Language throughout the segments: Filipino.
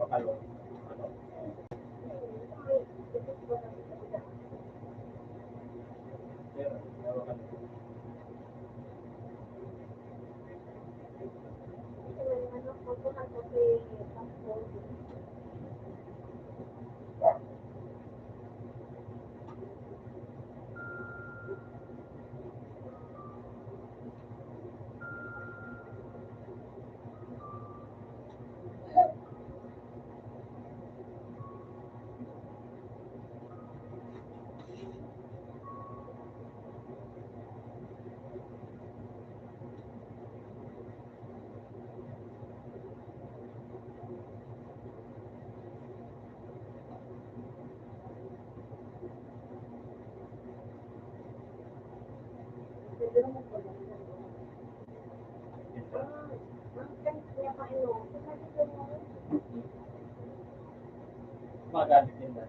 Makalo. Ano? Pero, Makalo. Magalit din ba?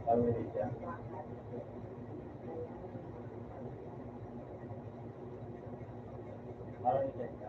Sabi siya. Parang siya siya.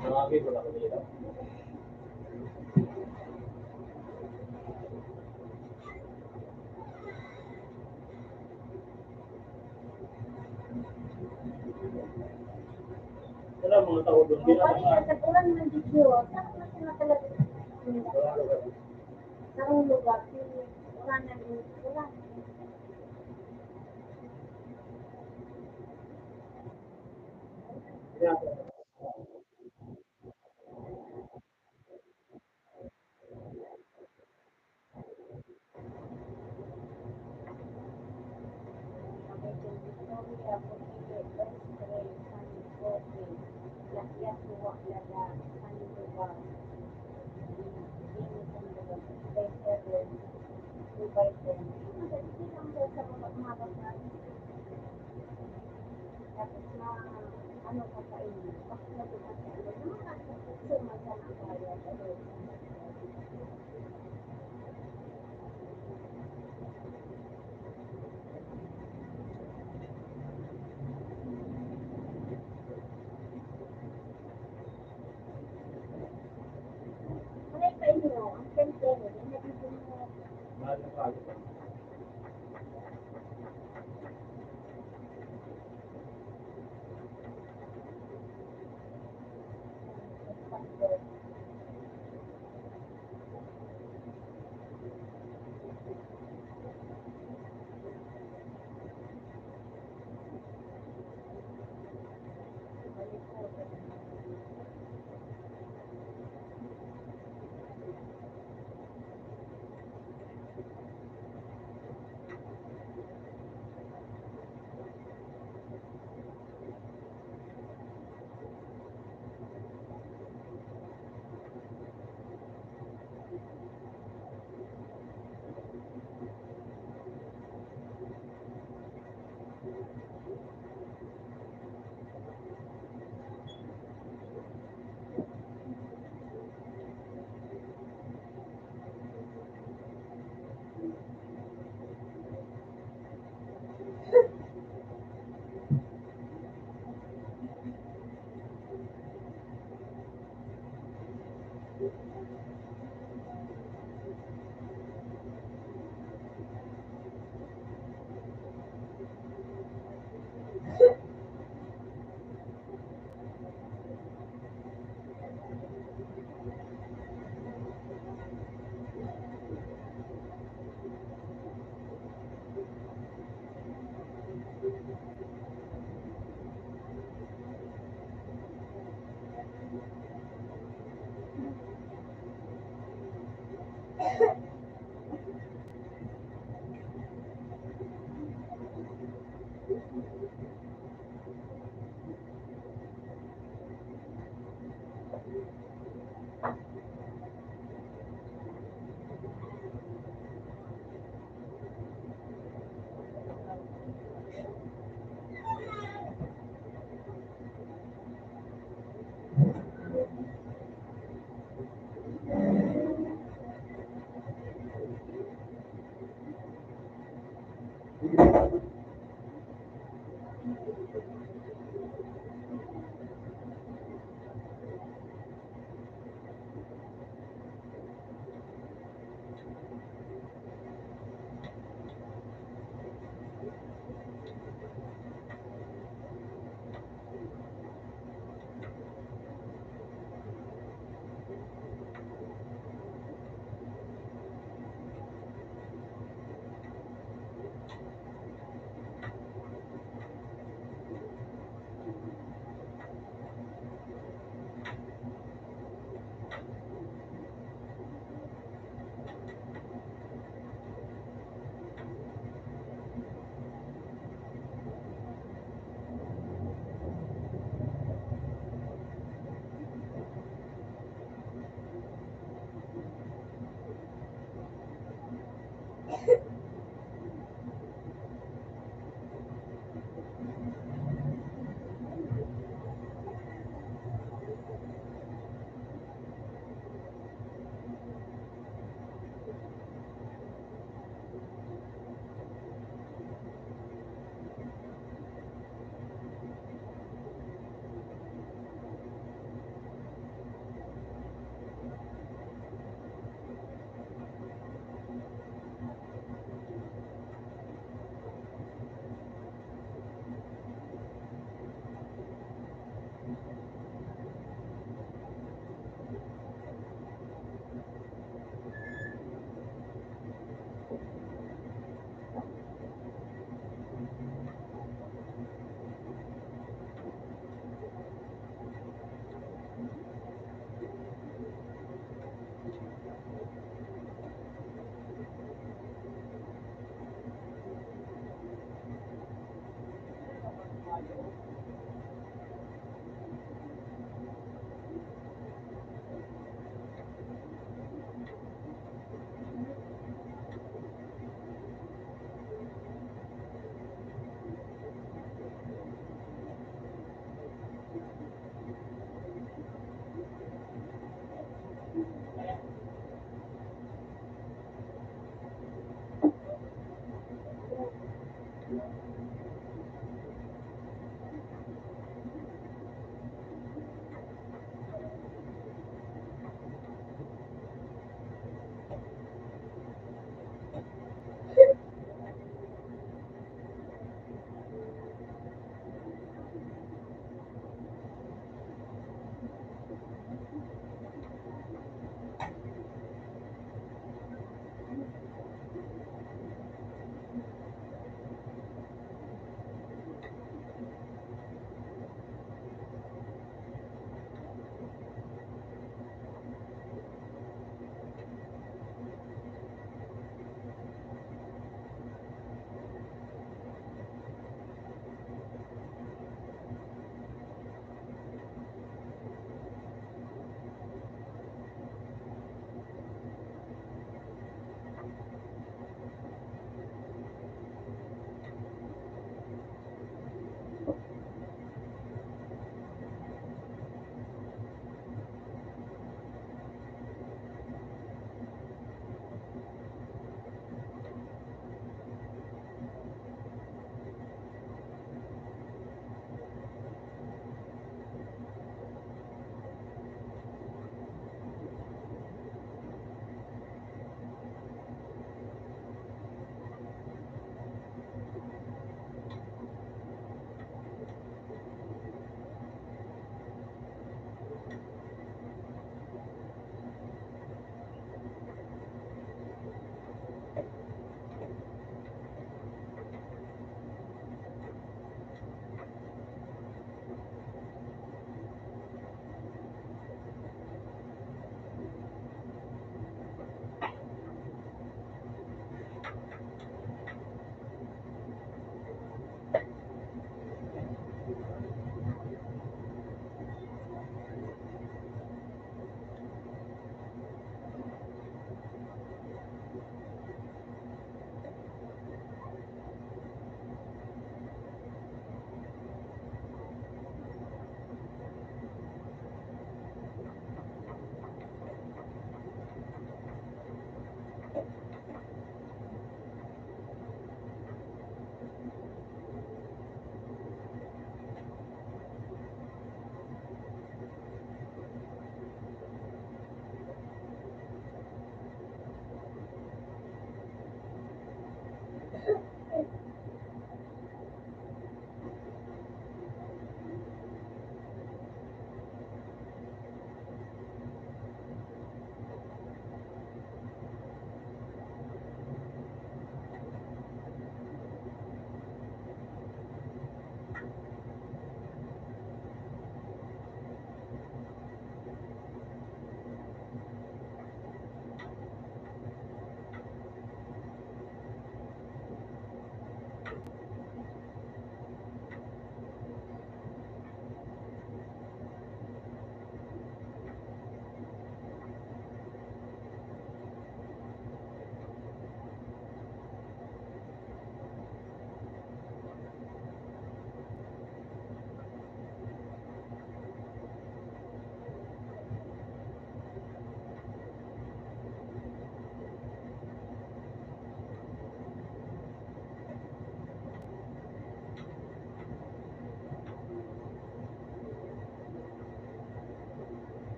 Nawagin ko na ko dito. Wala mga tao doon. Ulan ng video, saan na sila talaga sarong lugar, ulan ng ulan. Ano pa sa inyo? Bakit nabukas sa inyo? Sumasa ng kaya sa inyo. Malay pa inyo, ang sente nyo, nagiging mo. Mahal na kago.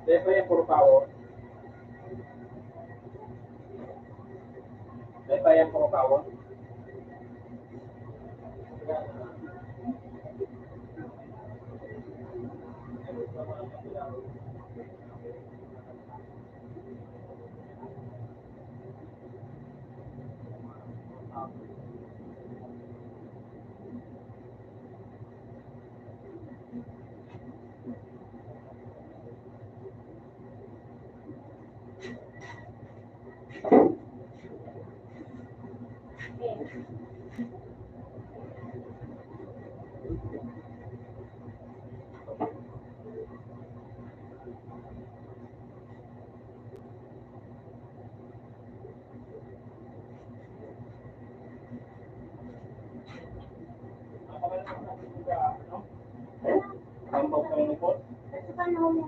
Dahil pa yung puro power. Dahil pa yung puro power. Kampaw sa lupot. Kasi panahon mo.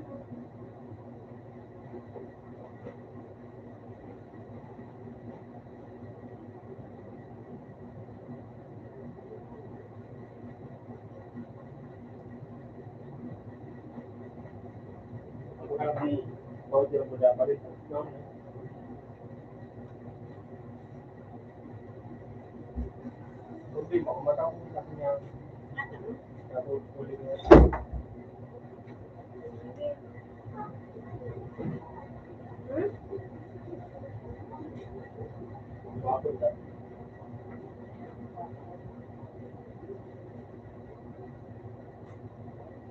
Magkakaroon ng powder mo dapat rin. Problema, kung matapos na kanya, tapos ulit na. Bakit na?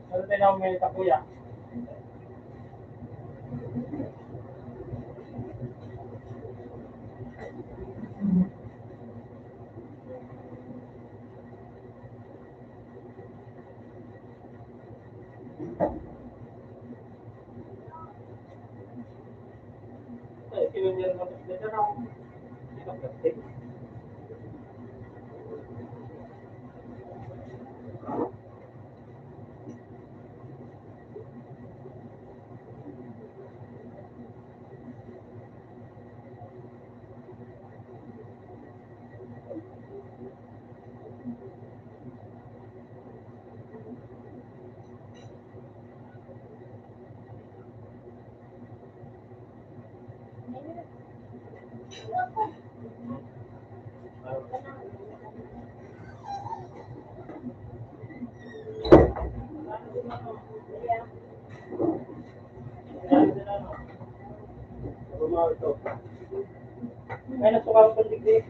Ano tayo na umilit ako kuya? Sinunyan mo na sila na ako. Ito plastic. Ay, nasuka ko sa digdig.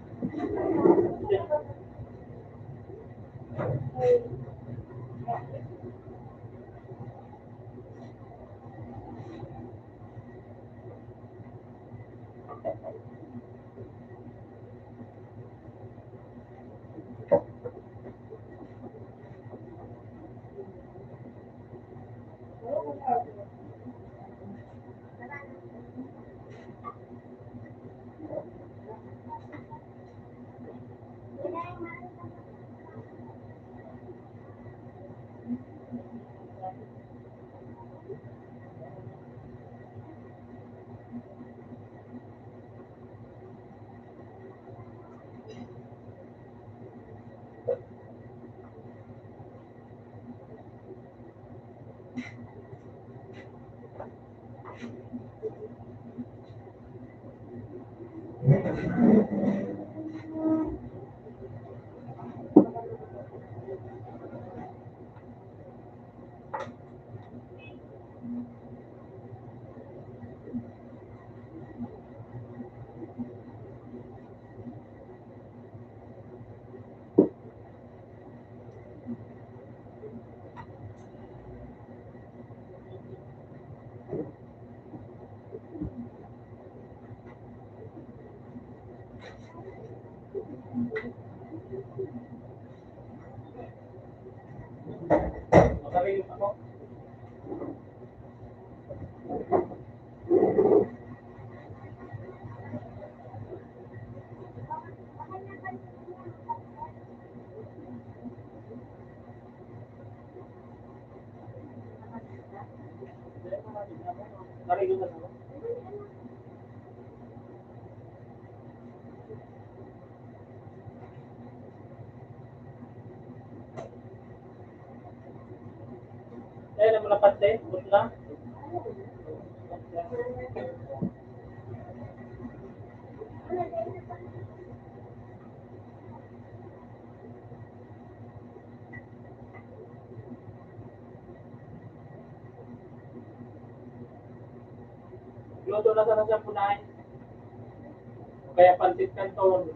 Makarinig ako. Narinig ako. Eh, naman napat eh. Bus na. Luto na sana siya punahin. Kaya pansit canton.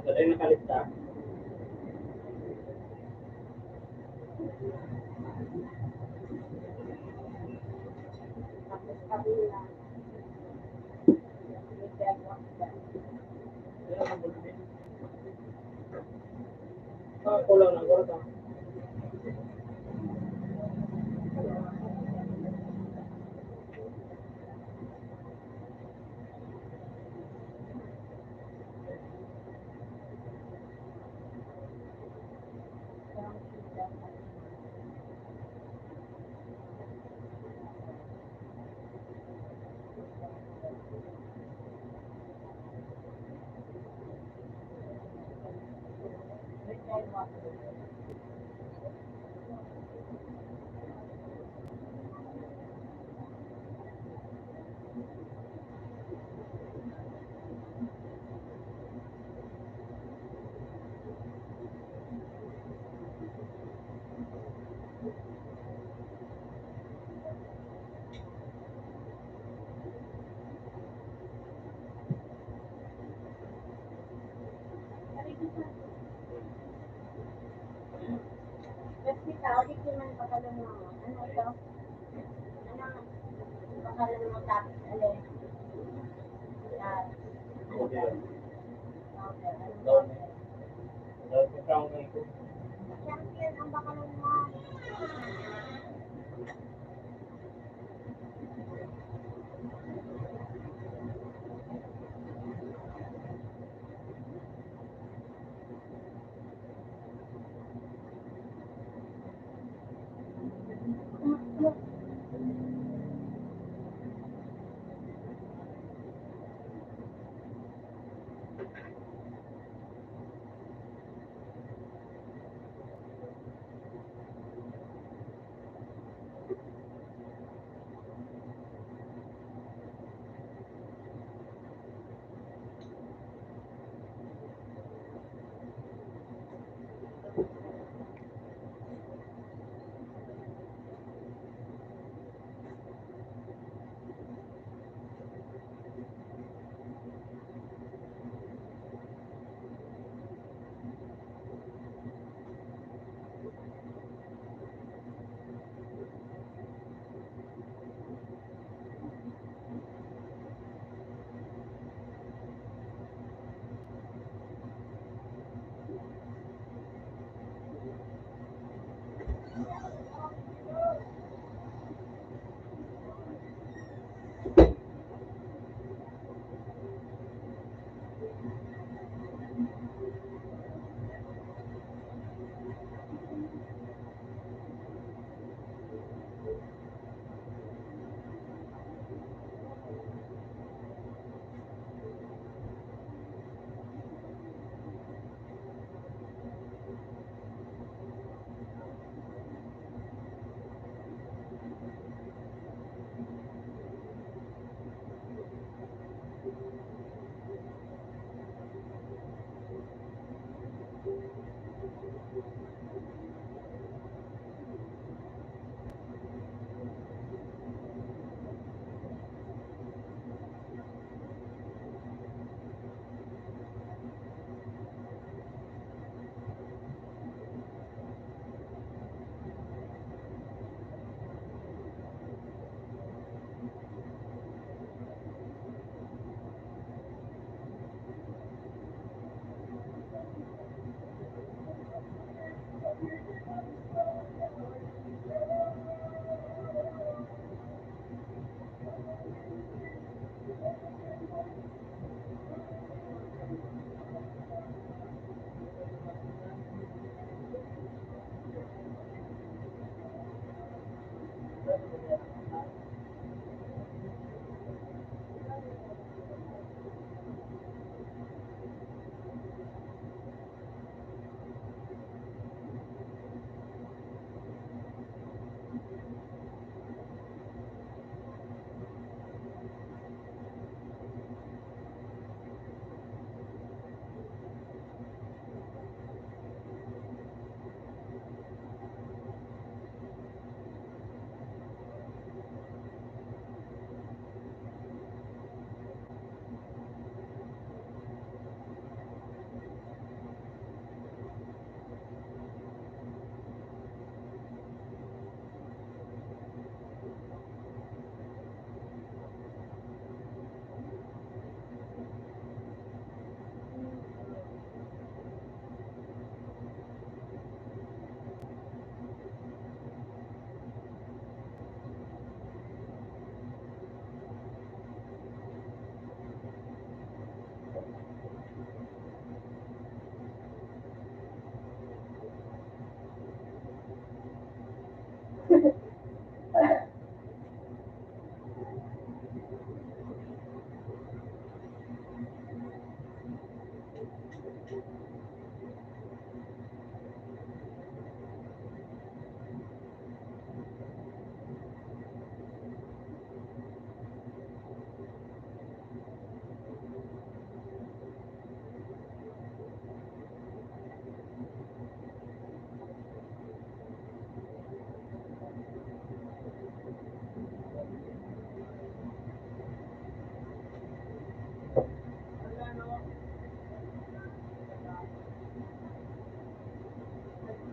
Ada yang nakalista. Kulang ng gorda. Kasi tao, di man pa ka lang ano ito? Ano? Baka na naman tapos alin. Yan. Model. Powder. Ano Down. powder? Nagkakaroon na ito. Champion ang bakalan mo.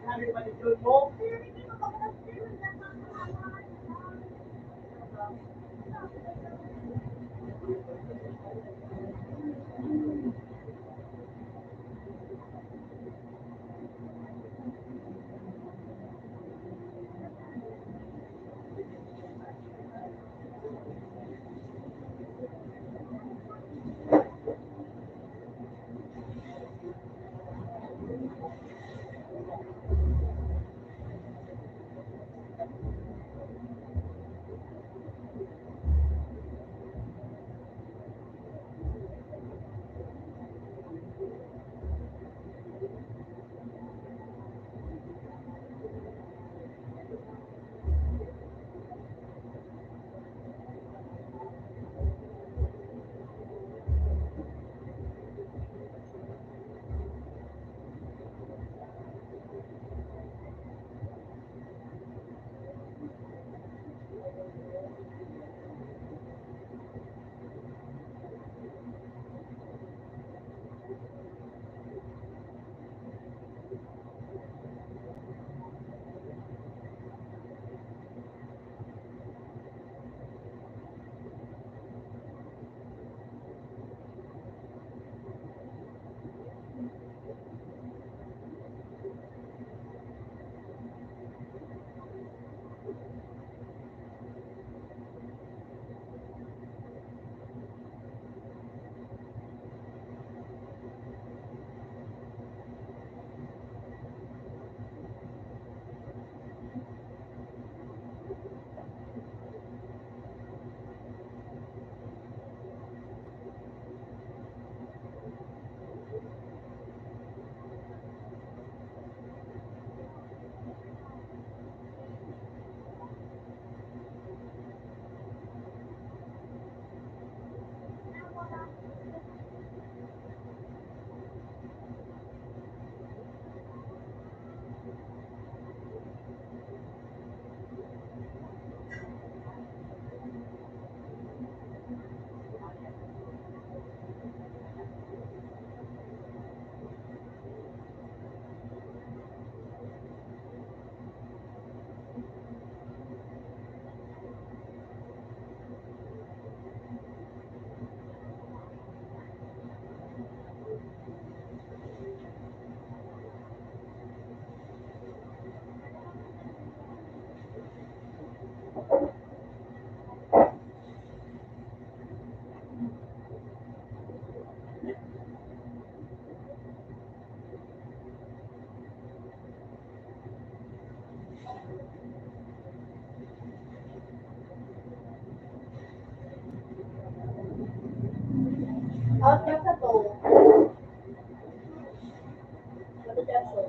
Sabi pa ni Jun mo, Out na sa to. Ano dyan so?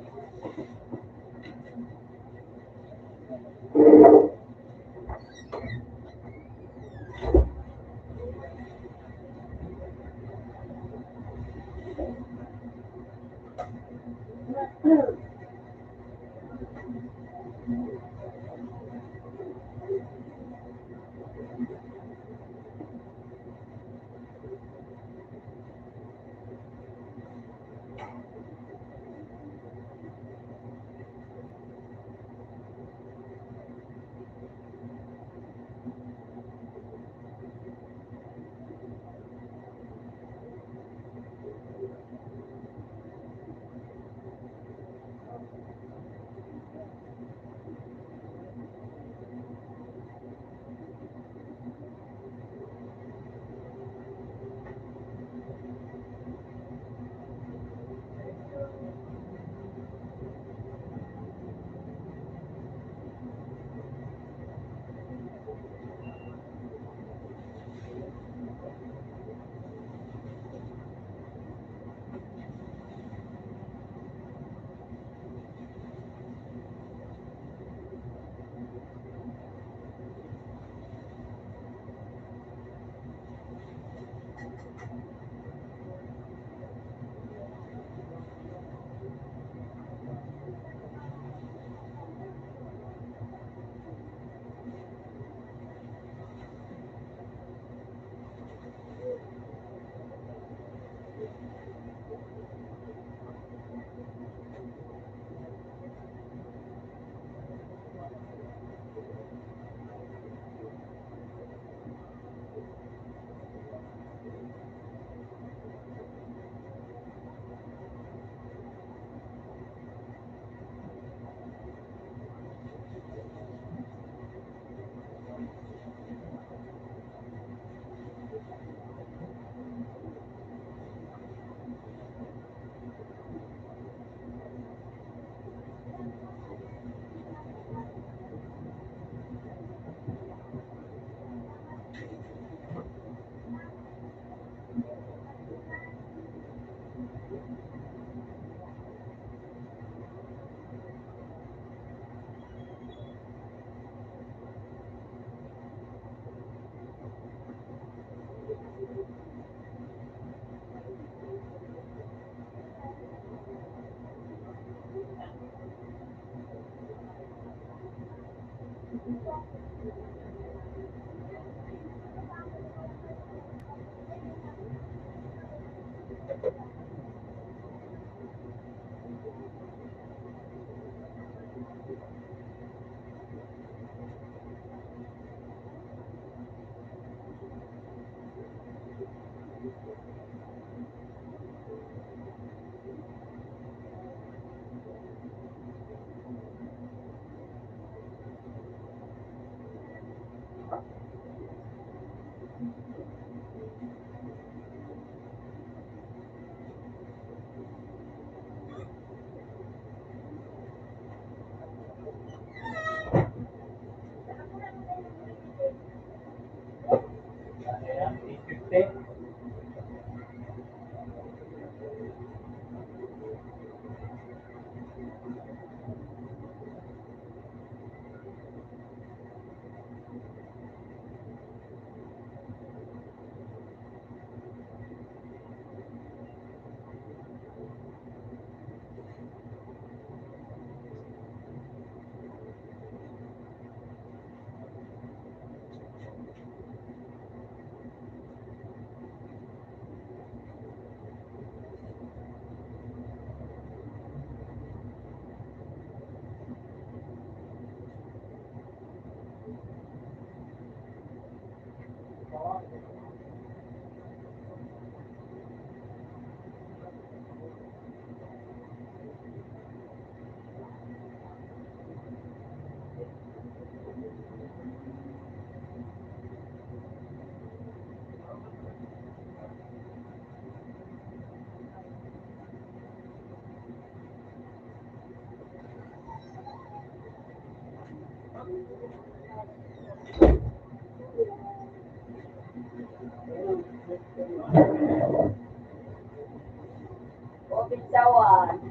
O, bitsawan.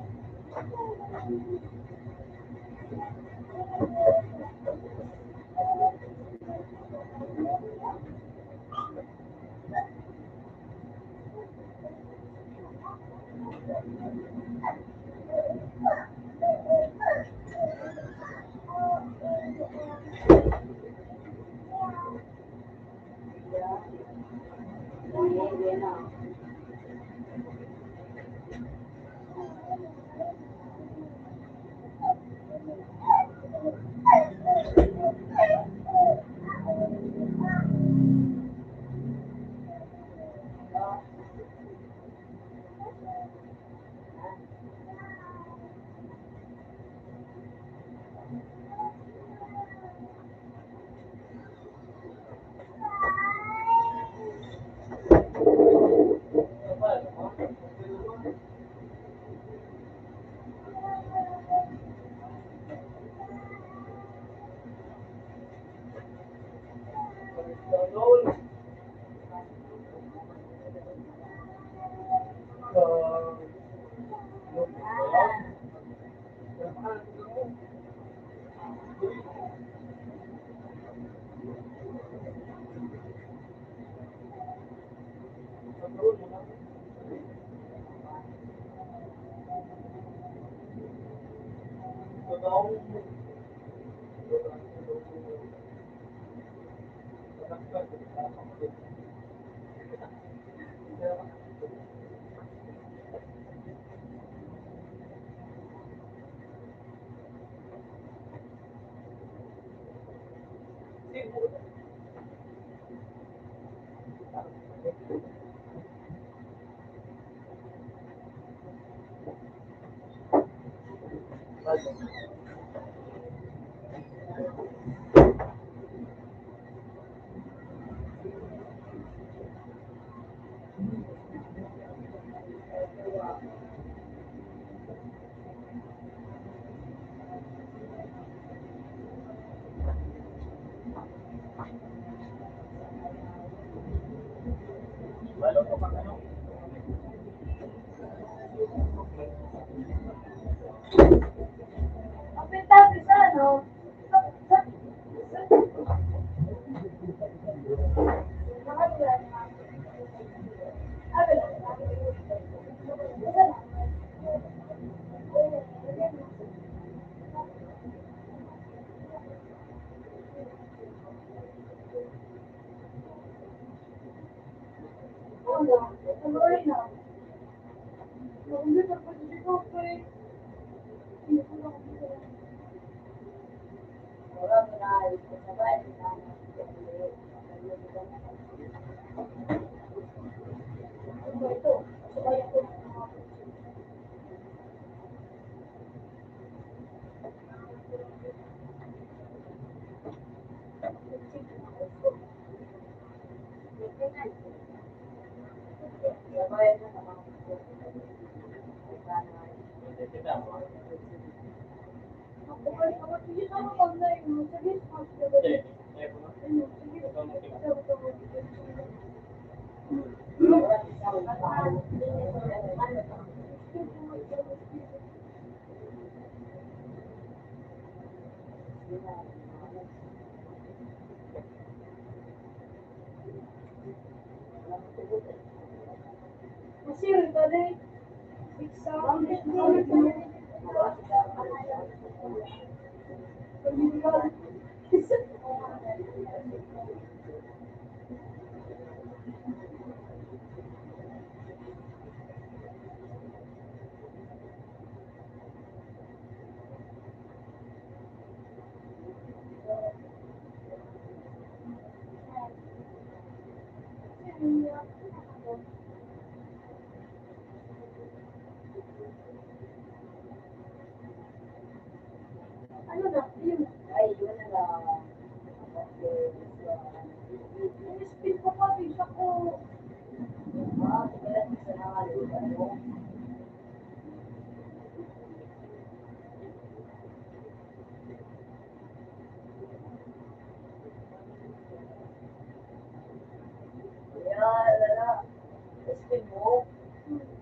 Gusto mo?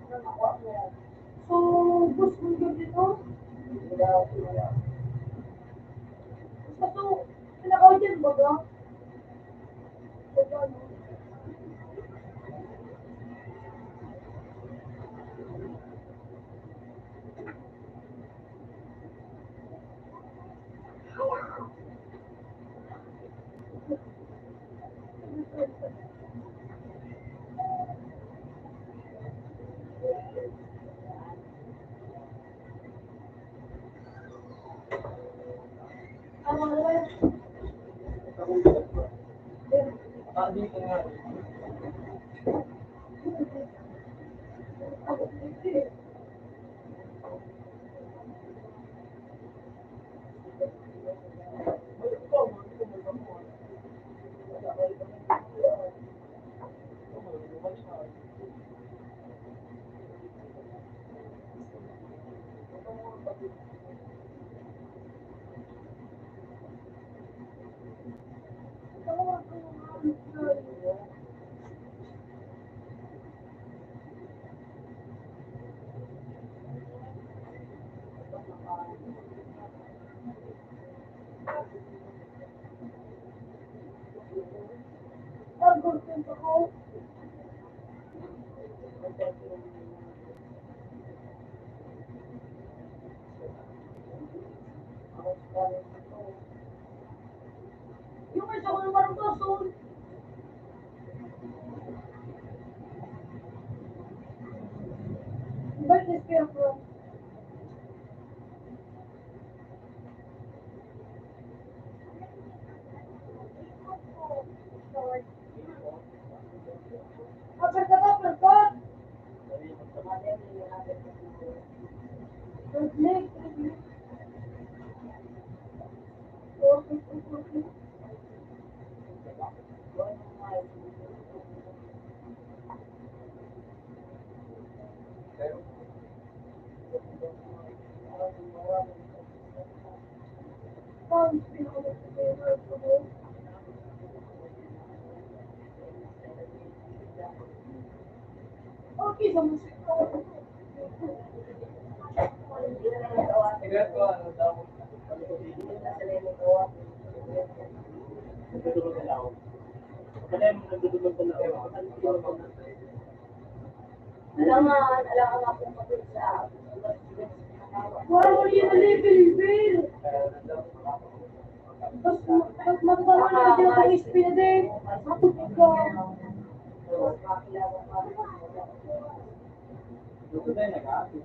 Ano nakuha mo? So, gusto mo yun dito? Wala. Basta so, pinakaw dyan ba ba? Baga, no? Ano nga naman? Dito nga. Yung isa ko naman ang kasun. Ba't nag-spare ko? Kapag ka ba, kapag? Reflect. Okay, sa musik ko. Sigaret ko, ano daw? Nagdudulog na ako. Pagka mo nagdudulog na ako. Alam nga kung kapit sa wala mo rin yung level. Tapos matatawa na dyan ang spin na din. Matutog ka. Gusto tayo nag-aapit.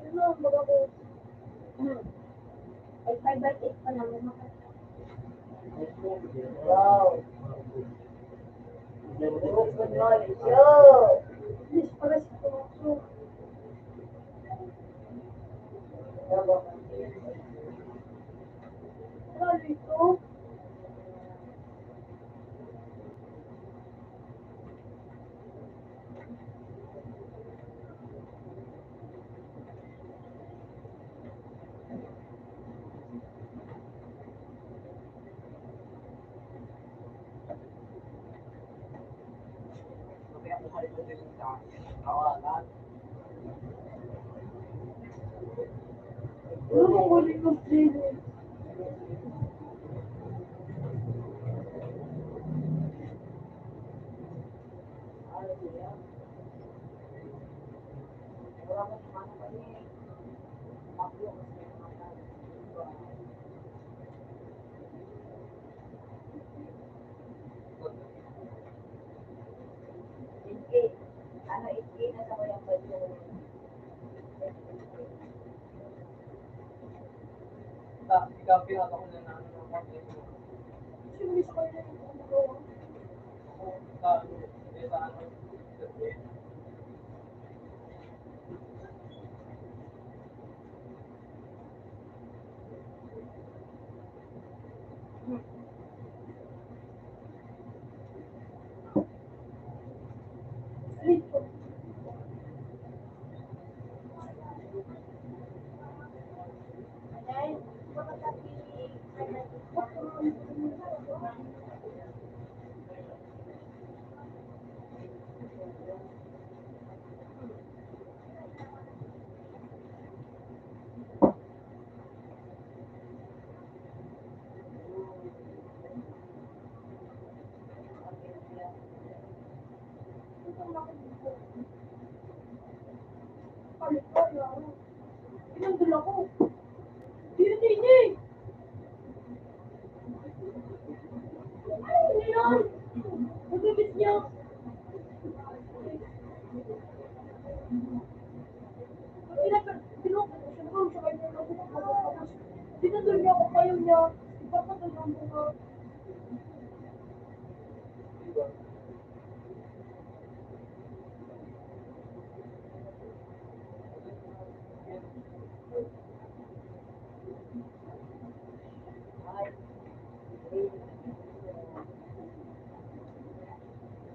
Ano, baga ko. Ay, 5/8 pa naman. Wow. Good knowledge. Yo! Please, para sa pumasok. Ano ito? Ano mo huli ko sila? Ano, 8K na sa walang budyo. pinata ko na ano ng konti. Sino sa kanya yung gumagawa? Ako, sa ano, Dito. Dahil, pagkakati, pinandul ako. Yun, hindi. Ay, hindi yan. Nagabit niya. Pinandul niya ako kayo niya. Ipapatulong ko nga.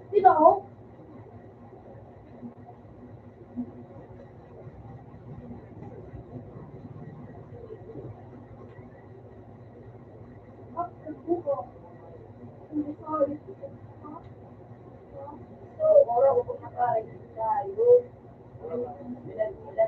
Dito ako. Nagbuka. Hindi sorry. Ora ko kumakain tayo. Bilan mo na.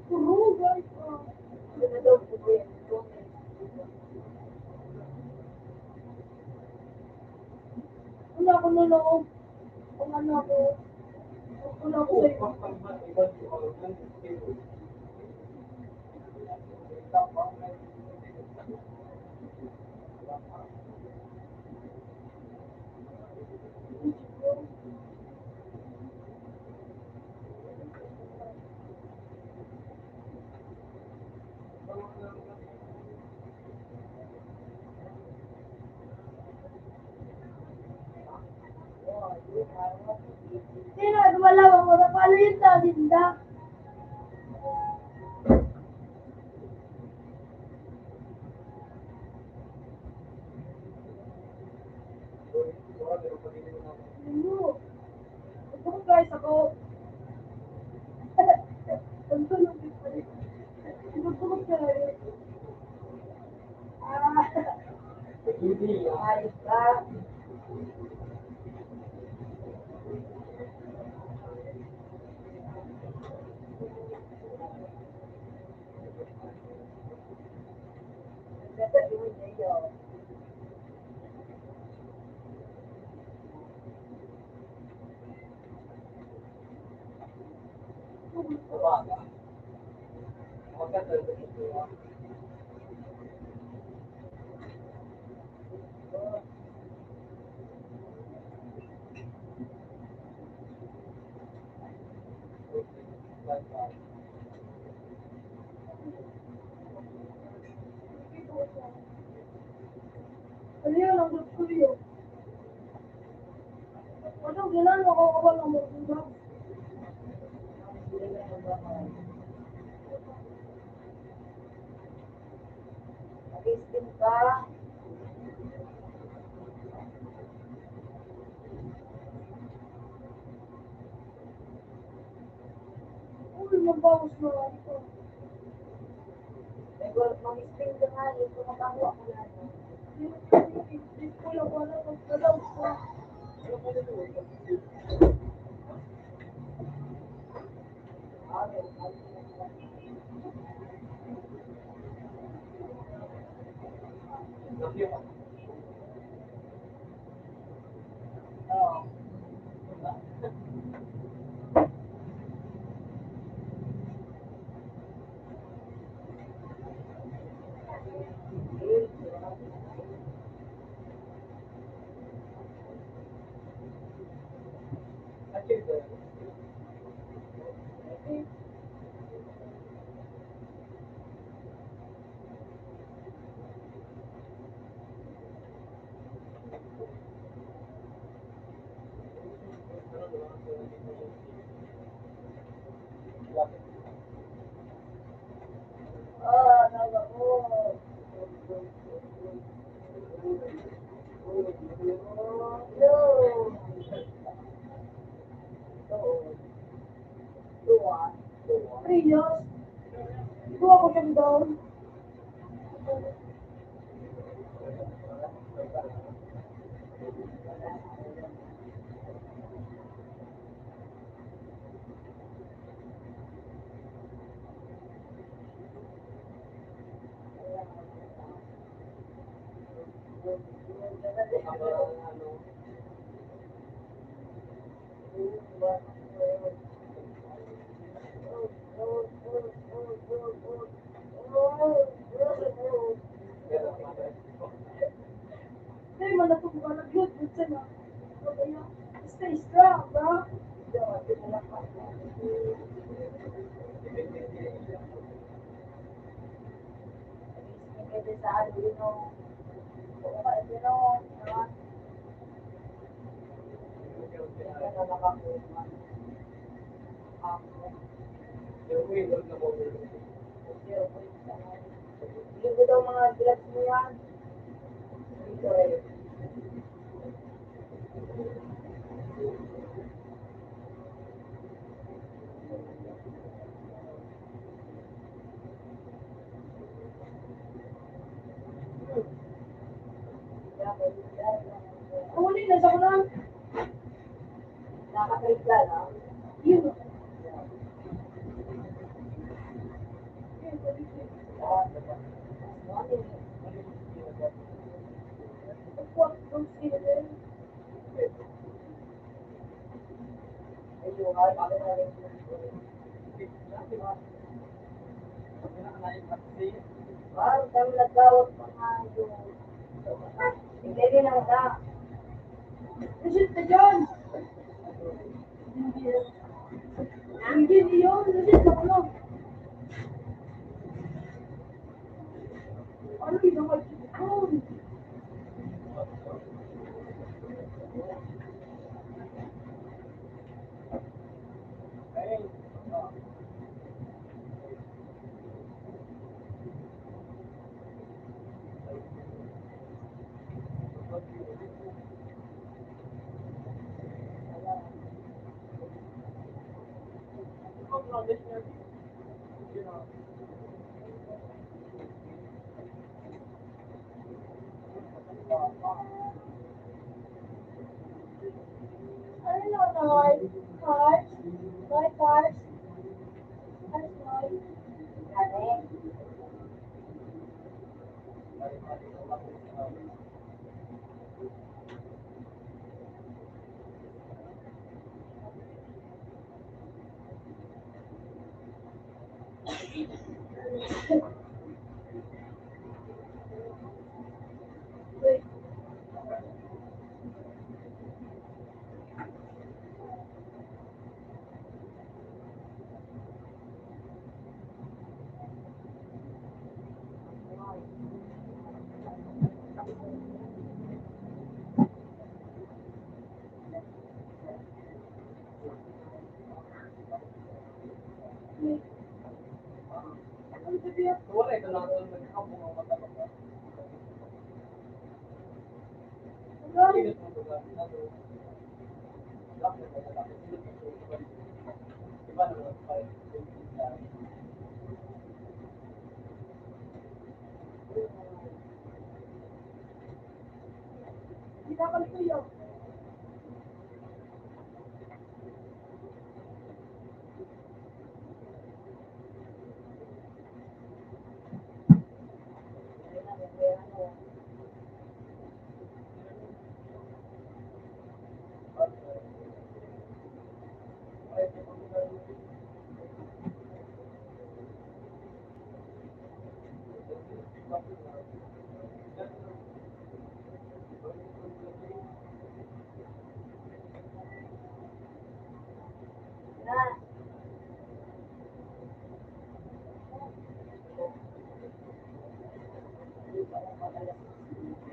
Puro guys. Wala ako na loob. Kung ano ako. Wala ako sa'yo. Sino, dumalaw ako. Napalo yun sa tinda. Ano? Ito ko guys ako. Ang tulog din pa rin. Tutulog ka rin. Ayos ka. Ano yun? Ang gusto ko yun. Anong ginano ko ng maganda? Nag-spin ka. Uy, mabawas na lang ito. Mag-spin ka nga, ito makakuha ko na. Hindi ko lang wala, magdalaw ko. Naga ko. Priyos. Ito ako yung down. Hindi man ako bumalagyan. Minsan na. Stay strong, bro. Pwede sa Alino. Alino. Hindi ko daw mga gloves mo yan. Huli na sa kulang. Nakatrigla na. Yun. What don't see it? Parang kami nagkawat pa nga yung hindi rin ang da. Nasit na dyan! Hindi yun, nasit na ko lang. Ano yung nakakikon? Ano yun, Noy? Cards? Noy, cards? Ano, Noy? Gani? Wait. Ano sabi yan? Wala ito lang. Nagkakabong ang mata. Init mo ba? Ano? Bakit ba? Bakit init mo ba? Iba naman pa rin. Kita ka tuyo.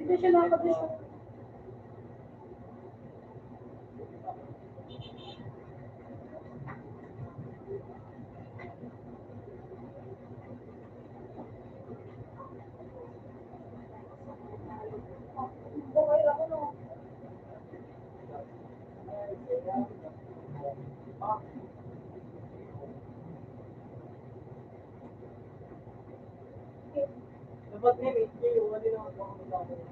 Hindi siya nakapagdesisyon. Bukay ako no. Dapat nga, yung wala naman ako magkakaroon.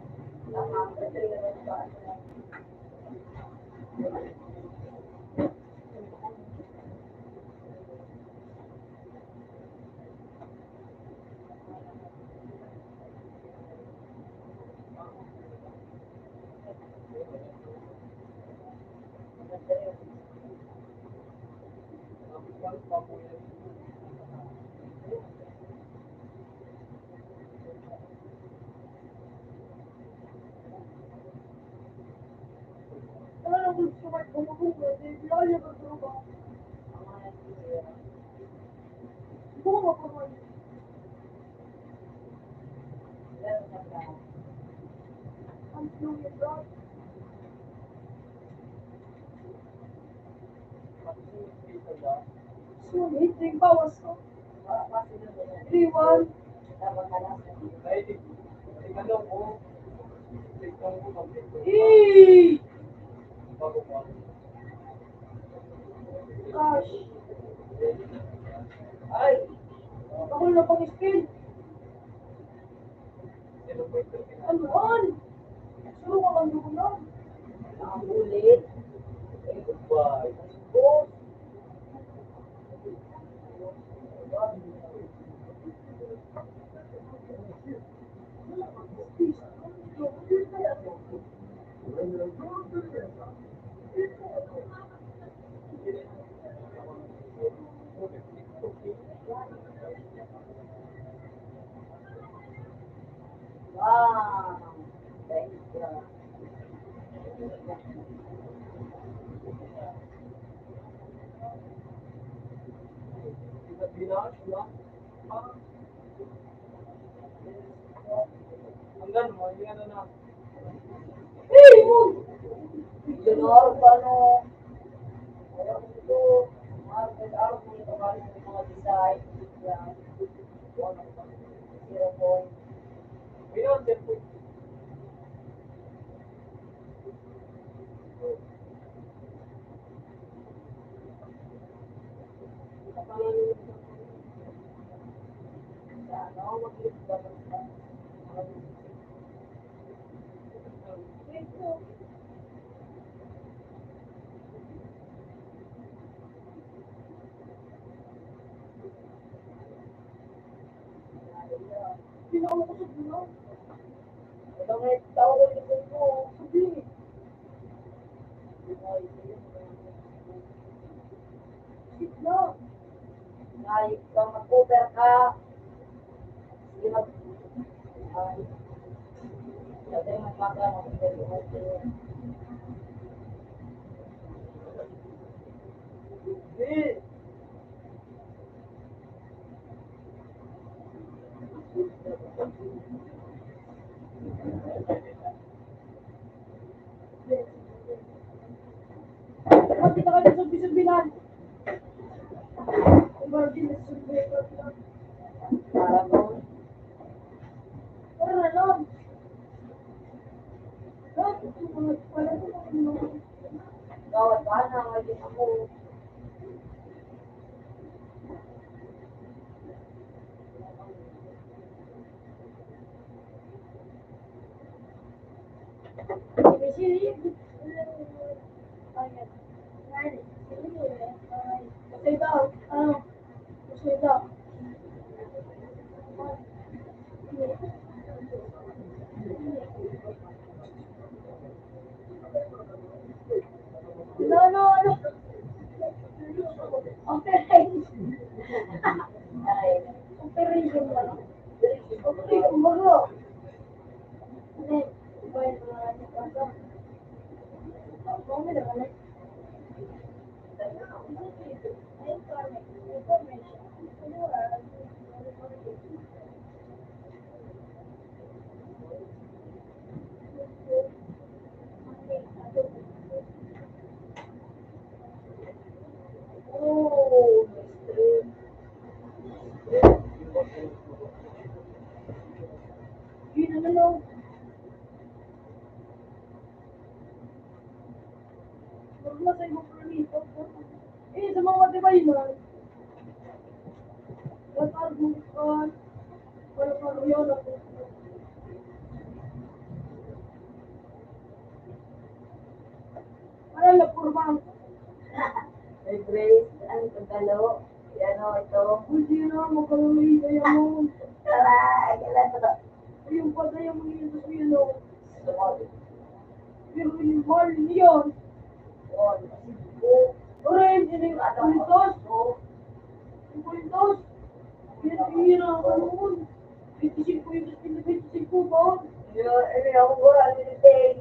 Ano na gusto ko bumubungo? Hindi lalo magbubugo. Bungo ko mo. Ang fluid bro. Sulit, ring bawas ko. 3-1. Eee! Gosh. Ay! Ako na pang skin. Ano on? Suro ka kang dugulan. Ang ulit. Goodbye. Boss. Wow. Thank you. Hanggang mo, yung ano na. Hey, moon! Januar pa no. Ayaw ko ito. Araw ko ito kami ng mga design. Yan. 0 point. Binaon din po. Ano, mag-lift ba ba? Ito. Pinawa ko sa bulo. Ito nga, tao ko yung bulo mo. Sabi. Sit lang. Nayip ka, mag-over ka. Sige mag... Ay. Sabi mo magkano kung pwede mo ito. Hindi. Makita ka sa bisan-bilan. Virgin is super. Para mo. Pero na lang. Lang. Gawat ka na, ngayon ako. Oh, yun naman lang. Magmasay mo pa rin. Sa mga device na, nag-argukan, para yun ako. Para lang purmang. May Grace, ano ito galo? Yan o, ito. Hindi na, magkalawin kayo mo. Aray, kailan ito? Ayun pa tayo mo yun sa yun o. Pero yung mahal niyon. Oren, yun yung kulitos. Yung kulitos. Pinahira ka noon. 25 yung 25 ba? Ano ako ba? Ano yung days?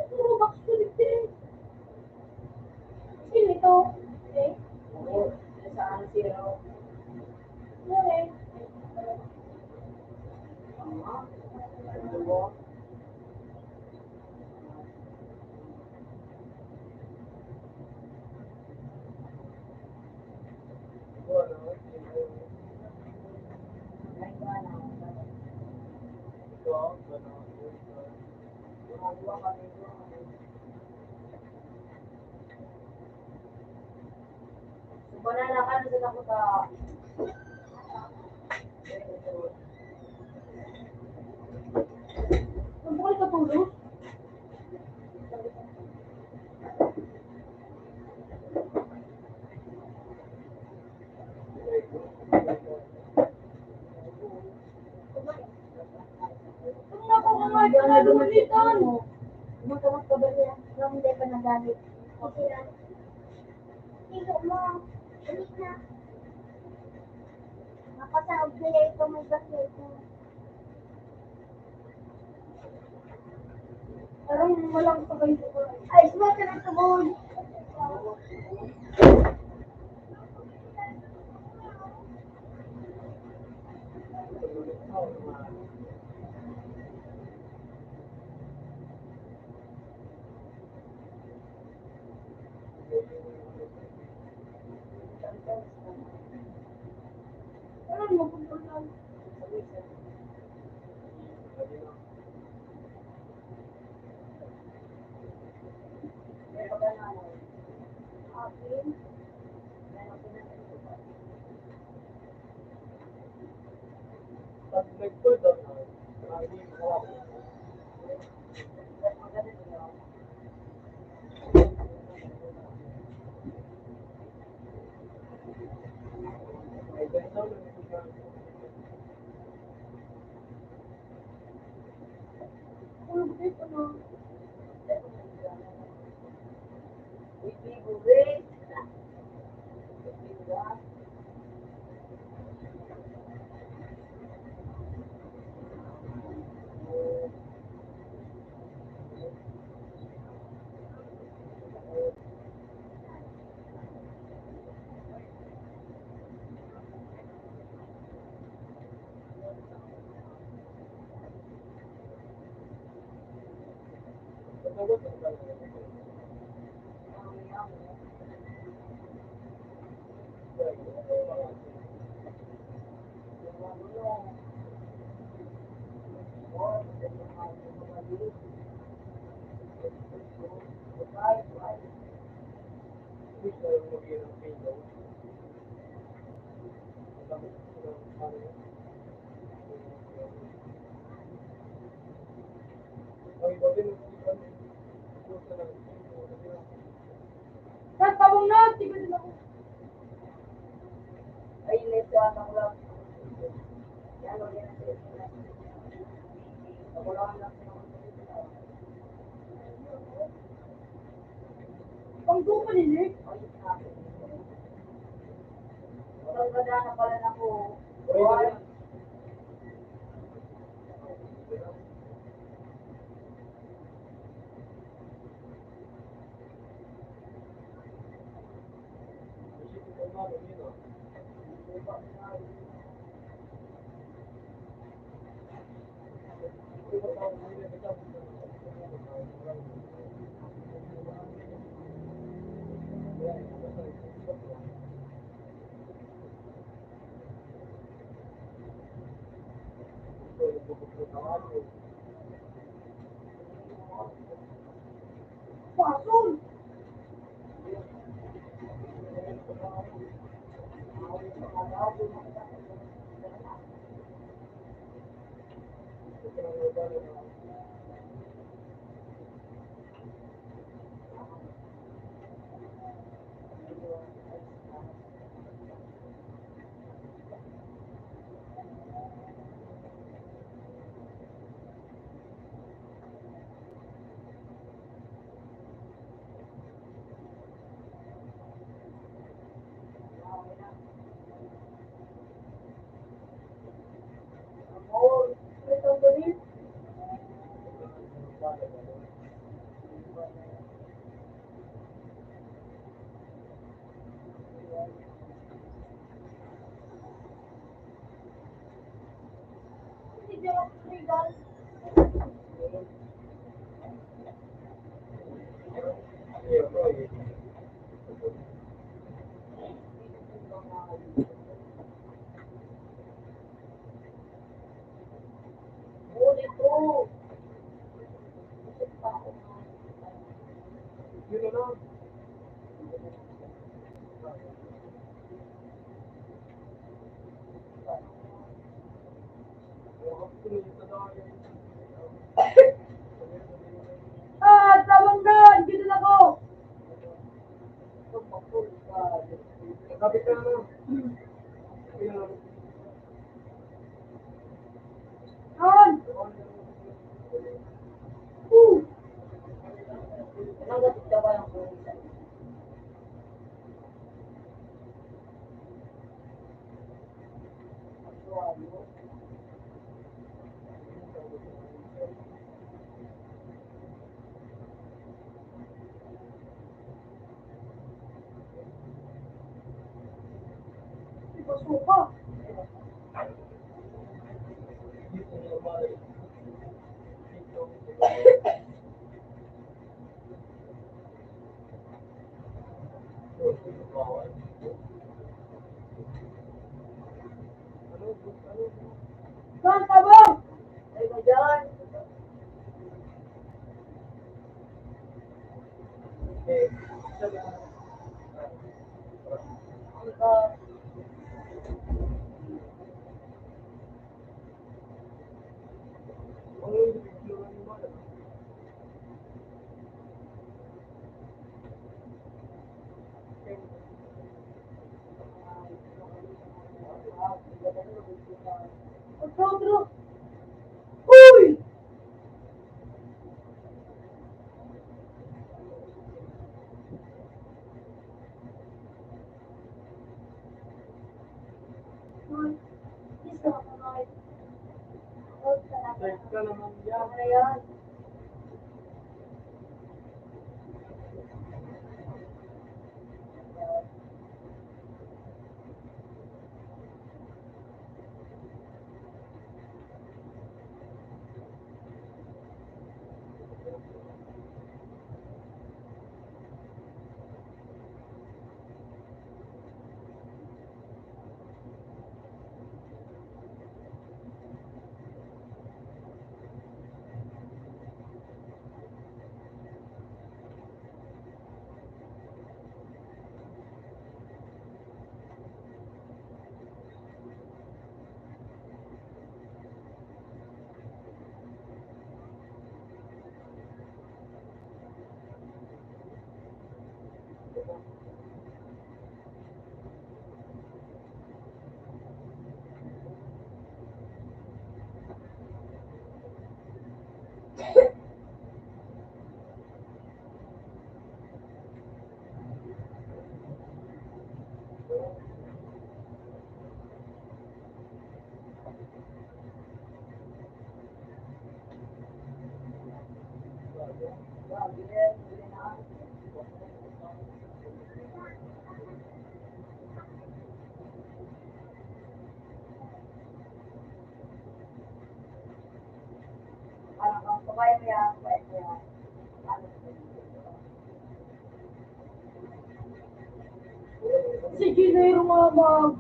Puro box ulit din. Sino ito? Eh? Oo. Saan zero? Okay. Ano mo? Banana ka na sa kuta. Bukal ka tulog? Kung ako kumain ka na lumalitan. Matamas ka ba niya? Nung hindi pa nagalit. Okay lang. Tigo mo. Ulit na. Makasaog nila ito may bakla ito. Parang walang pagay ko. Ay, sumaka na ito mo. Parang mapupuntan. Akin. Pag nag-pull down na, marami yung hawak. Ay, ganito lang ito siya. Tulog dito na. Wait. Saan tabong na? Tigil din ako. Ay, neto ano ko lang. Yan, wala na sila. Ako lang lang. Panggo pa din eh. Pagkada na pala na ko. Pasol! Amor, ito ba rin? Hindi ako legal. Ulit ko. Ah, tabanggan! Dito na ko! Kapit ka na. Han! Nanggatit ka ba ng pulis? Pasuka! Saan ka ba? Ay, ka dyan. Ang ka. Otro. Uy! Uy, isa ka na. Huwag ka na. Live ka naman yan. Ano yan? Sige na yung mama.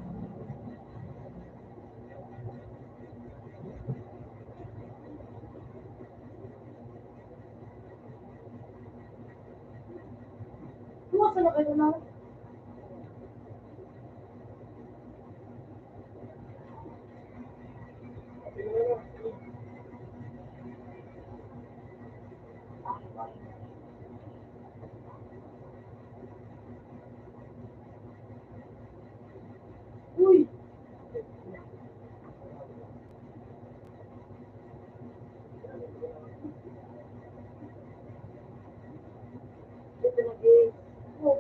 Kumasa na kayo na? Uy! Ito na din. Oh.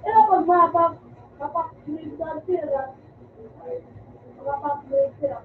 Pero pag mapak-grade ka sila, mapak-grade sila.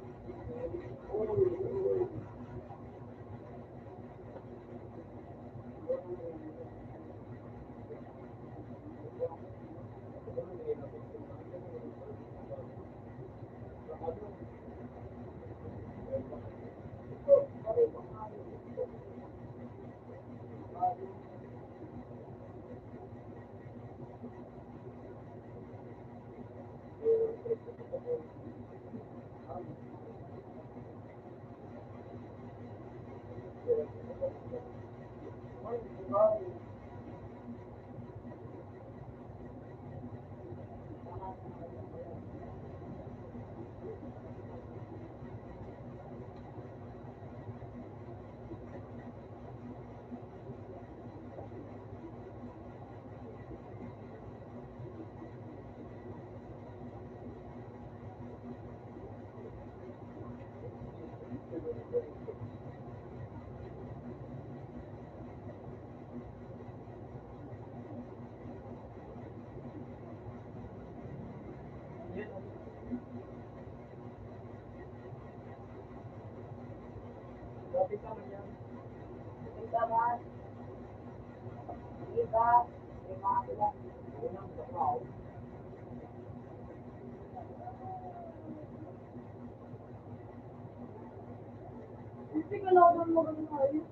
Ikaw, ikaw, ikaw, hindi ka lang mo ganun tayo.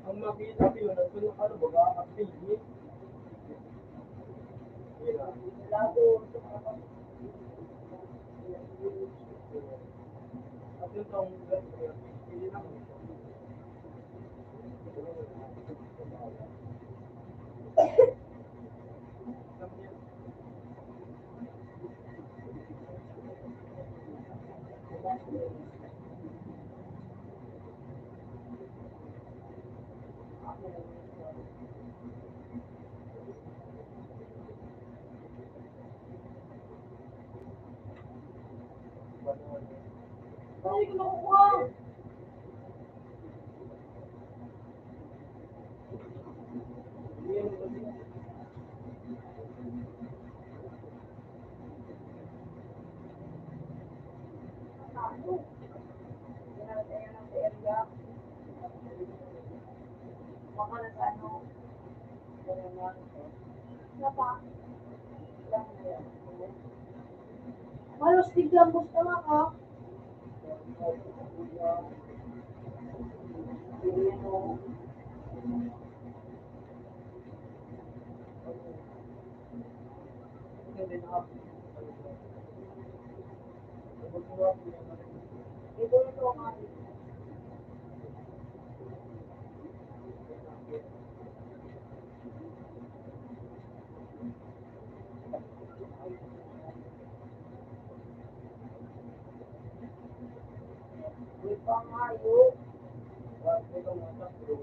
Ang makita yun, ang sunod ano, baga ang pili. Labo, At yung taong pili lang. hindi ko nakukuha. Ano? Yan ang area. Baka na sa ano. Napa. Malos tiglang gusto lang ka. Ito ito ang akin. pangayo. Bakit ang anak bro?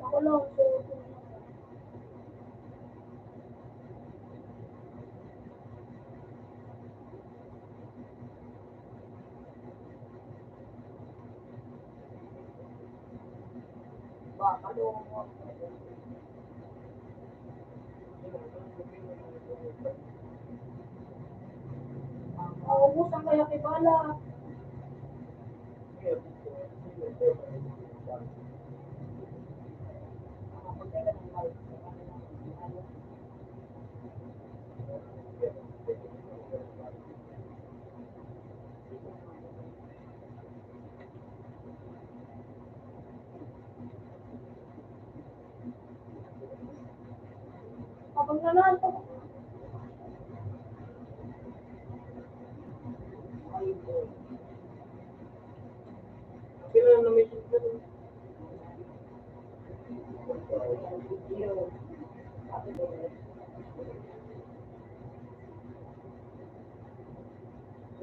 Ako lang, so, baka lumot. Maubusan kaya kibala. Kapag naman, Kailan na may susunod?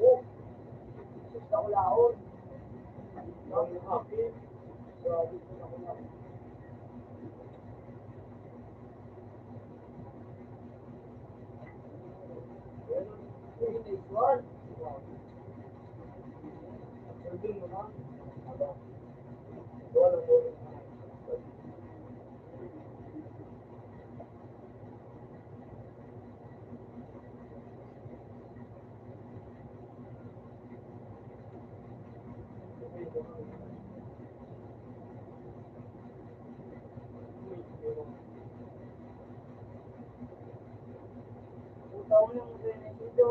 oh, gusto ko laon. Ang happy. Grabe ko na ako. Individual. Nandun naman. Wala mo. Puta ko yung benefito.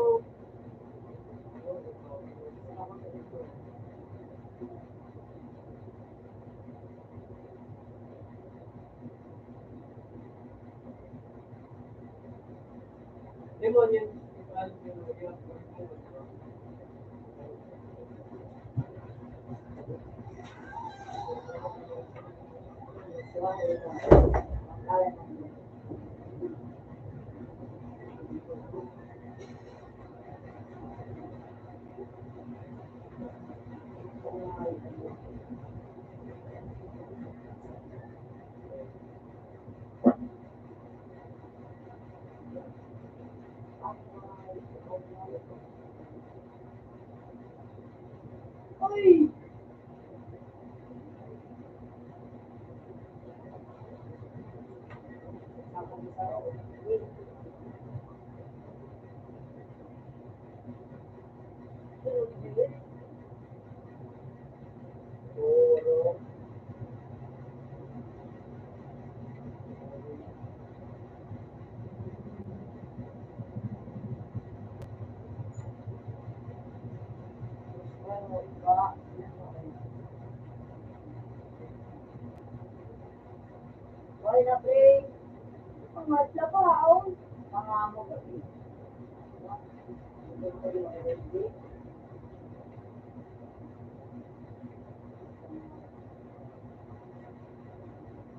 Lemon yan. Ay! Oro. Wala na, pre. Ang atla pa, oh. Mga mo kasi.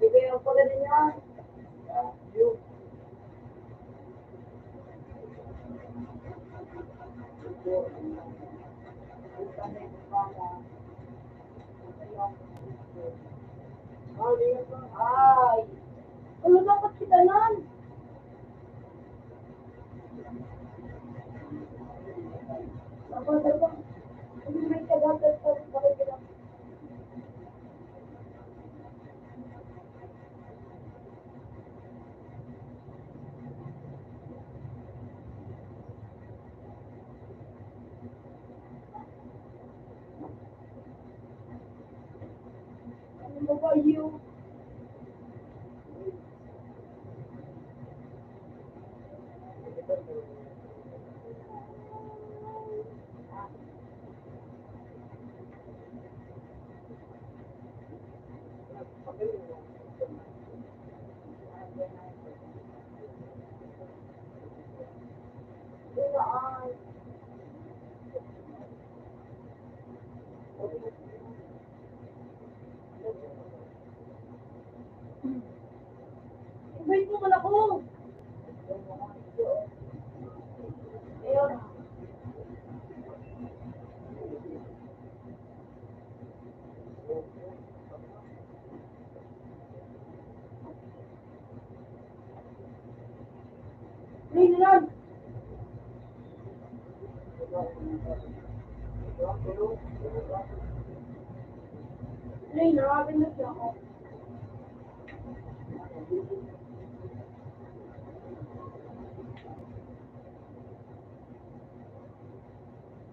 Bigay ang pala niya. Yung. Ingat lang. Ay! Ano dapat kita nan? Dapat. Hindi may kagagat pa rin pala kita. Ano ba yun? saan. Invite mo man ako. Ayun. Ray, nalan. Ray, nakapin na siya ako.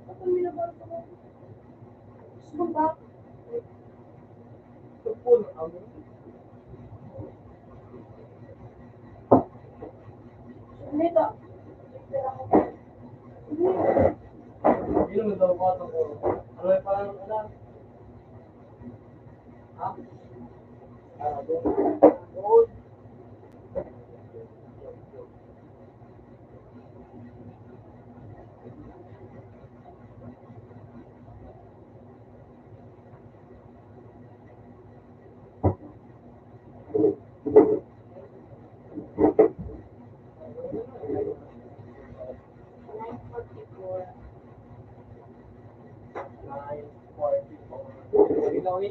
Ba't ang minabalik ako? Gusto mo ba? Nito. Hindi naman daw ko ito. Ano yung parang ano? Ha? Doon. Ilaw ni.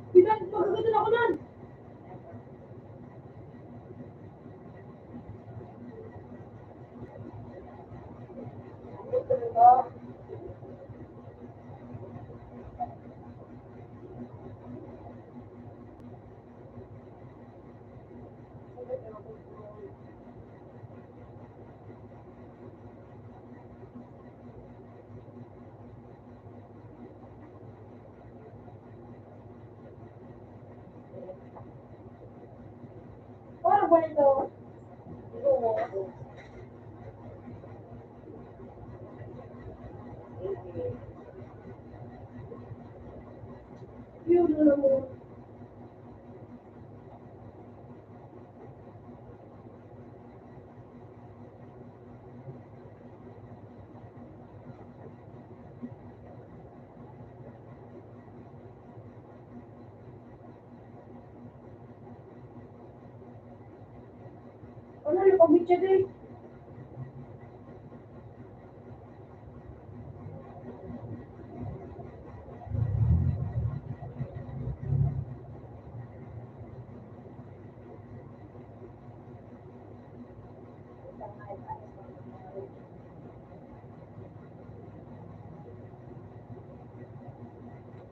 Bilang, magaganda ako nun. Paano ba ito? Yun na mo. Ano yung pabitsa din?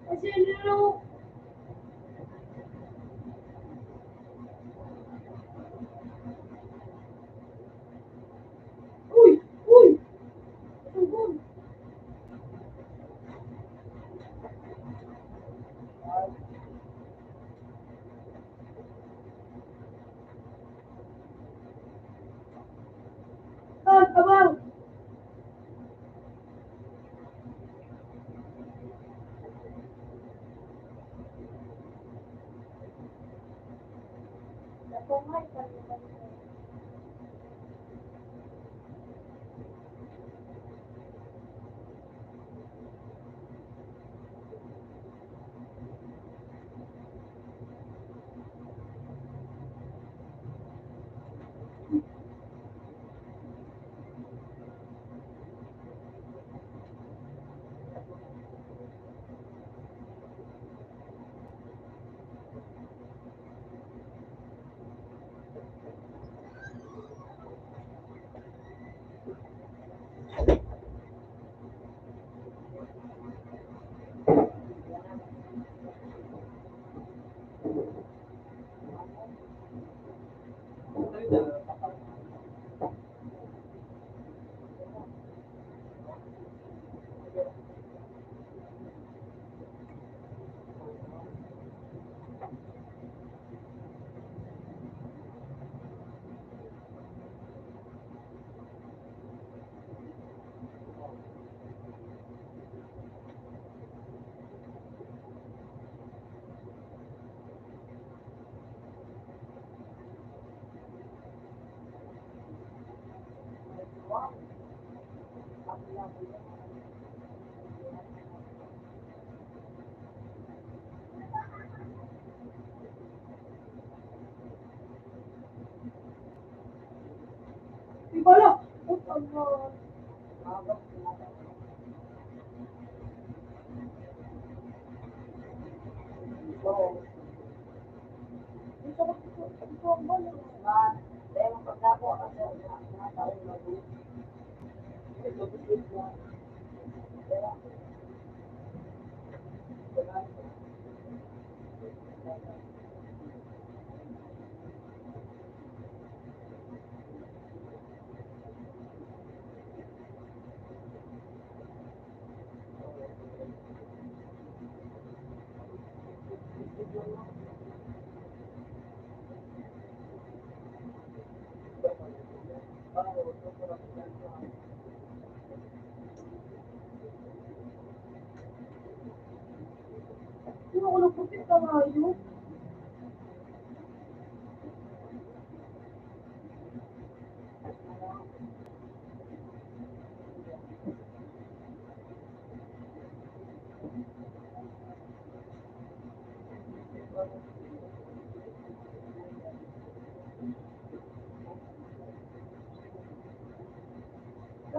Kasi ano, uy, uy, tungkol. Abang. Ako nga, Wow. Sabi lang ko yun. Di pala. Oh, ano? Mabang Oo. Ang sarap ito. Ito ang bala. Man, dahil mo pagkakuha ka sa mga taong mag-uwi. Ito, bisit lang. Pero, Sino ko nagpupit ka nga yun?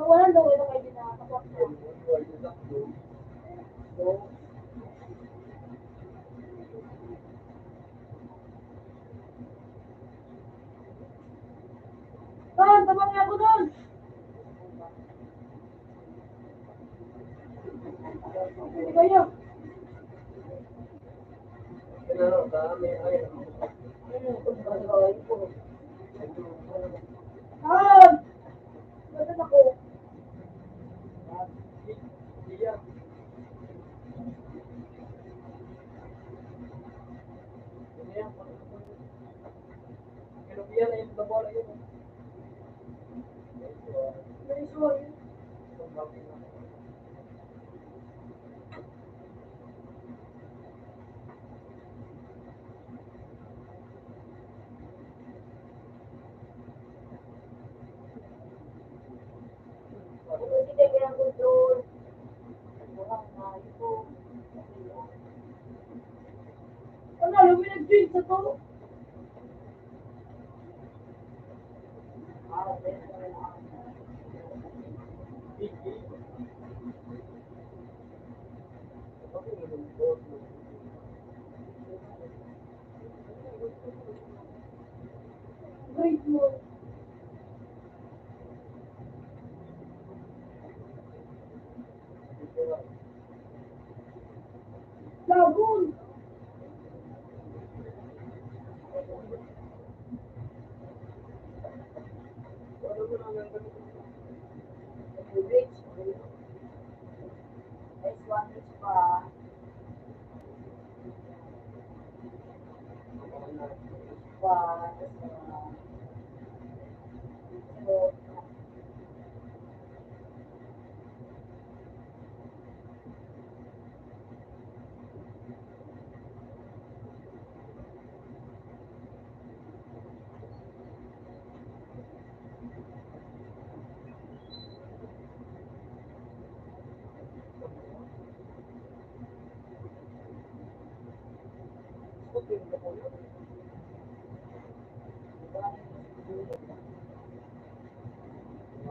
kawalan daw ito kayo nakakapag Saan? Tabang niya ako doon! Hindi kayo. Saan? Saan ako? Very sorry. Hindi kayo pinag-control. Kurang na ito. Ano, luminag-drink sa to? Dahil sa mga Great mo. Lagun! rich. Next one is pa. Pa. So,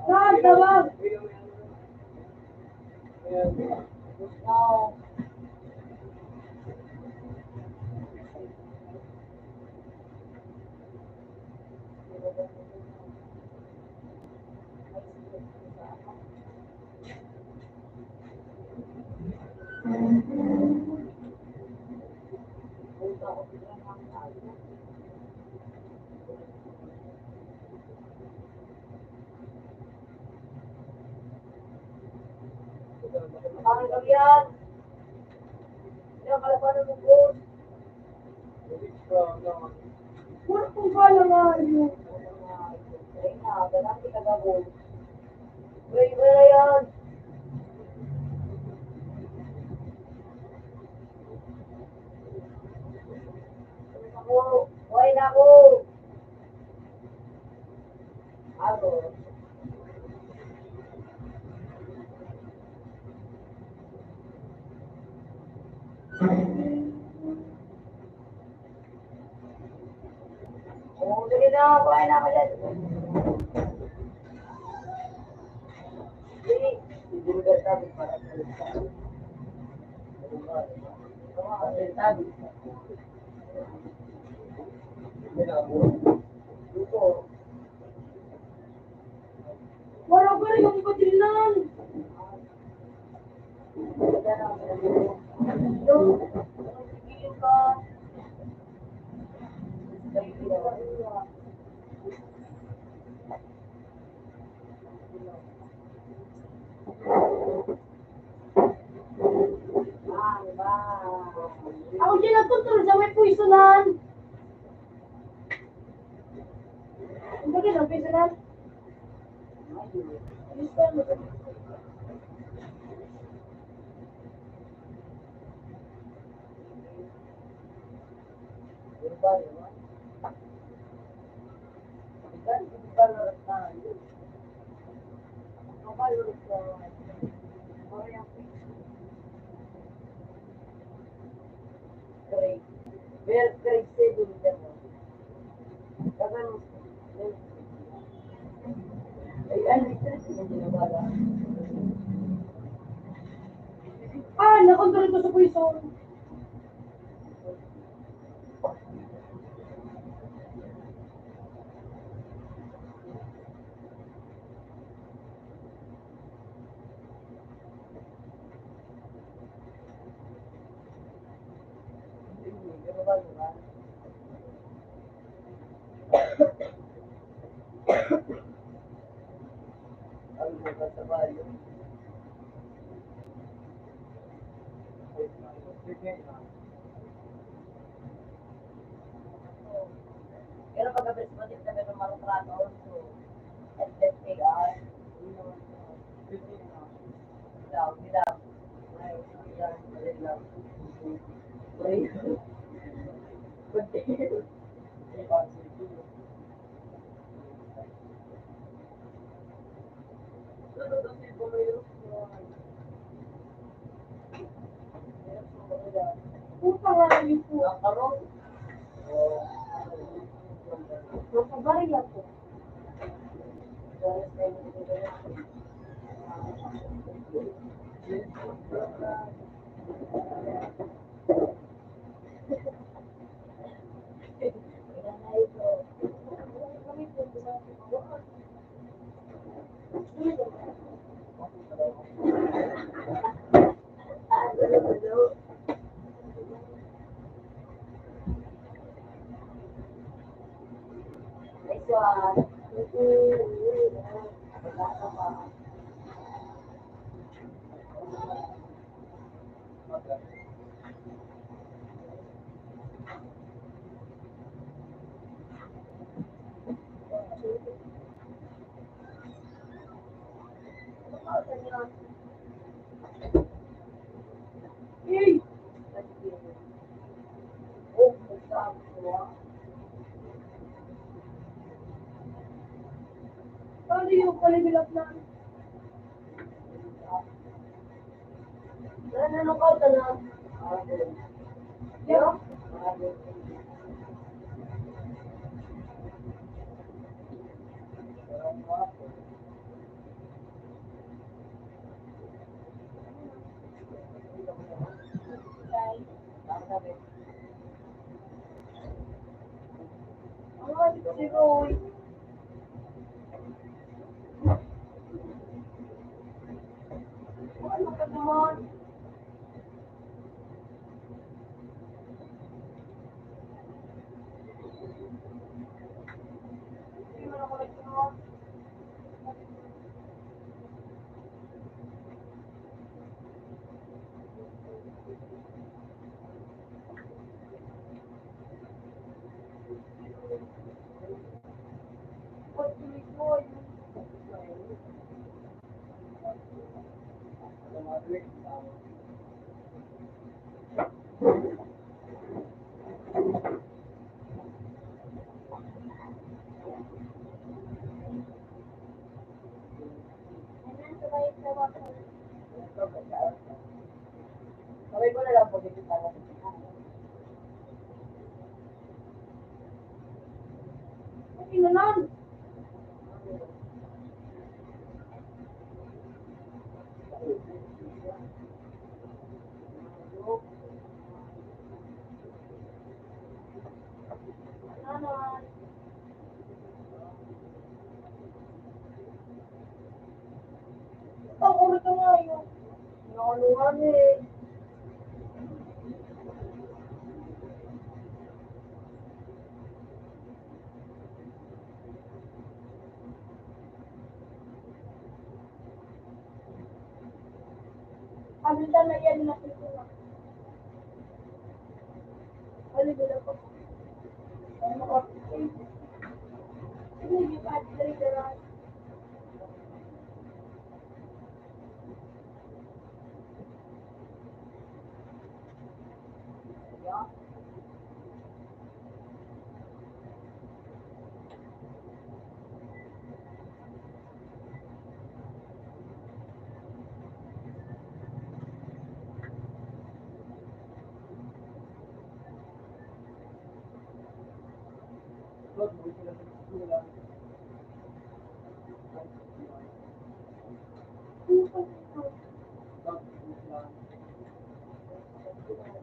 Saan? Tabang! now, paano lang yan? Yung kalapanan mo po. Puro kong bala nga yun. Ay na, ganang kitagabol. Wait, wala yan. Ako, why na ako? Ako. kumain na ako dyan. Hindi mo dahil sabi para sa sabi. Sabi. Wala ba yung padilan? Sige ka. Ako dyan natutulog sa may puisonan. Ang bagay ng puisonan? Ah, nakontrol ko sa puison. Pero pagkabis mo din kami ng marutrato also. At let's take out. Hilaw. Puta nga yung po. Napabariya po. Hey! Paano yung palibilap na? Nananong ka na? Yeah? Si Roy. Ano ka naman? Hindi mo na ako nagtunan. What do we do? Sabay ko na lang po dito para sa Hindi na sorry ka nga yun. Nakalungan eh. Pagkita na yan natin ko na. Alibila ko. Ano ka? Hindi pa at triggeran. Lord, buhay sila sa eskwela. Lord, buhay sila.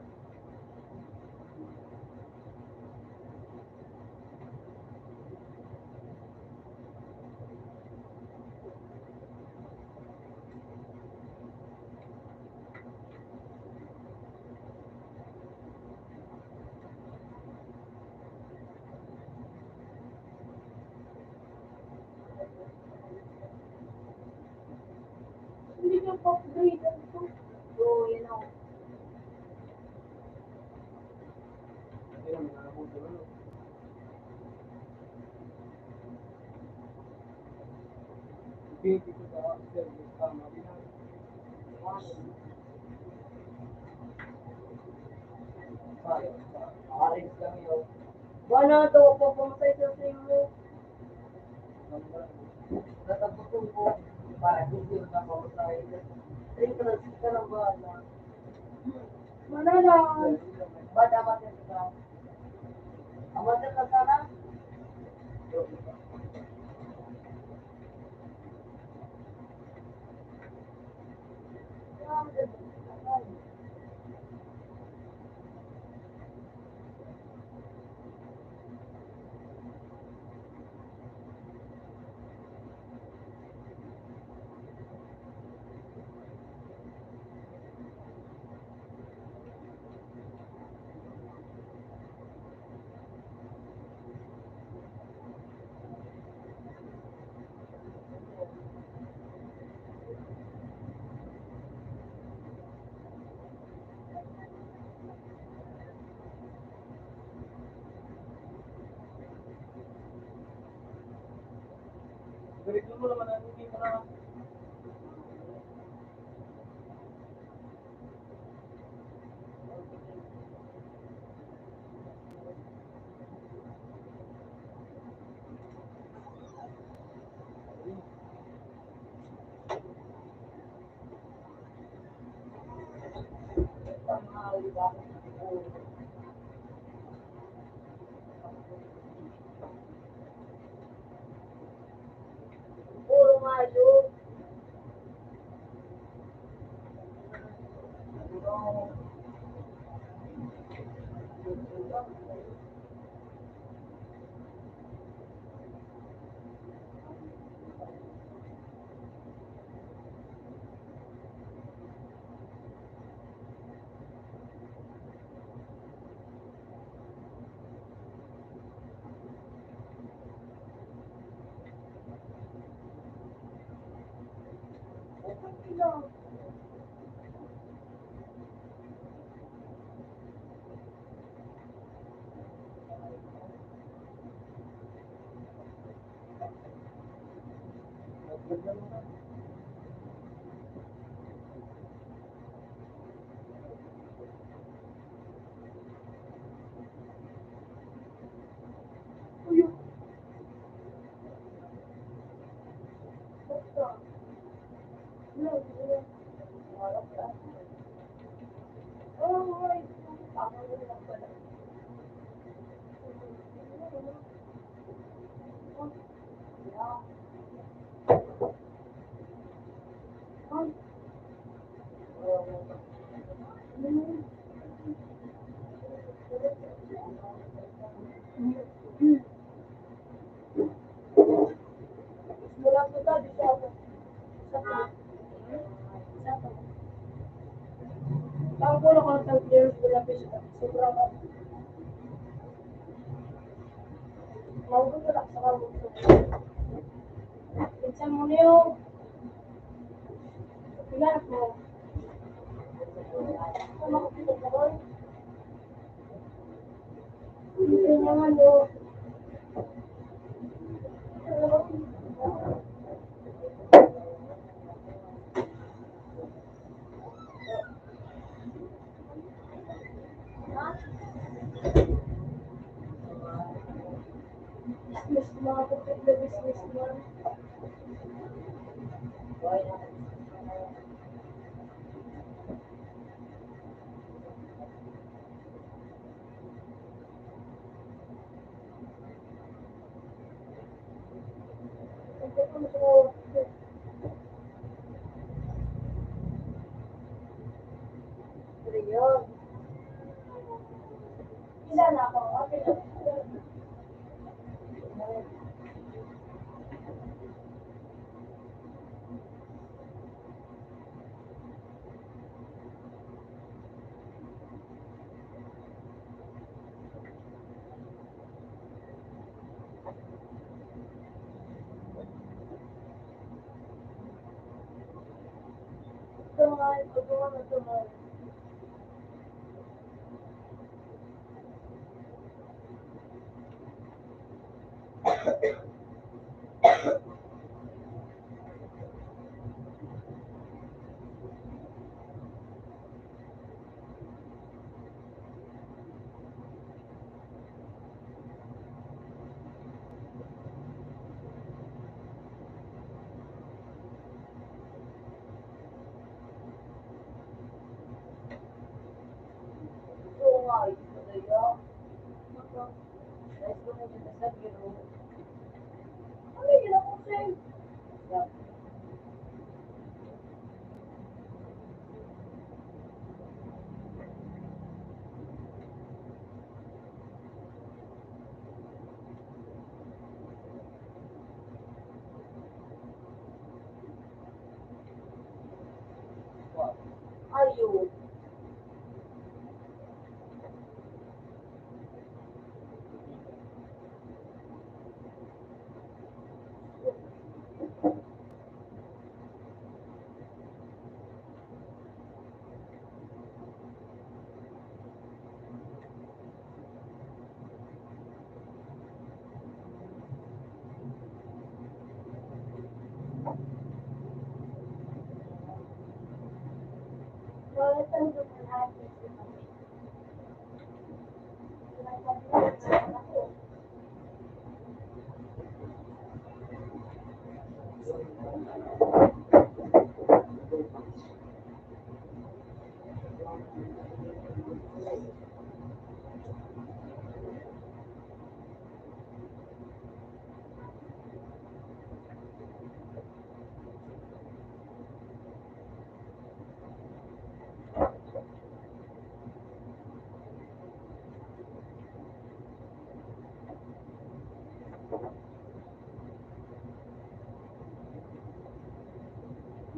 Hindi ka pa-grade ito. So, yun ako. Hindi naman nakabuto na. Piniti ko sa service tama din na. Sayang. Arrange lang yun. Wala to, papamatay sa mo. Natapos ko para hindi ko na pamatay. Interest ka ng bala. Manala. Ba't amatin ka? Amatin ka sana? Ganito mo naman ang hindi mo na. Puro mayo. Ganyan mo na. Uyo. Basta. Oh, ay. Tama na lang pala. Mula po tayo sa Isa to. Ang kulo ko ng 12 years, wala pa siya. Sobrang maugot ko lang sa maugot ko. Pinsan mo na yung pinarap mo. Kung makapito ka ron, hindi naman yung business mga kapit na business mo. Hindi ko siya pero yun. Isa na ako. Okay na. Tungal, paggawa na tungal. Tungal, paggawa. Guys, kung may sinasabi yun, ano yun ako sa'yo? Ayun. Bakit ang dumaan natin sa kami?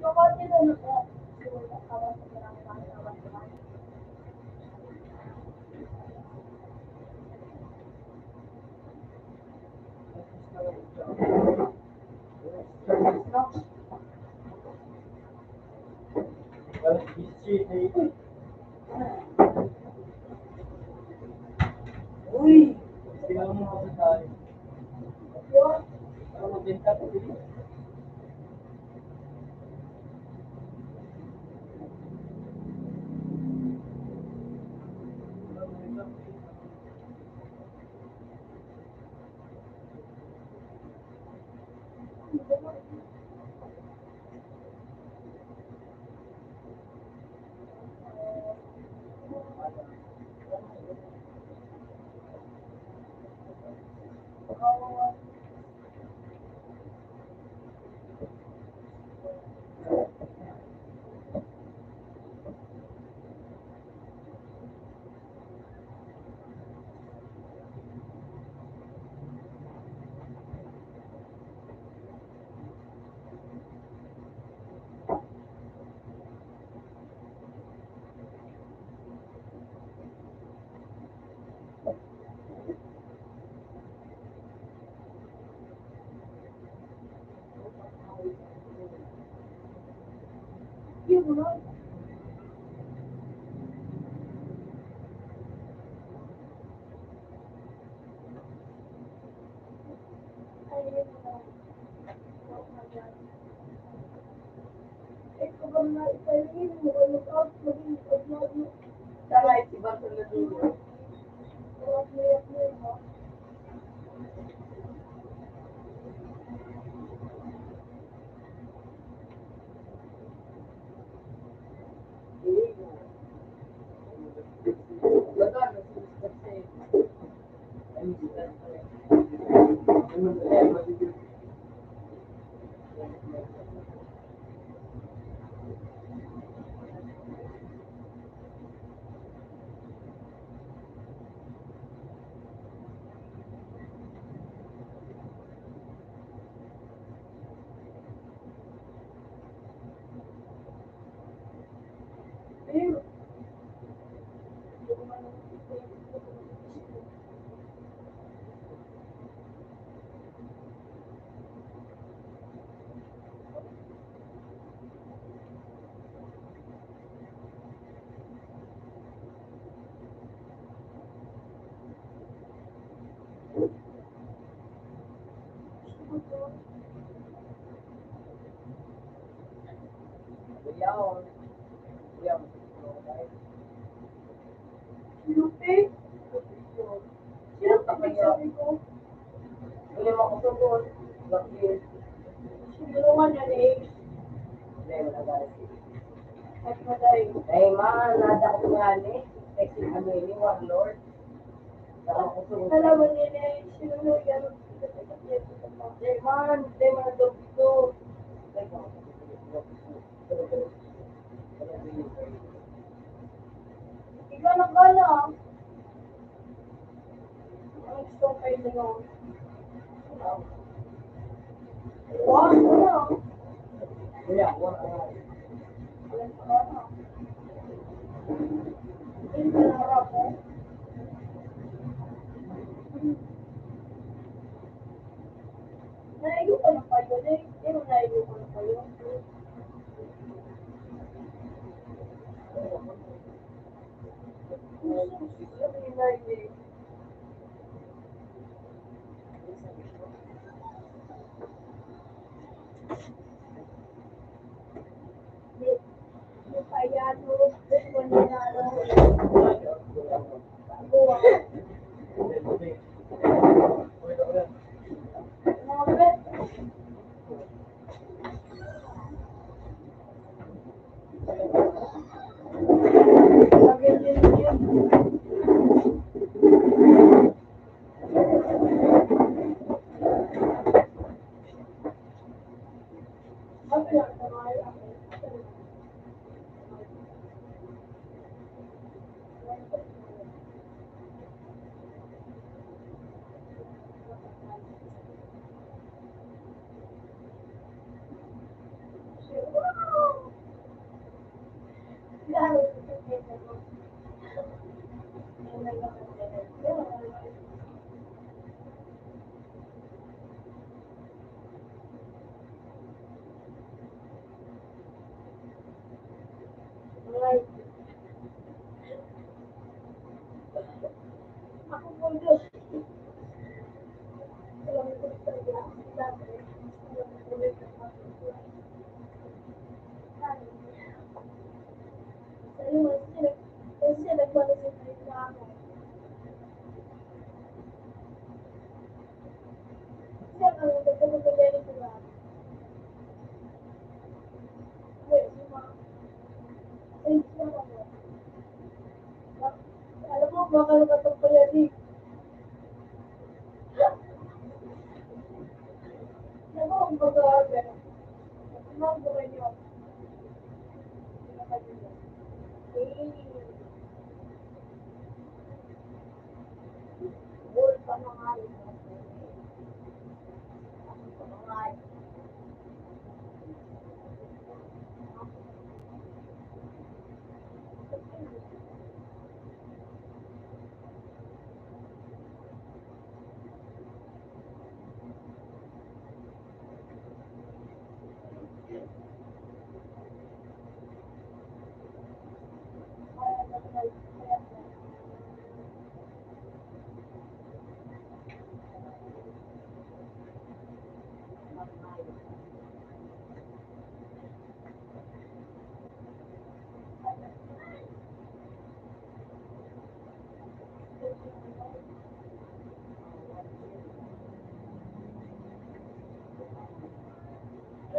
Bakit ito naka? Kawan sa barangay, kawan sa barangay. Uy! Sino mo kasi tayo? Yun. Ano magbenta ko dito? Video mo na. Ayun mo na. Oh my God. Ikaw ba na ipalingin mo ka look-out, maging upload mo. Saka si Bartol na dulo. Huwag mo i-upload mo. Ayun. Lupe? Sino pagsasabi ko? Sinulungan na ni Ace. At matay. Eh, ma, nada ko nga ni. Sexy kami ni Warlord. Sarang ko sunod. Alaman niya na Ace. Sinulungan na Eh, man, hindi man ito dito. Ikaw na bala. Ang gusto kayo na yun. Wow, wala. Kuya, wala. Alam ko na. Hindi ka na harap mo. Naigo ka na pa yun eh. Hindi mo naigo ka na pa yun. Sabi na yun. Kaya no, gusto niya na buwa. Mga bet. Sabi din yun. Sabi lang sa mga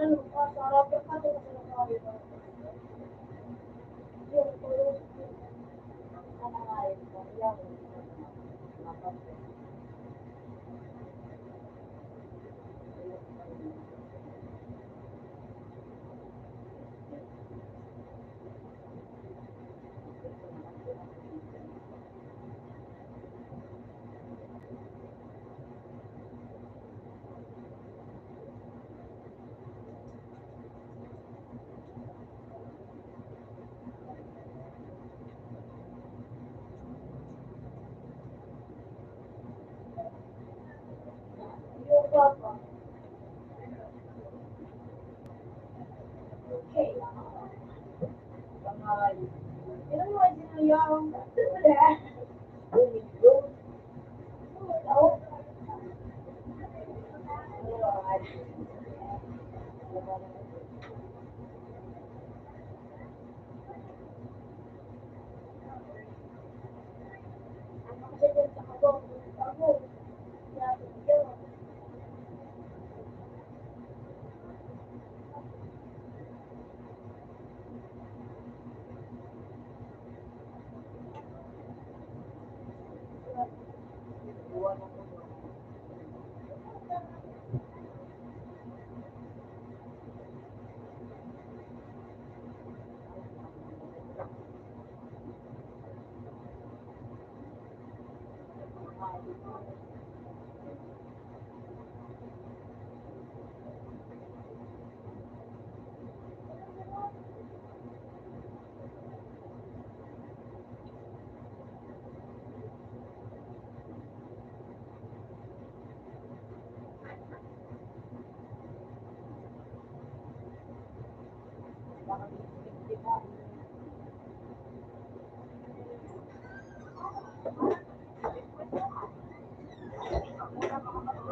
ano, sa harap yung kato kasi nakakaya pa. Yung tulong sa nangayon ko, yung papa. Okay. Pangayon. Ilang mga sinayang.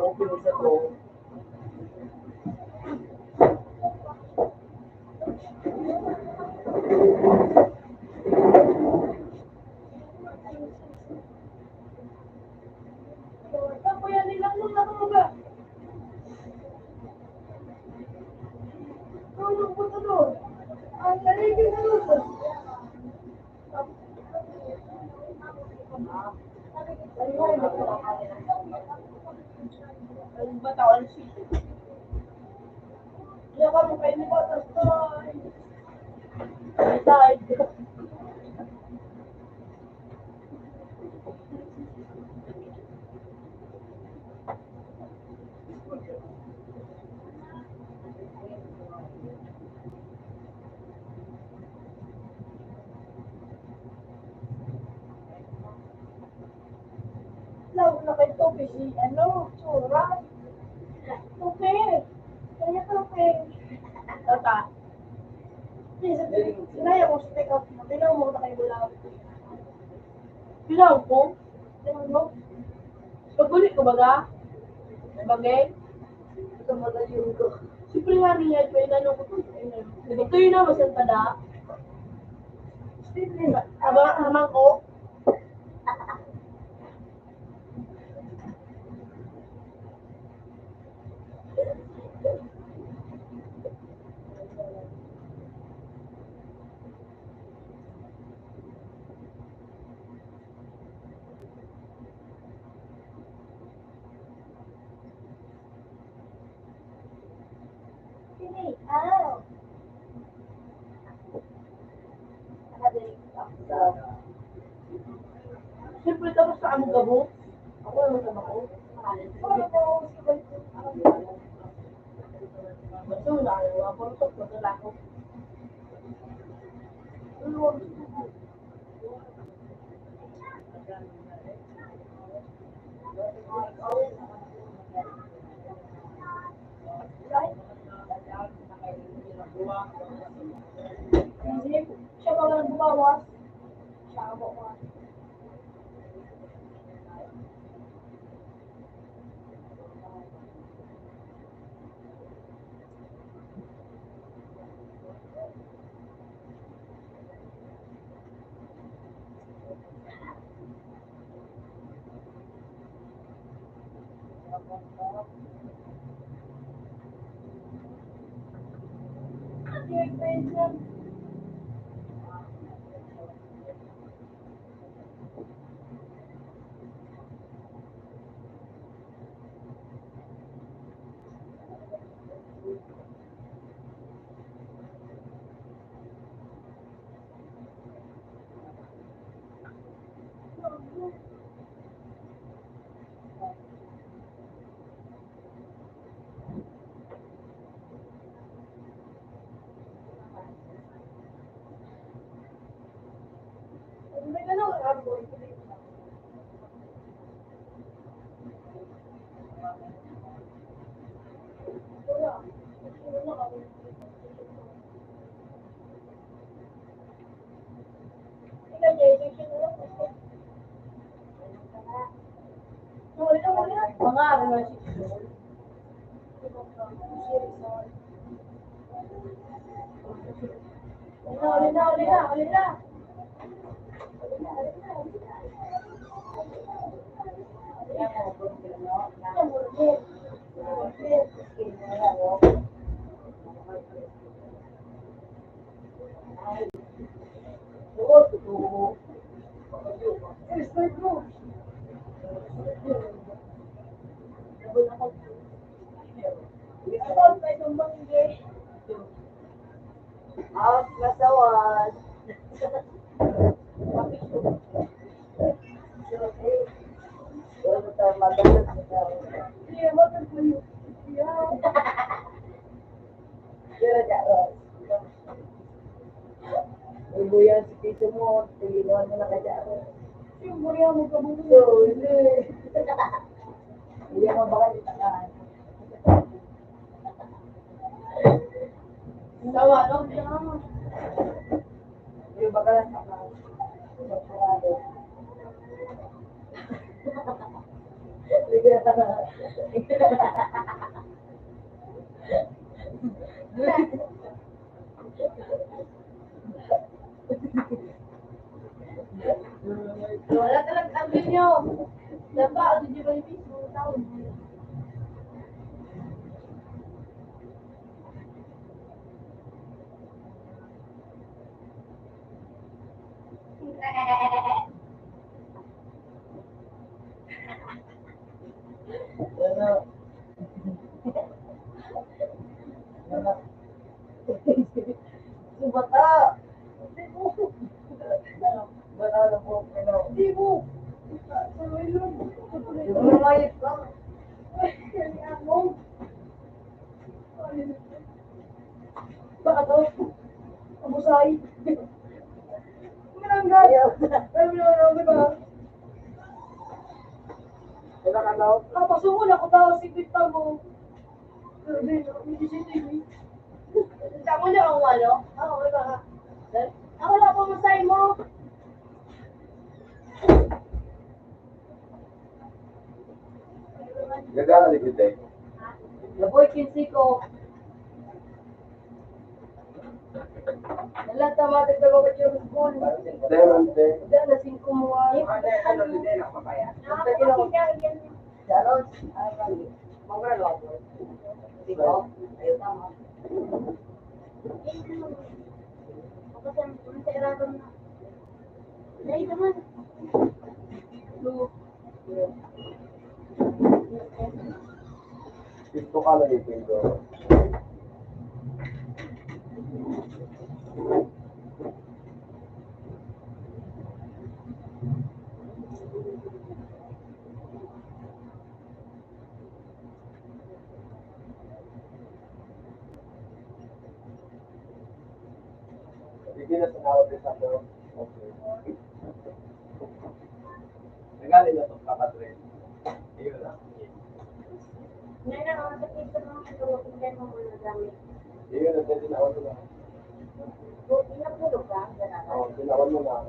Okay sa to. Ako yan nilang nung nakamaga. Tulong po ito doon. Ang naligid na doon. Ang batawan siya. Iya ka mo kayo ni Batas Toy. Dahil. Lawag na kayo to, busy. Ano? Tsura. Okay. Kaya ka okay. Tata. Sinaya ko sa take-out mo. Tinaw mo na kayo bulaw. Pilaw ko. Tinaw mo? Pagulit ko baga. Bagay. Ito magaling ko. Siyempre nga niya, ito yung nanong ko. Ito yun na, masang tada. Steve, Aba, naman ko. Sini. Ah. Nakadaling ka. Siyempre, tapos sa among gabo. Ako naman sa ako. Ano po? Baso na, ayaw. Portok, magala ko. Siya pa lang bumawas. Siya ang bumawas. Mga ano na si Alina. Out masawan. Ibu yang seperti semua, tinggian mo na kaya. Ibu yang mo kabulo. Hindi mo baka ditakan. Tawa, no? Hindi baka lang takan. Wala talagang sabi niyo. Dapat, hindi ba yung mismo tao? Bata. Bata po. Hindi mo. Yung mayit ka. Baka to? Abusay. Mananggal. Alam mo na, diba? Wala ka daw? Pasungon ako daw, sikita mo. Hindi siya. Ako na ang walo? Oo, iba ka. Ako na pumusay mo. Gagana di kita. Laboy kinsi ko. Wala tama tigda ko kayo ng school. Demante. Diyan na 5 mo. Ano din ako papaya. Jaros. Mga labo. Dito. Ayun tama. Ako sa mga na. Dahil naman. Gusto ka na dito. Hindi na sinawag din sa ako. Okay. Nagaling na ito kapatid. Iyon na. Ngayon ako sa pizza mo, tulogin kayo mo muna gamit. Iyon na din sinawag mo na. Ilang tulog ka? Oo, sinawag mo na.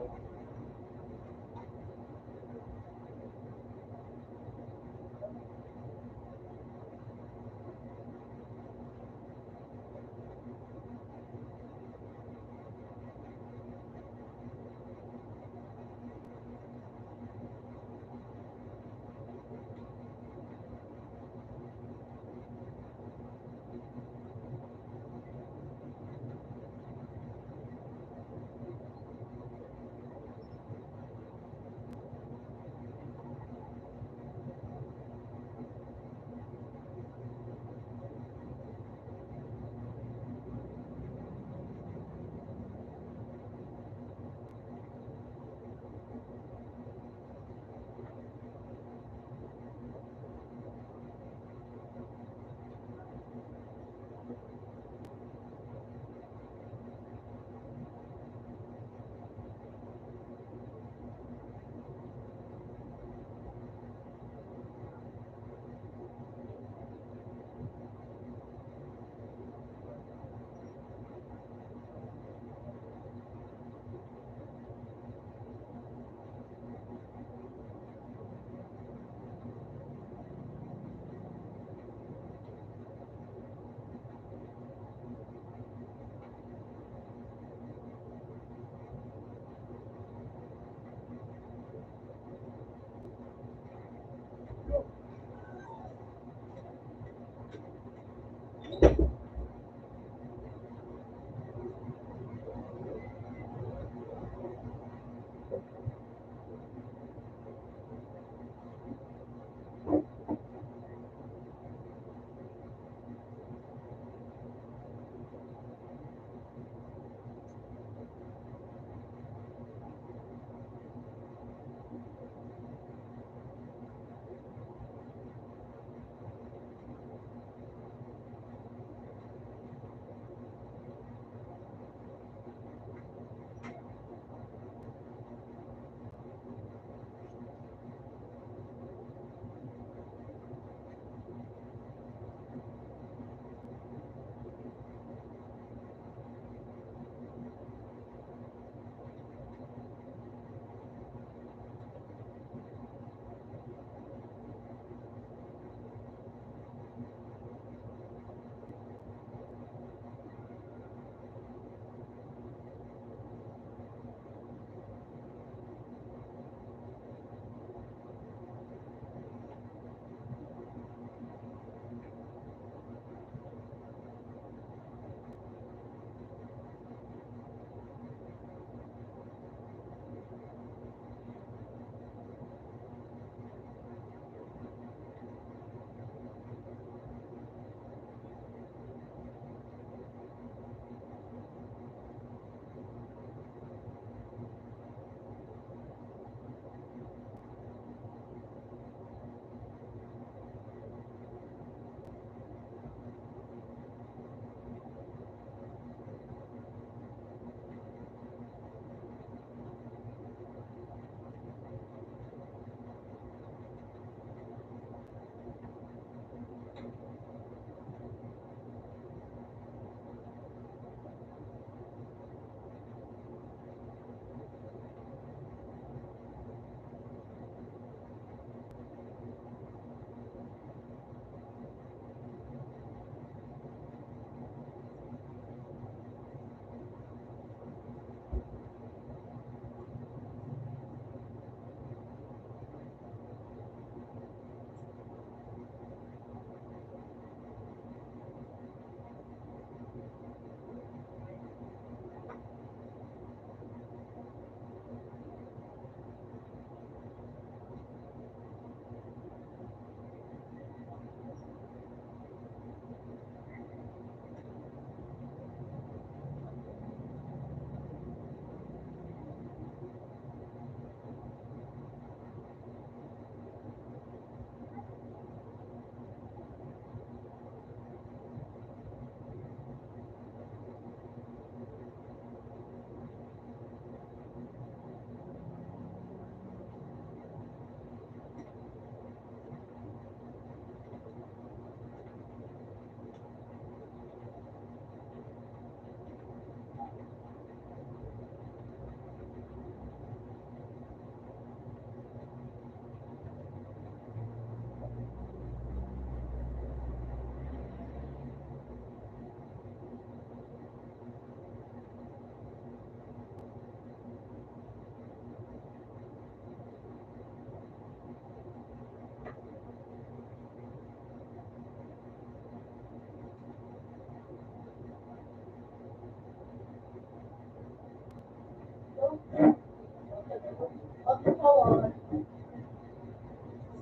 أتصور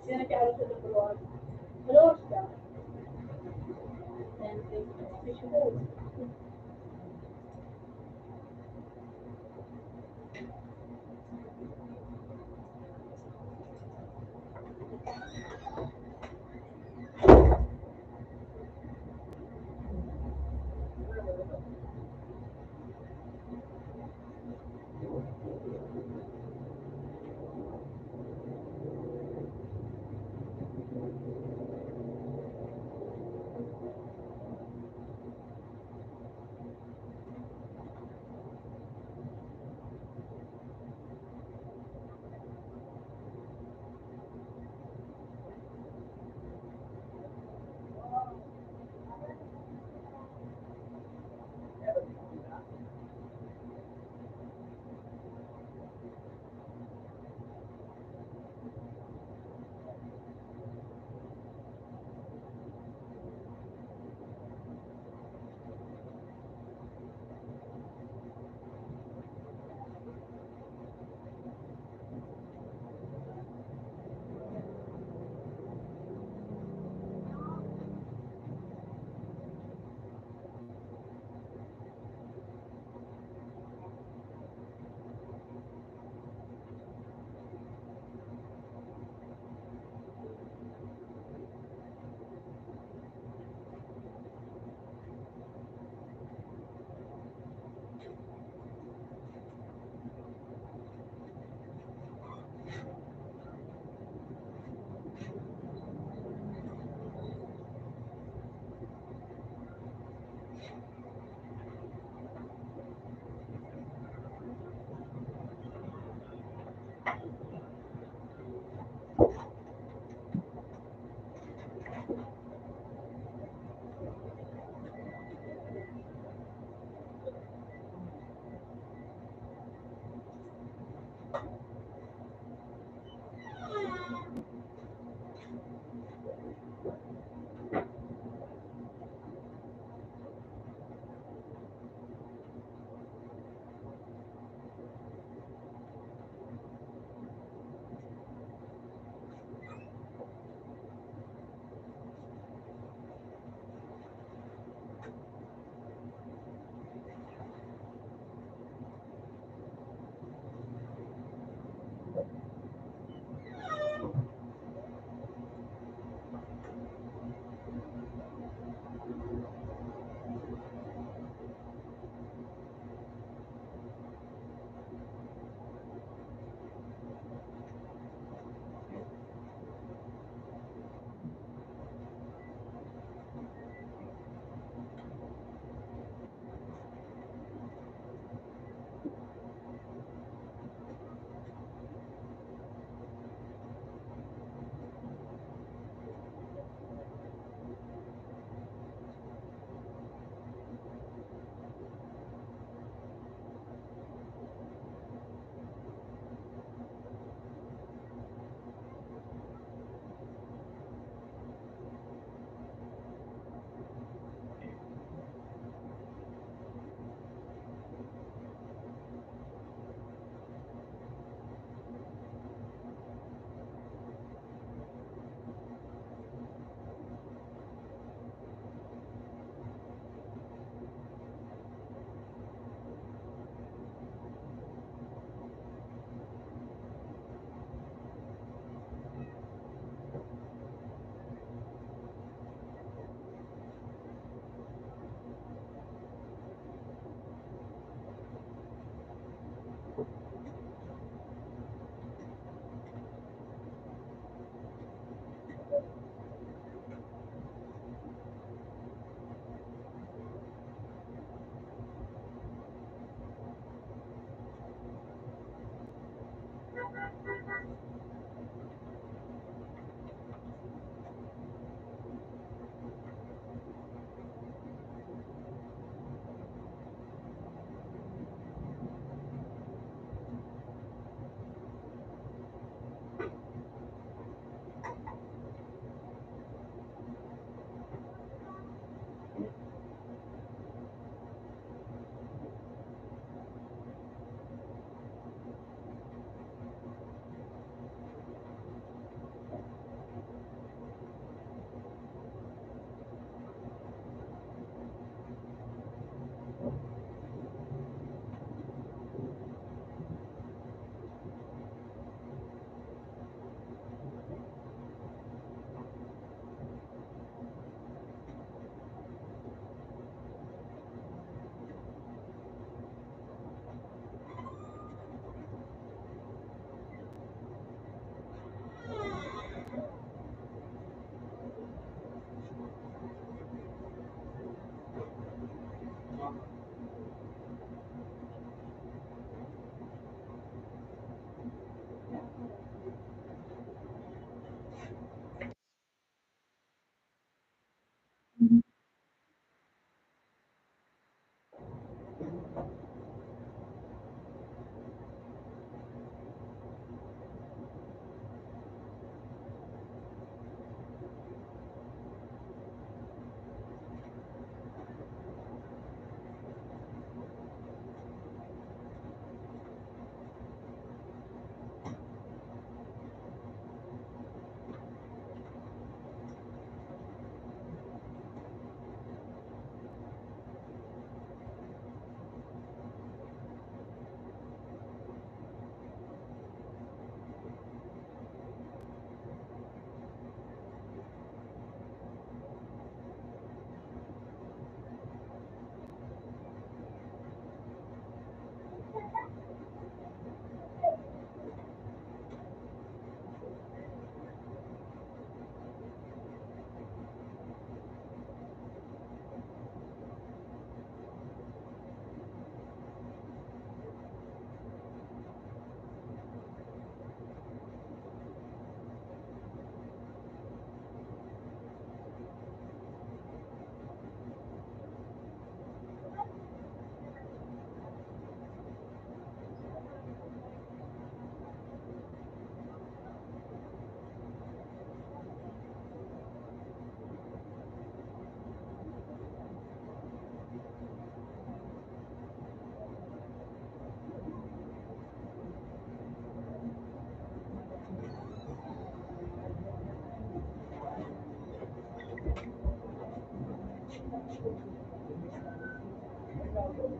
يعني في عروسة البروان ملوش ده يعني في شهور Apo.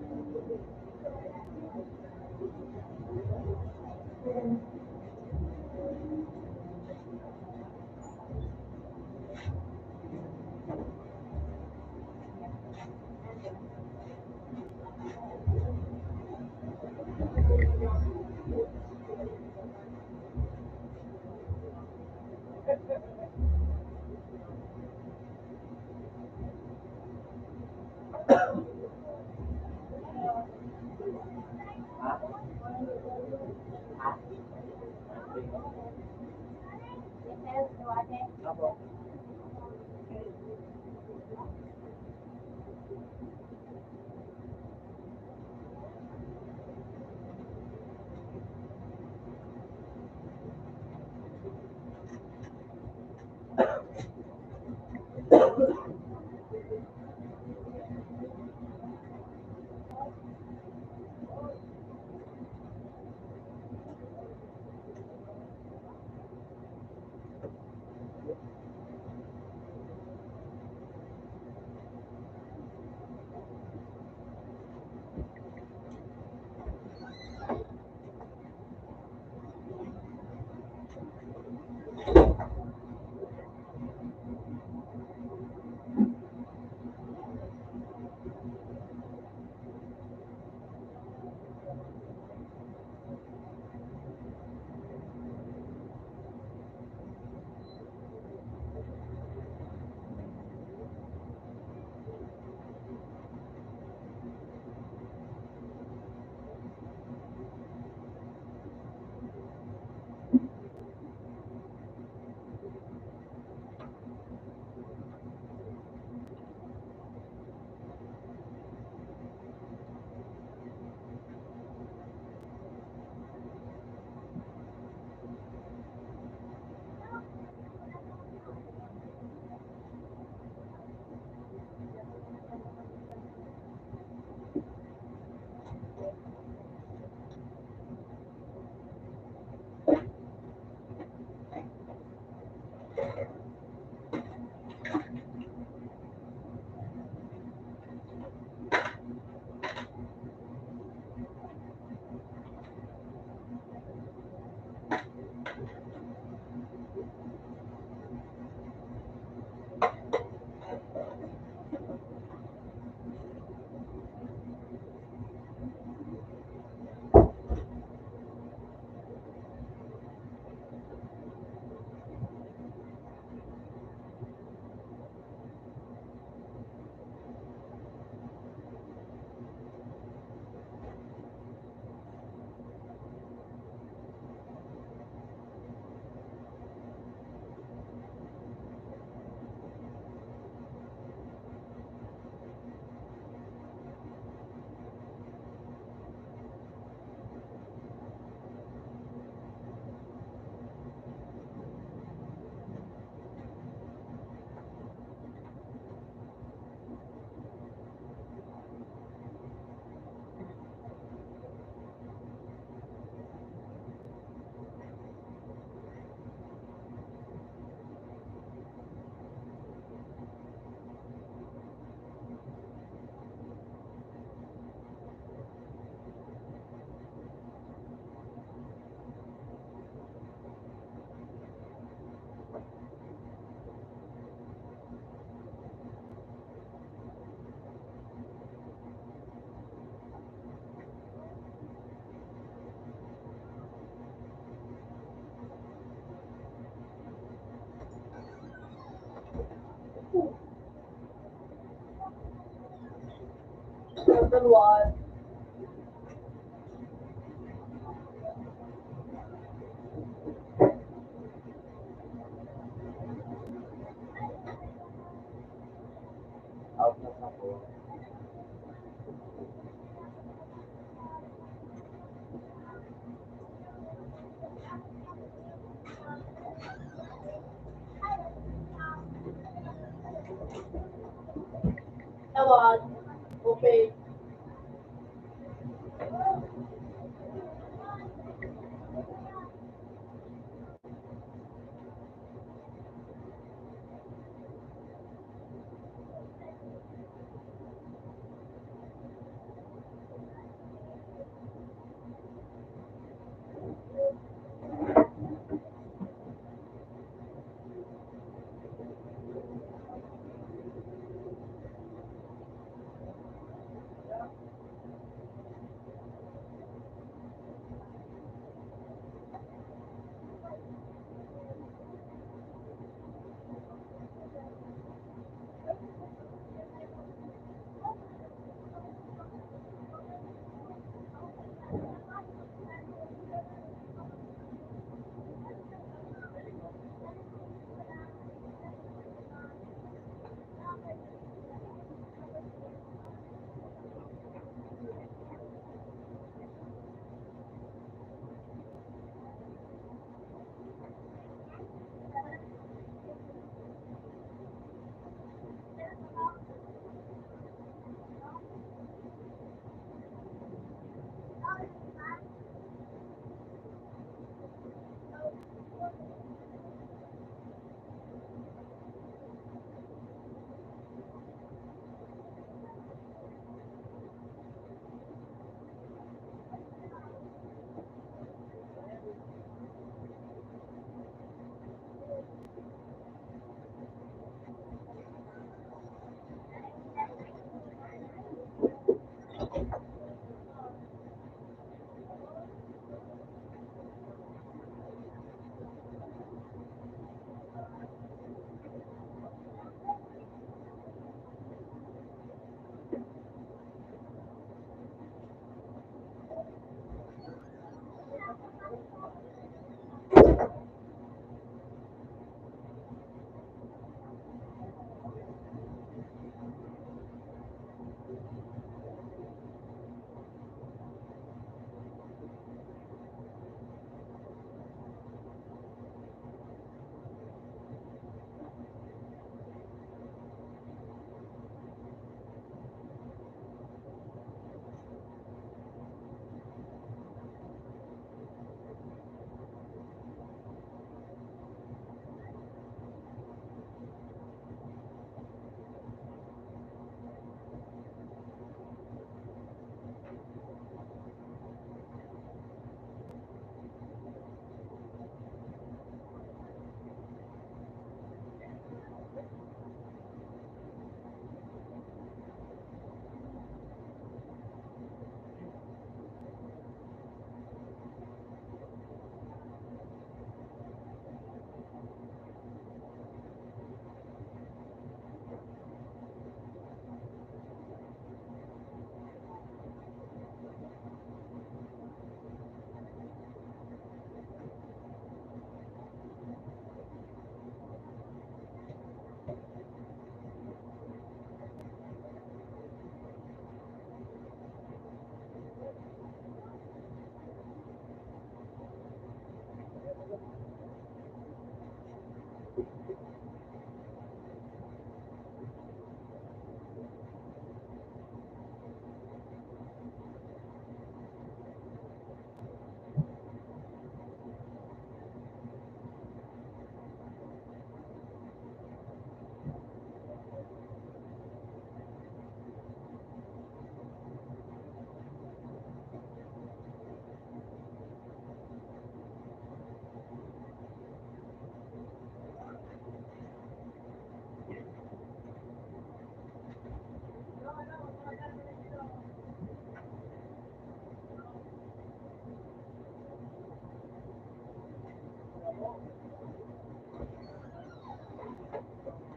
Number one. Out na ako. Tawag. Okay.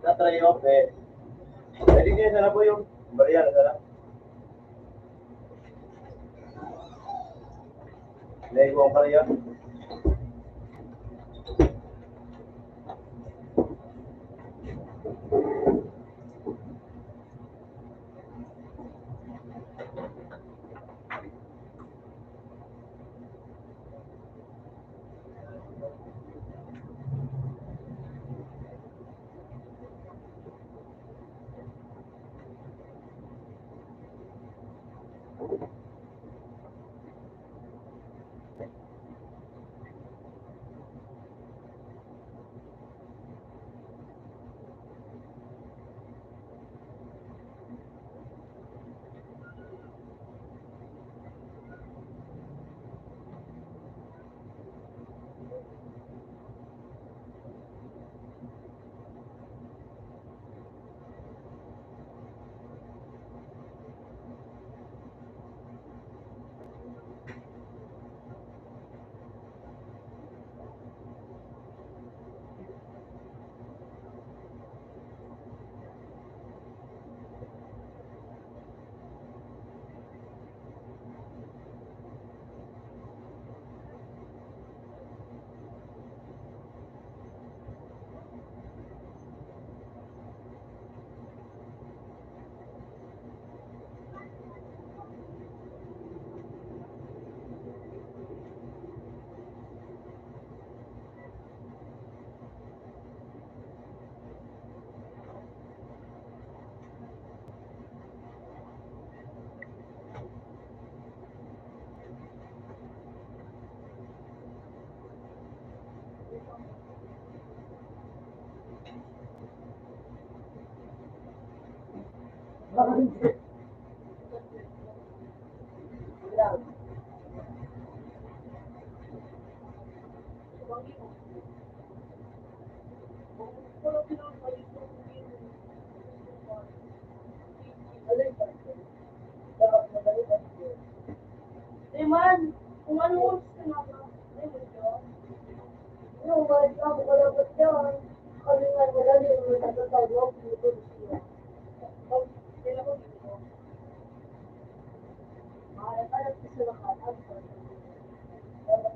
Natry off eh. Pwede niya sana po yung barya sana. Lego ang barya. Man, kung ano oras ka na ba? Yung mga ako kalabot yun. Kami nga madali yung mga nagtatawag dito siya. Sila ko dito. Mahal ka lang sa lahat. Dapat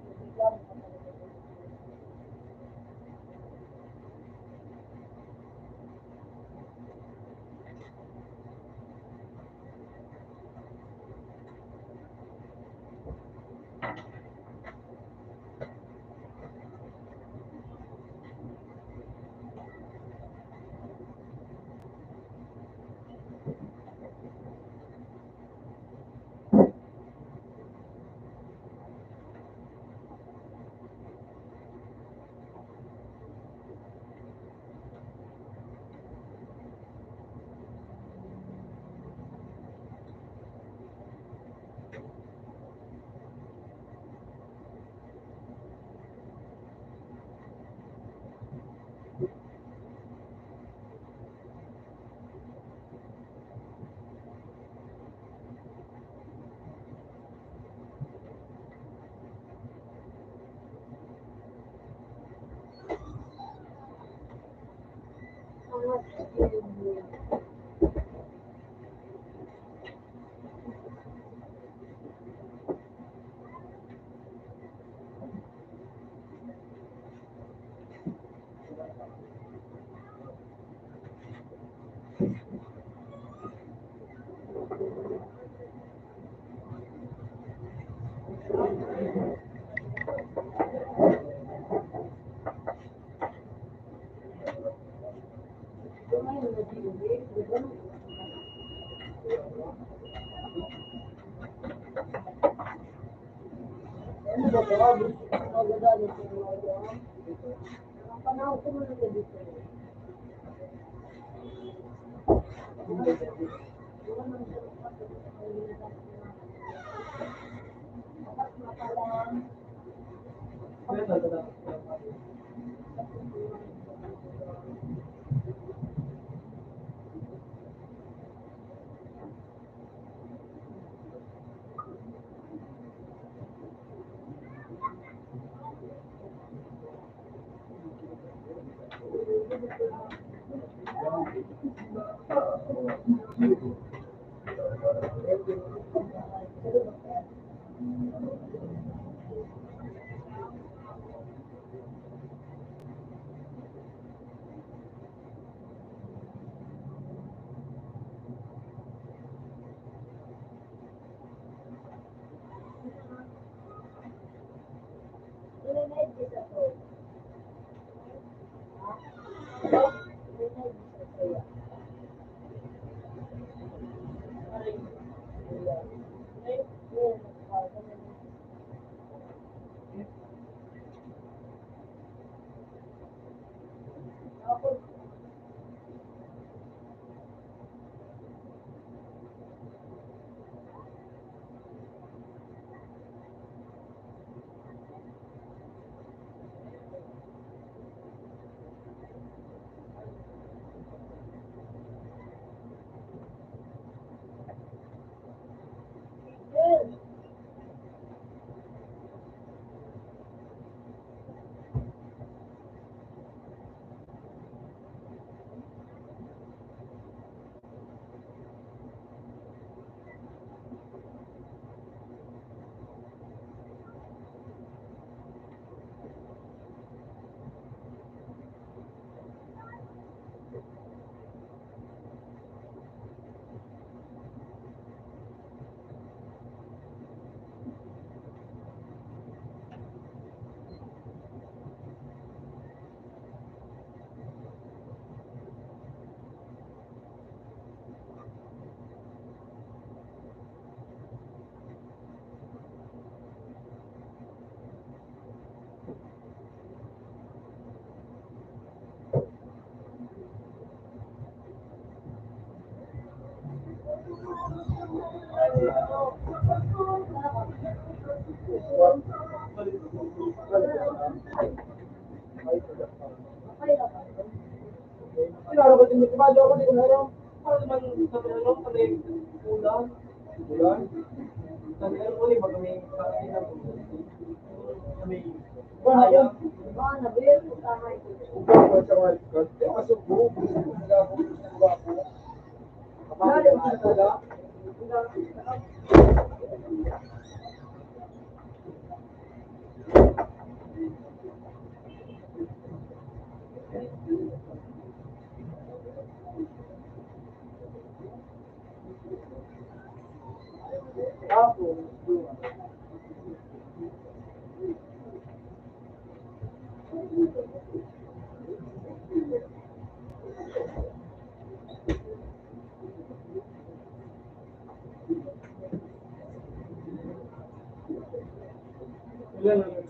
Kilala ko din, kumalo ako din, ano? Ano naman sa ano, sa may ulan? Ulan? Sabi ko ulit, baka may kakain na po. Sa may sayang. Ugaw ko sa mga likod. Kaya masubo, wala ko, wala ko. Kapag wala, wala. Tapos, doon. Ilan ang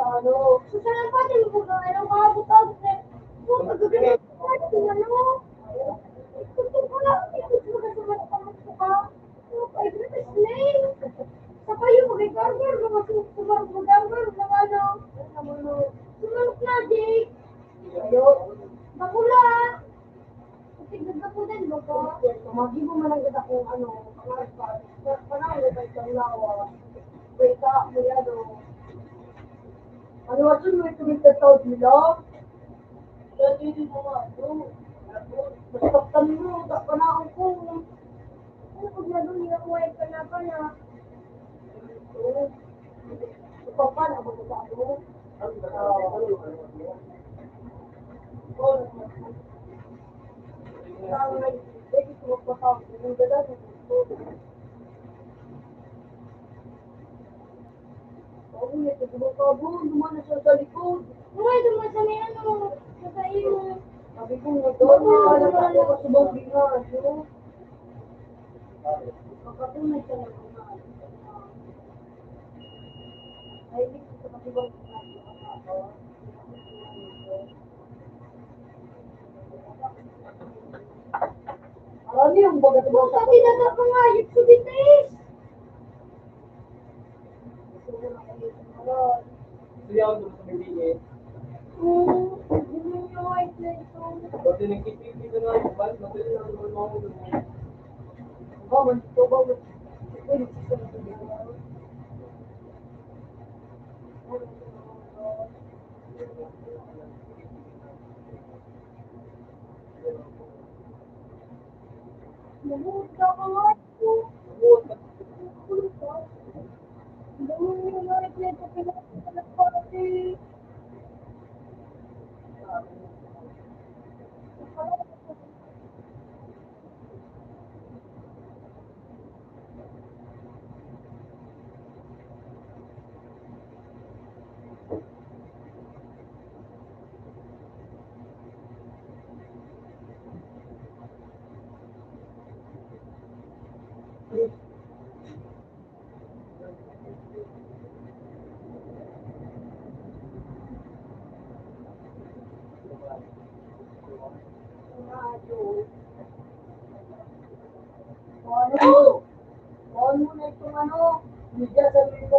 ano. Susunod pa din mo kung ano, kabot-abot na. Kung pagkakita ko, ano. Gusto ko lang, gusto ko kasi matatamot ko ka. Ay, grabe, slay. Saka yung mag-gargar, mga sumarag-gargar, mga ano. Sumarag na, Jake. Ayo. Bakula. Tignan ka po din, baka. Tumagi mo man ang ganda kung ano, pangarap pa. Panalo pa isang lawa. Wait up, may ano. Ano ato mo ito yung tatawag nila? Dati din mo nga, ano. Masaktan mo, tak pa na ako. Ano pag na doon, nakakuha ka na pa na. Papan, ako sa ano. Dumaan na siya sa likod. Uy, dumaan sa may ano, sa iyo. Sabi ko, wala na ako kasubang bingas, no? Makatunay siya ng mga. Ay, hindi ko sa kasubang bingas. Ano yung bagat mo? Sa tinaga ko nga, yung subitis. Hindi ako doon sa bibigay. Yung white na ito. Pati nagkikita nga yung bal, madali lang naman ako doon. Baman, ito baman. Nabuhod ka pa nga ito. Nabuhod ka. Nabuhod yung white na ito. Pinagpapalag pati. Ano? Ano na itong ano? Media sa mga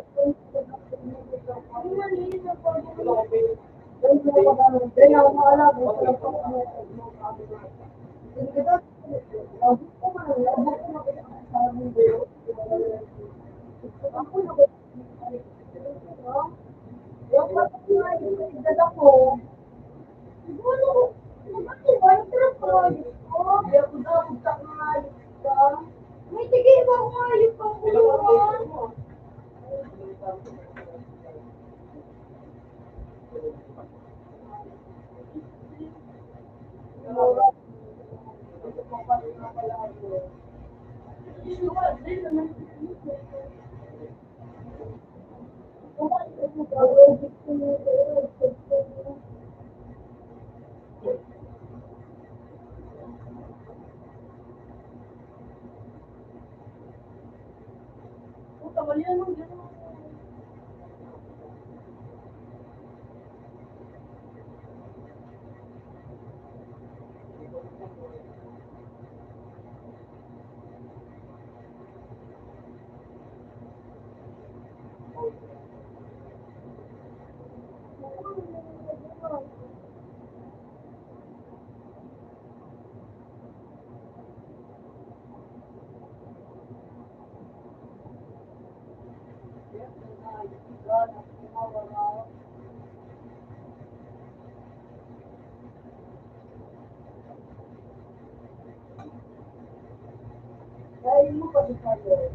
ano man yun yung pag-ibig. Pero mo pa ganun. Pero ako maalala ko sa labo ko man ang labo ko man sa mundo. Ako na ba? Yung pati nga yung dada ko. Siguro, bakit ba yung trap ko? Oh, di ako daw sa mga ka. May tigil ba ako ayos pang kulungan? Puta, mali naman gano'n. Dahil mo pa di kayo.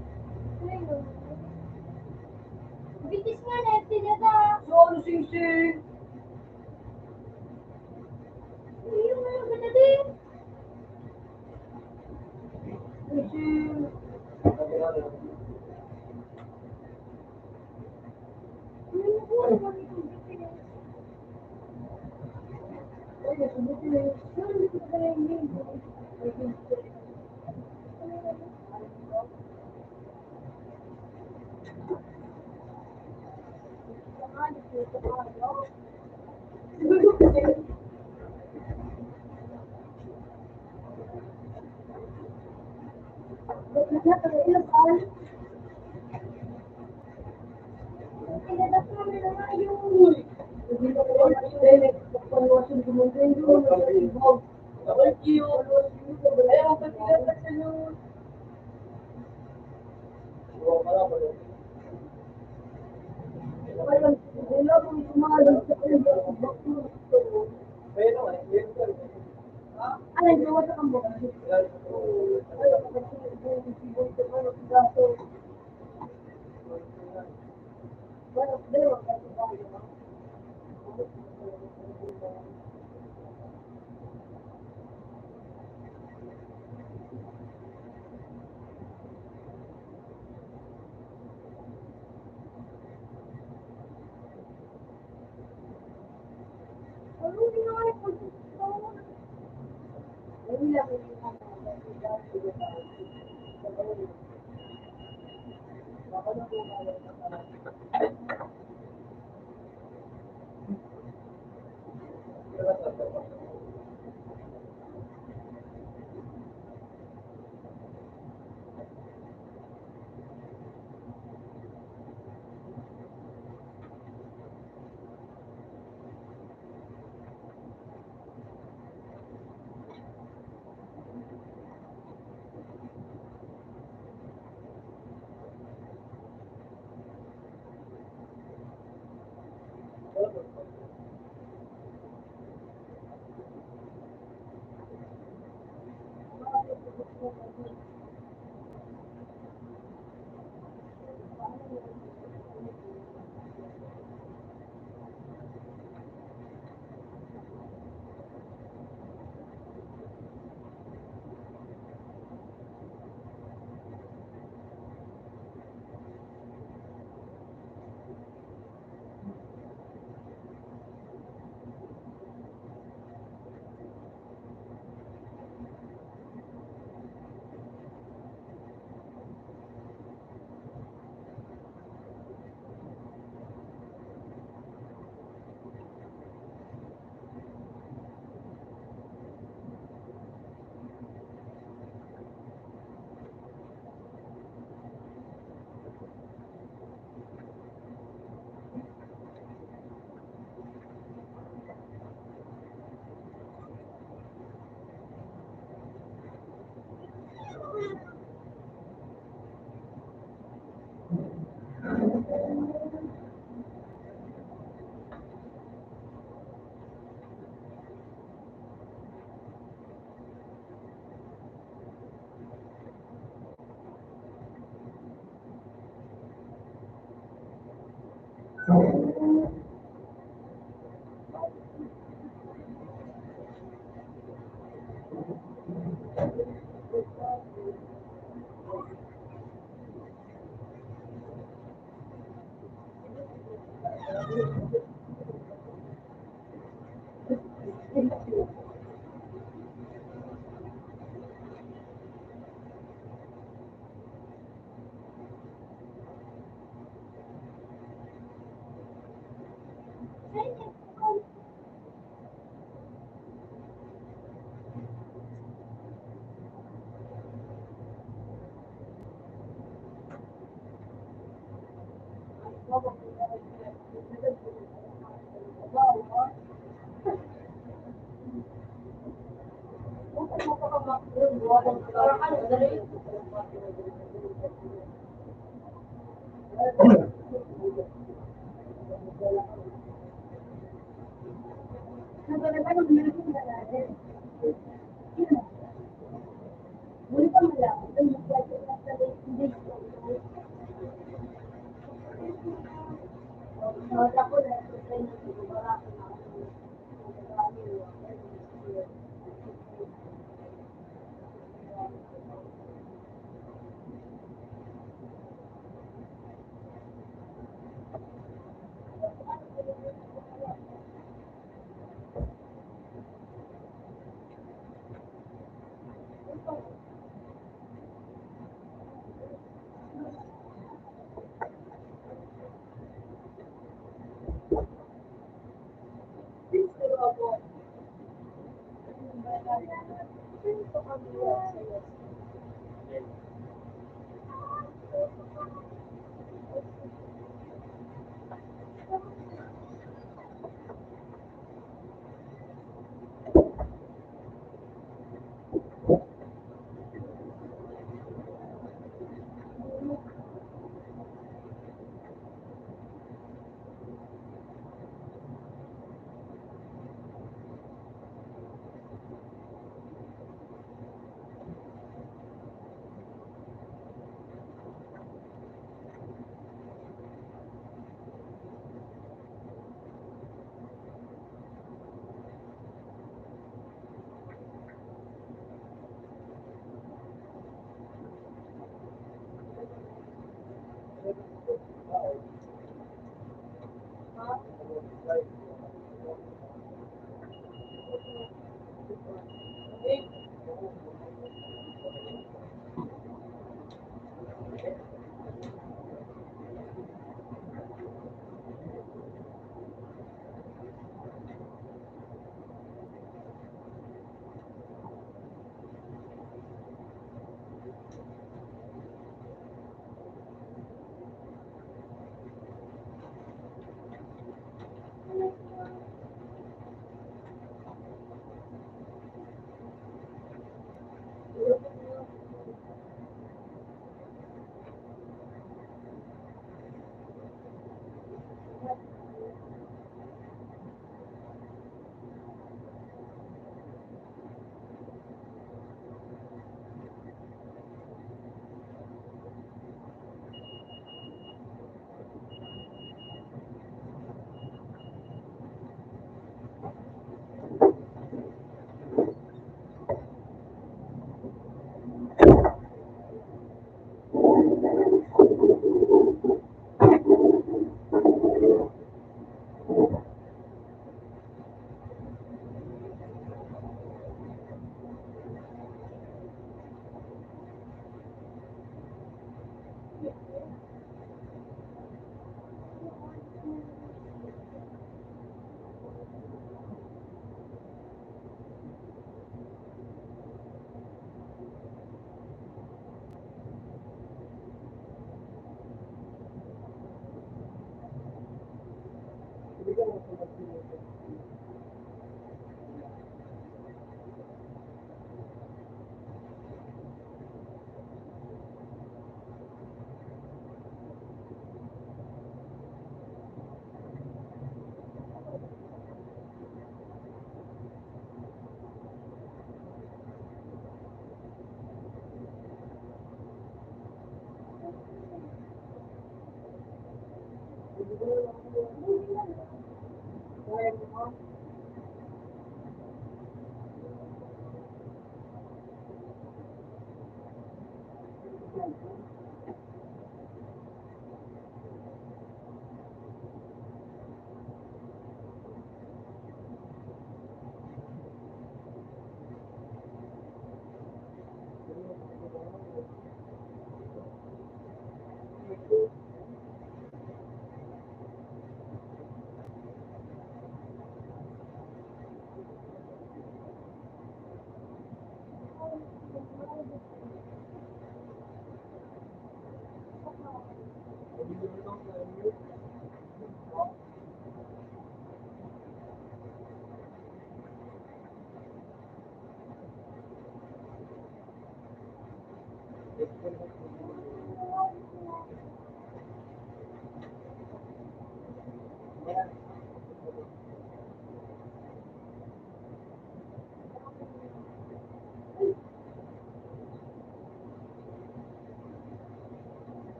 Bitis nga na, tinata. So, ano sing-sing? Yung ano ba na din? Sing-sing. Ano mo po? Ano ba nito bitis? Ay, ito bitis. Ano nito ba na yung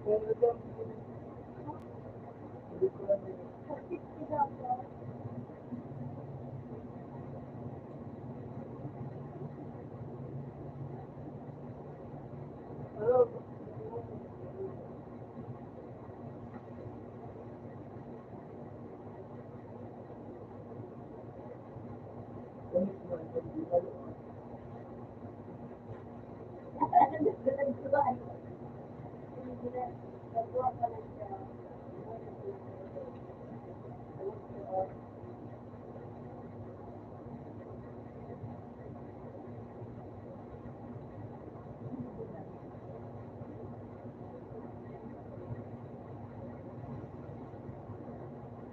Pero dyan, hindi ko lang yun. Ano? Ganit na, hindi tayo.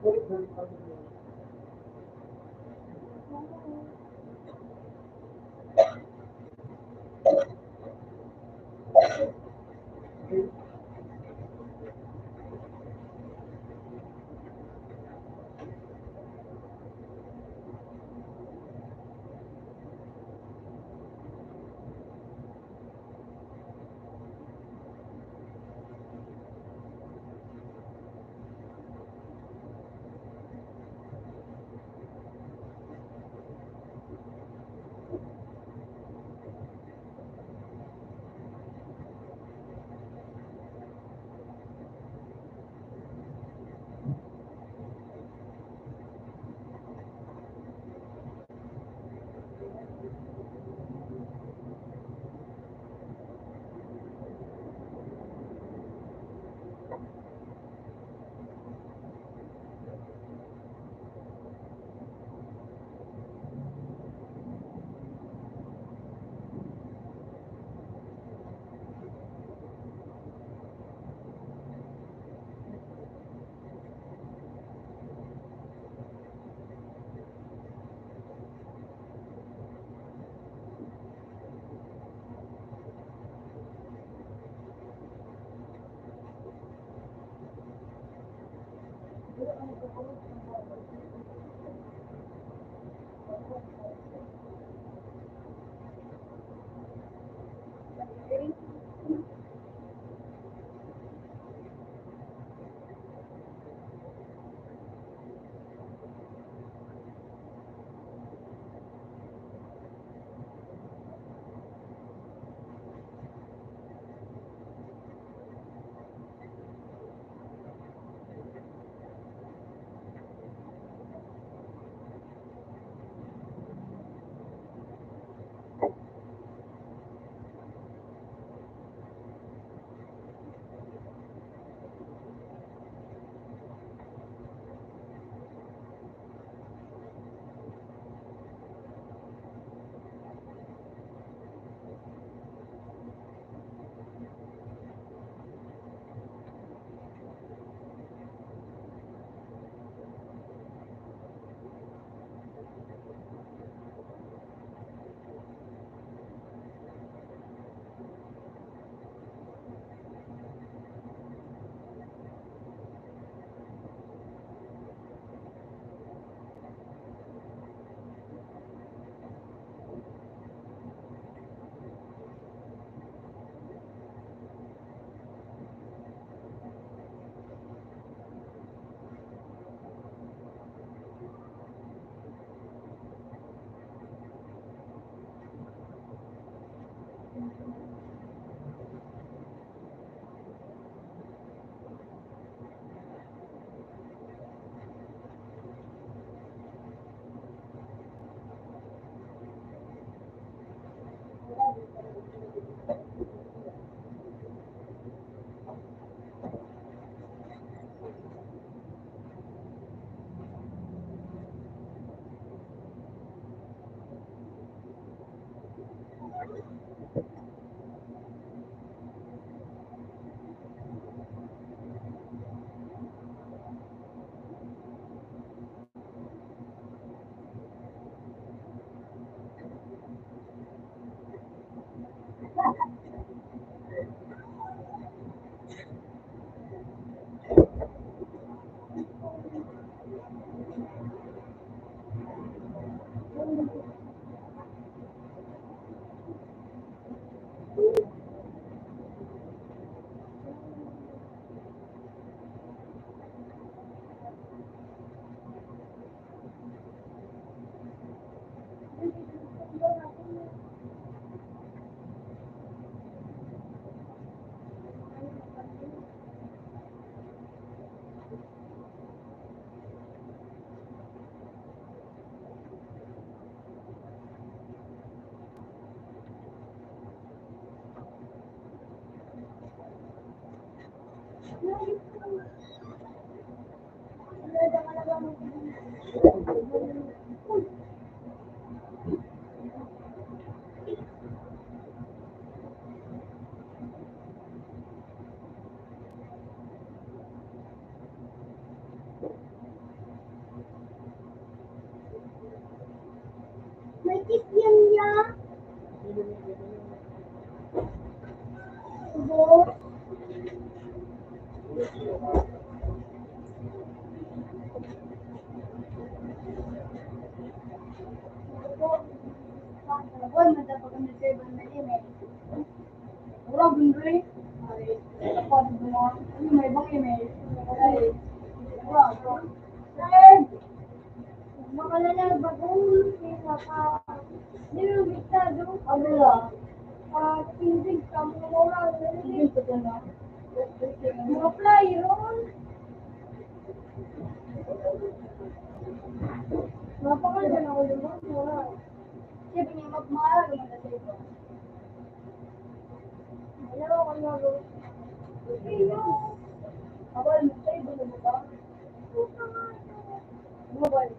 Ganit na, hindi tayo. May kiss yan niya. Bo. Boy, matapag ang nagsaban na email. Mura, bundre. Ay, tapos mo. Ano may ibang email? Ay, mura, bro. Ay, makalala ba kung hindi mo bistado? Ano lang? Pinsig ka mo mura. Hindi ko na. Mga flyer, napakalaga na ulo mo. Mura. Siya niya magmahal naman sa ito. Ayaw ko nga bro. Abal mo sa iba na ba? Mobile.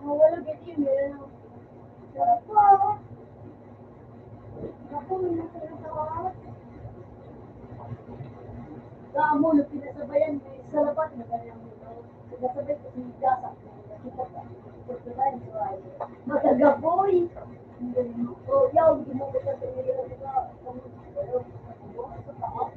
Wala gati meron. Ako. Ako may nasalawa. Kaamo na pinasabayan may salapat na kanyang mundo. Pinasabay ko si Jasa. Nakita ka. Pagkakain ko ay magagaboy. O yaw, hindi mo ko sa pinila nila. Sa taas.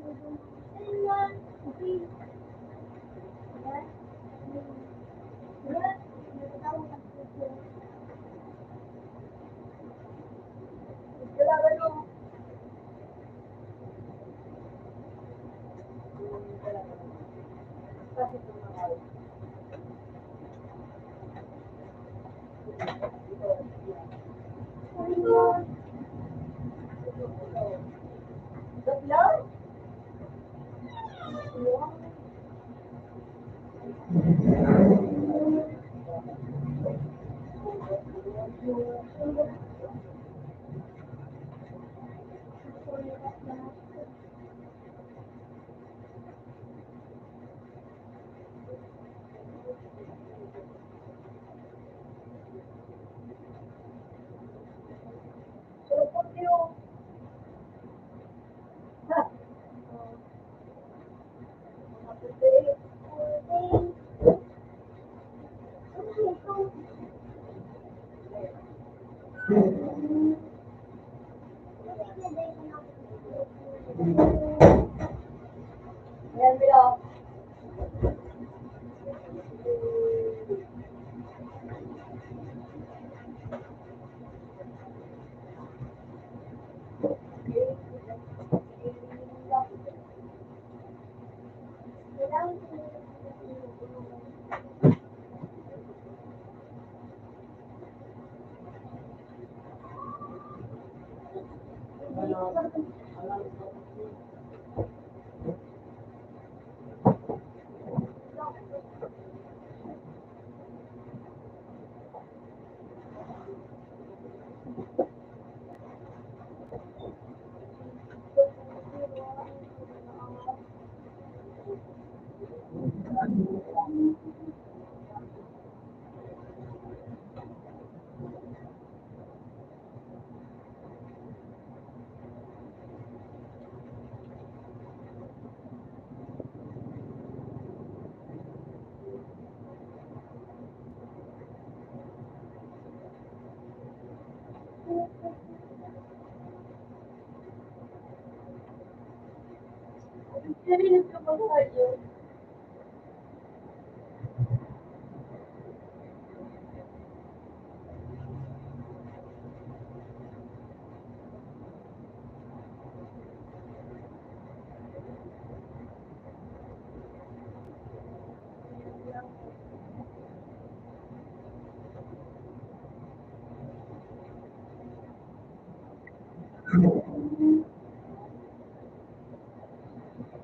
Ayan, Bilo. Narinig ka ba tayo?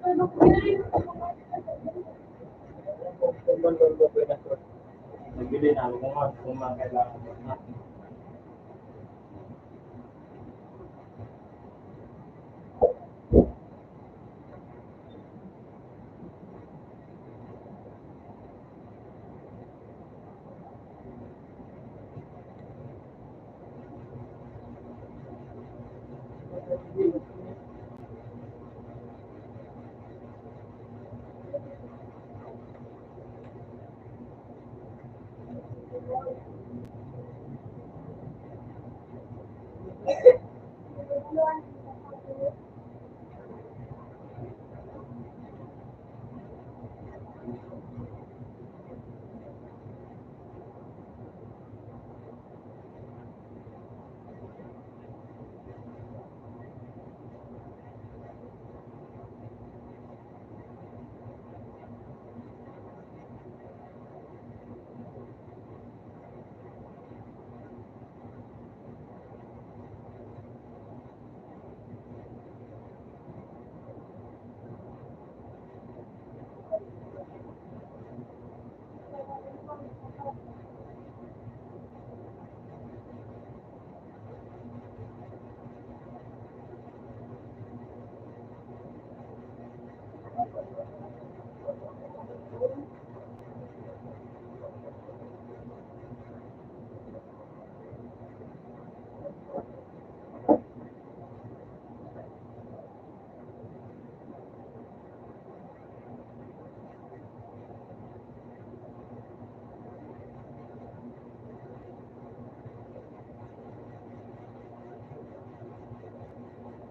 Ano ko narinig ka ba? Nagbili na ako kung mga kailangan ko na.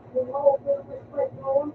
Yung mga upo sa spread mo.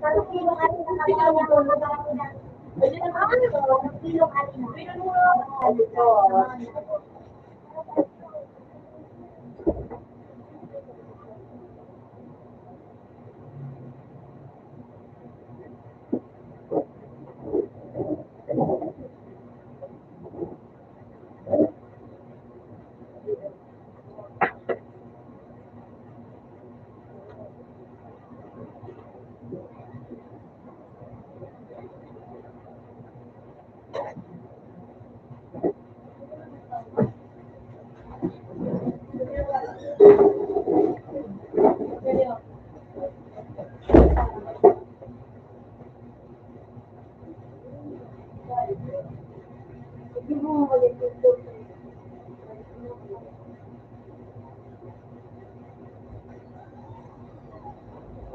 Satu kilo kali na pwede na ano, 1 kilo kali na.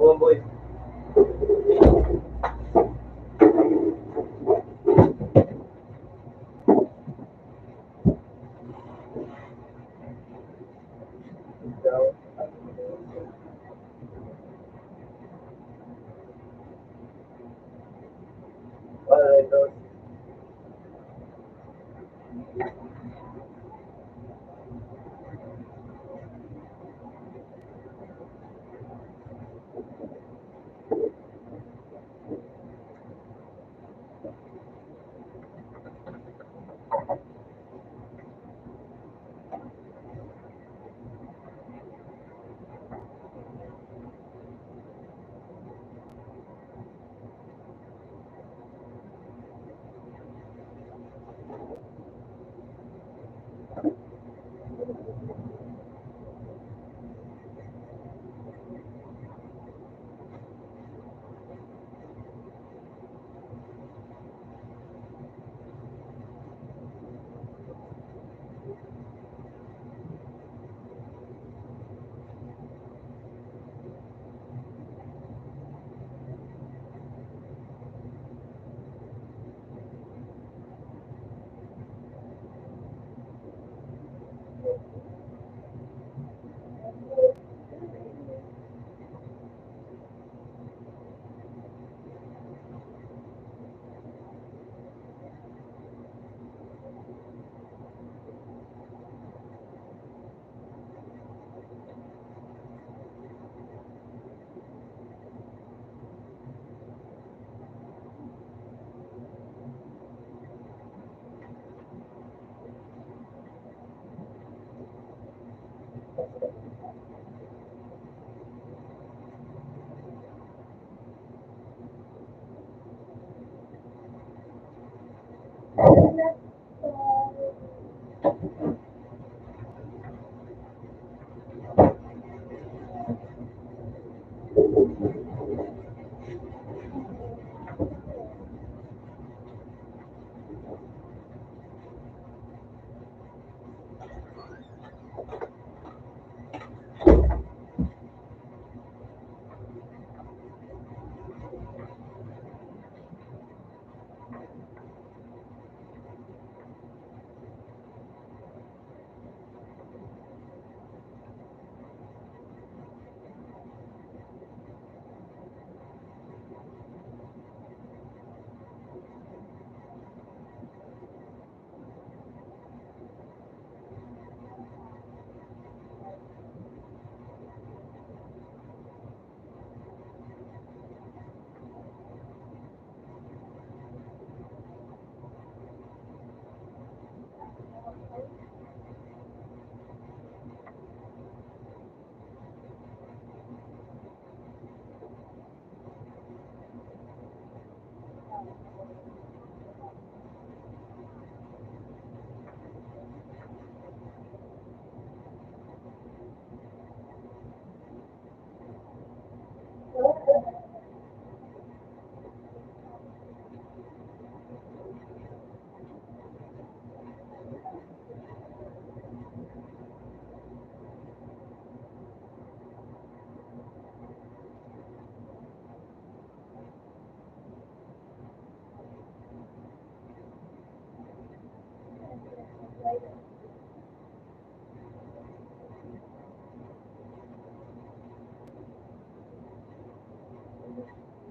Oh, boy. Wala ito.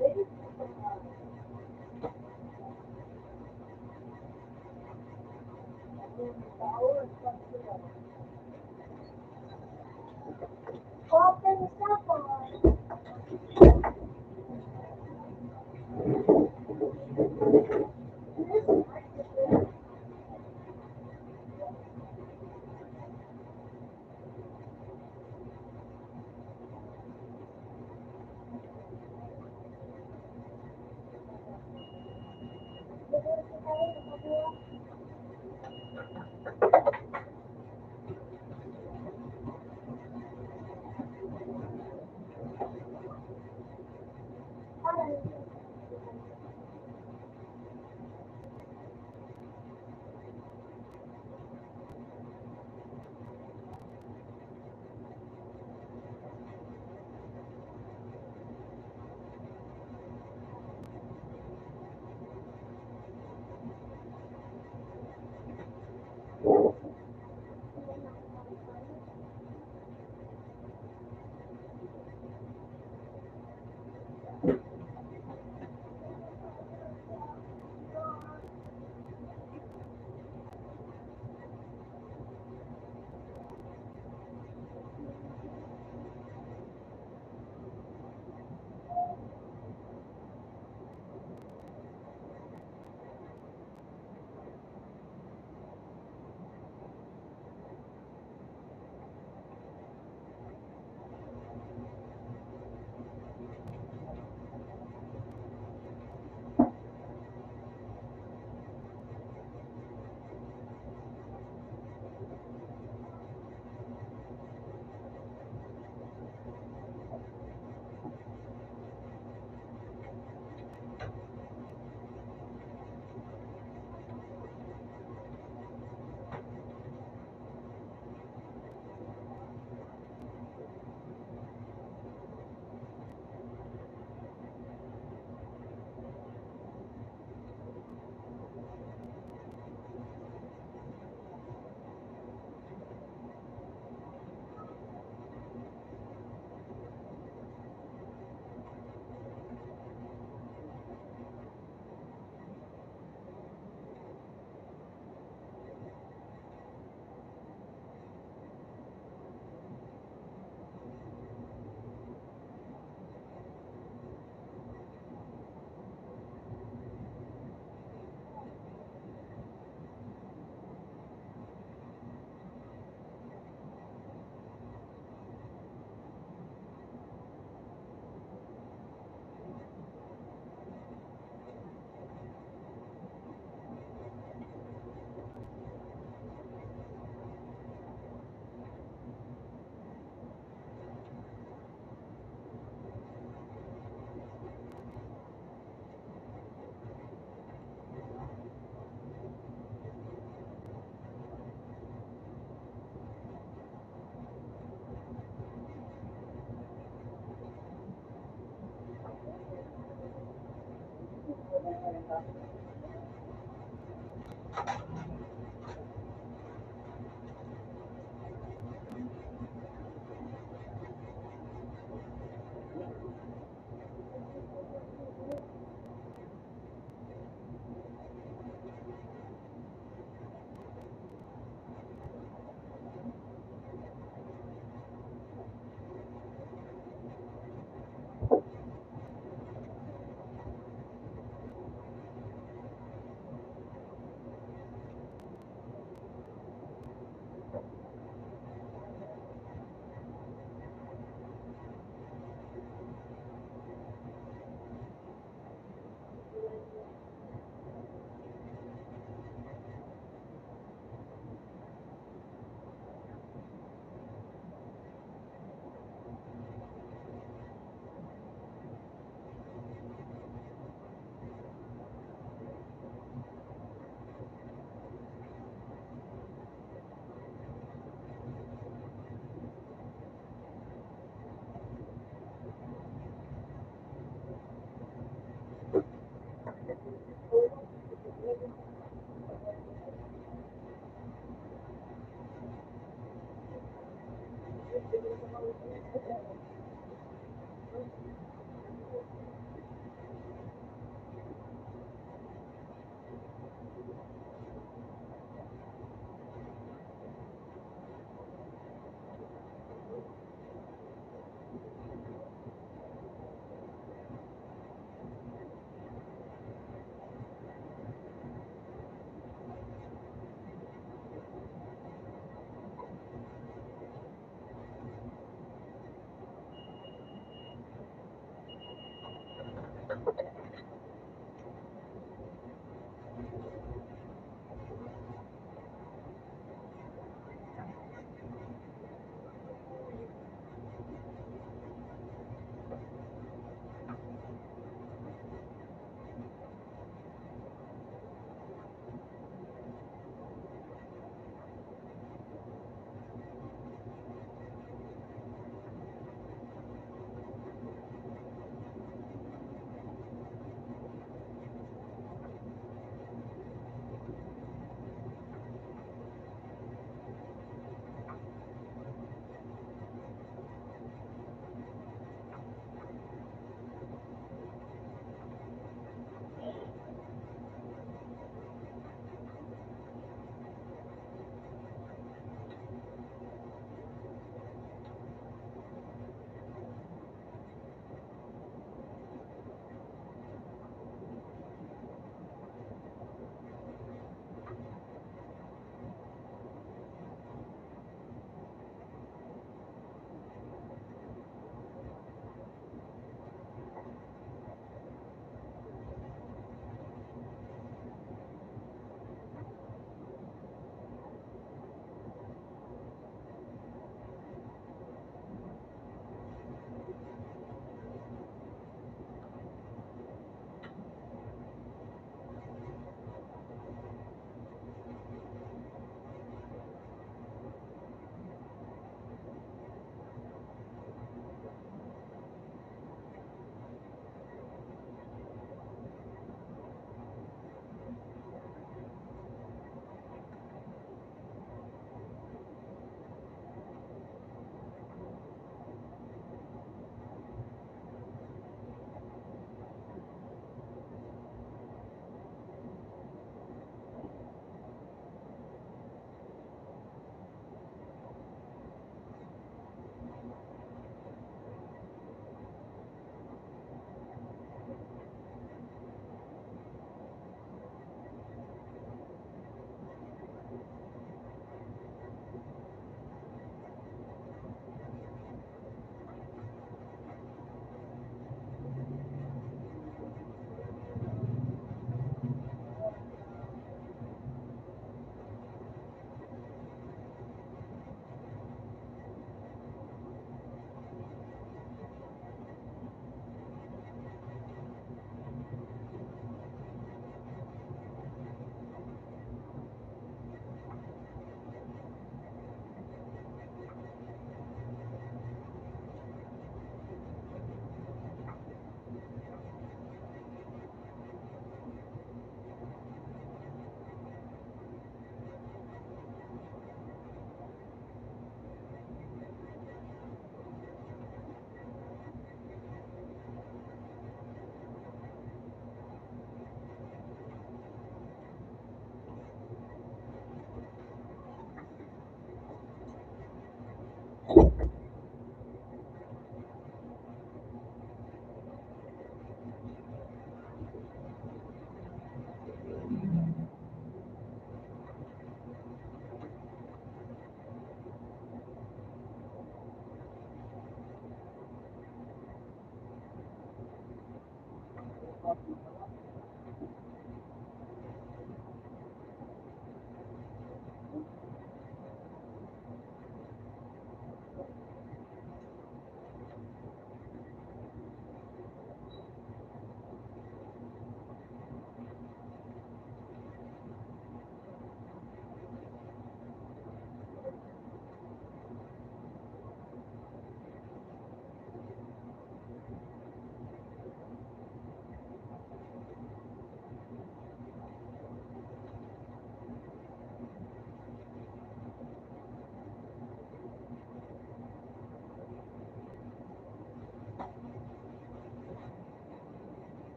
Open sa phone.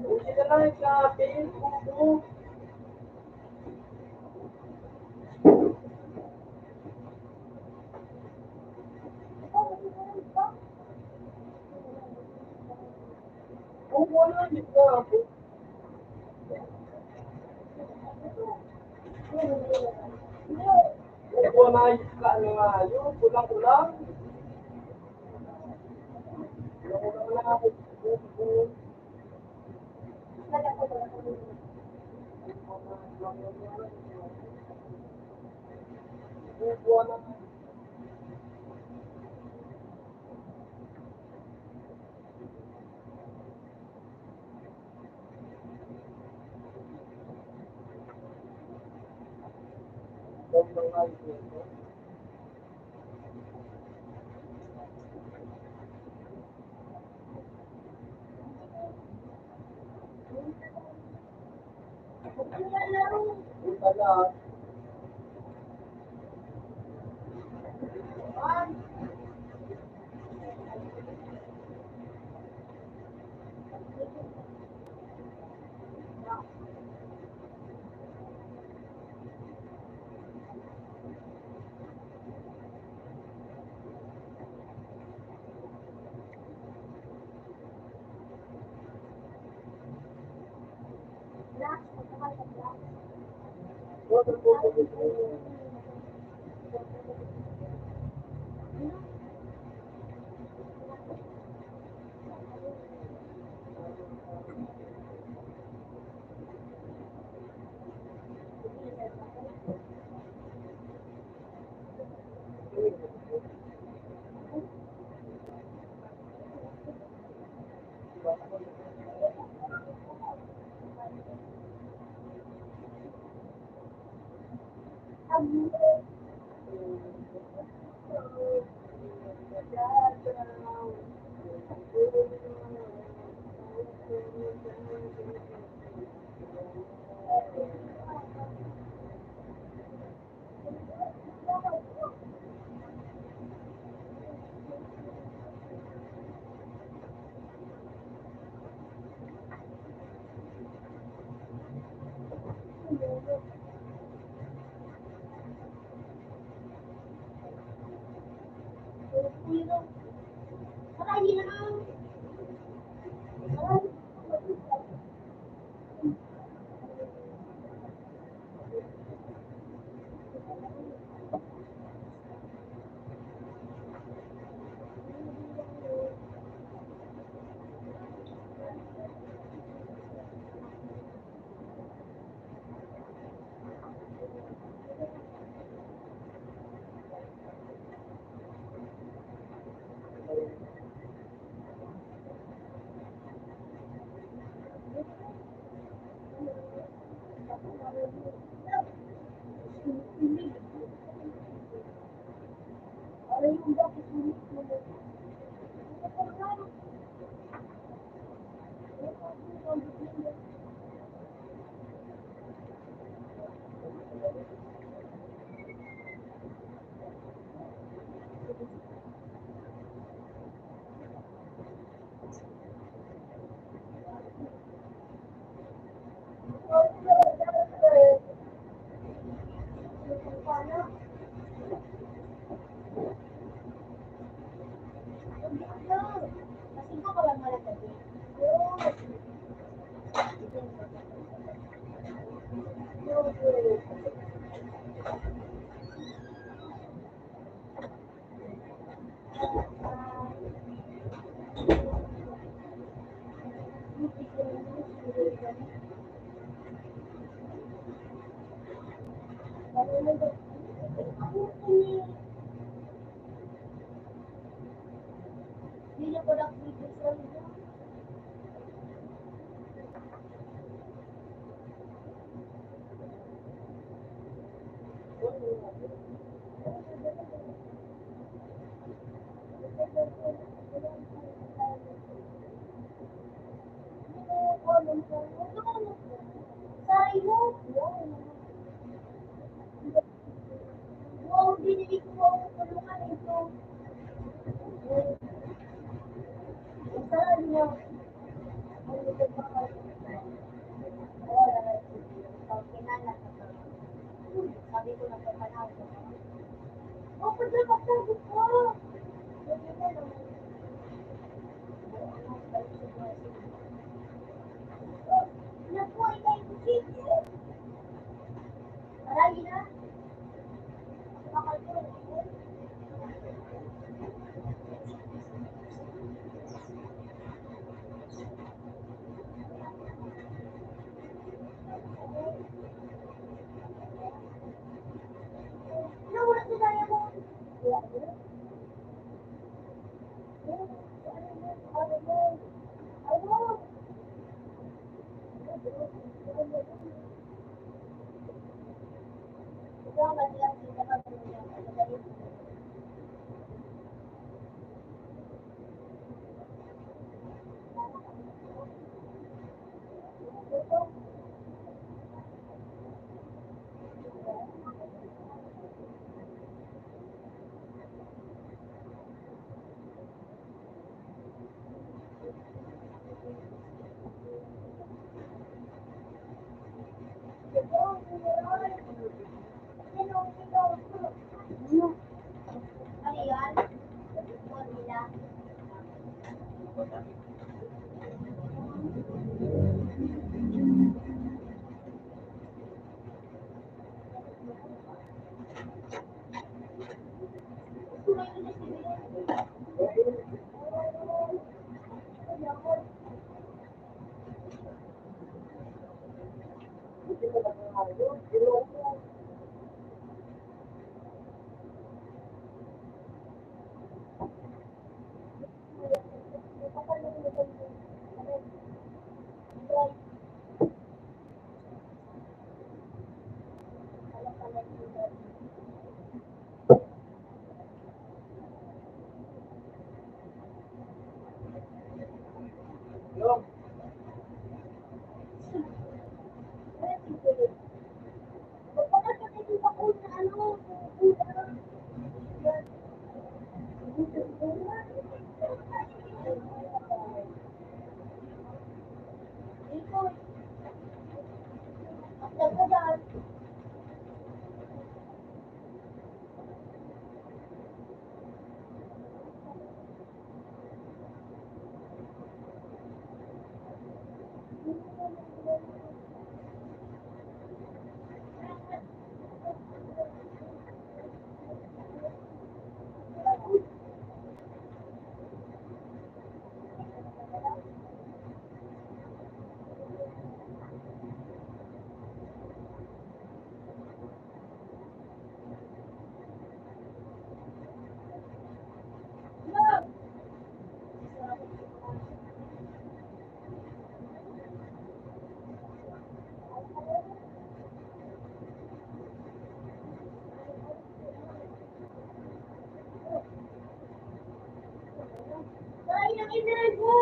Hindi ka lang nagka-pin, pupo. Pupo na, hindi ko na. Pupo na, ka ano nga yun, kulang-kulang. Kulang-kulang na ako, pupo. Pupo na. Sobrang ayos nito. Punta lahat. Water bottle. Yo, Lang ka dyan. Ay, nang-internet mo!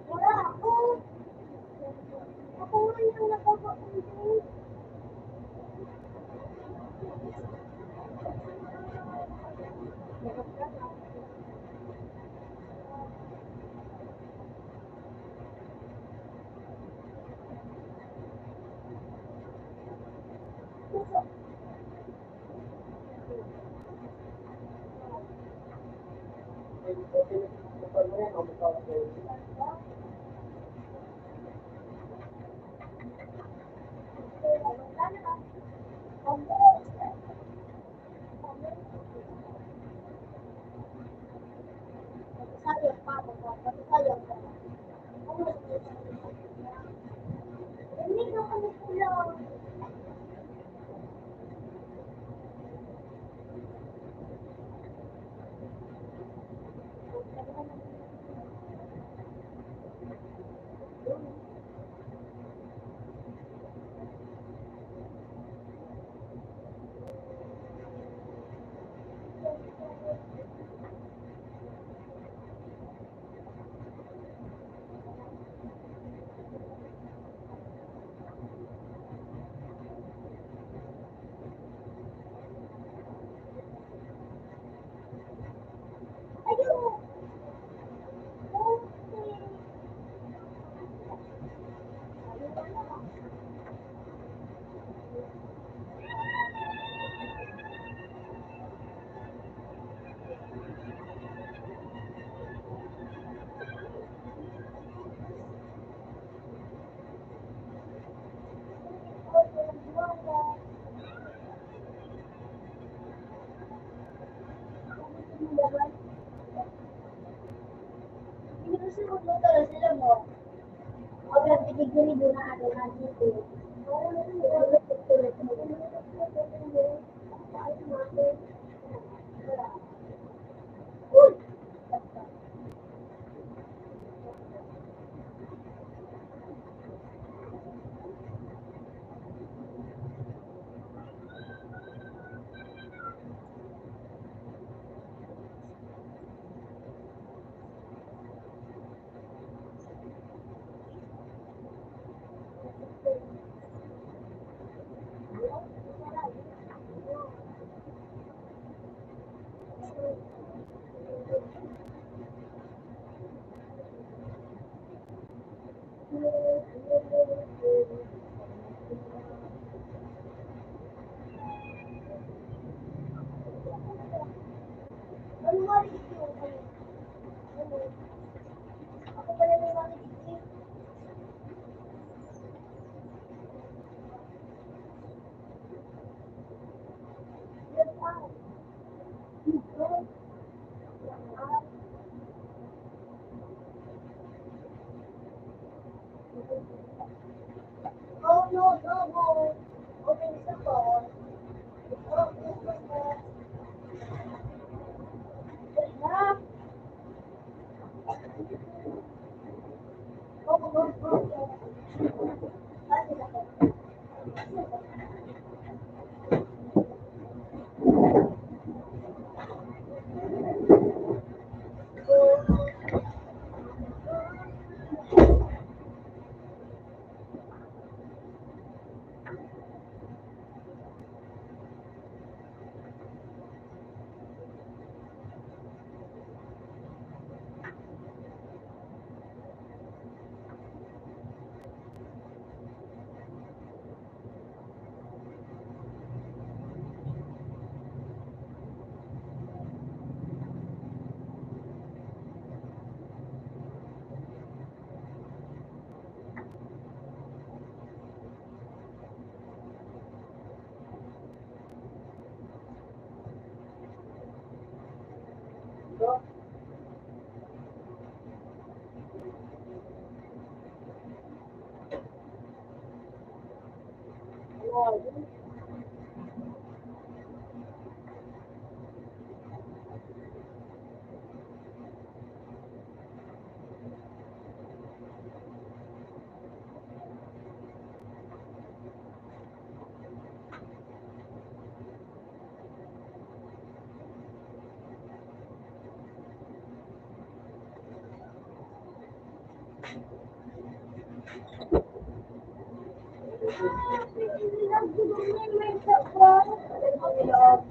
Wala ako. Ako nga yung nakapag-intend.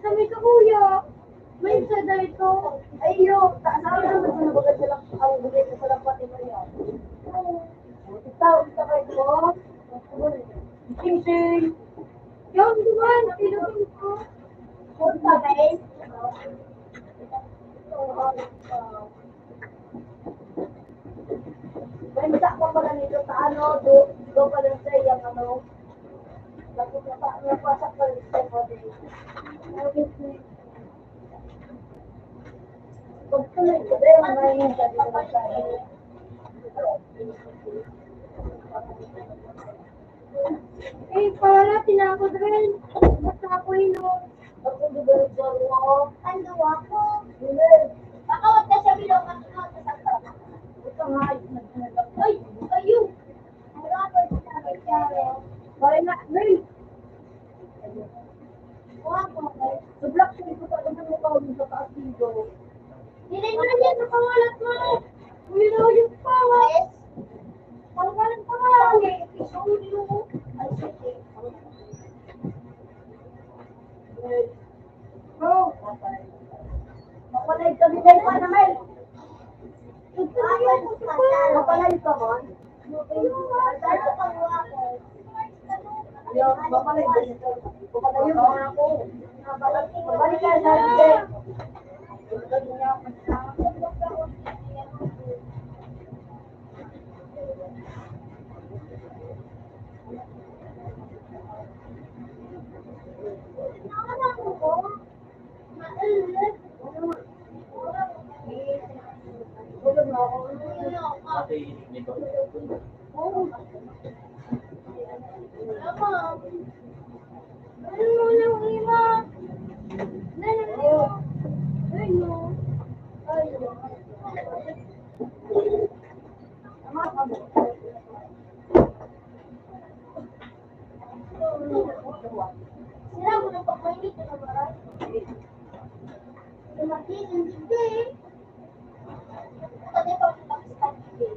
Sabi ko, kuya, may isa dito. Ay, yun. Sabi naman ko na bagay sila ang bigay ko sa lapat ni Maria. Ikaw, isa kayo mo. Sing-sing. Yung duman, tinutong ko. Kung sabay. May mata pa pala nito sa ano, do pala sa iyang ano. Tapos napasak pa rin sa body. Pag tuloy ko din, may sabi ko sa eh, para tinakot rin. Basta ako ino. Ako dubalog sa mo. Ando ako. Hindi. Baka wag ka siya bilog at ikaw sa sakta. Ito nga, ay, kayo. Wala ko sa nangyari. Bari na, Mel. Wala ko, Mel. Sa-block siya, ito pa naman mo pa sa taas dito. Hindi mo na yan, nakawalat mo. Ulo yung pawas. Pagkalan pa nga lang eh. Isulo. Ay, sige. Oh, mapalay kami kayo pa naman. Mapalay ka man? Mapalay ka nito. Mapalay mo ako. Mapalay ka sa sige. Ate, nito. Sila mo na pagmainit na maray. Lumaki ng hindi. Kasi pag pakistan hindi.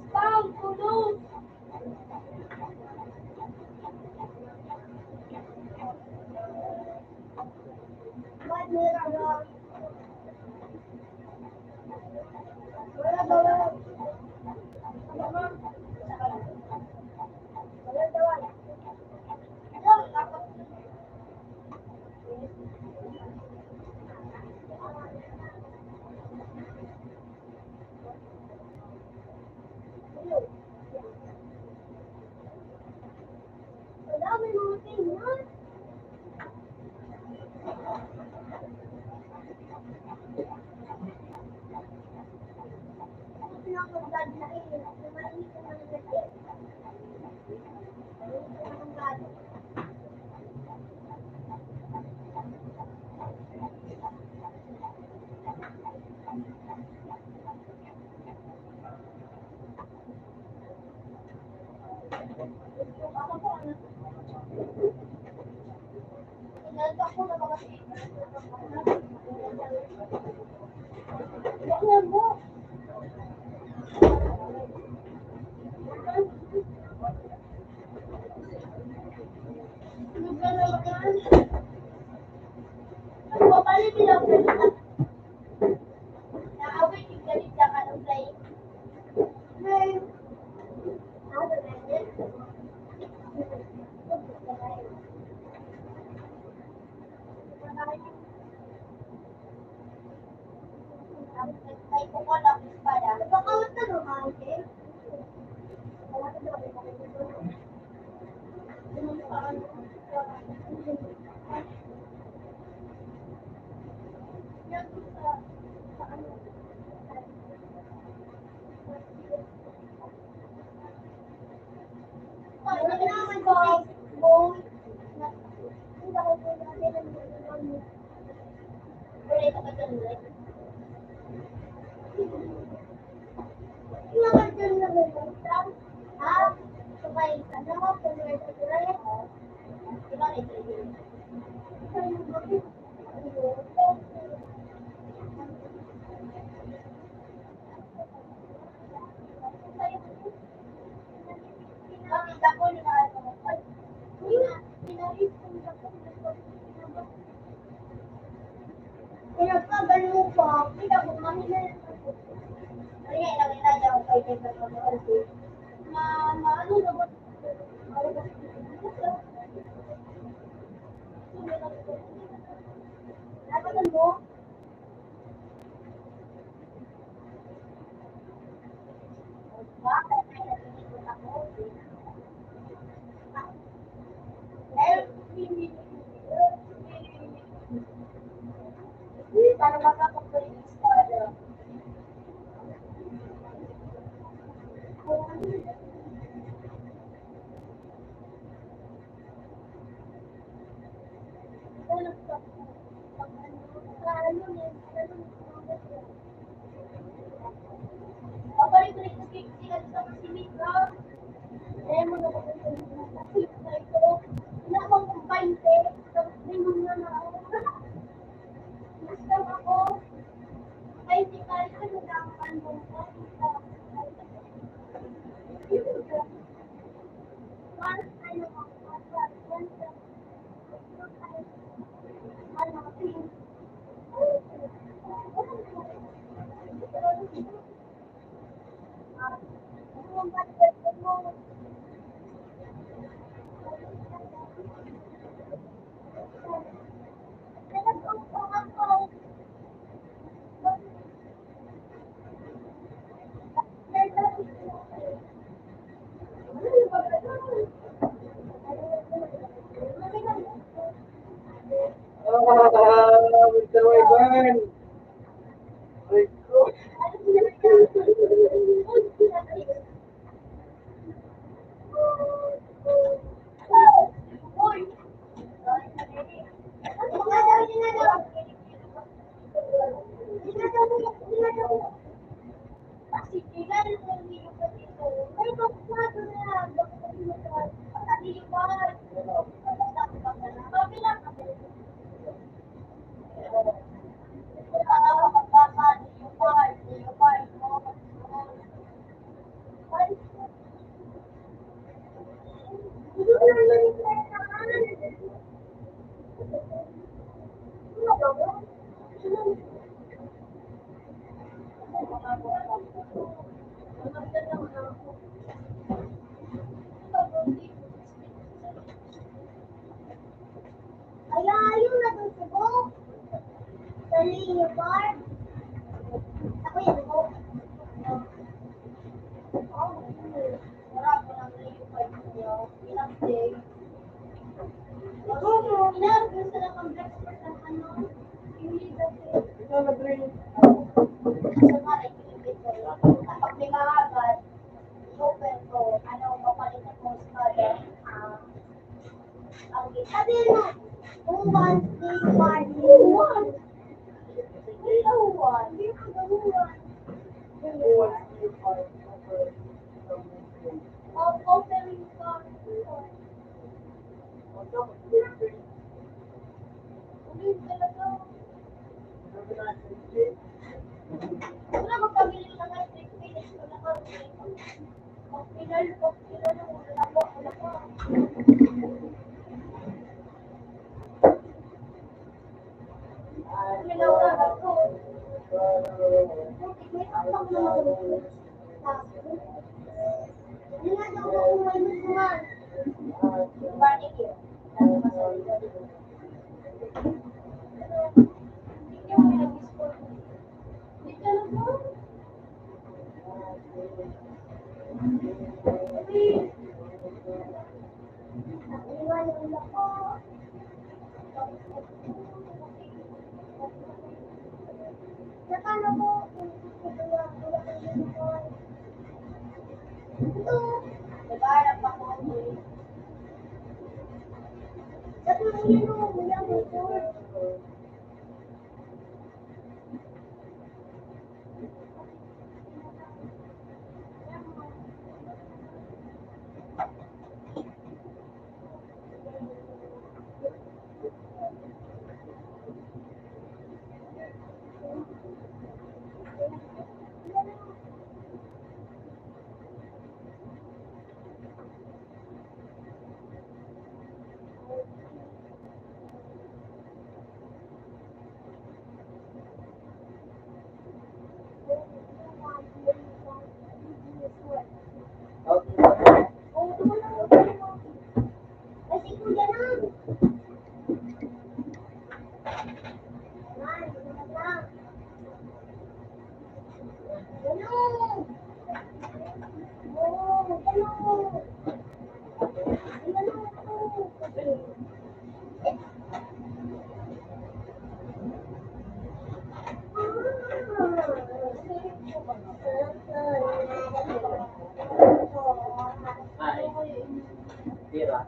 Spam, tulog. Ba't nila na? Wala ba? Wala daw. Madami mga tingnan. Ano pinakagad na eh? Mainit ko naman na eh. Mr. Waiban. Ay, ko. Ito na drink. ano mo. Ito. Nag-aaral pa ako. Sabi mo yun o, mula mo ito. Oo, tumalang mo. Kasi kuya na. Man, tumalang. Ganun. Oo, ganun. Ganun. Tira.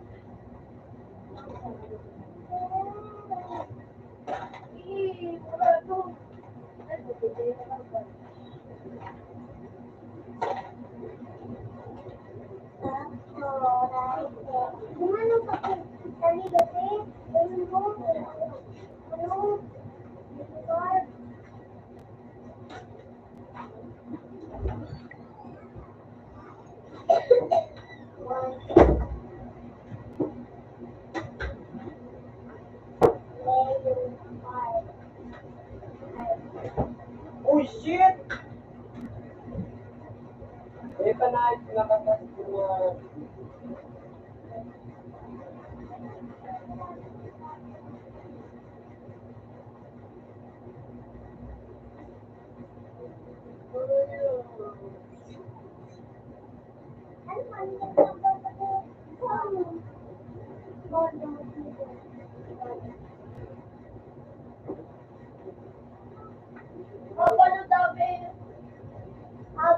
Oh shit! Eh, panahit nakatas ko na.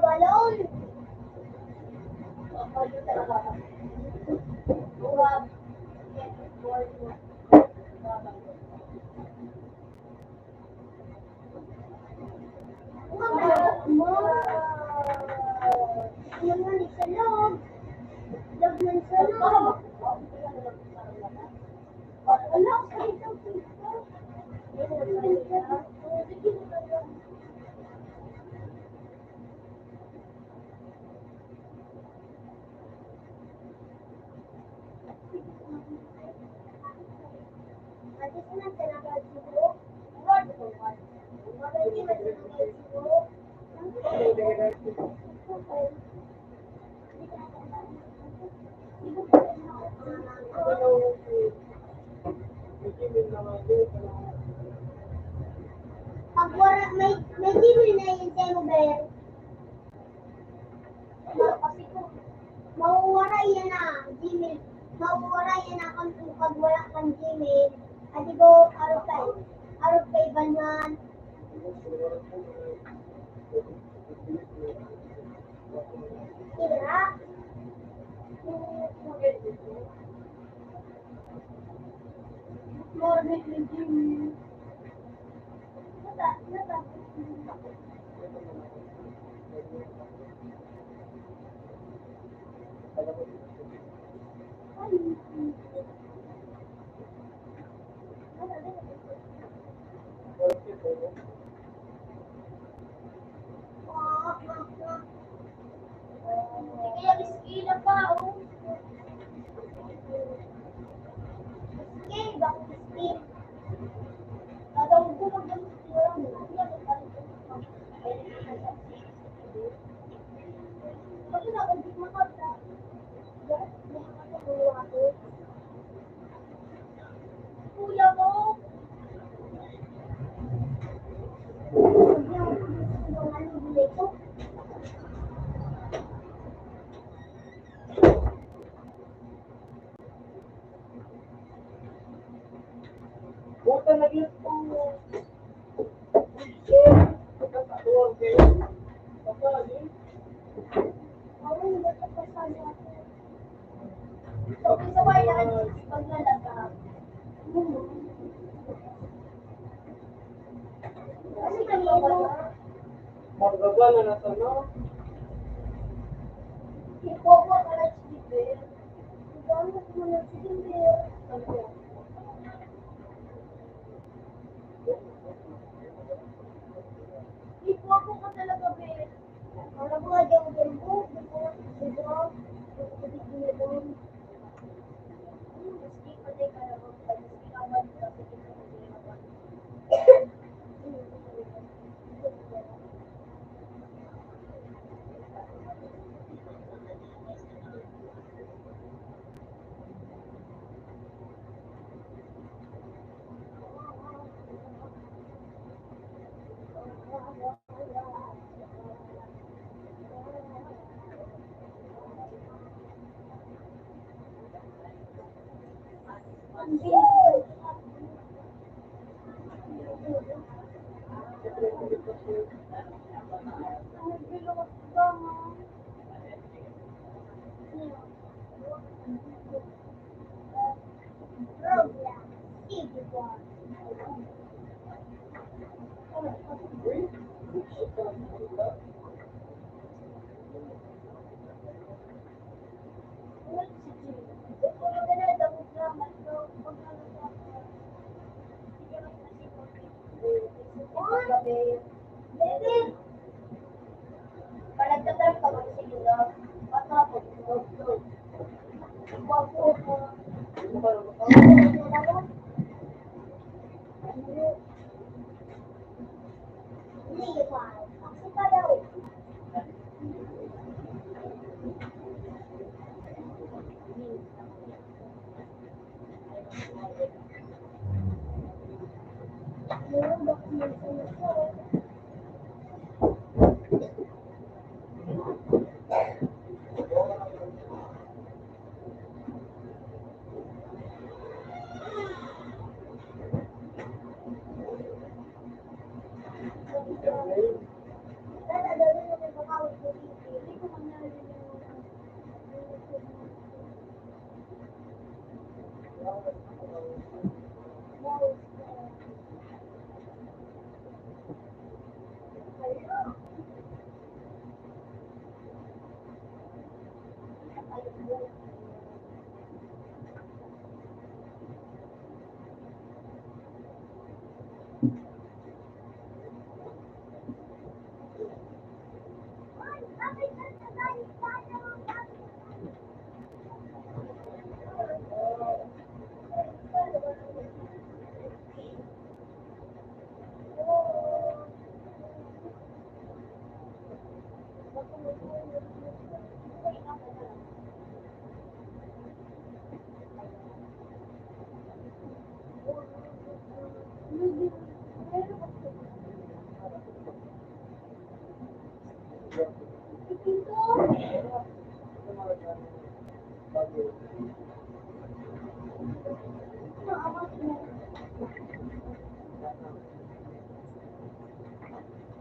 Balon. Pag wala, may TV na yung tenover. Kasi kung mawawala yan na Gmail, mawawala yan na kung pag wala kang Gmail, at di ko araw kay banyan. Tira. Morning ni Gmail. Nata. Kaya miskila pa, oh. Miskin, bakit miskin? Tatawag ko mag-gamit sila mo. Kasi nakagit makata. Kuya mo. Puta, nag-lit po. Shit! Magagana na sana. Ipopo ka na chibe. Ipopo ka na chibe. Ipopo ka talaga, be. Para mo lagi ang tempo. Diba? Gusti pa din ka na gusti ka man kasi Palagtatag ka ba sa ilo? Patapos,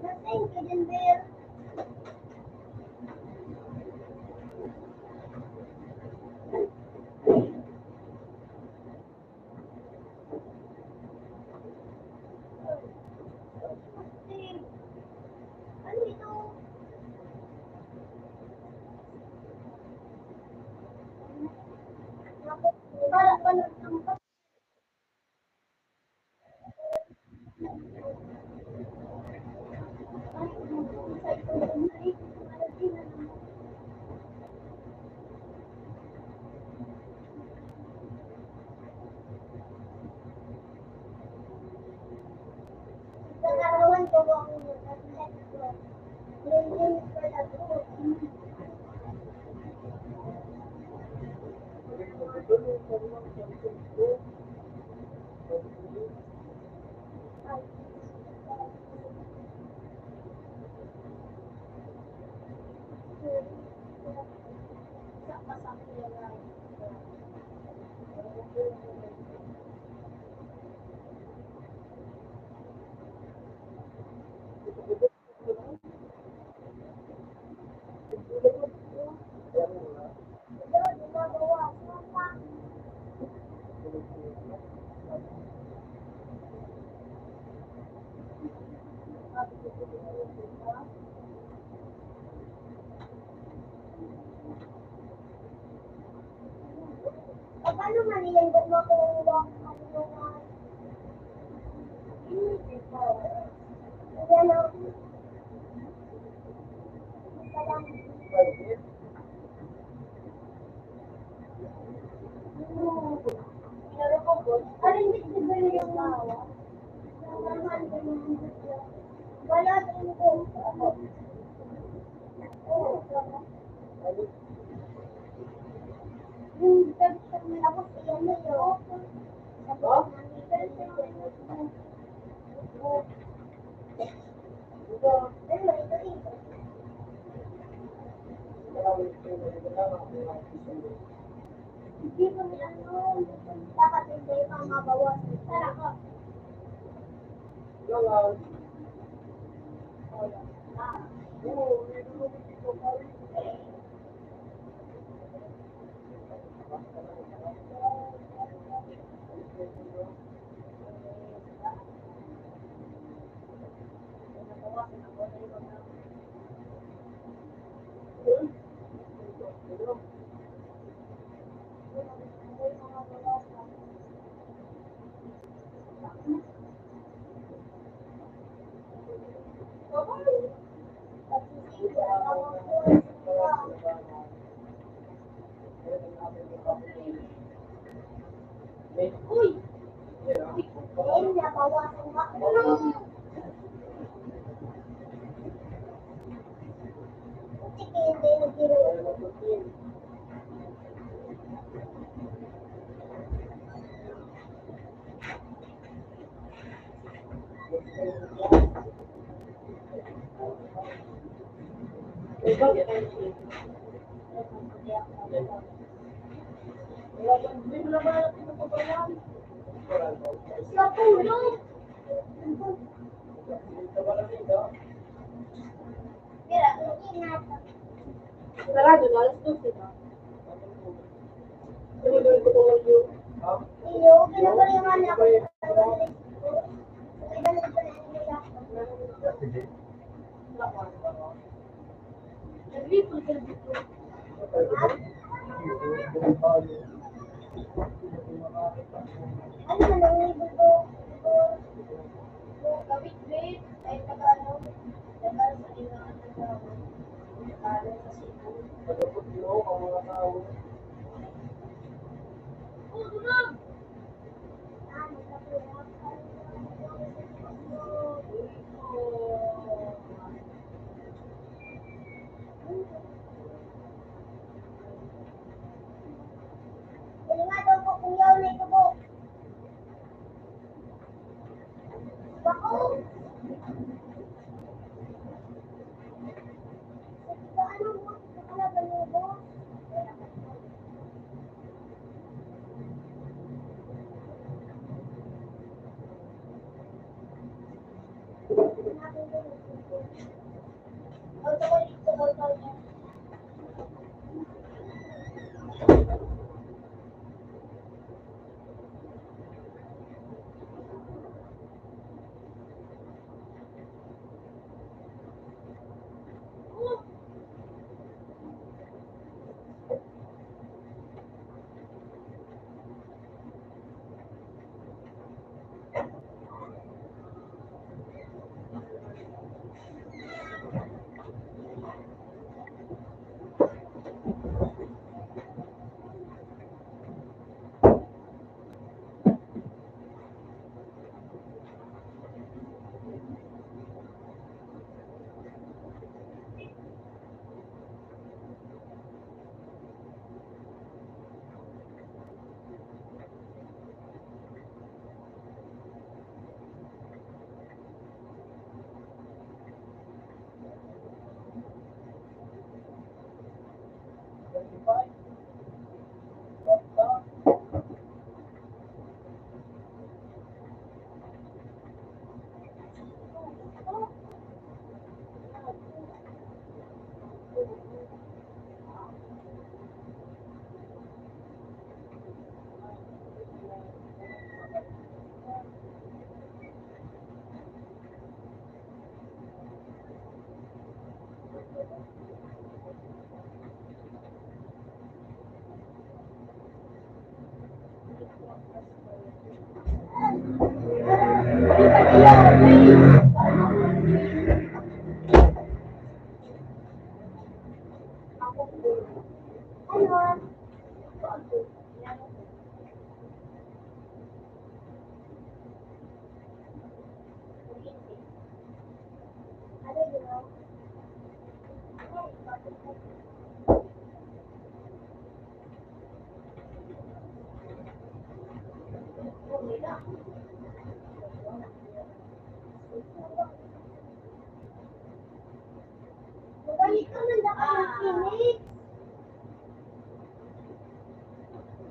Nasaan ka din, Bear? Ano ito? Para pala ang pangarawan ko ang Paano manilindot mo kung yan ang Private. alin din ba yung bawa? Wala din ko. Yung person ako siya na yun. Hindi kami ano, dapat hindi pa mabawasan. Tara ka. Gangan. Ah. Oo, ito mo dito pare. Uy! Ayun, nabawasan ka. Sige, hindi nag-giro. Sa pulo. Mira, hindi nata. Sarado na, alas 12 na. Tumidor ko po yun. Iyo, pinapalingan ako. Ibalik ko na nila. Nag-ripple ka dito. Ano man ang ibig ko? Kawit, babe. Ay, taga-ano. Taga sa ilangan ng tao. Taga sa Cebu. Oh, dunag! Hindi nga daw po kung yaw na ito po. Bako! Ano mo? Ano ba niyo po? Balik ka man dapat makinig.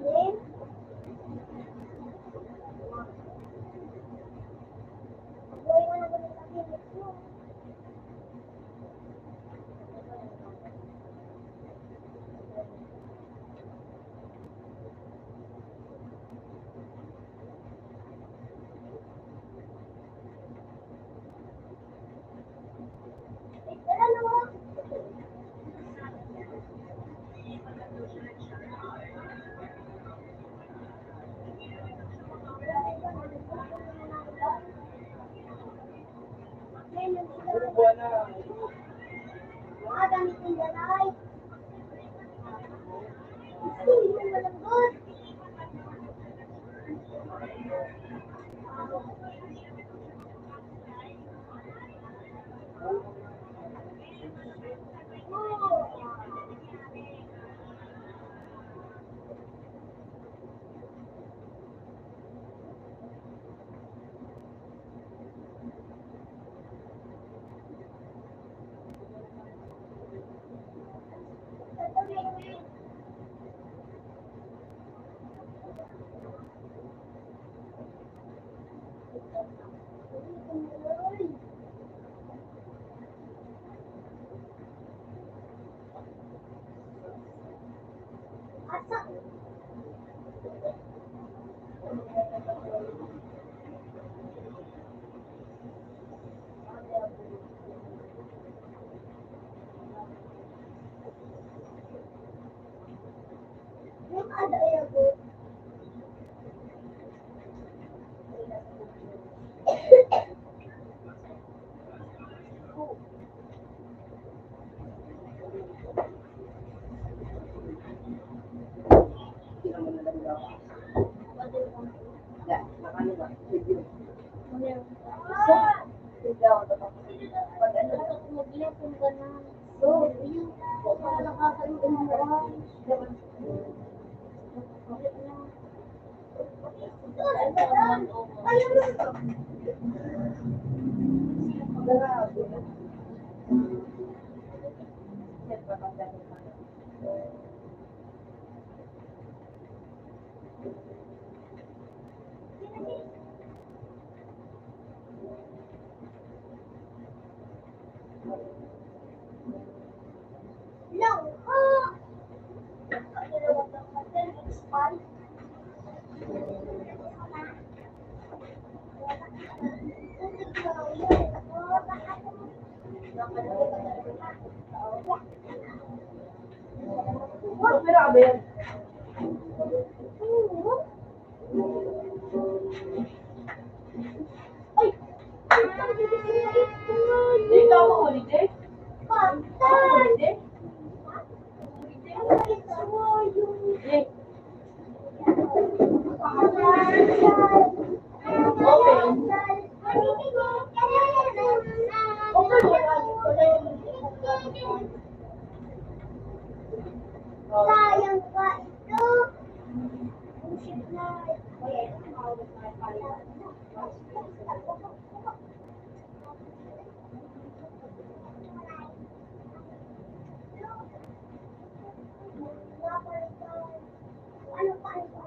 Yes. Boy, wala ba ng makinig mo? Ano? Puro buwan na. Mga gamit ng dalay. Hindi mo malambot. Asa? Yung ada ya, Bu. No. Ano pera ka ba yan? Ay! Hindi ka ako ulit eh. Patay! Hindi. Eh, Sayang pa ito. Ano pa ito?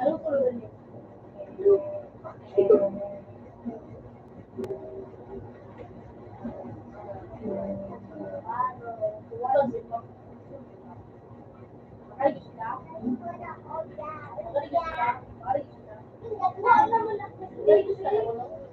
anong kulungan niyo? Makaligis ka? Makaligis ka? Makaligis ka? Makaligis ka?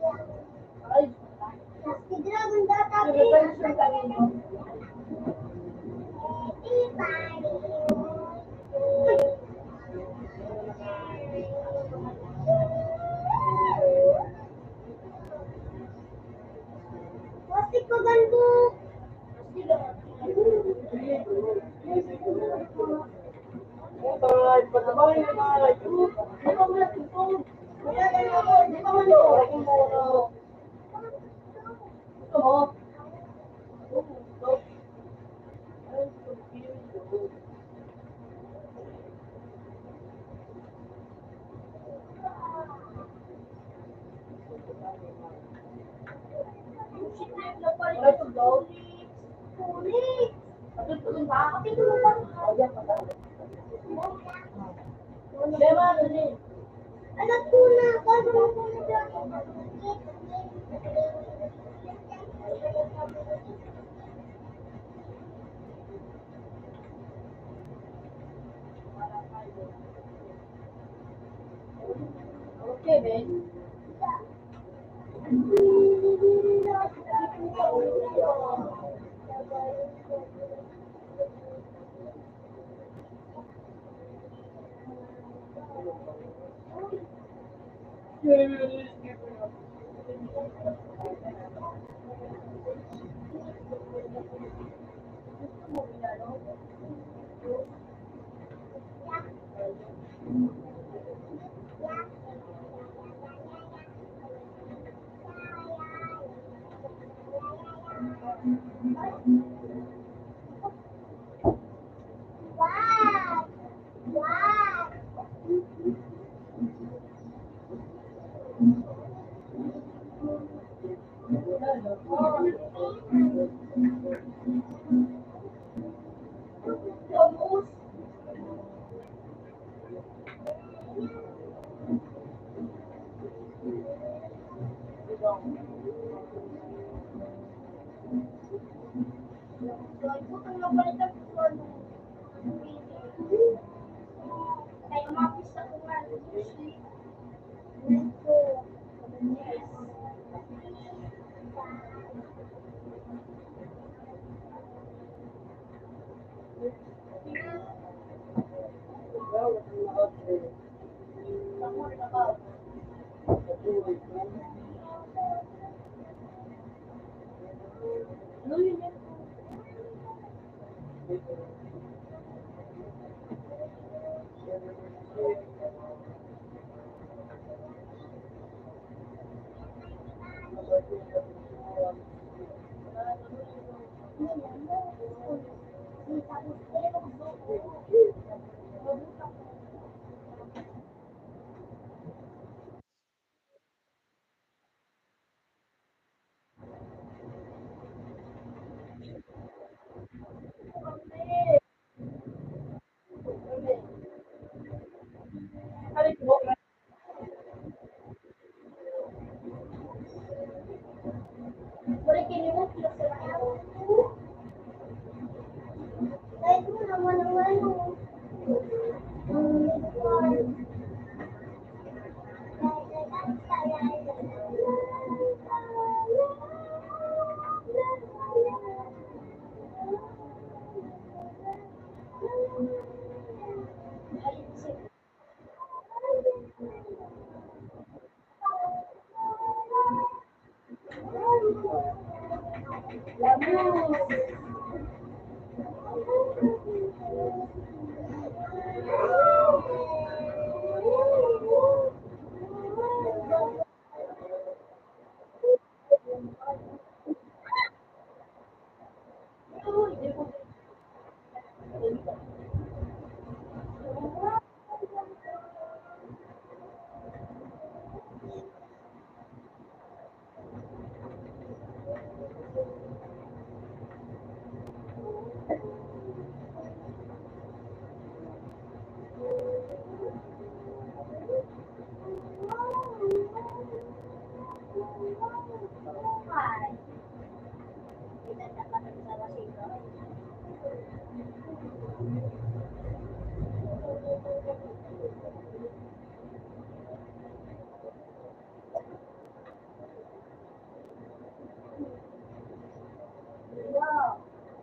yung nangaray ko. Di ba wala ito? Kaya na ako, di ba man ito? Ako mo na. Ito mo. Ito. Ay, confused. Wala ito daw. Kulit. Ito ba? Ito mo ba? Ayan pa daw. Lema, ano din? Anak ko na. Gagawa ko na dyan. Okay, Ben. Wow! Wow!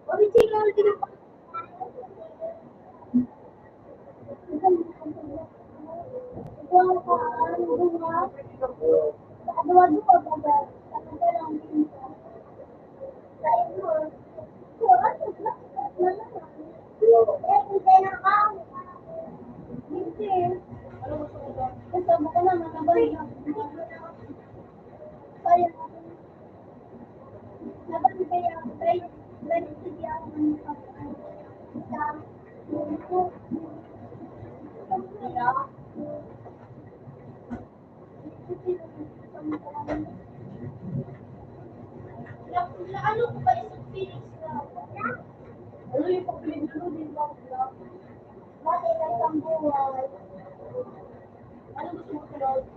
Original din po. Wow, ano ba? Ano ba ba? Ano ba lang din po? Sa inyo. Eh, hindi na ka. Hindi. Ano ko ba isang Phoenix na? Ano yung pagpiling ko din ba? Mati na isang buhay. Ano gusto mo sunod?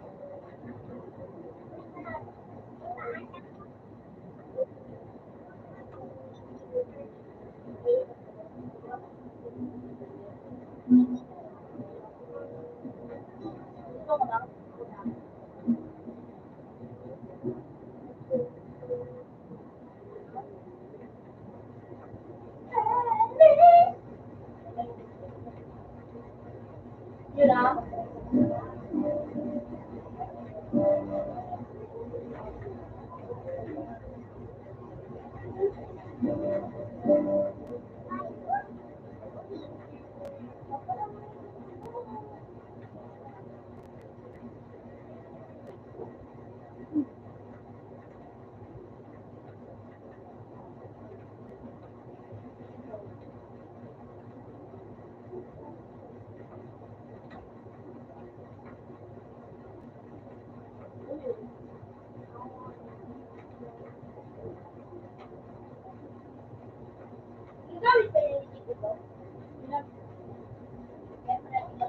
Gusto ko lang. Yun lang? Gamit ba yung dito ko? Kaya pala ito.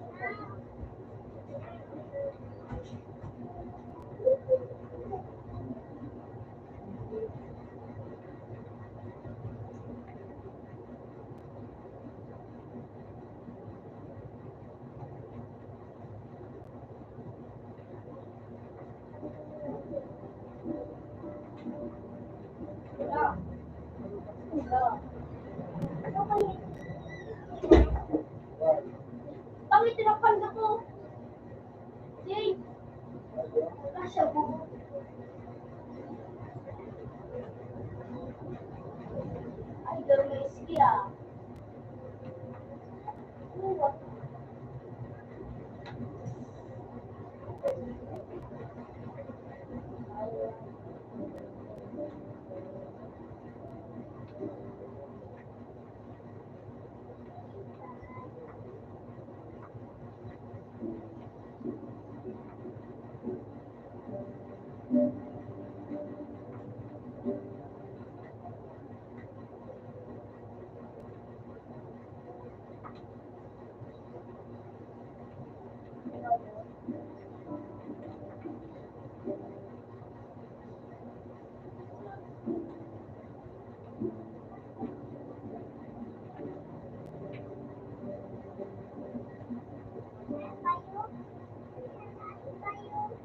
Wala. Wala. Pangit na panda ko. Jay, kasya mo. Ay, gamis kaya.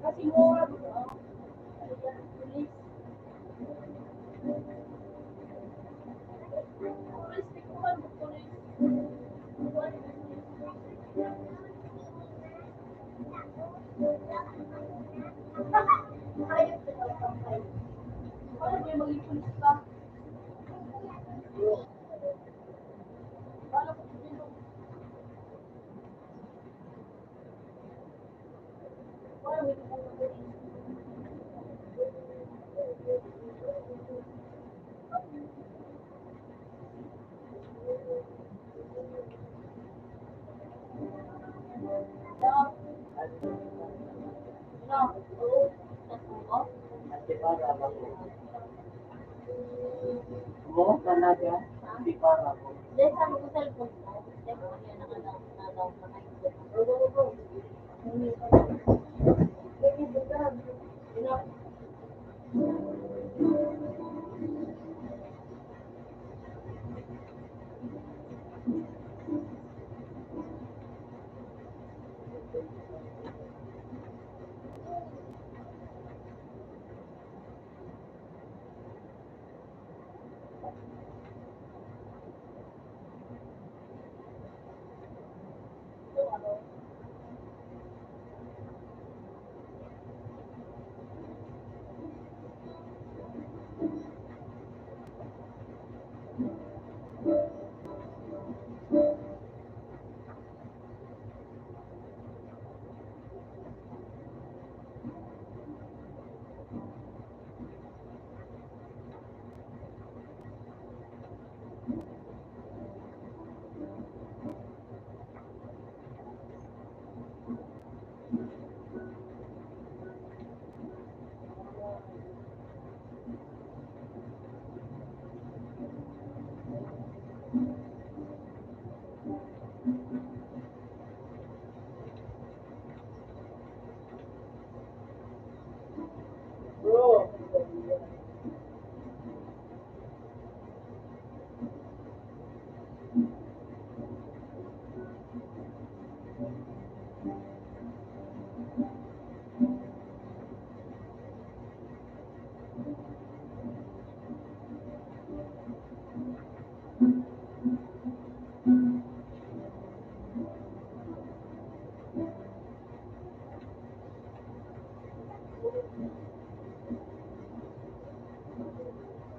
Kasi mura. Ayos na daw ang kayo. Paano kayo maging pulis ka? Paano kung sino? Paano maging pulis? Mo talaga, hindi para ko. Dahil sabi ko cellphone mo, dahil ko yan nakalaw na kayo.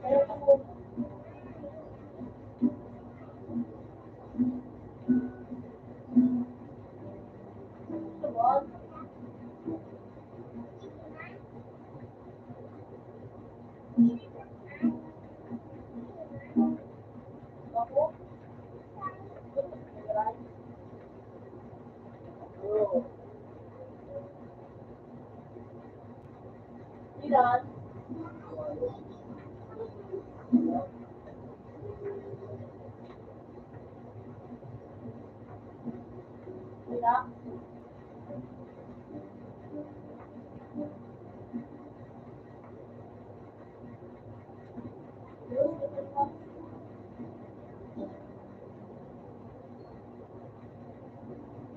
Kaya ako, sabon. Ako, Ilan? Ilan?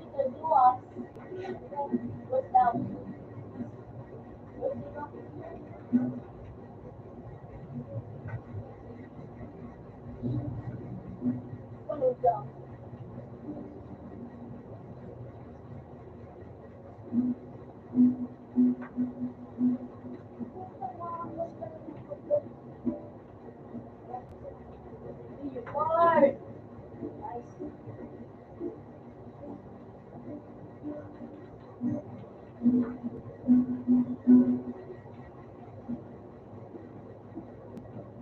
Ito, dua. What's that? Ano dyan? Why?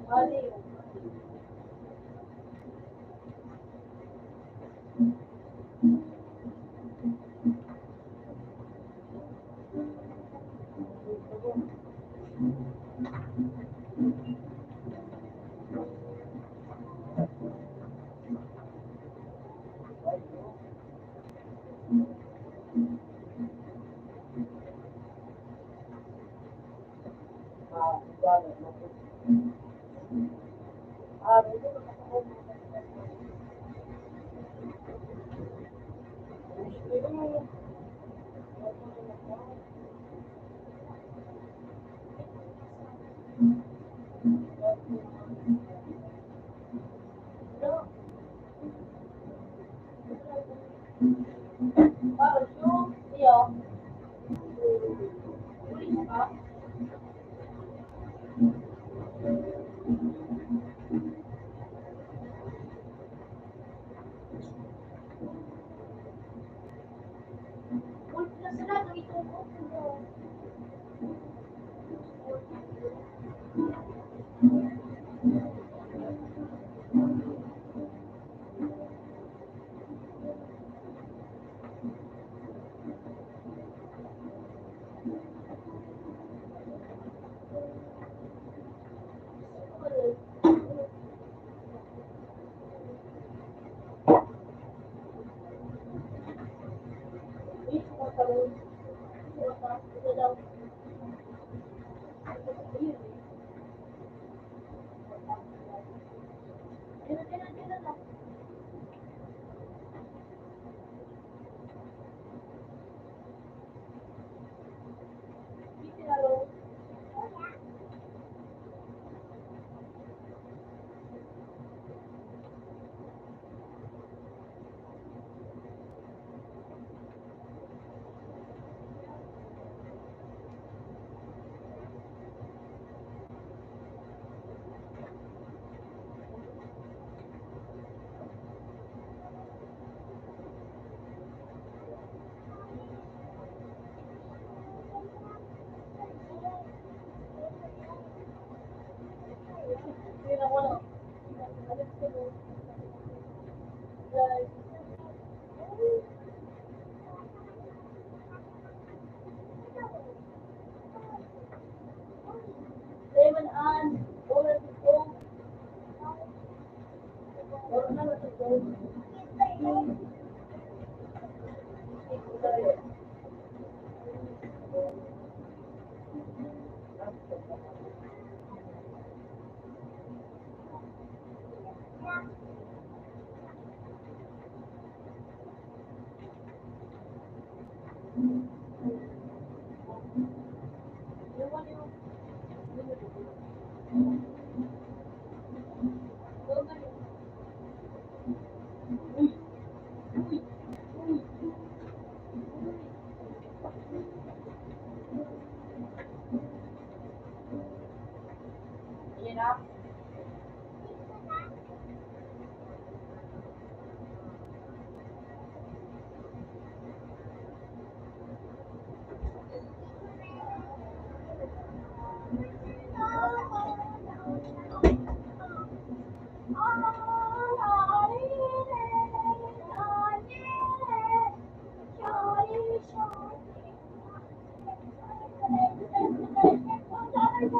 Mali. Lemon and orange coke. Or ano ito? Open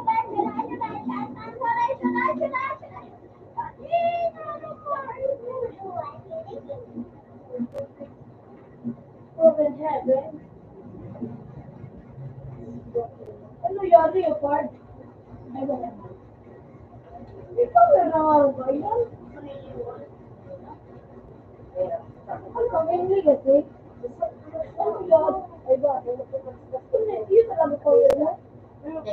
heaven. Ano yari yung part? Ay, wala. Ikaw na lang ba yan? Ano kami hindi kasi? Ano yun? Ay ba? Hindi, yun talaga ko yun. Bukod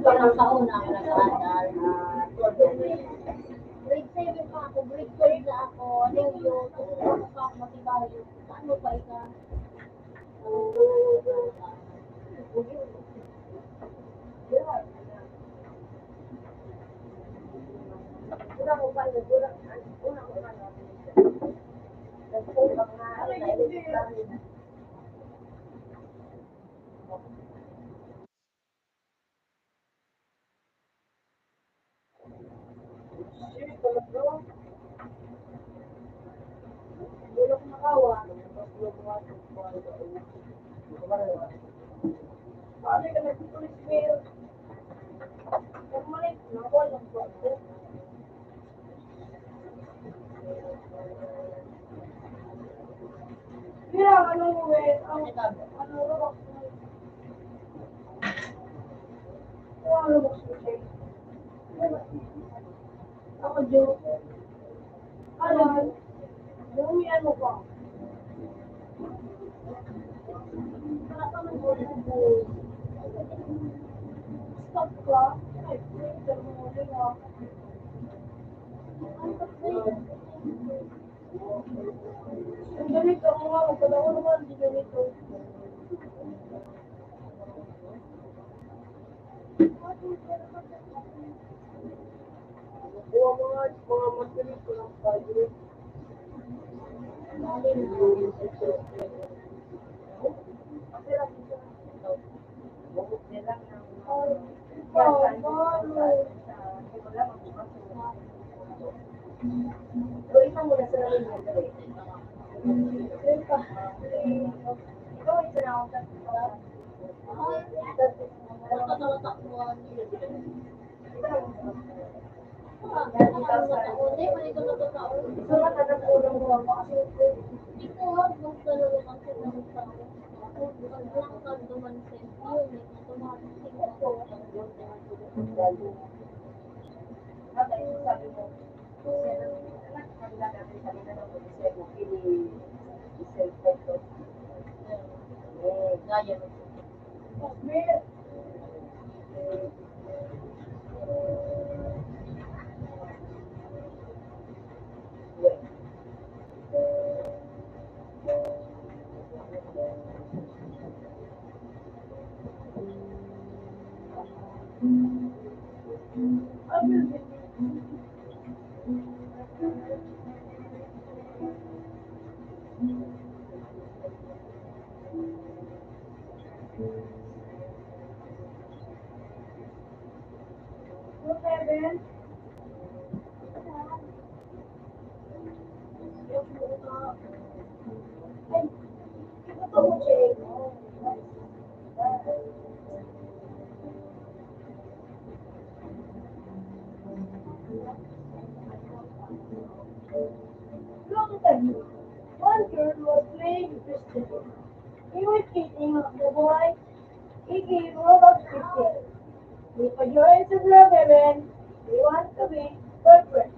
pa lang sa unang nag-aaral. Grade 7 pa ako, grade 12 na ako. Ano yun? Ano pa ako matibay? Ano pa ika? Bulok na kawa. Paano ka nagtutulis mail? Normally, nakuha lang po ako. Kaya, ano mo eh, ano robot mo? Ano robot mo siya? Ako, Joe. Ano? Bumi, ano pa? Wala ka man po. Stop ka? Ay, printer mo ulit ah. Ang ganito mo nga, magpalawa naman, di ganito. Kuha mga materials ko ng tayo. Long time, one girl was playing with Christopher. He was eating the boy. He gave Robert biscuit. If a joy is love heaven, we want to be perfect.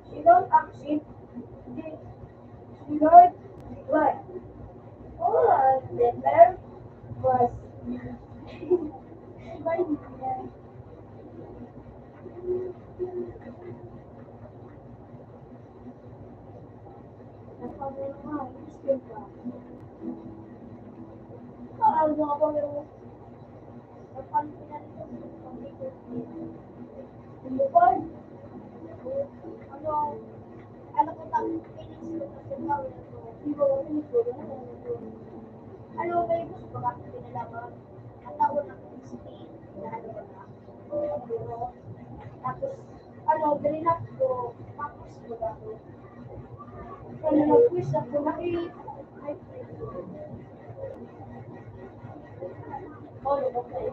She don't accept this. She heard right. Oh, and the nerve was by Ano ba yung gusto ko bakit pinalaman? Ang tawag ng Spain na ano ba na? Tapos, ano, relax ko, tapos ko ako. Kaya nag-quiz ako, may oh, okay.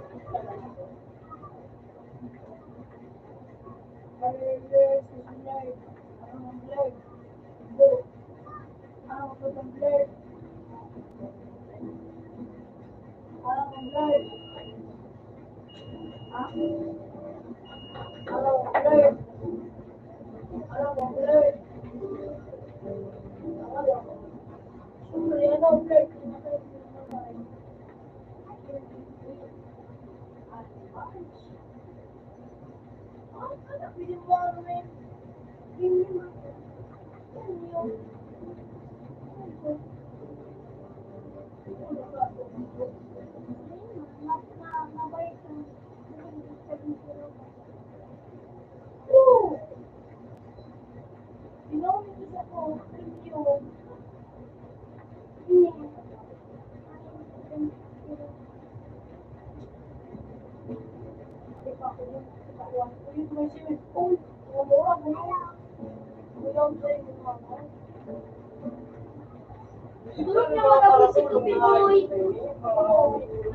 Tulog na mag-abusik ko, Pinoy.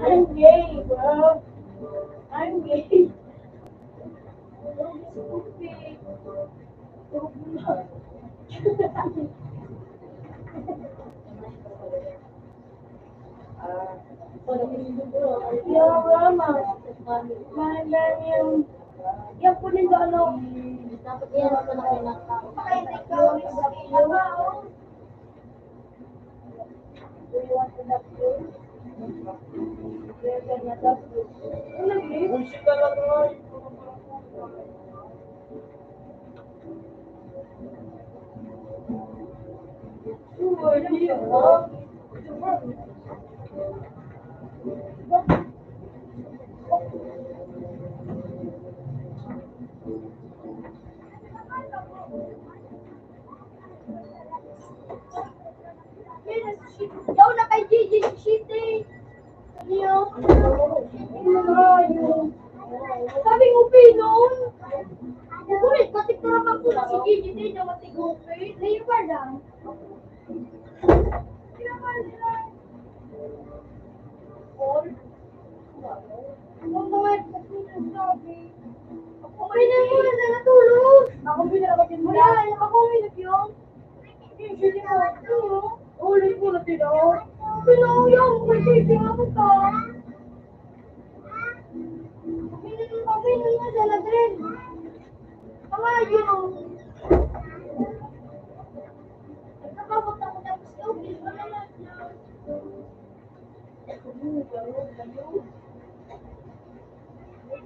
I'm gay, bro. I'm gay. Stupid. Tulog na. Yo, Rama. Mahal yung punin ko ano. Dapat yan ako na kayo nakakapakain ka. Do you want to love you? You're gonna love you. Bullshit ka lang, Roy. Daw na kay Gigi City. Niyo. Sabi mo pinon. Kulit katik tara ko si Gigi din na matigupit. Layo ba lang? Pinagmula na natulog. Ako pinagmula mo yan. Ako pinagmula. Hindi mo ito. Ulit mo na tinaw. Pinayang. May kiping ako ka. Pinagmula mo dyan na din. Ang ayun. Nagkakabot ako tapos ka. Ulit mo na lang.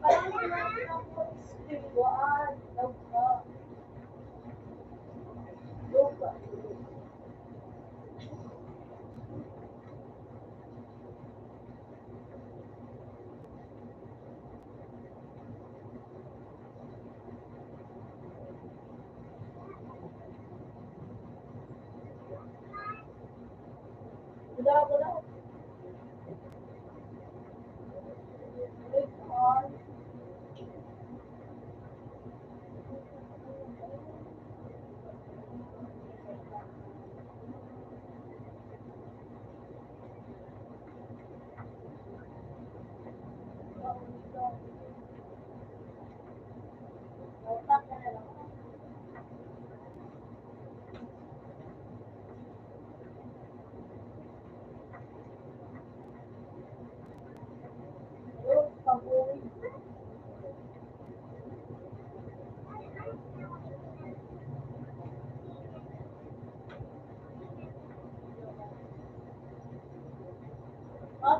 Parang sinabi ako istiwaan. Lagka. Lagka. Wala.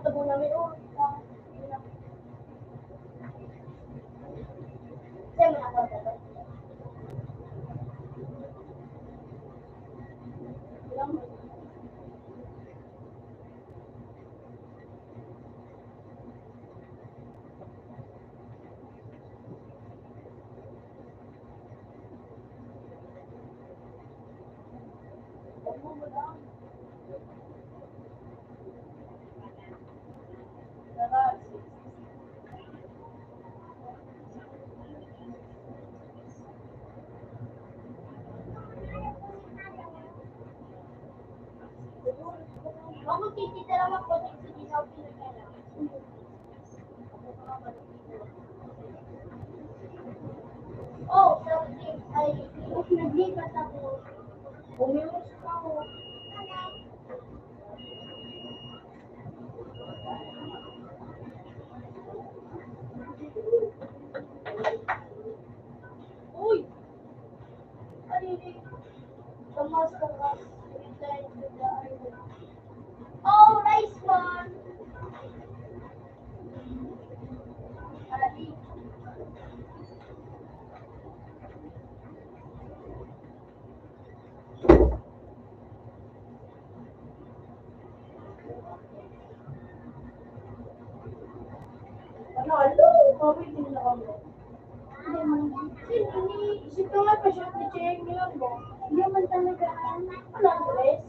Tabo namin magtitira lang ako dito, hindi na ako pinagkala. Oh, something. Ay, naglipat ako. Umiwas ako. Uy! Ay, kamas. Oh, nice one! Ay, ano, COVID din na kami. Isip ko nga pa siya, i-check nila mo. Hindi man talaga, walang dress.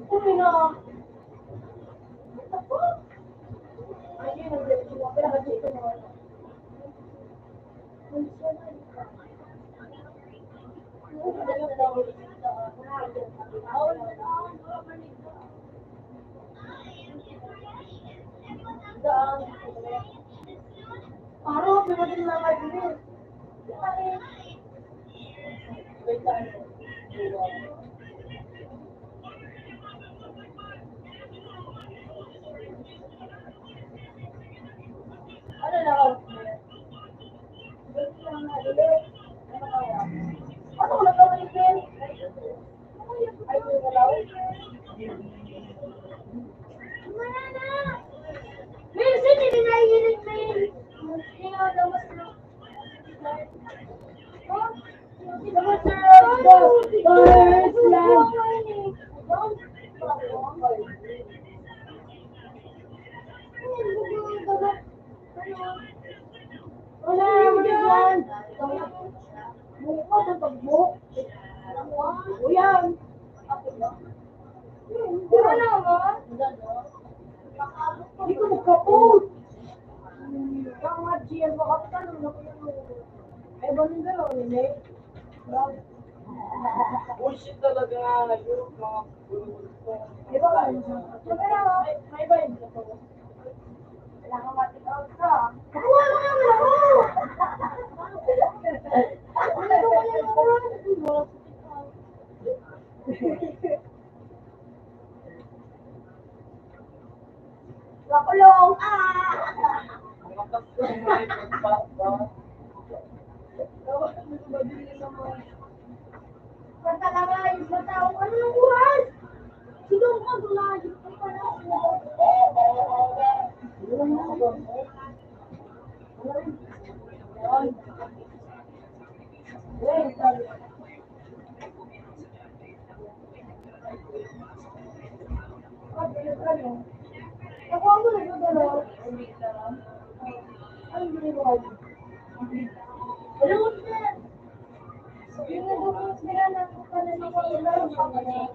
Uy na. Ayun, nag-dress ko. Pinaka-check ko naman. Parang pinagin lang kayo din. Wait lang. Ano na ako? Ano ko nagkawin din? Ay, ko nalaw? Wala na! Minsan, hindi na iinit na yun. Hindi nga damas na. Damas na the first love. Wala naman yan. Bukas ang pagbuk. O yan. Wala naman. Hindi ko nagkapot. Kang GL makapita naman ako yung ay ba nung gano'n, hindi? Bullshit talaga nga, yung mga Di ba ka naman? May ba yun? Kailangan matikaw ka. Kuha mo naman ako! Ano ko na naman? Wakulong! mga tatlo may pagpapa. Kanta lang nga, yung matao. Ano yung buhay? Sino ka? Gulayot ka pa na. Ako ang nagdadalo. Ano yung buhay? Ano yung buhay? Yung nagdadalo sila na kanan ako ilaro pa ka na.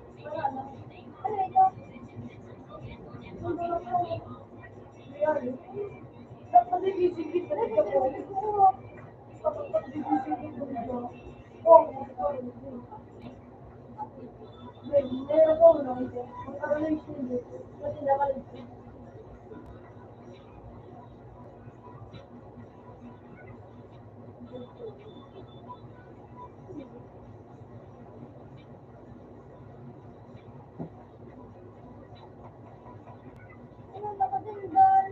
Ano ito? Dapat ibigit ka rin ako. Dapat ibigit ka rin ako. Meron ko na ito. Magkaroon ng hindi. Kasi nakalit. Ano ba ka din doon?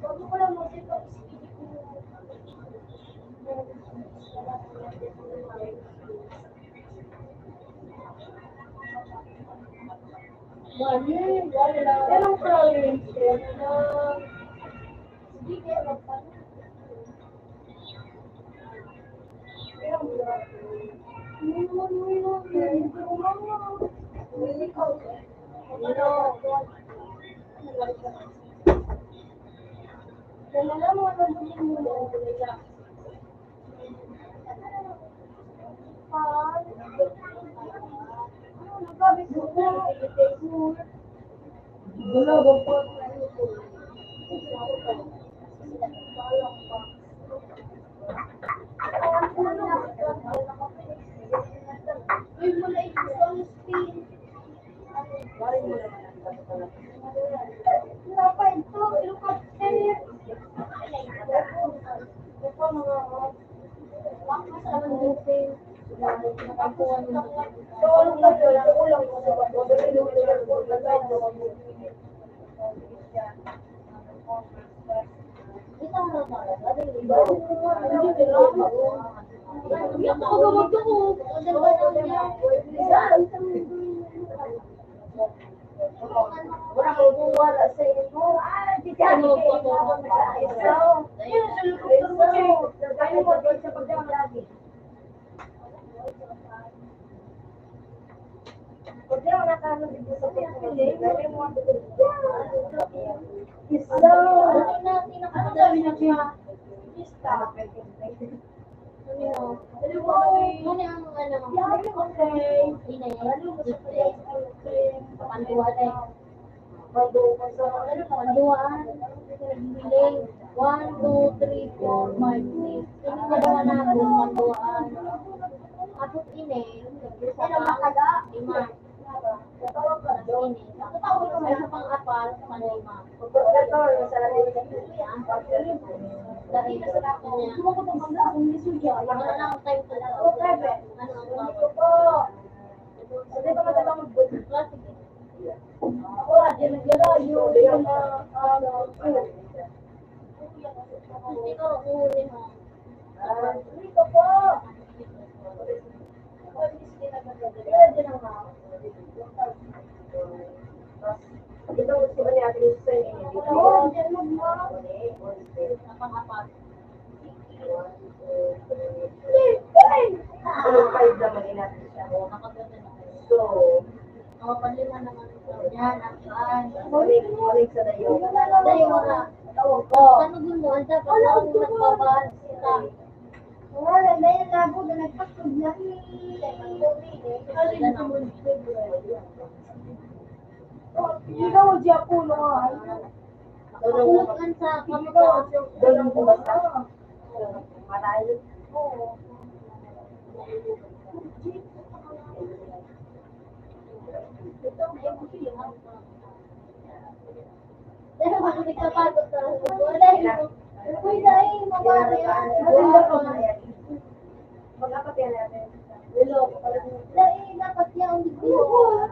Bago ko lang mag-ipag Mami, wala. Anong province? Hindi kaya magpan. Kapal. Nagkabit mo na. Wala ba po? Uy, mula isang spin. Maring mo naman ang kapal. Wala ito. Helicopter. Ito mga Lakas naman dupin. Nakakuha mo. so, anong kasi wala ko lang kung sa bago. Pero yung mga po, nag-guide mo kami. Ito ang nagkala. Dati yung iba. Hindi Ako gawag ako. Ang ganda lang niya. wala kang kuwala sa inyo. Di ka Ano mo po ako? Ayun, sa helicopter mo, Che. Ayun mo doon sa pagdamag. Pag yung nakano dito sa pagdamag, dali mo ang Isa. Ano sabi niya siya? Isa. Ano ang inay? Panduan. Panduan. Biling. 1, 2, 3, 4, 5, 6. Ini na naman ako panduan. Tapos ini. Ano makaga? 5. Ini. Sa pang-apat, panlima. Dari na sa ako niya. Wala lang time ko lang. Ano ang tawag? Plastic. Gusto ko uhuli mo. Ito gusto ba ni Ate Lisa yung Sa pang-apat. Anong 5 naman inatin siya? Nakaganda na. So, Mga panlima naman ito. Yan, asan. ulit sa dayo. Dahil wala. Tanugin mo, ang dapat lang nagpapahal kita. Wala na yung labo na nagpasod na. Ikaw ang Diapulo nga. Nakahulugan sa kamata. Doon ko basta. Malayo. Dahil bakit nagkapagod ka? Wala ito. Uy, dahil mabari yan. Mag-apat yan natin. Dahil dapat niya ang video.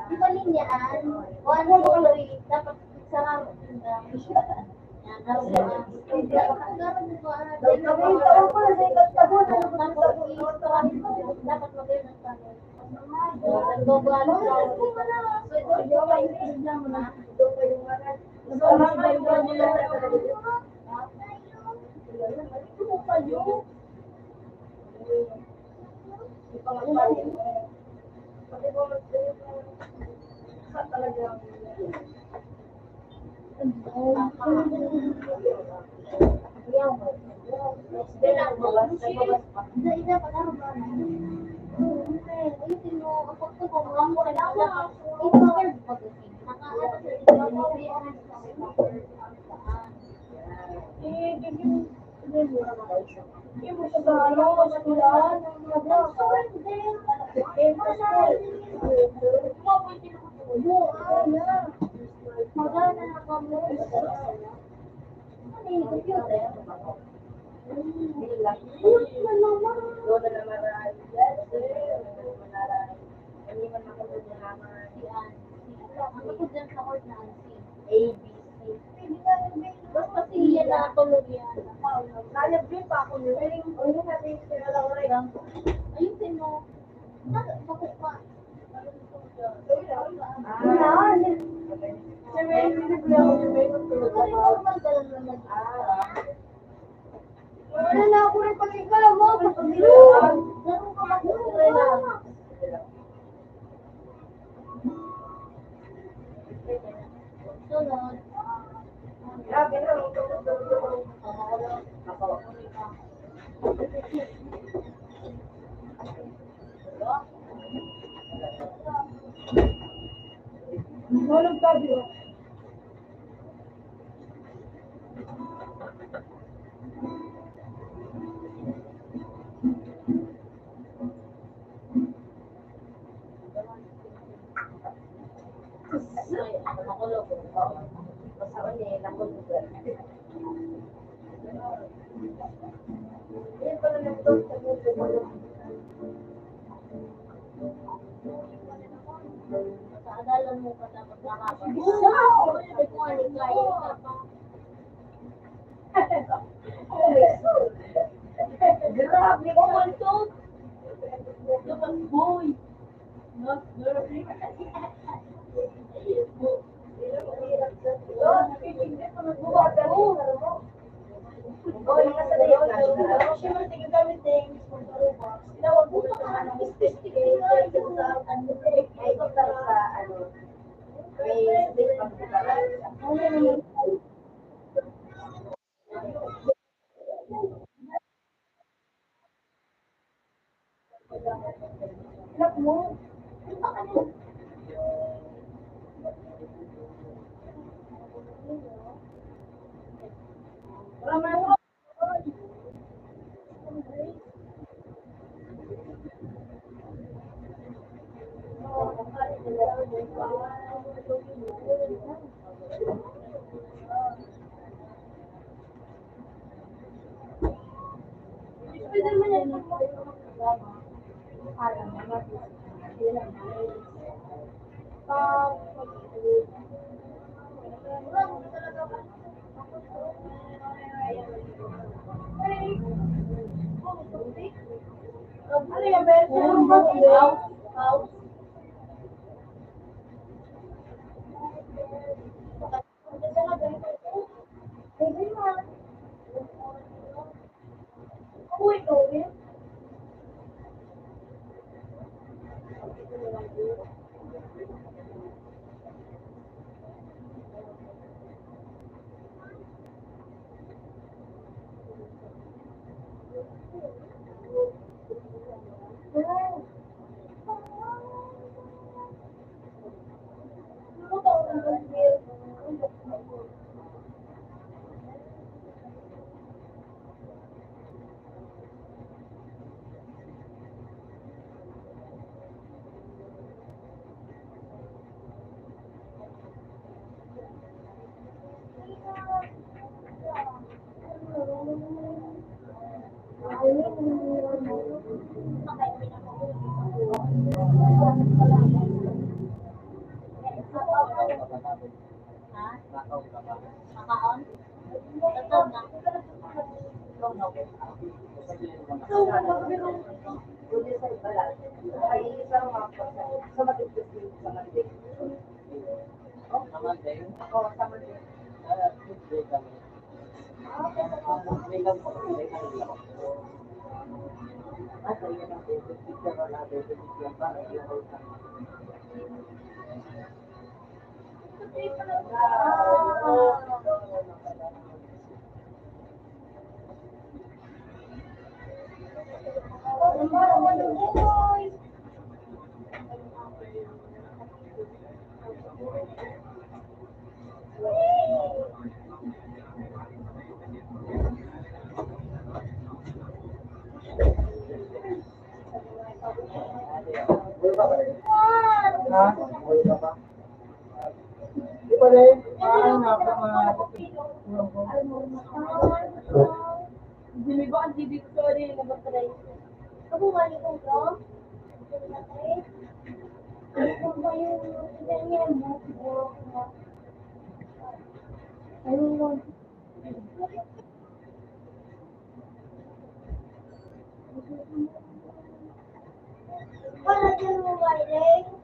Di ba linyaan? 1, 2, 3. Dapat sarang. Yan, naroon ka. Naroon mo ba? Dapat magayon ang tanong. Nagbabago ka. So, ito yung na. Ayusin mo, ang pagkakong mo, kailangan i-power pag-using. Magana na kami. Ano yung computer? Ako dyan sa court na basta siya na tulog yan. Ayusin mo. Bakit pa? Wala na ako rin pag-ikaw mo. Ganun ka mag-relax. Sunod. Grabe na. Walang sabi. Nakulog. Basta ulit, nakulog. Yan pala nag-talk sa mundo. Kaadalan mo ka na magkakapag. Sabi ko nga ni Kaya ka pa. Grabe ko man to. Dapat boy. Not girl. Ano yung best? House. Uy, Kobe. Makaon? Tatawag na. Ha? Di ba rin? Nga pa mga Dili ba ang TV ko sorry na battery. Ako mali ko bro. Ano ba yung ganyan mo? Siguro ko. Ayun. Wala din mo wiring.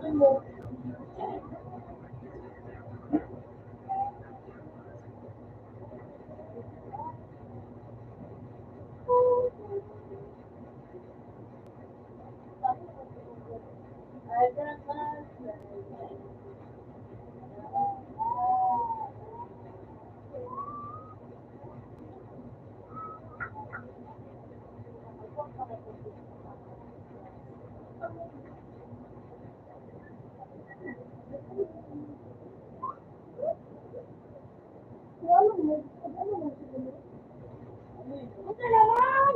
Sabi mo. Ay, Buta naman!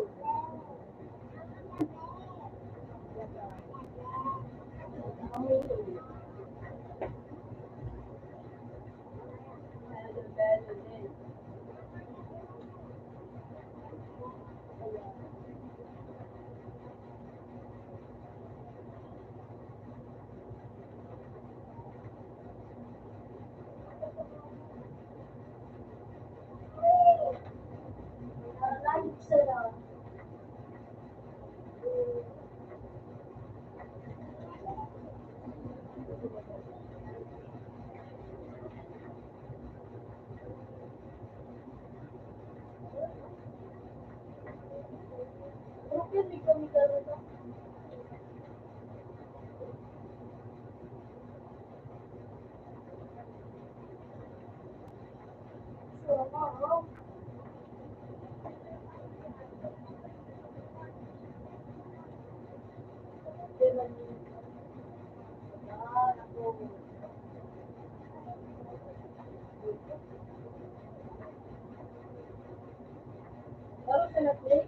Laro sa Netflix?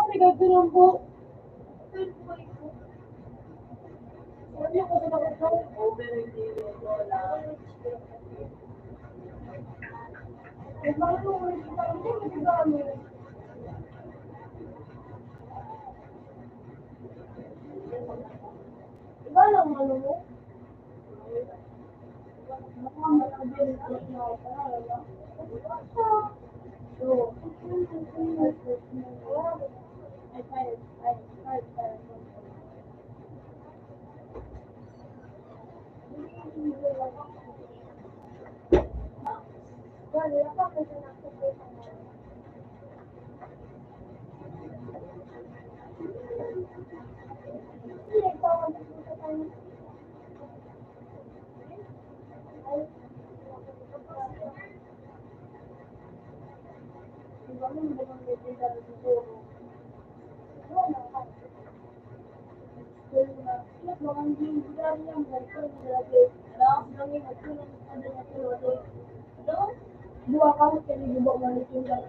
Ay, gagawin po. Sabi ko sa mga tao, eh, paano mo rin sa kanya, magagamit? Iba lang ano mo? Baka makabili ko na para. So, dua kamu kini dibawa balik tinggal.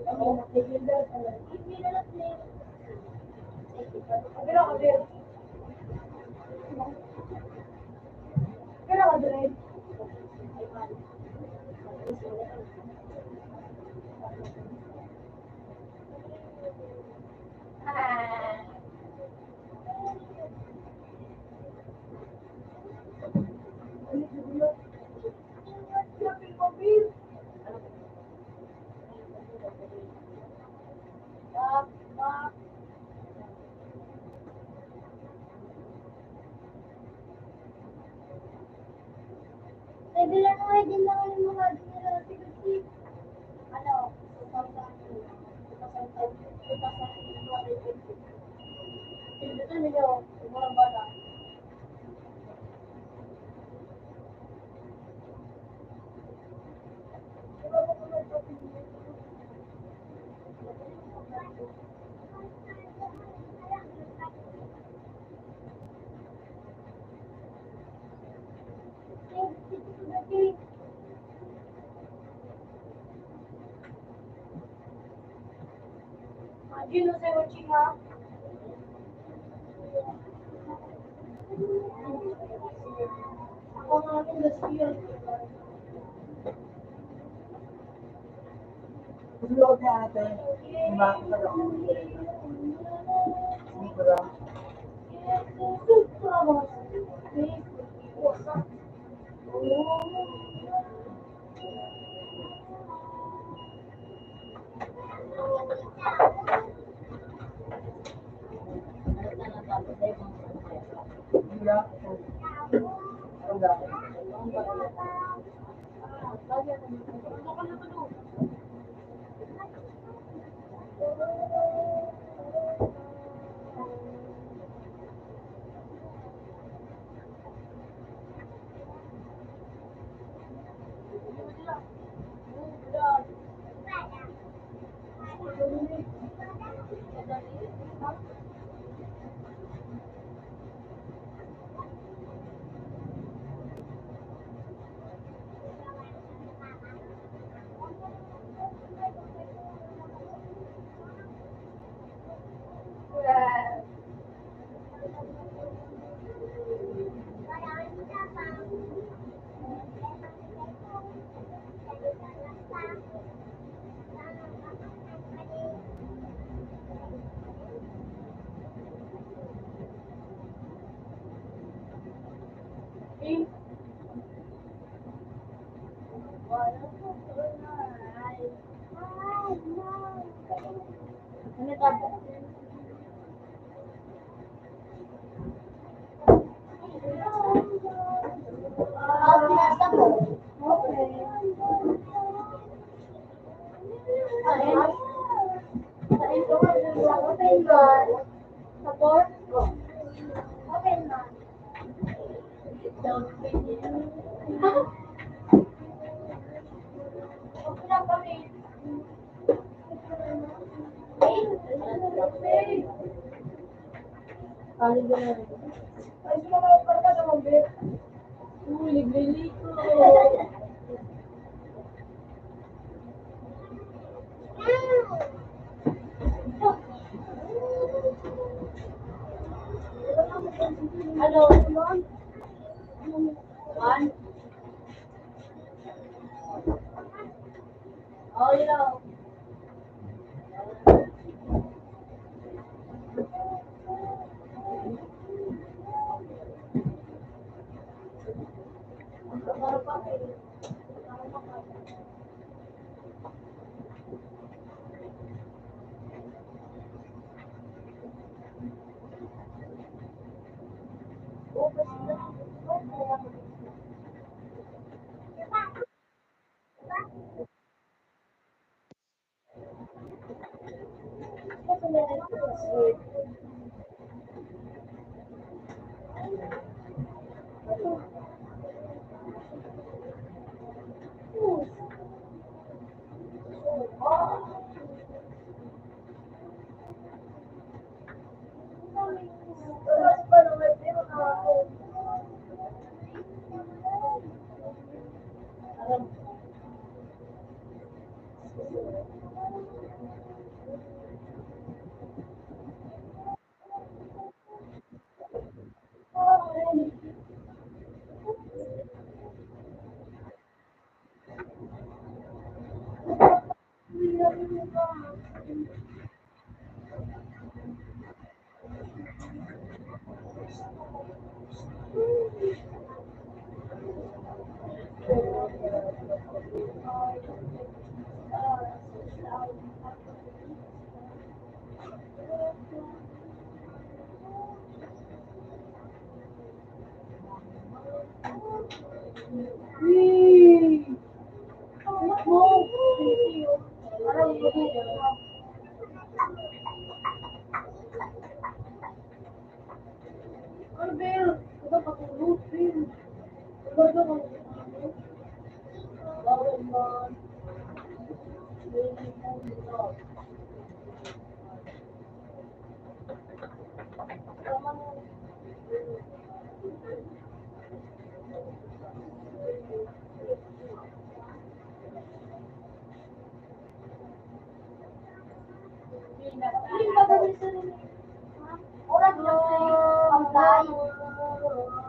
Ako magtitinda ka na. Pero ka din. Pero ka din. Bilang mo din lang ang mga dinero kasi ano, 2000. Ito nila, mga bata. Gino sa watching ha? Ako nga aking gastiyan. Gusto ko natin. Bakit ka lang? Hindi ko lang. Ano tapo? Pinasta mo. Okay. Open man. Support ko. Open man. Open na kami. Kali ko na rin. Ay, sumakapar ka naman, Bet. Libre ko. Ano? One? Oh, yeah. Orang pantay.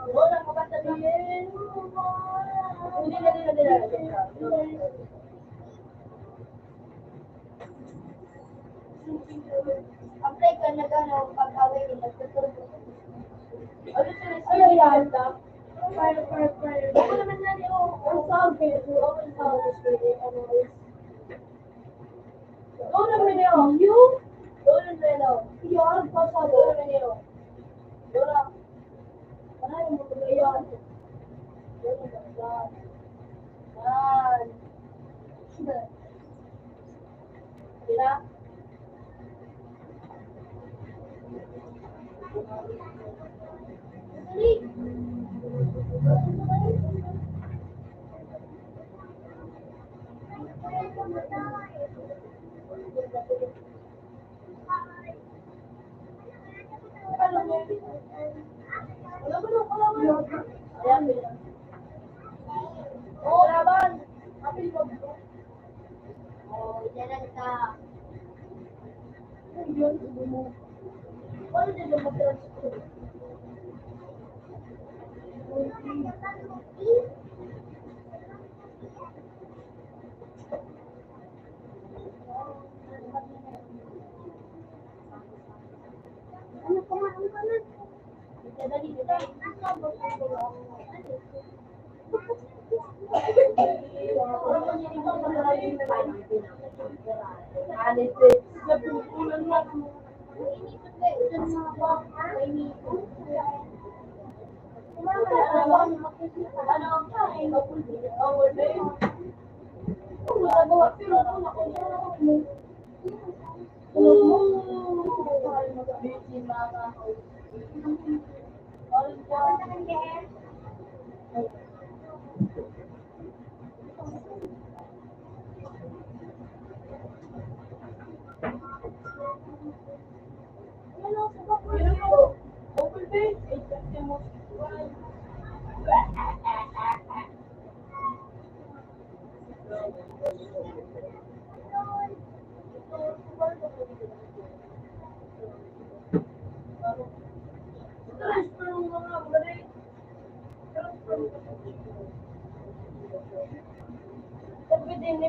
Wala mo ba sabihin? Hindi. Apply ka na gano'n pag-away din, nagtutulog. Ano yan? Fire. Ako naman na niyo. Ang sabi. Ang sabi. Doon naman niyo. You? Doon naman niyo. Yan. Doon naman niyo. Doon na. Ano mo ba yan? Doon naman. Yan. Sila? Oh, laban. Apil mo. Oh, jalan ka. Yun, ibo mo. Paano din yung mag-transfer? Ano kumain ka na? Dali.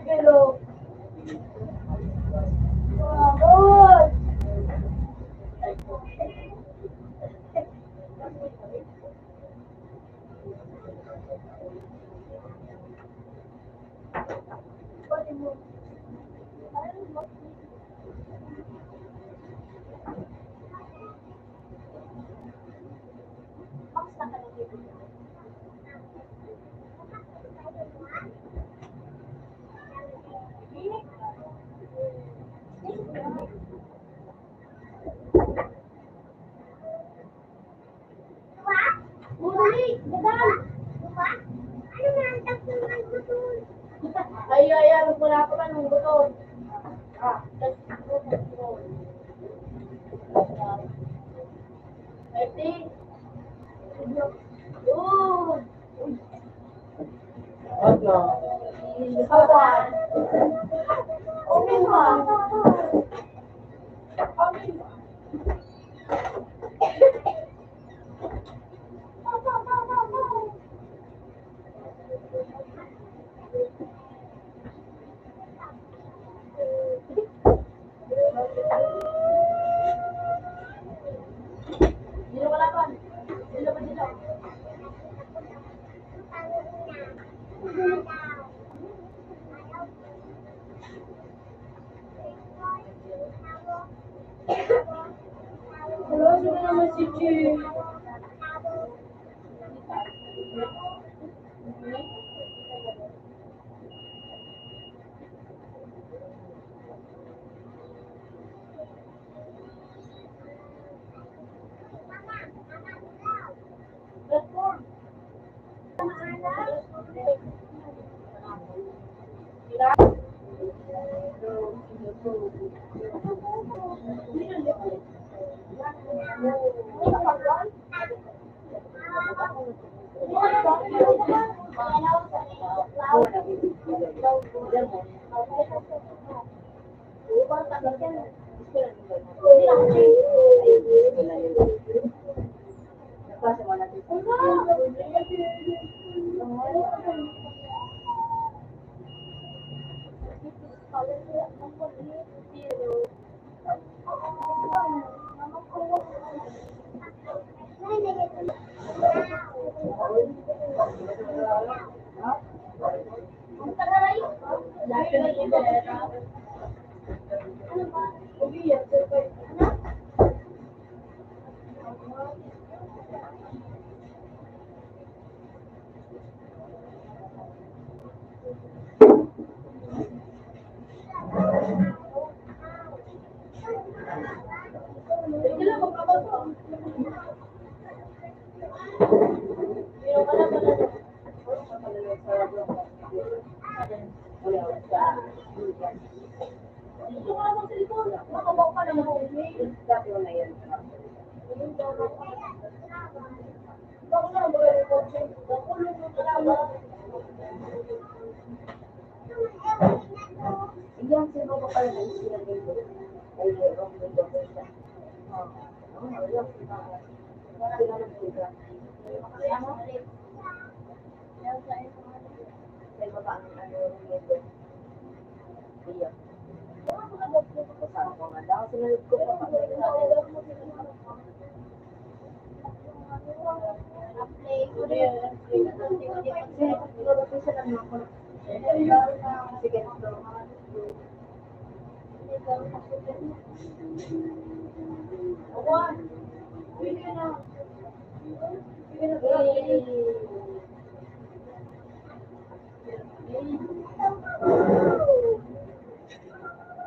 Pero ay, wala pa man ng buto. I think. Oh, Ano? kawan. Okay ba? Okay ba? Dito wala pa. Dito pa dito. Wala sila naman si Chi. Platform. Hindi lang, magkakaso. Pero wala pa na. Dito ka naman sa likod. Makabaw ka naman. Dati mo na yan. Bako na lang bagay yung kotse. Nakulong mo talaga. Iyan, sino ba pala na isila dito? Ay, meron dito ko siya. Sila ng sila. Ano? May baba ang ano dito. Iyan. Saan ko nga daw? Sinunod ko pa.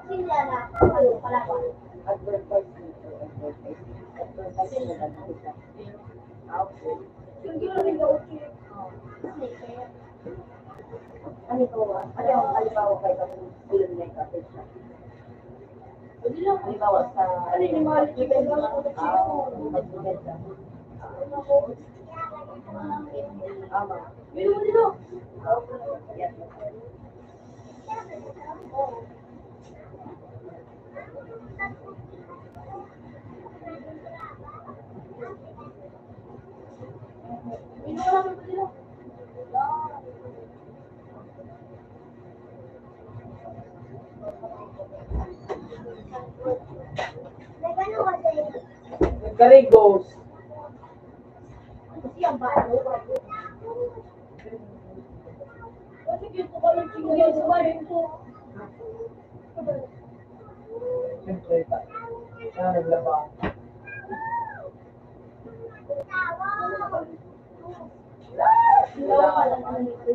Sila na. Ano pala ba? Advertisement. Ano ito? Ano yung halimbawa kayo kung ulan na yung kapit siya? Halimbawa sa... Ano yung mga likitin mo? Magmaganda. Ama. Dito mo dito! Yan. Dito ka naman dito. Nagano kasi. Nagkarigos. Kasi ang bago. Kasi dito ka lang sinugyan sa bahay ko. Siyempre, siya naglaba. Wala ka lang ano nito.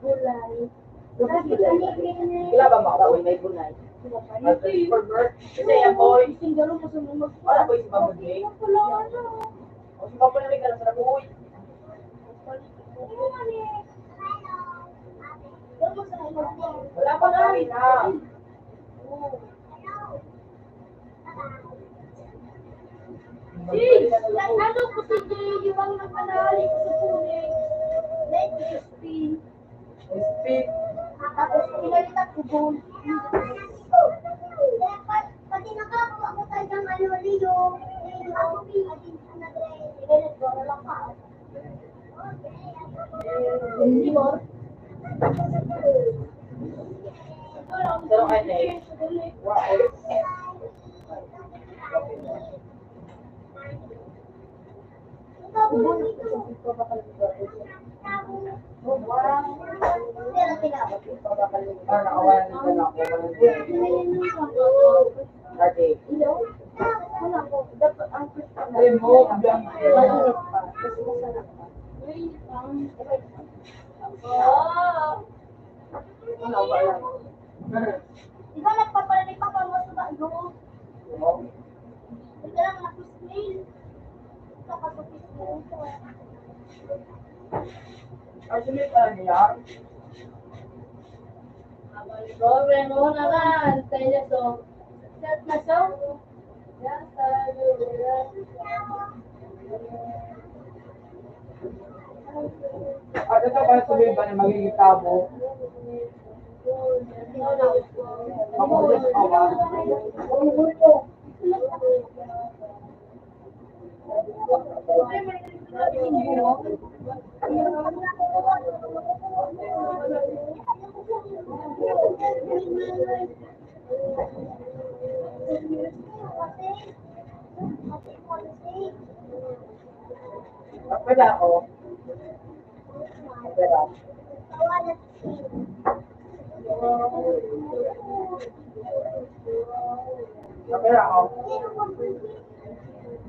Gulay. Kila ba makawin? May bunay. At for birth. Kasi yan boy. Singgalo mo sa mga Wala boy si Mamudli. wala ano. O si Papa namin ka na sa buhay. Wala pa namin ha. Ano ko si Jay, yung ang nakanali ko sa punin. Let me speak. Speak. Tapos pinalitan ko doon. Pati nakakuha ko tayo ng ano, Lilo. Pinilit ko na lang pa. Hindi mo. Pero ano eh. Wow. Pero tinapos. Para nakawalan nito na ako. Dati. Wala ko. Dapat ang gusto ko. Remove lang. Mainit pa. Kasi masarap pa. Ano ba lang? Di ba nagpapalalik pa pa mo sa bago? Hindi lang nakusmail. Kapasupis mo. Actually, parang niya. Problem mo naman. Tayo to. Set na siya. Yan, tayo. At ito para sabihin ba na magiging tabo? Mabulit awa. Pwede ako. Pwede ako. Pwede ako.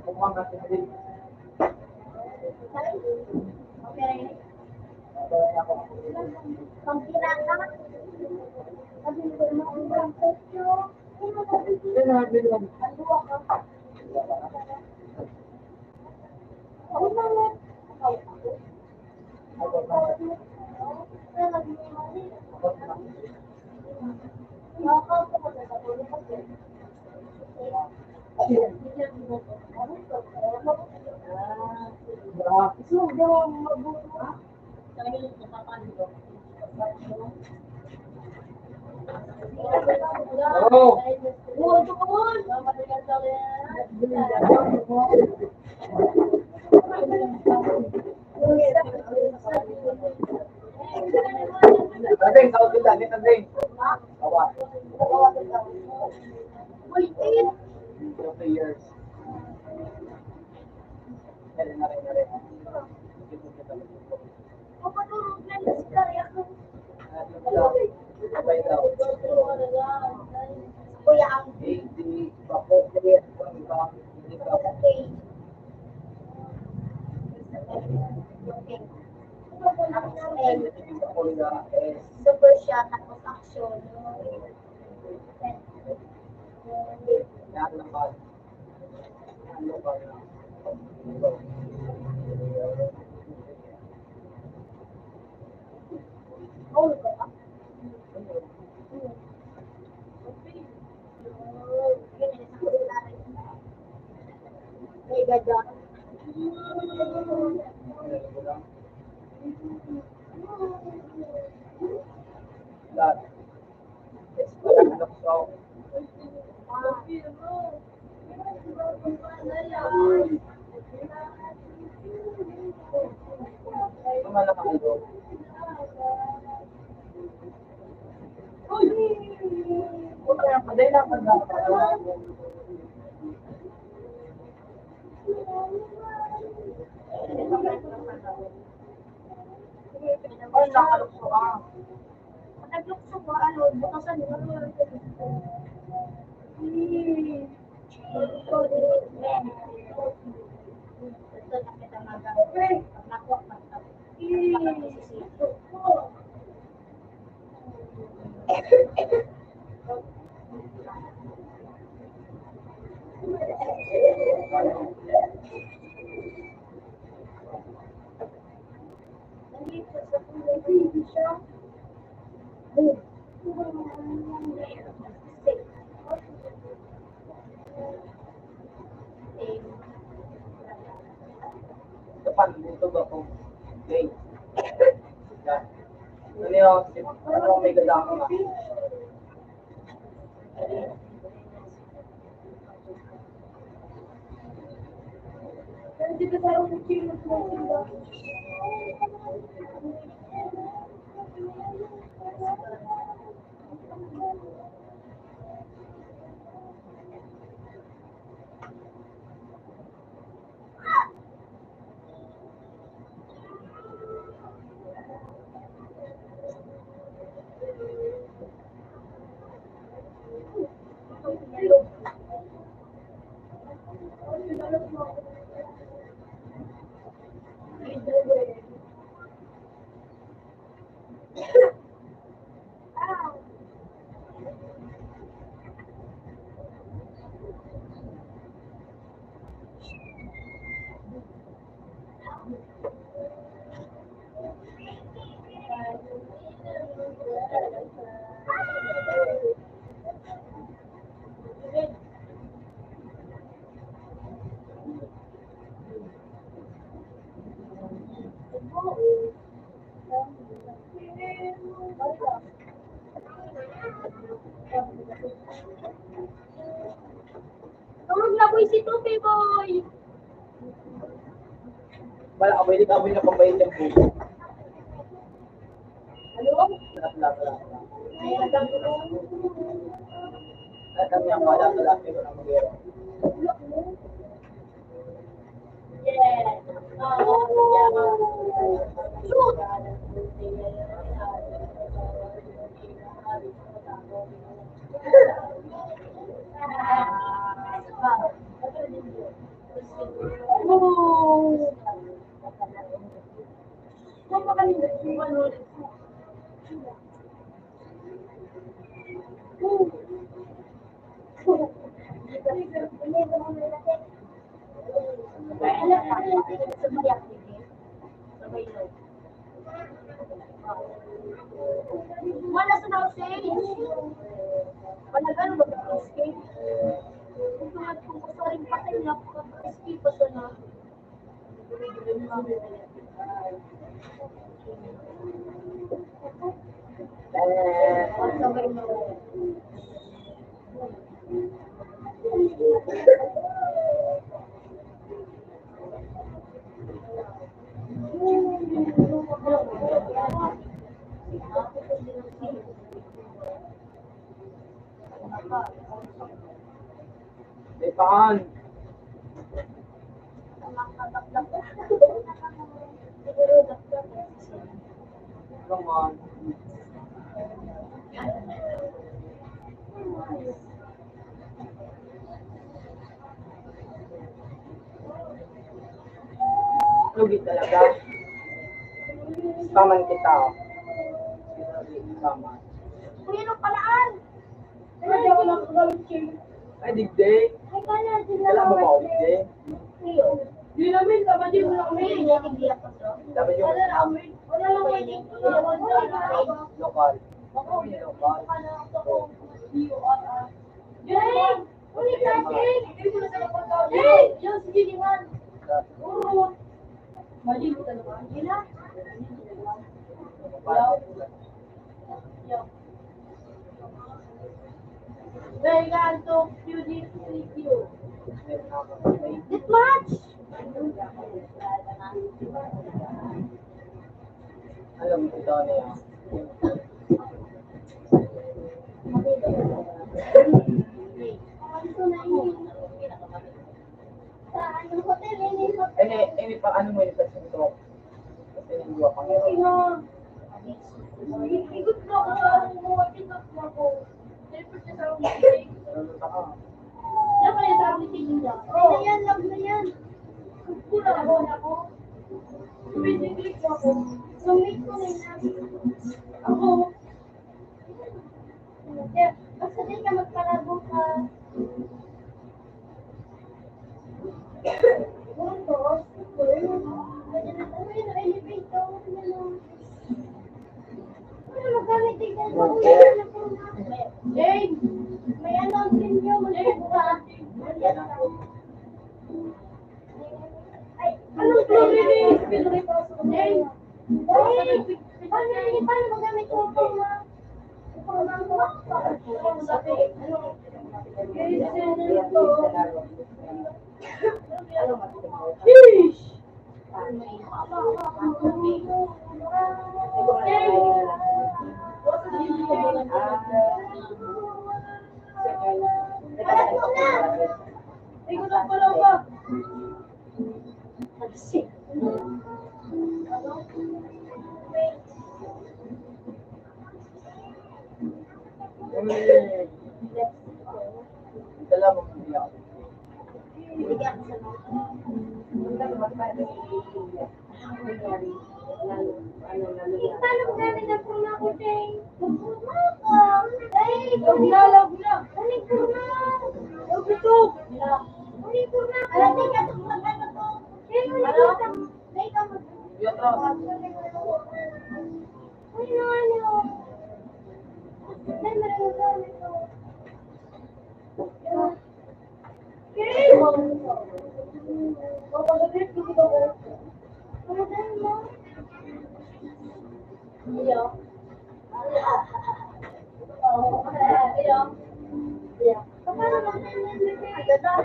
Kumang natin din. Pwede ako. Pangkira ka? Sabi ko naman ang presyo. Tanding, tawag kita, hindi tanding. Awa. 2 years. Nari. Sabay daw. Kuya ang Hindi pa po clear. Hindi pa. Hindi pa po super siya tapos action. Yan lang ba? Ano ba? May gada. Lahat. It's parang anak ko. Tumalak ako doon. Naglukso ko, ano, bukasan mo. Ito na kita magamit. Nakuha pa ito. Depan dito ba kung okay. Yan. Ano yung ano may gadang na. Tulog na boy si Tupi boy. Wala ka ba hindi ka na pambayad yung puso. Ano? Wala. Ay, nagdang At kami ang wala ko ng magero. yeah. Shoot. Oh. Mana sa daw stage? Wala ganun mag-escape. Kung gusto rin patay na, escape pa siya na. Ipaan. Come on. Lugi talaga. Spaman kita. Oh. Spaman. Kuya, nung palaan! Ay, digday. Ay, kala, Wala mo ba ako digday? Di namin, kapatid mo na kami. Dapat yung Wala namin. Wala lang kami. lokal. Ako, Yung lokal. Jane! Ulit na, Jane! Jane! Yung sige, Diman. Urut. Mali ko talaga. Gila. Very good to QD3Q. This much? Alam mo ito na yan. Ini pa ano mo yung pagsuntok? Kasi hindi ko pang Ikot na ako sa mga ikot na ako. Siyempre siya sa mga ikot. Siya pa yung sa mga ikot niya. Love na yan, love na yan. Kulang ako na ako. Piniglik ko ako. Sumit ko na yan. Ako. Basta din ka magpalabo ka. Magamit din ka sa Jane! may ano ang sinyo, magbubuka. Ay, Anong problema? Pinagay pa ako. Jane! paano magamit ko po ma? Sheesh! Ikaw na pala ba? Dala mo hindi ako. Paano magamit ang puma ko, Jane? Magpuma ka. Ay, Log na! Ulit puma. Log ito! Ulit puma. Alam ka ito magkano to. Jane, ulit puma. May ka mag... Yung atras. Uy, no, ano. Dahil maraming gamit ko. Jane! Mapagalit ko dito ko. Ano dahil mo? Iyo. Paano magamit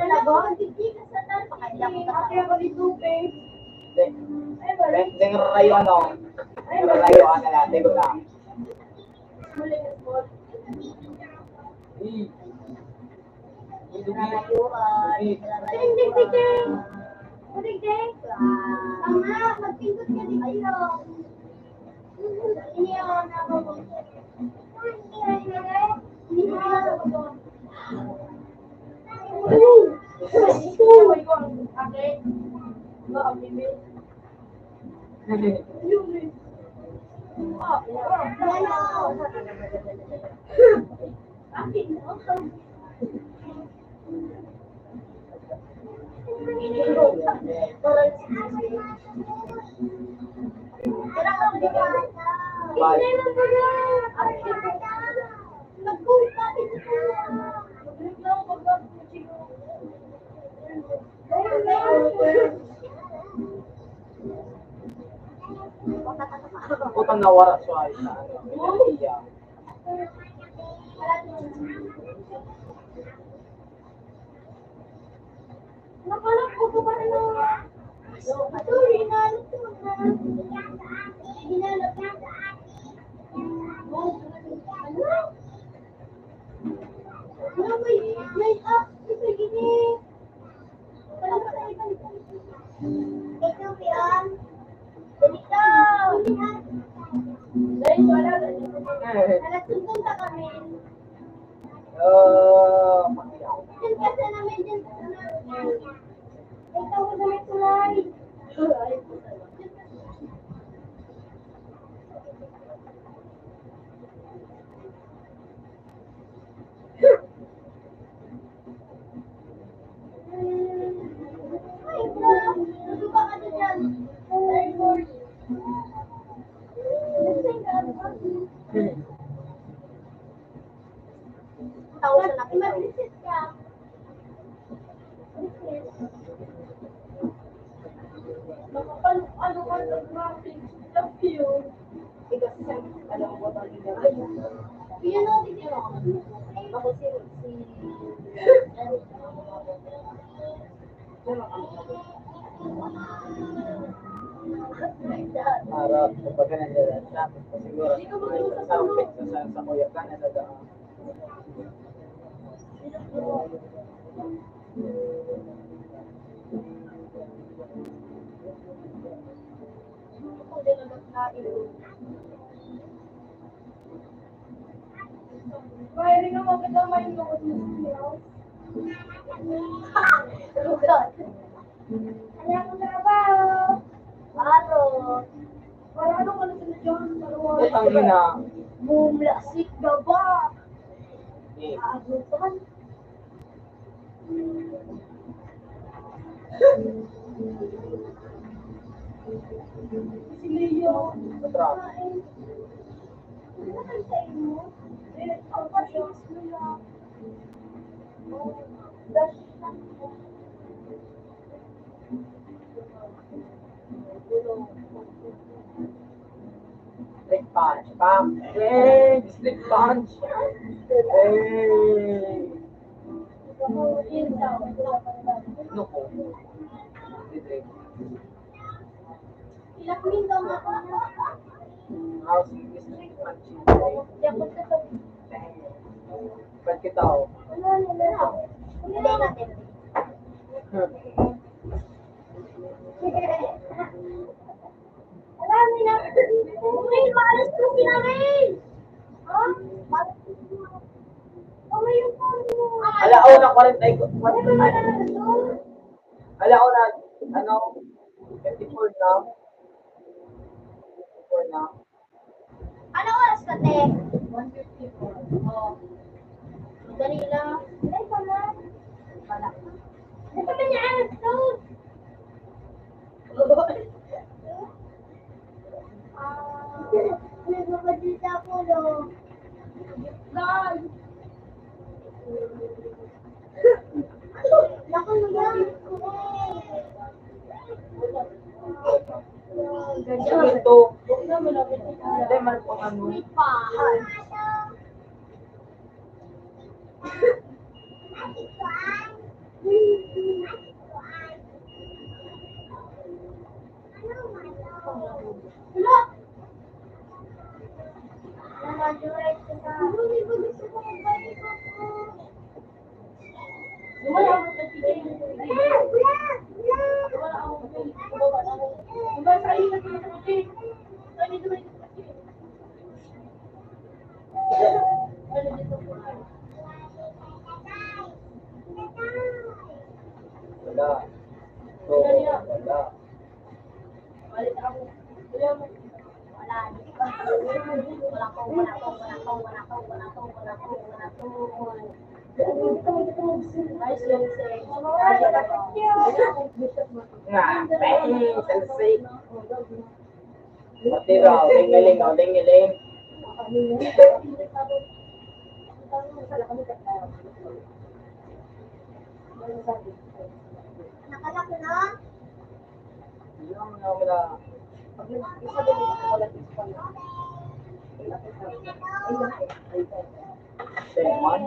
ang puma? Hindi ka sa tan. Ate ako dito, babe. Dengar rayo ano? Dengar rayo ano na? Dengar na. Muli na sport. Tingdig si Jane. Ulit, Jane. Tama, magpindot ka din kayo. Iniyawan na ako. Hindi ko na Ito ko ang akin. Ba, ang bibig. Yun eh. Ah, Akin, Wala ka di ba? Bye. Hindi naman pala. Nag-uusapin ko. Nagreklamo ka ba? Chico? Putang nawara siya ay sa ano. Yeah. Nakalap ko pa rin na. Sorry na. Hinalap na sa akin. Ano may up sa gini. Ito yan. Dito. Dahil wala na. Nagpunta kami. Magiyaw. Diyan kasi namin dyan sa ikaw ko sa may tulay. Ay, nasuka ka na dyan. Airport. Nasaan ka? Tawag sa nakin. Mag-reset ka. Ano ka nag-mapping? Love you. Ikaw sa alam mo ba talaga? Yun o, di ba? Ako si Harap, kapag nandiyan siya, siguro sa rupit sa kuya ka na sa daan. ako din ang nagkain. Pwede nga magkadamay mo ko sa Lugat. Alam mo trabaho. Araw. Para ano ka na sila dyan? Putang ina. Bumlasik na ba? Eh, Aabutan. Si Leo. Patra. Ano kayo sa inyo? Ang pasyos nila. Dash na. Street punch. Pam. Hey, street punch. Hey. Yun daw. No po. Street. Ilang mingaw na ako na. House street punch. Yakot ka sa... Ba't kita ako? Hindi natin. Marami na. Uy, maalas ko namin. Ha? Oh, yung phone mo. Alaw na 40 ko. Ano ba na doon? Alaw na, ano, 54 na. 54 na. Ano oras ka, te? 1:54. Oh. Dali lang. Ay, pala. Pala. Ano ba niya alas doon? Nagpapadita ko, no? Guys! Naku, naman. Ito. Hindi, man po ano. May pahan. Wala. Namaduray ko na. Hindi ba gusto ko magbalik ako? Wala akong nagpipili. Wala akong nagpipili. Diba sa iyo nagpipili? Ano dito may nagpipili? Ano dito po? Wala. So, wala. Balik ako. Wala mo. Wala. Wala ko. Nice lang, sir. Nga, selfie. Pati raw, tinggaling, o, tinggaling. Nakalaki na? Yung mga wala. Demon.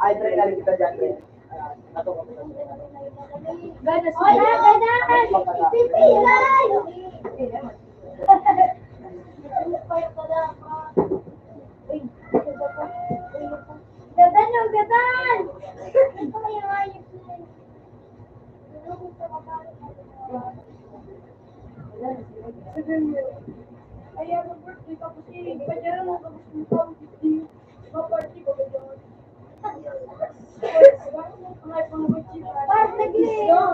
Ay, try na rin kita dyan. Gadan yung gadan! Ito may ayos na eh. Ayan, mag-birthday ka kasi. Kanya lang ako gusto mo ma-party ko ba yun? Par, nag-live!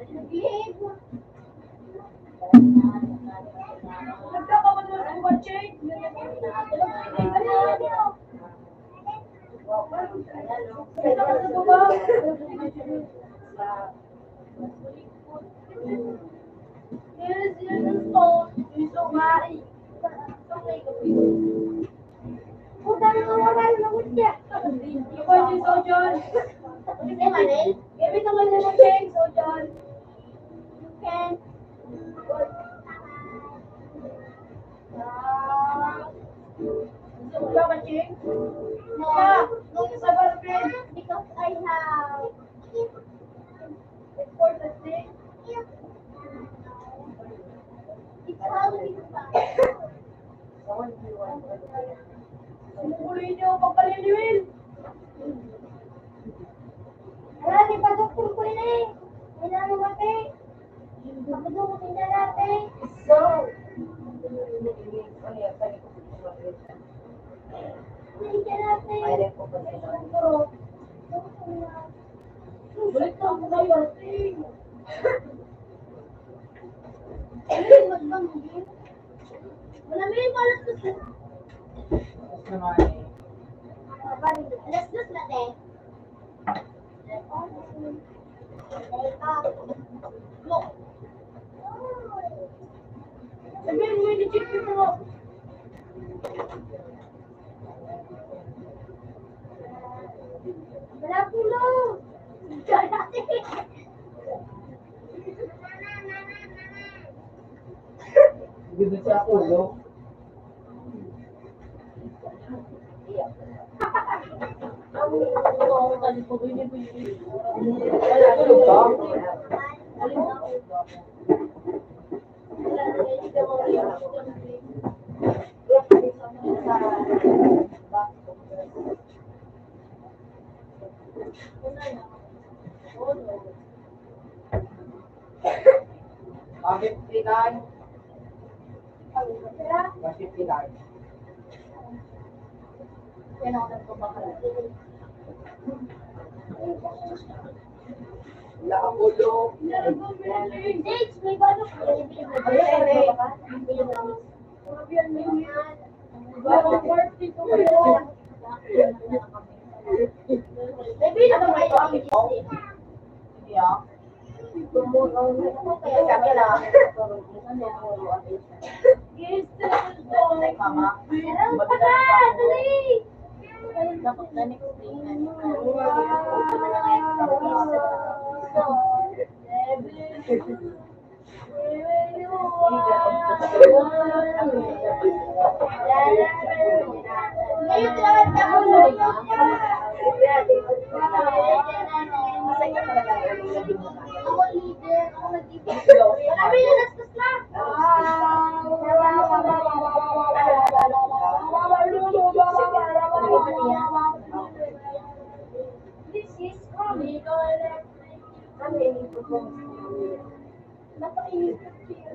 Nag-live! Nagkakaman mo sa batchay? Yes, yun ang stone. Yung sumari. Puta na nga wala na siya. Ikaw yung Sojon. Hindi man eh. Gamit naman na ng Cheng, Sojon. Ken. Gusto mo ba, Cheng? No. Nung sa barben, Because I have important thing. it's Halloween. Sumukuloy niyo ang pagkaliliwin. Marami pa doktor ko rin eh. May namamate. Pagdumutin na natin. So, Hindi natin. Ayun po ba sila? Balik na ako kayo, Ting. Malamig alas dos. Naman eh. Alas dos na te. Sabihin mo yung check mo. Wala pulo. Gusto siya ulo. Tulog ka? Bakit pinay? Bakit pinay? Yan ako nagpapakala. Wala ang ulo. Dates, may bago ko. Bagong party ko ngayon. Maybe na ba kayo ang Disney? Hindi ah. Kaya kami lang. Yes, Ay, mama. Meron pa ba? Dali! dapat na next day na. Ngayon, tawag ka mo. Ako leader, ako nag-ibig. Marami na nastas na. This is coming. Napakainis ka siya.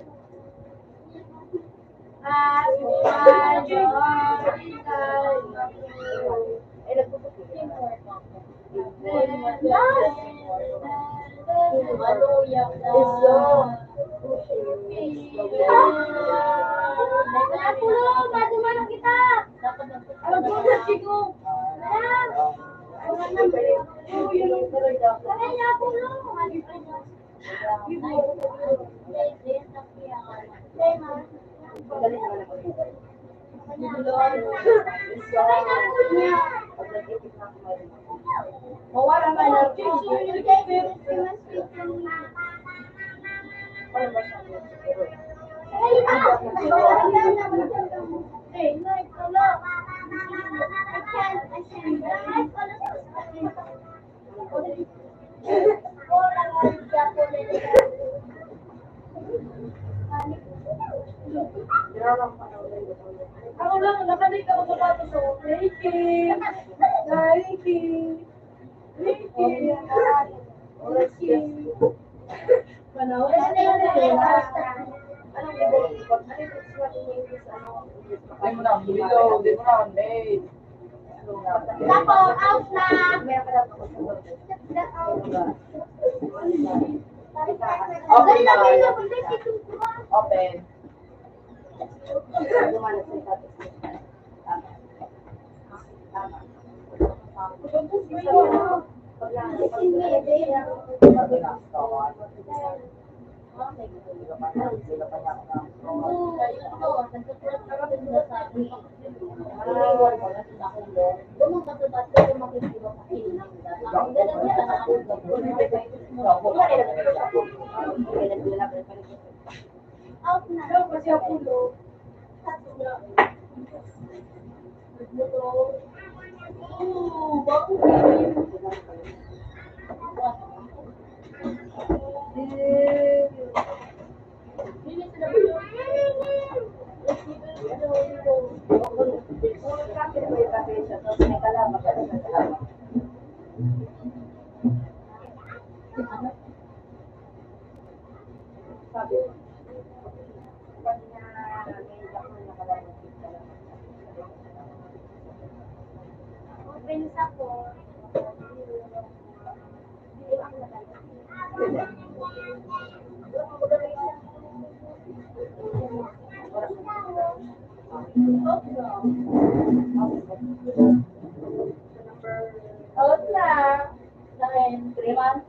Wala pulo, madumanang kita. Chico. Mawala man ang ako lang, nakanig ako sa bato so, Ricky, Manaw, anong libot? Di mo na, bilog, di mo na, babe. Dako, out na! Open na kayo. Open. Out na. Kasi ako lo. Open sa ko. Out na. Dahil 3 months.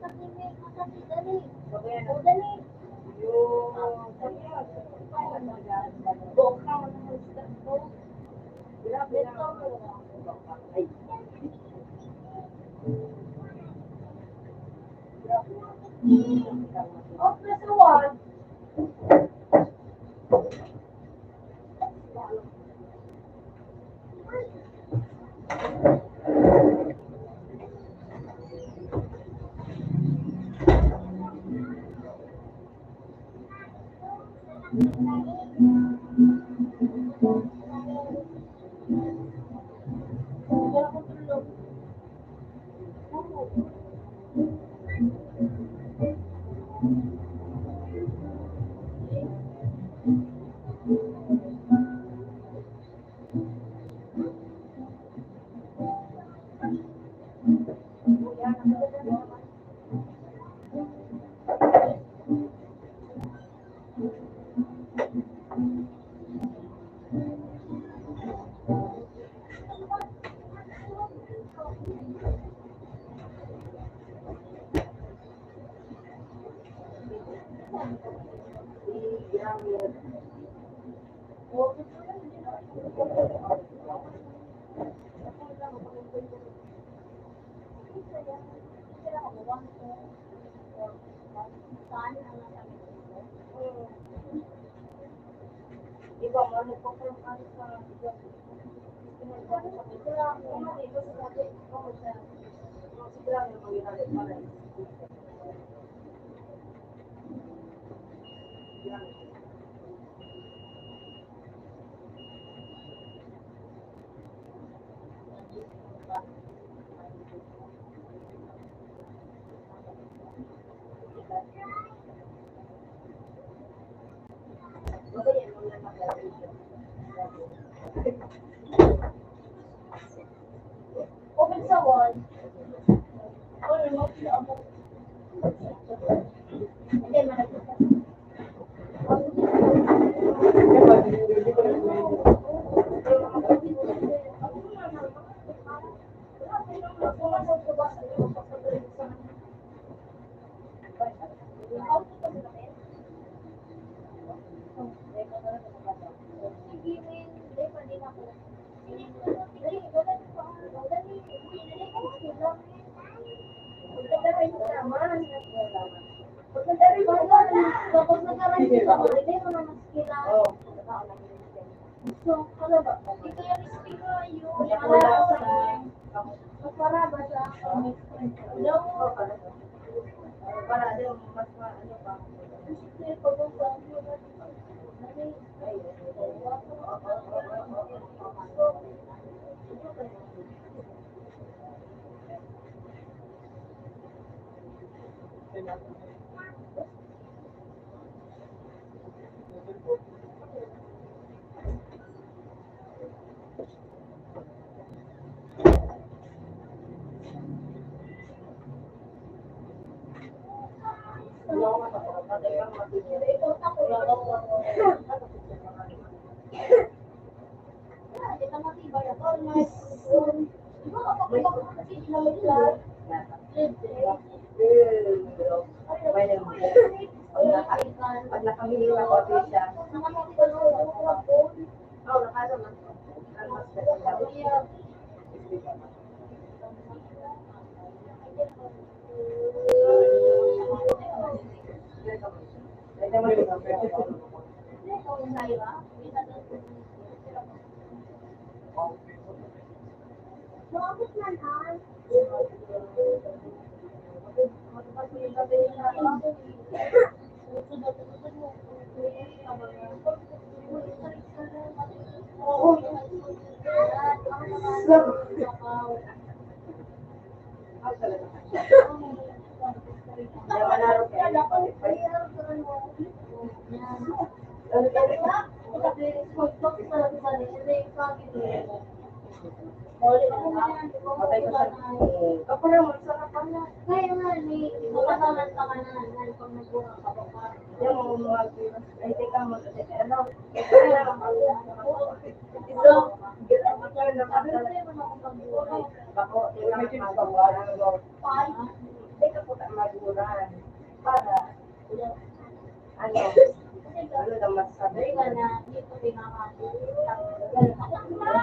Makati, dali. Okay, O, dali. Ay. Oh, plus one. Wala ko tulog. Iba mo, nagpo-form ka sa Open sa wall. Oh, remote siya. Hindi, malapit ka. Hindi ko rin Tapos nagkaroon ka ba? Hindi mo na maskila. So, ano ba? Ito yung speaker yun. Para ba sa no? para din mas ano pa. Pag nakamili na ko siya, nakano man. Ako naman, sarap pa na. Kaya nga, may makasalan ka ka na, pag nagbuha ka pa pa. Yan mo ay teka mo ano bako May kinis pa ba? Five. Hindi ka po maguran. Para, ano, ano na masabi ka na, dito pinakakita.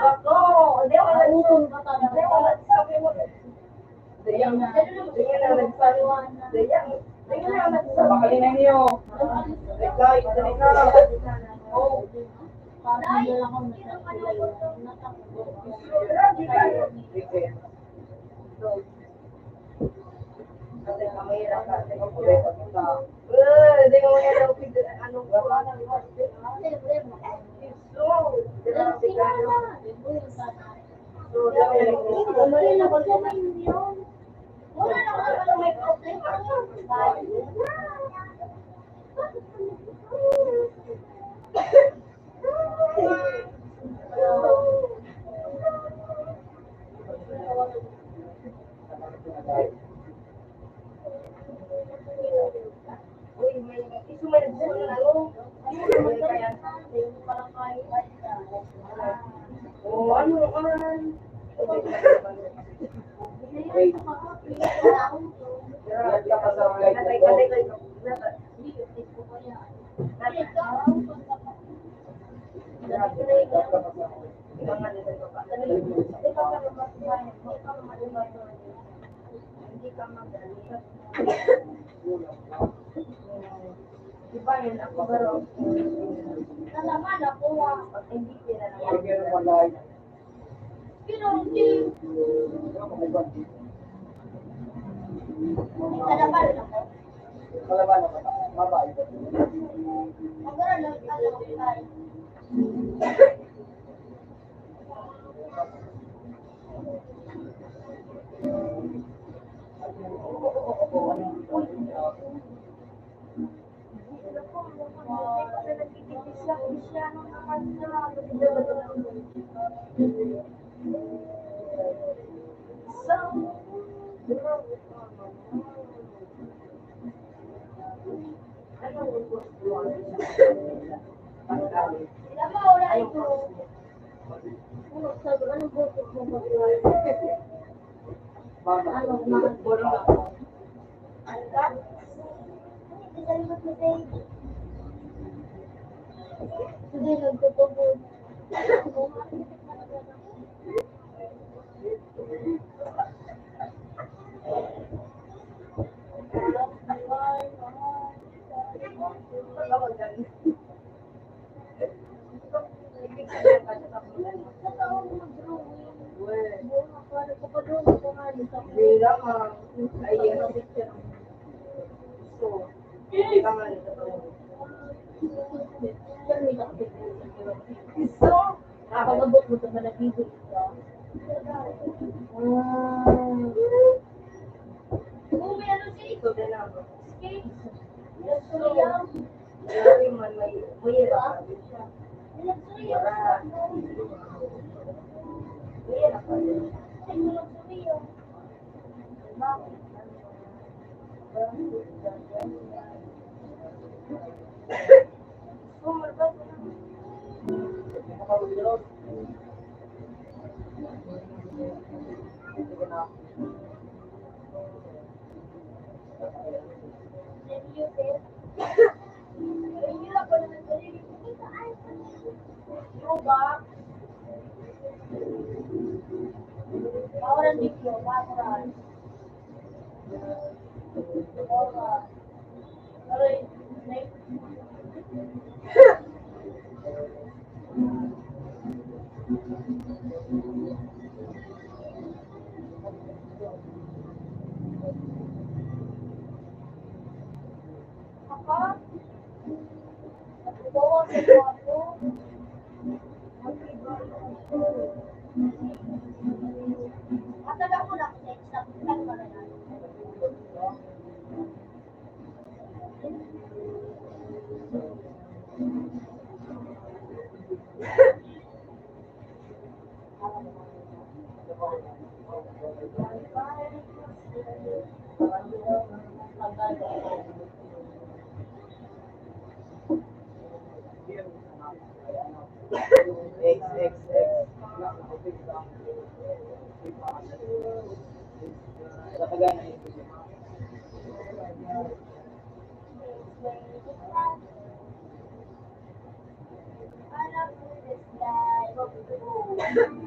Ako, hindi wala hindi wala sabi mo. Hindi na nagsabi. Hindi na nagsabi. Pakalina niyo. Guys, dali na. Oh. Parang hindi lang ako natakbo. Kasi kamera ka. Hindi mo yan daw anong wala nang Uy, may isu may nagsusunod na ano? Oh, ano naman? Hindi ka magaling. Diba yun ako baro? Nalaman ako Pag hindi sila Sige, naman. malay. Pinunti. Nalaman ako. Malaban ako. Mabay. Magkaroon ng kalakay. Alam mo, wala ito. Sabi ko, anong bukit mo mag-iwala? Ano, mga borong ako. Hindi, nagtutubod. Pag-abot mo sa malapigo ito. Kung may ano siya ito, skate. Nagsuyaw. Ahora limpio, basta. Ano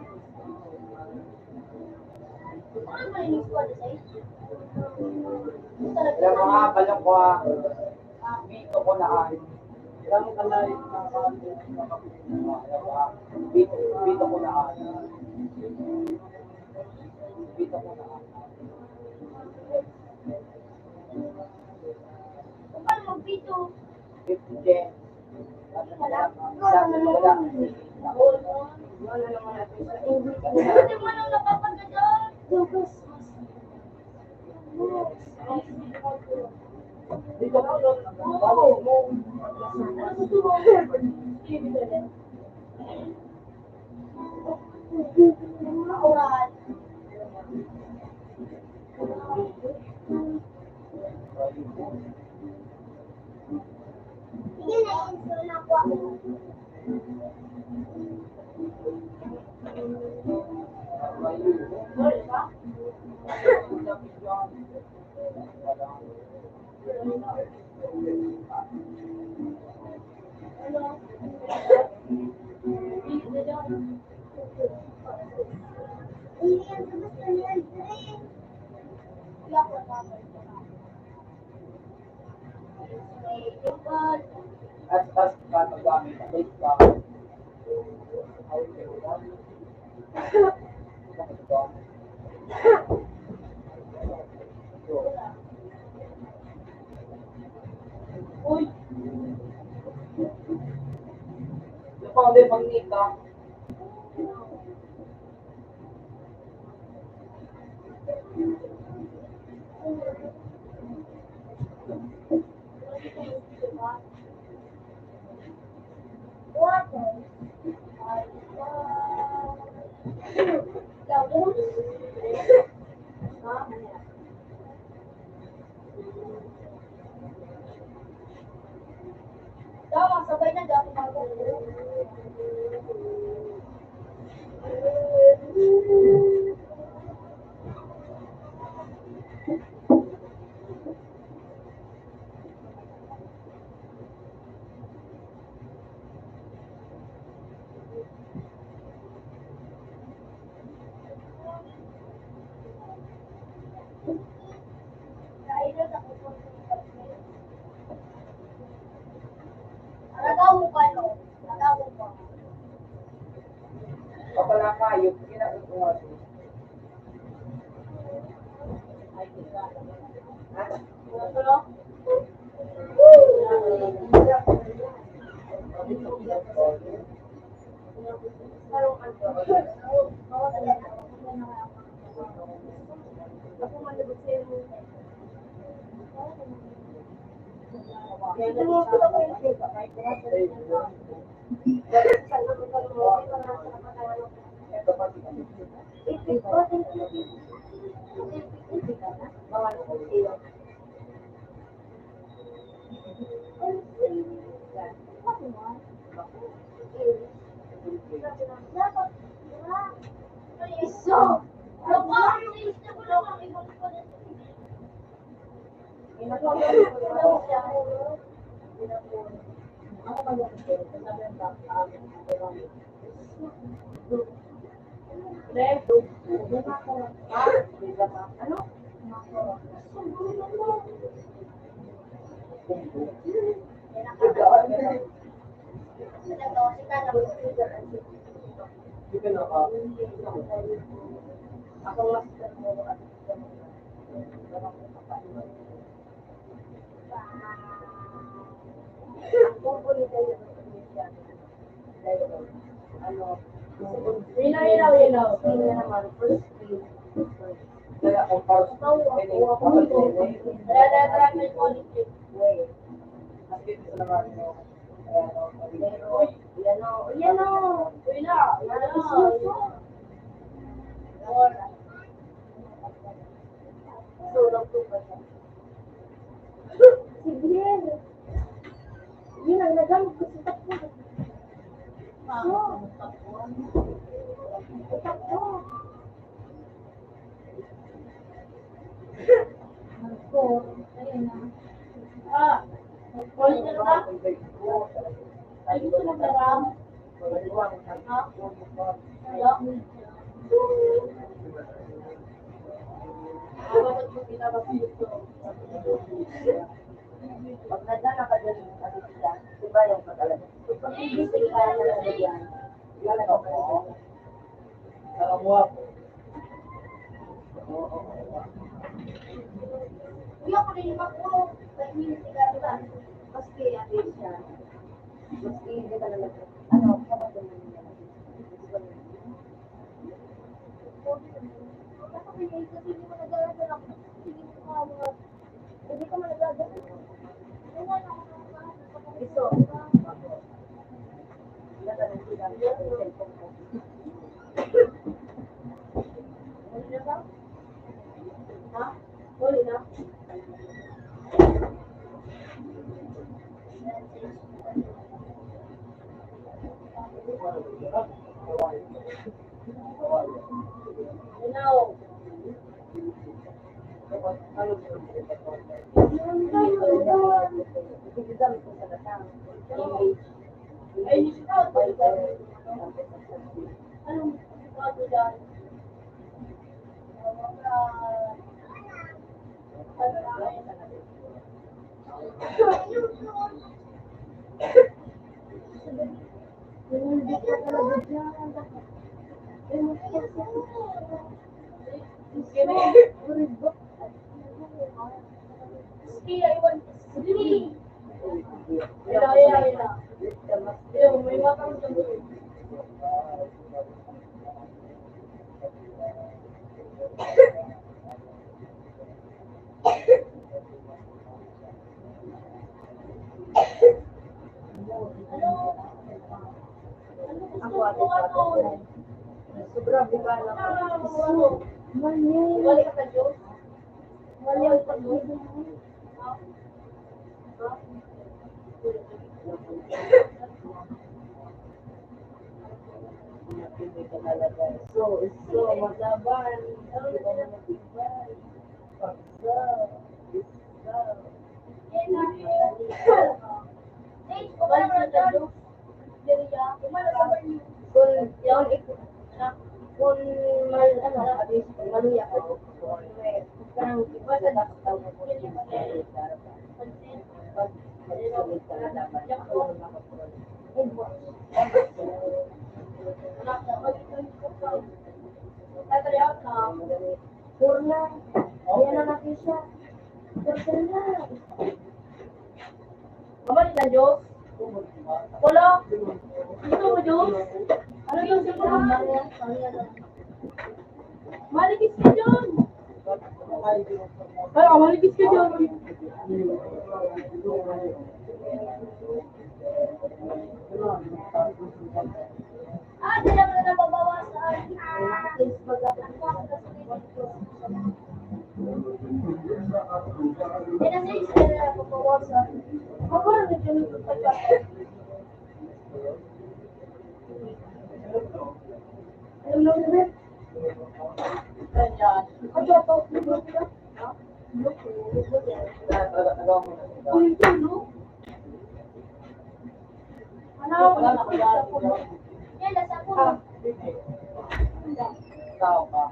malinis ko sa iyo? Kaya mga kalangwa, dito ko na ay. Ilang kanay dito ko na ay. Dito ko na ay. Paano magpito? 50 Jen. Sabi ko lang. Wala naman natin sa English. Hindi mo nang napapaganda. Dito ko lang. Bago mo. Ano gusto mo? Oral. Sige na yun. So, nakuha ko. Hindi yan sa gusto niya. Wala ko na. At tas patagamit sa base ka. Okay, wala. Bakit ba? Uy, Ikaw din mag-nika. Water. Gabon. Tama, sabay na dapat ako. Kailan ako po. Nagawo ka, no? Nagawo ka. Kapala kayo, ginagawa ko nga siya. ano? Ako malabot sa'yo. Ito mo ko lang yung siya. Ito pa si Iso! Ano? Hindi ka naka... Ako lang sa mo at ako po nito yung ano, ilaw. Hindi naman, first grade. Kaya kung parang nakikita sa naman mo, Sige. Yun ang nagamit ko sa takbo. Takbo. Ay, gusto mo na ram? Ha? Hello? Bakit mo pinabas dito? Pag nagdala ka dyan, ano siya, diba yung pag-alam? Pag hindi ka na yan, lalagaw ka mo. Nakamuha ko. Kuya ko rin ako. Pag hindi sigaro ba? Maski ano siya, maski hindi ka naman, ano, kapag naman niya. Kasi hindi mo nagdala-dala. Hindi mo mga hindi ka nagdala. Wala na ako Ito. Wala ka nang sila, yung cellphone ko. Huli na ba? Ha? Huli na? Ano? Ski, I want ski. May matang dyan. Ako ate ko. Sobrang biba lang. Wala ka sa Diyos. Wala yung pag-ibig. So, magaban. Kung maluya ko, parang iba sa dapat daw mo po siya pag mag-sulit ka na dapat tulong ako po. Purna, ayan na natin siya. Purna. Mamalit na Diyos? Wala. Gusto mo Diyos? Ano yung siguro? Malikis ka dyan. Ay, malikis ka dyan. Dala mo na nababawasan. Nasa isa na nababawasan. Magkano na dyan yung pagkakas? Alam mo na Ayan. Ano ito? Yan, nasa puno. Tao ka.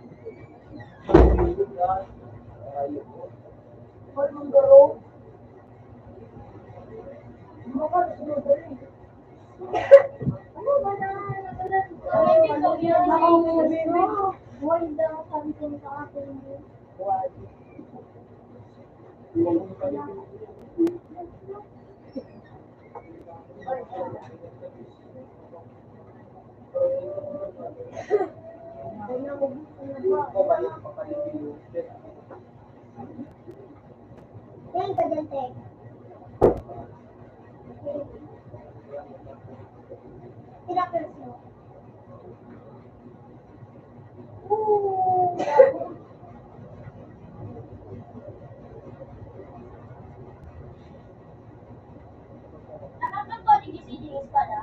Ano ba na? Wala something sa akin. Yan ka dyan, Tek. Tinapers mo. Nakakang ko, nagisidilis ka na.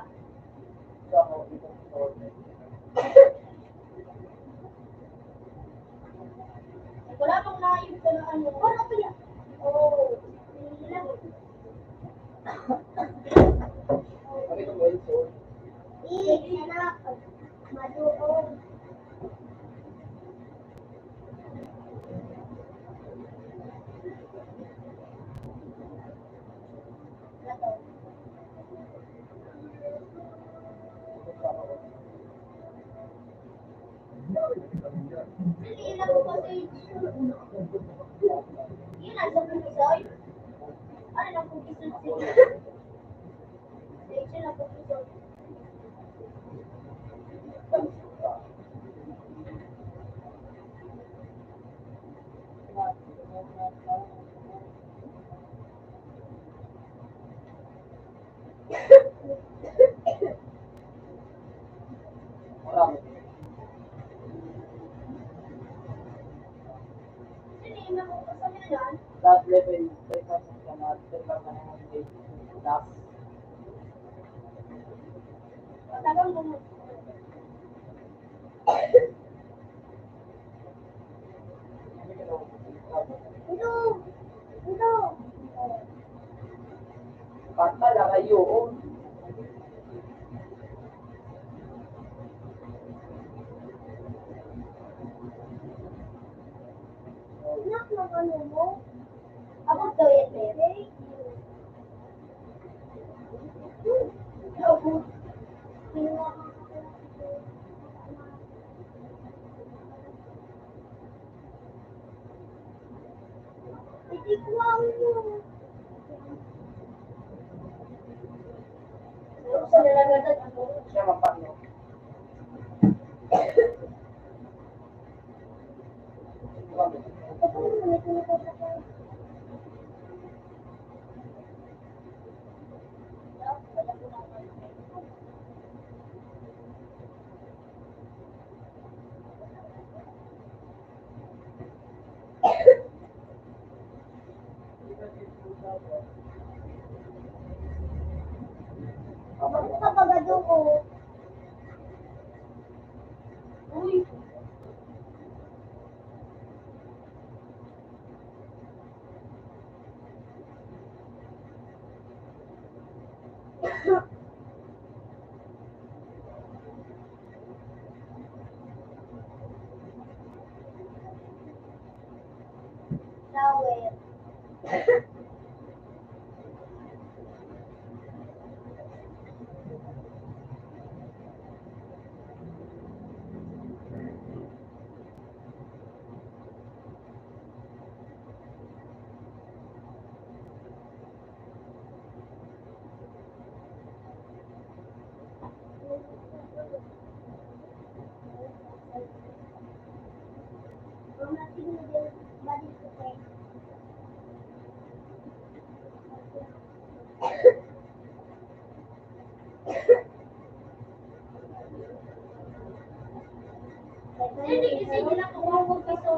Wala pang naayos ka na ano. Wala pa yan. Oo. Anak, maduong. sausage. Yun ang sa pumisoy. Ano lang pumisoy siya? Sausage lang pumisoy. Marami. Sino yung kasama na yan? Last level, 3,000 ka na, 10,000 last. Tagang mo. Ito! Ito! Kanta lang kayo. Anak ng ano mo? Abot daw yan, bebe. Abot. Kinuha ka. Itikwaw mo. Sa nalagatan ako. Siya mapano. Ako mo na kinukuha ka. Bakit ka pagado ko? Uy. Shower. Mama, tingnan din. Balik ko kay. Hindi kasi nila kumawag ka sa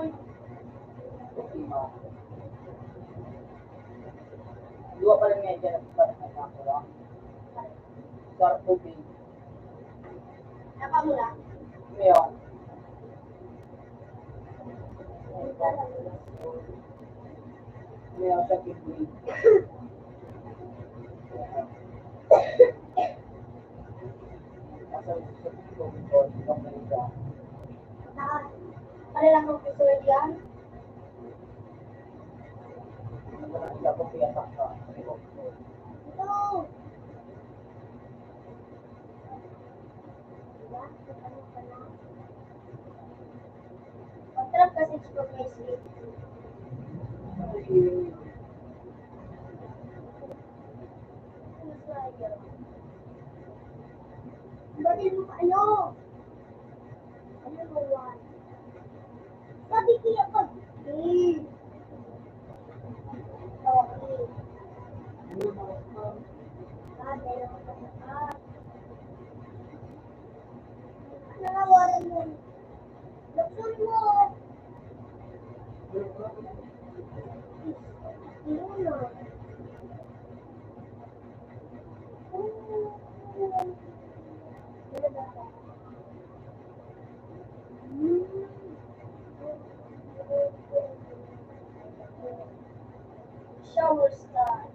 Dua pa rin nga dyan. Ako lang. Sarap po, babe. nakamula. Ngayon. Ngayon sa kidney. Nasa Ano lang kung gusto yan? Ito! Diba? Ano ka na? Pagtrap kasi from my sleep. Ano sa'yo? Bakit mo ano? Ano mo yan? Sabi kaya pag okay. Sabi lang ako sa nanawaran mo. Laksan mo. Ano? Shower star.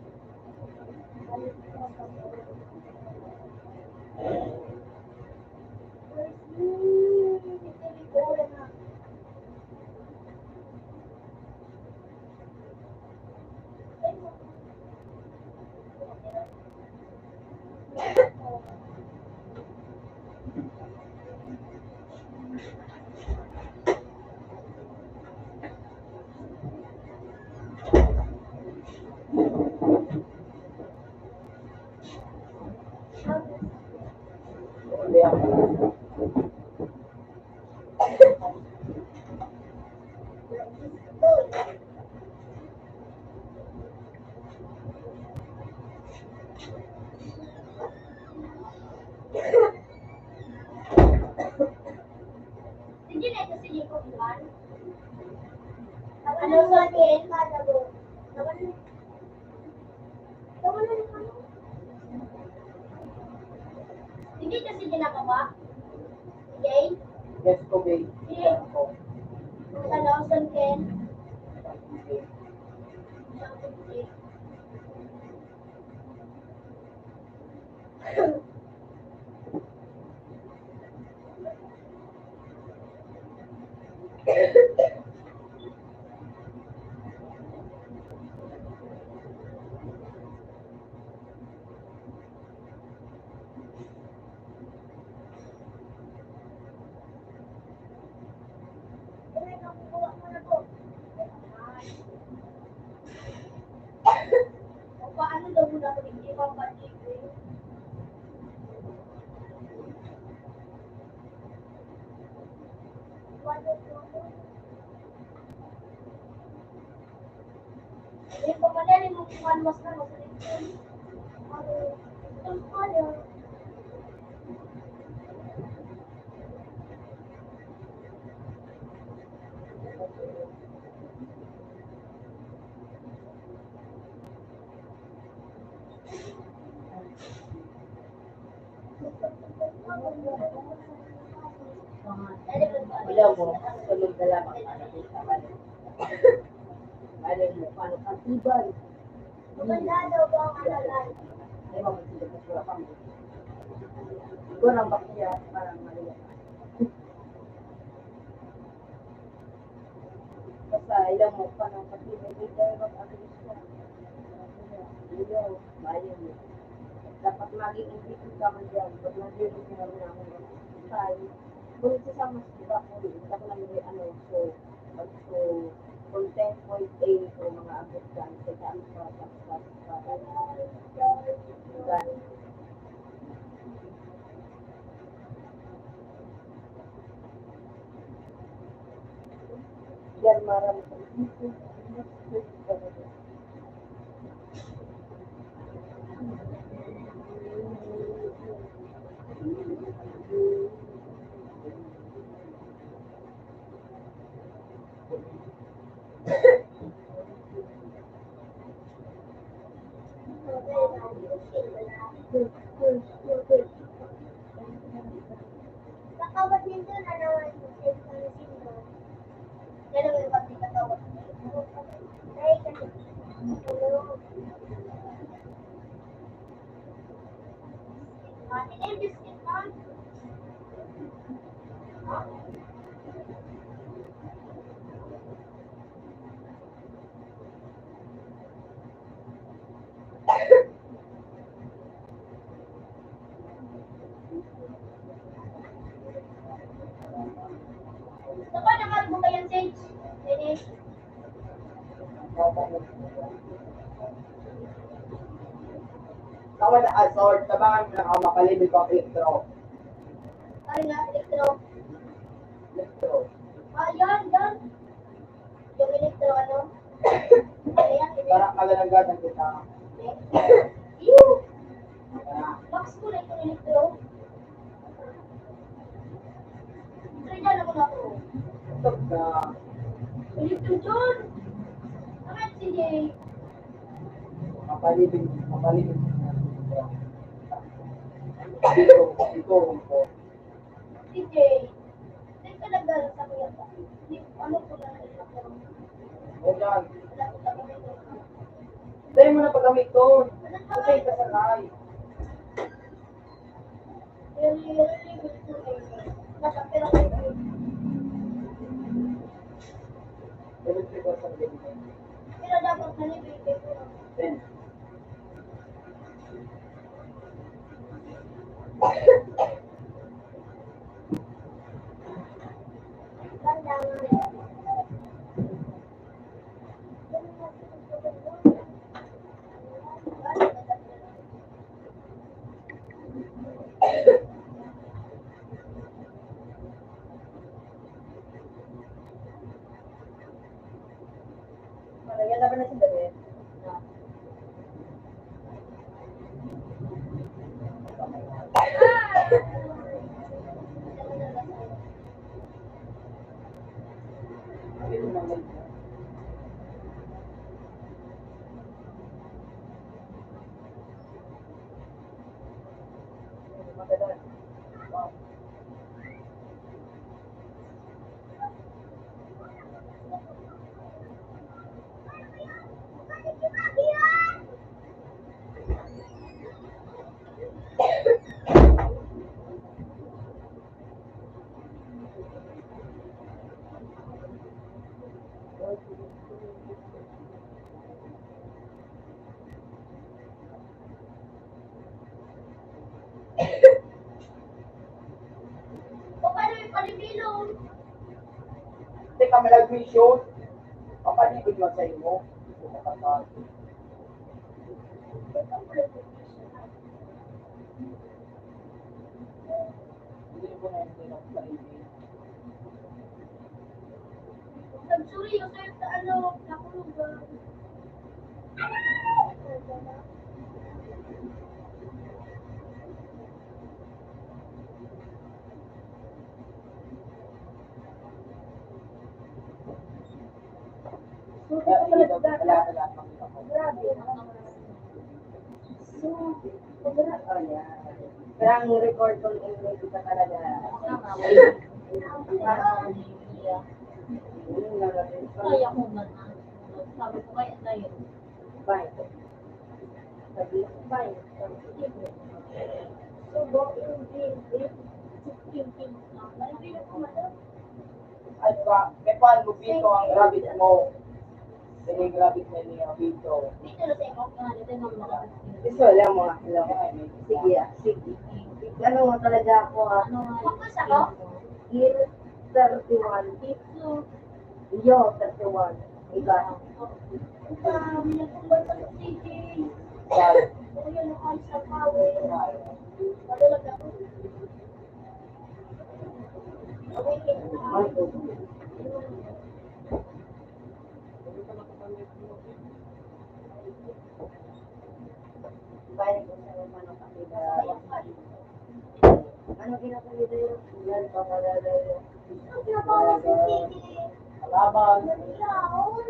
Ano sa akin? Hindi kasi ginagawa. Okay? Yes, ko, babe. Sige. Ano sa akin? Paano daw muna ako hindi mapag-ibig? Yung pamadali mo kung ano mas na masalit ko. Ang kaya. Wala mo, sunod na lang ang nakikita ka. Alam mo, paano ka tibay? Maganda daw ba ang alalay? Ay, mamagsilip na sila kami. Ikaw ng bakya, parang maliit. Basta, ilang mo, paano ka tibay? Hindi tayo mag-abilis na. Ilaw, bayan mo. Dapat maging ibigin ka man dyan. Pag nandito ko naman ako tayo. Kung sasama sila ko, ako naman yung ano, so, kung 10.8 o mga abot dyan, kaya ano pa, yan marami sa isip. Kakawat nito na naman yung sino. Yan ang iba ng kakawat. Ay, kasi. Hello. Ate, eh, biscuit na. Gusto ko nakalbo ka yan, Sage. Finish. Tama na, sword. Tabangan mo na makalibig ko ang elektro. Ay nga, elektro. Elektro. Ah, yan. Yung elektro, ano? Ayan, Parang kalalagadan kita. Ew! Kaya, Box ko na itong elektro. Try na naman ako. stop na. Elektro dyan! Bakit sige? Mapalibig. Ito. CJ, saan ka nagdala sa kuya ka? Ano ko na elektro? O yan. Wala ko sa kamay. Tayo mo na paggamit to. Kasi kasakay. Really good to me. Nakapira ko ito. Electric ko sa gabi. Pero dapat nalibigay ko. Then, Ganda nga. Malagyan na ba na si David? O, paano yung palibilong? Hindi kami nag-mission. Papaligod lang sa inyo. Hindi ko na hindi na sa ibig. Nagsuri yung sa'yo sa ano, nakulugan. Pero ang record ko yung hindi ka talaga. Kaya ko man. Sabi ko kaya na yun. Bye. Sabi, bye. Subok yung bibig. King. Palibilong ko man. Ay ba, may paano mo dito ang rabbit mo? Hindi rabbit na niya dito. Dito na sa imo. Dito na mga. Gusto lang mga hello. Sige ah, sige. Ano mo talaga ako ah. Focus ako? Year 31. Dito. Yo, 31. Iba. Nagkumbay sa CJ. Dahil, Ako yun ang alis ng power. Madulag ako. Awaken na. Bye. Ano ginagawa dito? Yan pa malalayo. Ang pinapawag sa CJ. kalaban. Laon.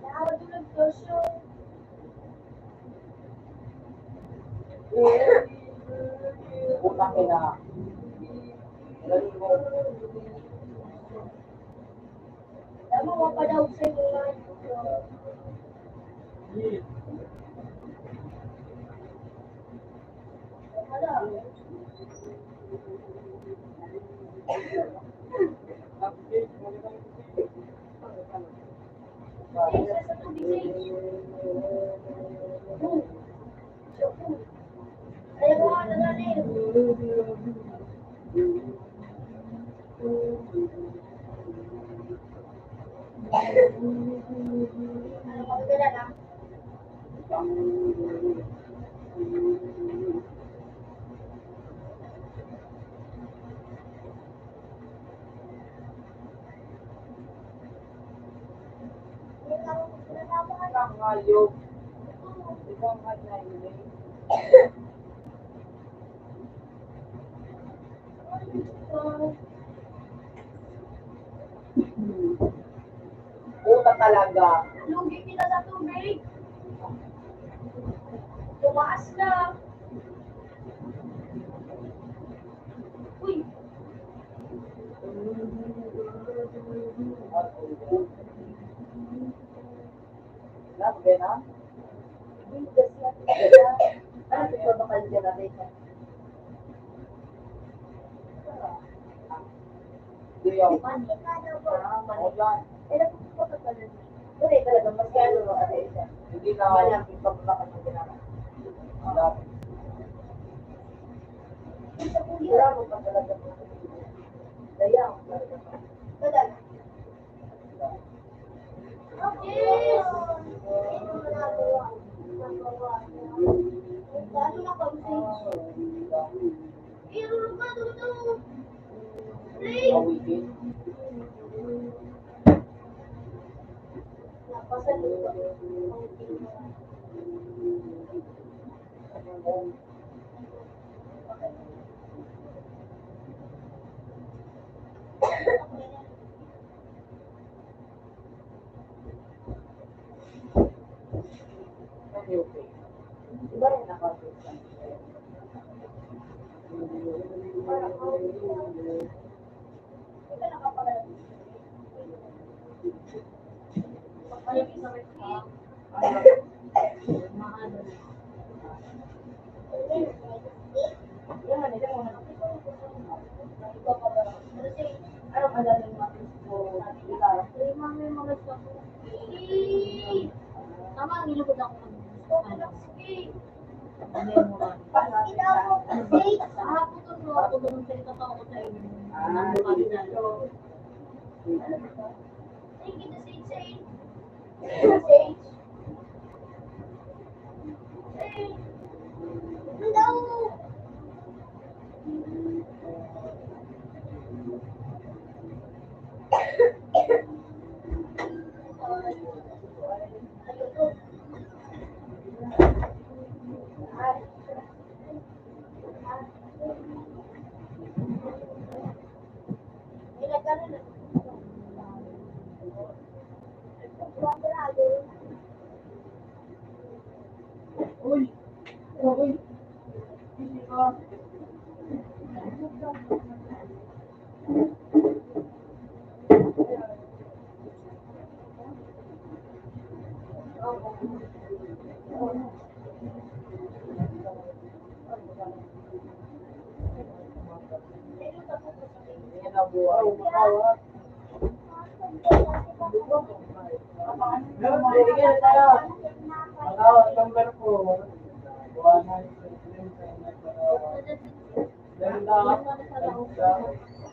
Nakakadulag ko siya. Utang ina. Galing mo. Tama mo pa daw sa mga wala. Isa sa tubig Ayaw ko nga na ano kang gala na? Ang hayop. Ikaw ang hayop na yun. Puta talaga. Lugi kita sa tubig. Tumaas na. Uy, Labi na. Ano ito ba kayo dyan natin? Di yung. mandi ka daw ba? O yan. Eh, napupukot ka na. Pero talaga, mas kano mo kasi isa. Hindi na. Malapit pa ba ka ng ginagawa? Labi. Sira mo pa talaga. Daya mo talaga. Talaga. Yes! Ito na nagawa. Ano na pag-save? Irulog ka dito. Play! Awitin. sa lupa. Iba rin ako. Tama, nilugod ako ng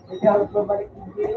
Ikaw babalik din.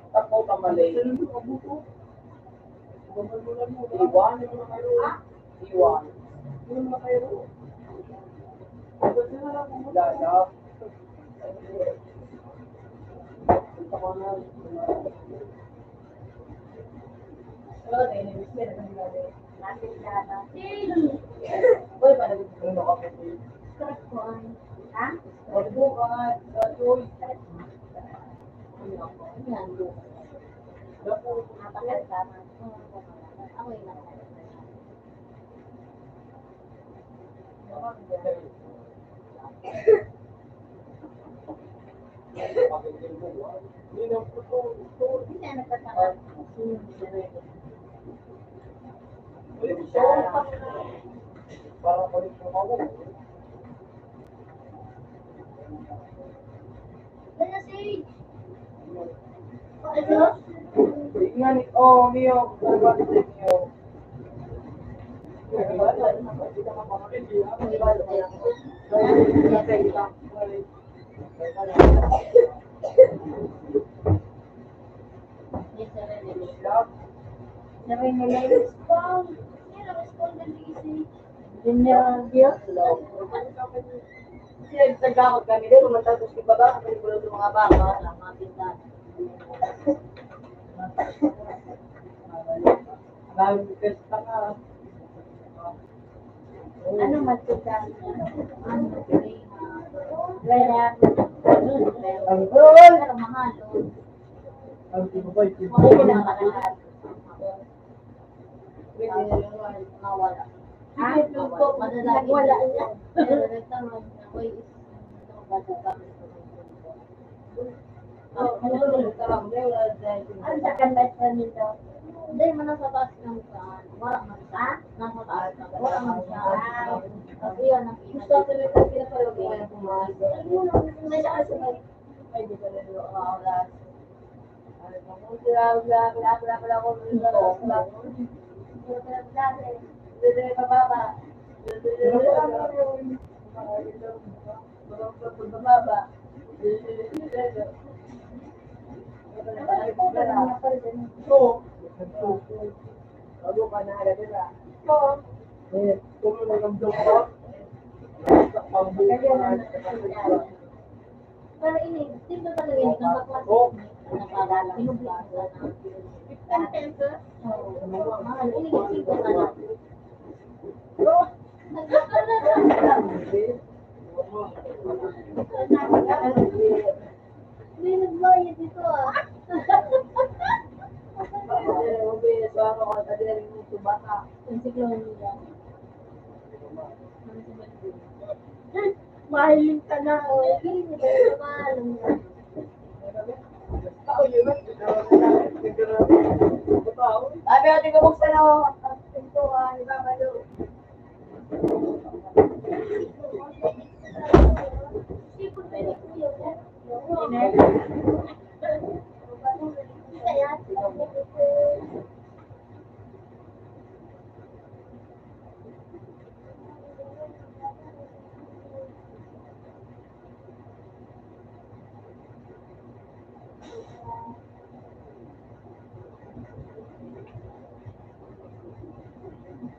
Tapos kamali. Iwan. Iwan. Lala. Uy, parang ano ka po? Ha? Magbukas. Uy. Parang kulit mo ako. Tingnan ni Mio, ano ni Mio? Sabi nila yung Respond. Yan ang respond ng busy. General Kasi nagtagamot kami din, umatagos yung baba, kami bulot ng mga baka. mga pinsan. Ano matutan? Ano Kaya, pero mahal. Ang tibay, Okay ka lang lahat. Mawala. Ha? Madadali. Wala na. Pero nagtanong ako is ano sa kanbas na nito? Hindi, man nasa taas ng saan. Wala man siya. Nasa taas na. Wala man siya. Kasi yun, ang Gusto ko rin kasi pinapalog mo yung pumasok. may siya kasi may Ay, di ba na rin ako nakaulas. Ay, kung sila ko rin na Dede bababa. Bababa. So, bago ka na agad nila. Kung ano ng joke ko, sa pambuhay, pero ini, simple talaga yun. Nakaklase. Oh. Pinublik ko sana. 15 pesos? Oo. Mahal. Ini kasi ko sana. May nagbayad dito ah. Mahiling ka na. Hindi ko maalam na. Sabi natin ko buksan ako. Ang pintuan, di ba, Malu? Sipon pa rin ko yun. Kaya,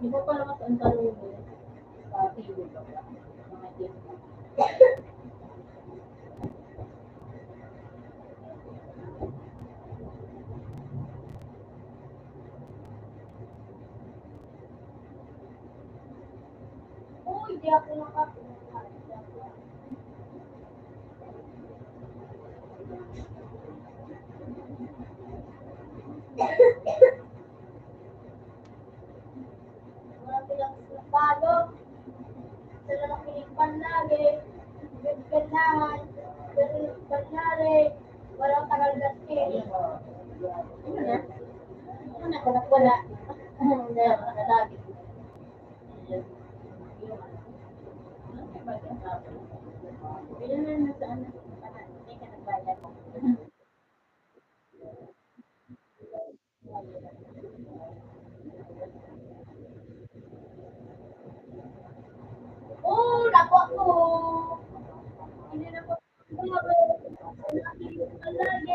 Di ba pala mas ang tanong mo sa TV ka ba? Mga TV. uy, di ako nakakuha. Wala silang palo. Sila lang pinigpan lagi. Kailangan. Pinigpan lagi. Walang tagal na skin. Ano na? Ano na? Wala. Hindi, nakalabi. Ilan na sa ano? Hindi ka nagbayad. Oh, nakuha ko. Hindi na ko. Pinigpan lagi.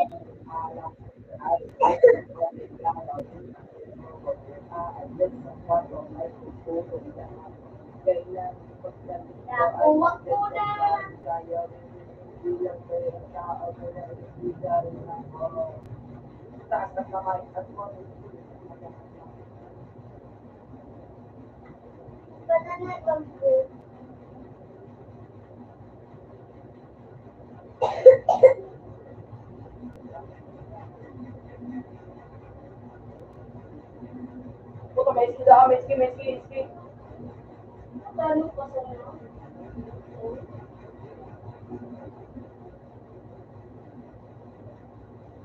Nakuha ko na. Banana bangko. Puto, may ski daw, may ski. Talo pa sa ano.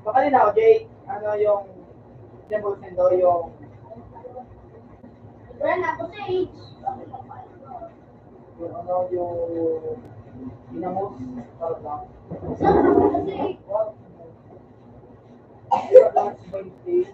Baka din ako, Jay. Ano yung Temple Sendo, yung Brand ako sa age. ano yung Inamos, parang lang. Saan ako sa age? What? Last Wednesday.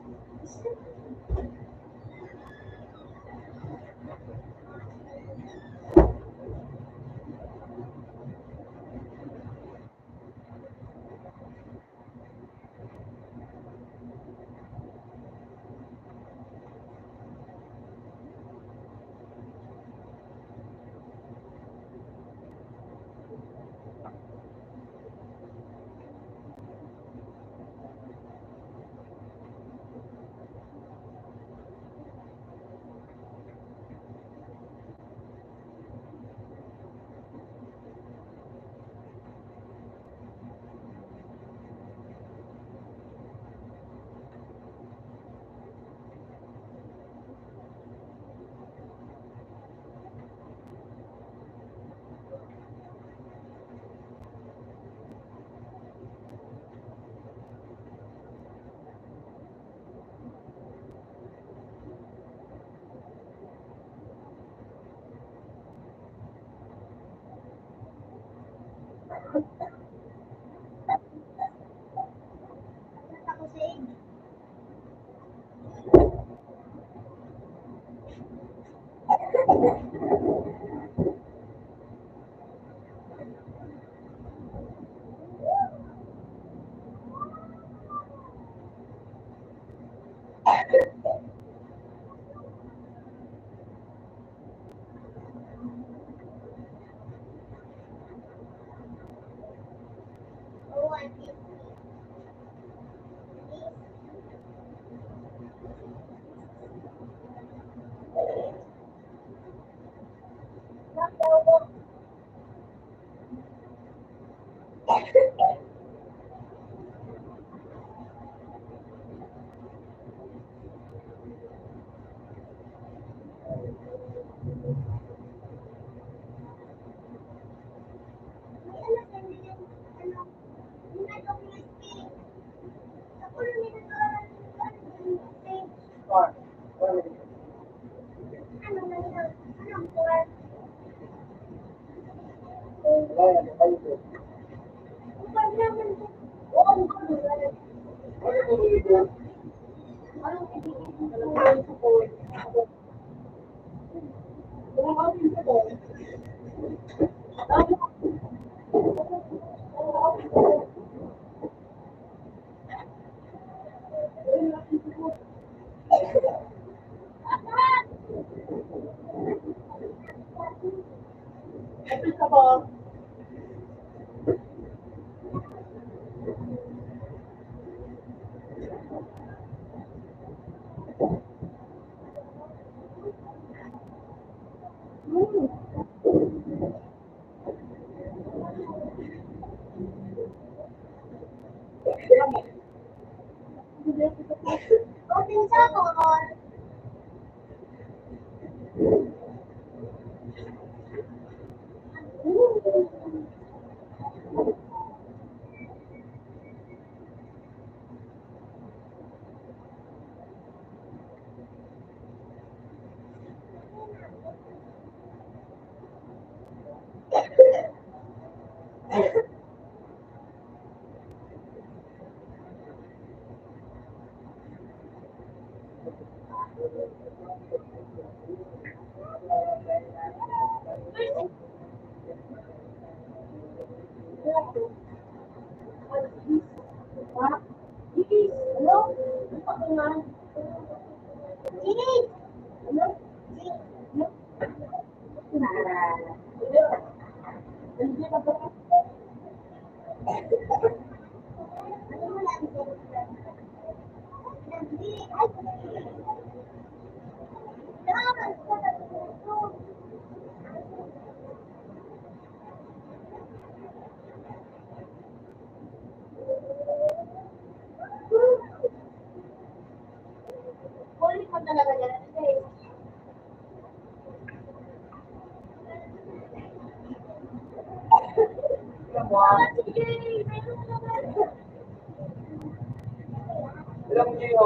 Oh, I see. Or, or, wala, kayo po. Open sa tol. Kulit mo talaga yan. Ilang niyo,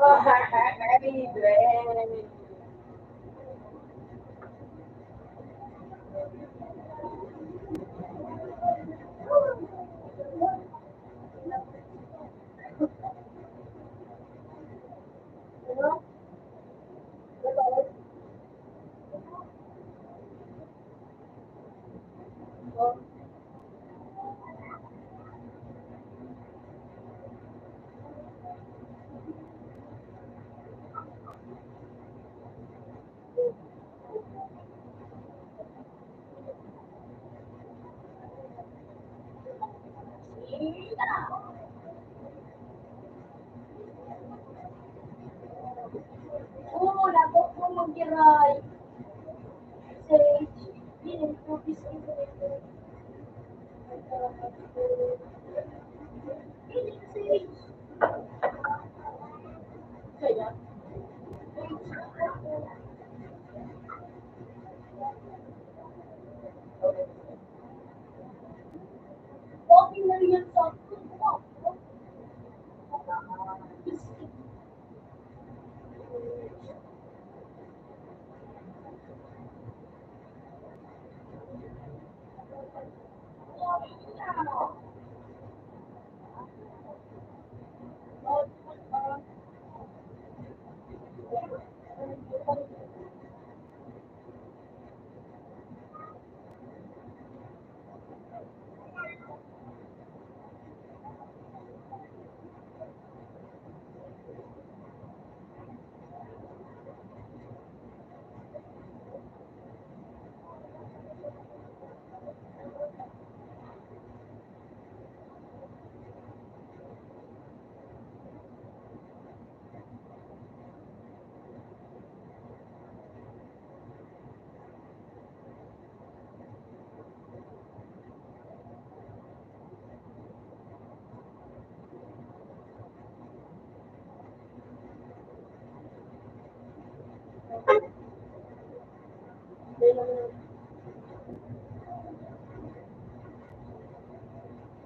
Kami, Dre. Oo, labot mo mag-giray. Sage. Yun, improvise ko ito. Sage. Kaya? Okay na rin yan sa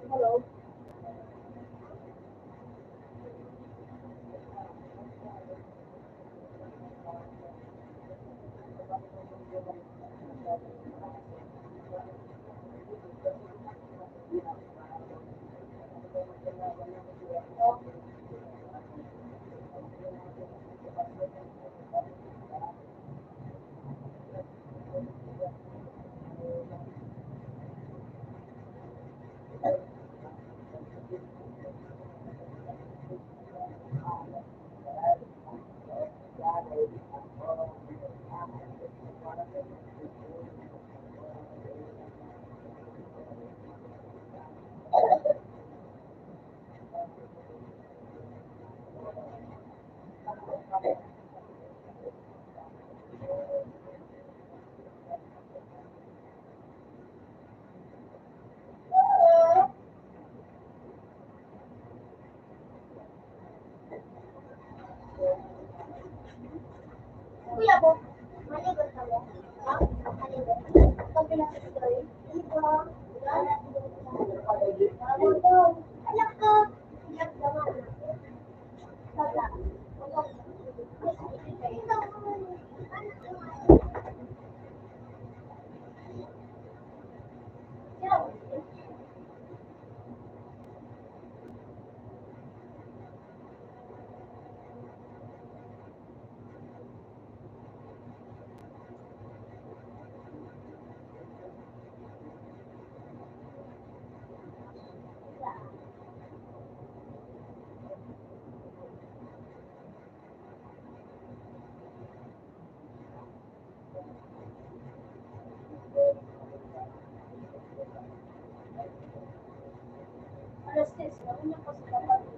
Hello? Kuya po, maligot ka mo. Ha? Maligot. Sabi na sa story. Ito. Anak ko. Anak naman. Sada. Alas 6, nauna pa sa kapatid.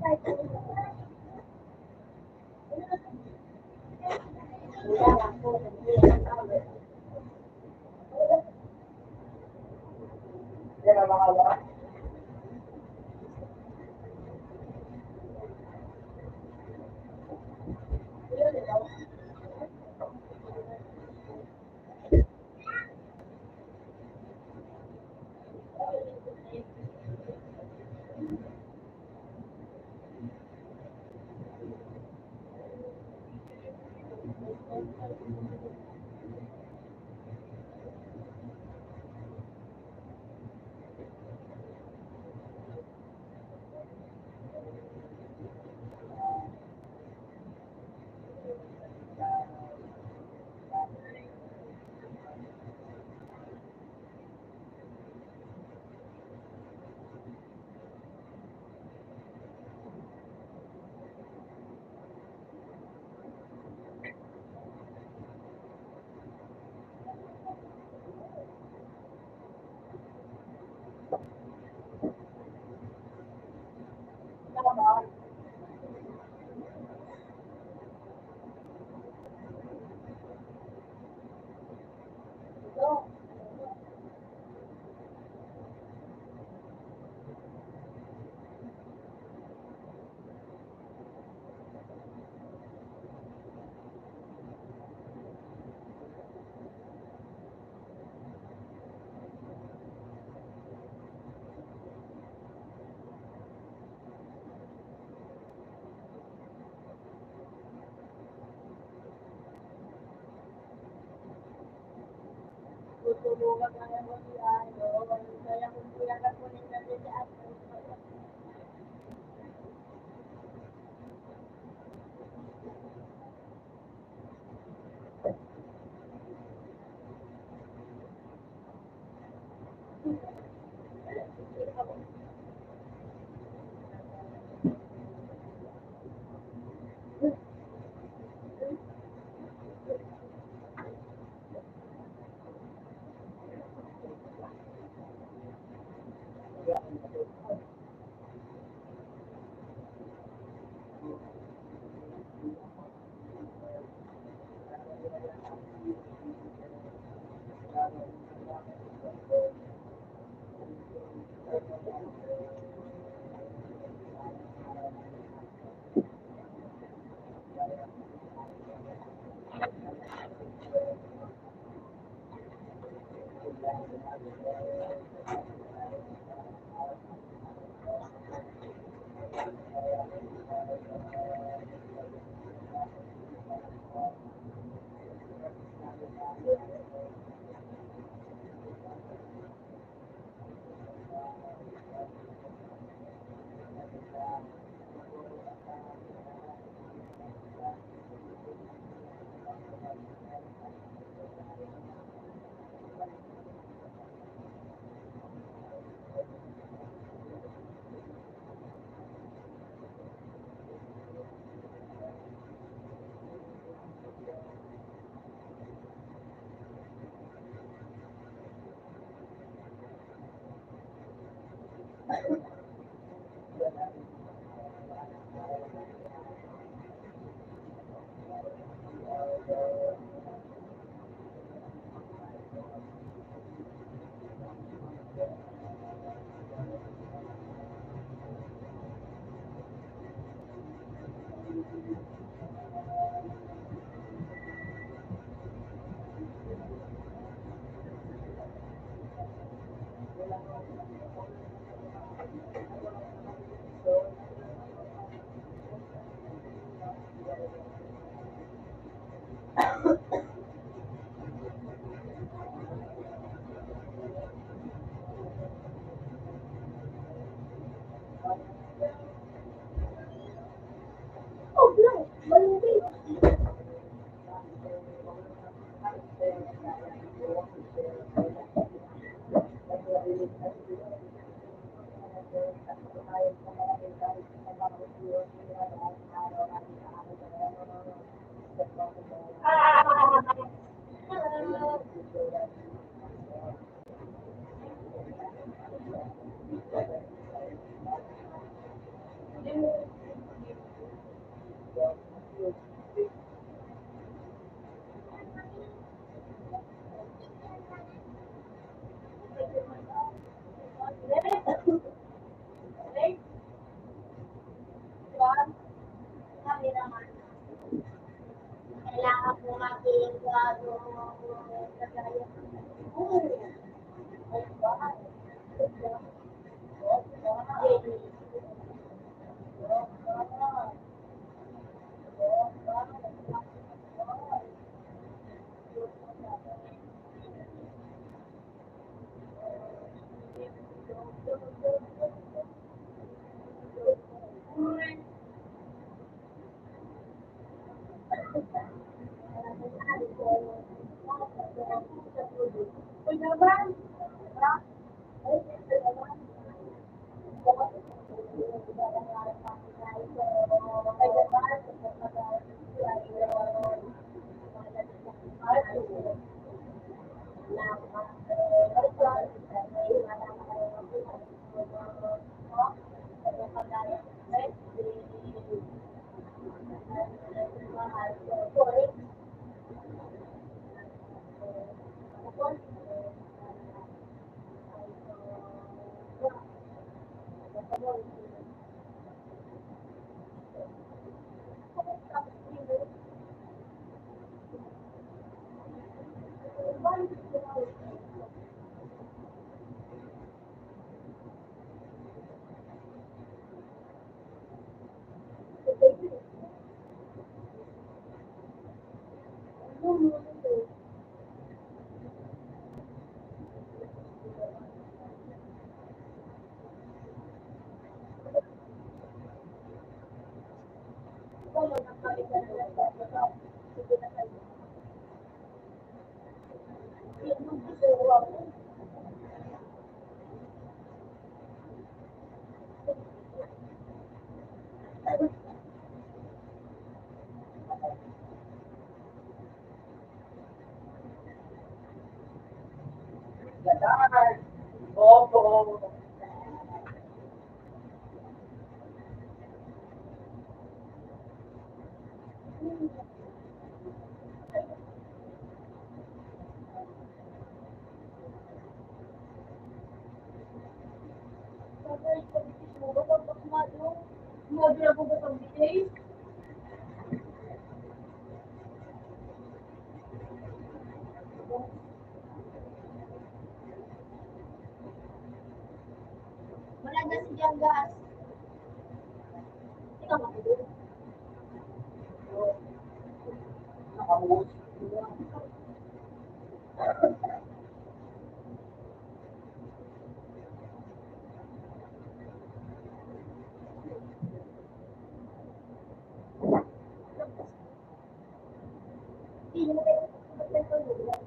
Di ba makalawa? Tutulungan ka naman mo si ano, kaya kung kuya ka po nila sa atin. Oh, no, malungkit. Ganar. Opo. Wala na si Janggas. Ikaw ba? Nakamus. Hindi mo kayo magtatulog.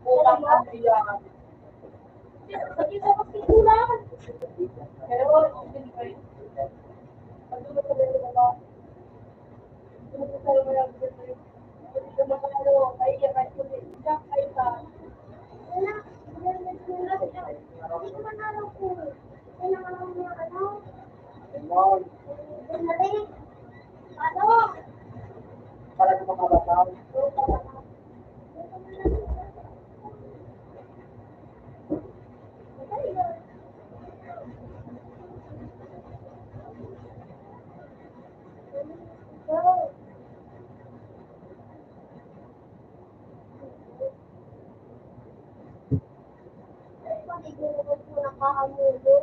Utang Adrian. Nakita ko si Ulan. Pero, hindi ko yun. Pagdulog ko din ba? Tulog ko tayo mga dito. Hindi ko makakalo. Kaya kahit ko din. Siya kayo sa. Wala. Hindi ko manalo ko. Kailangan ko mga ano. Ganon. Bumalik. Ano? Para sa mga bata. Pag-igulog ko nakahamulo.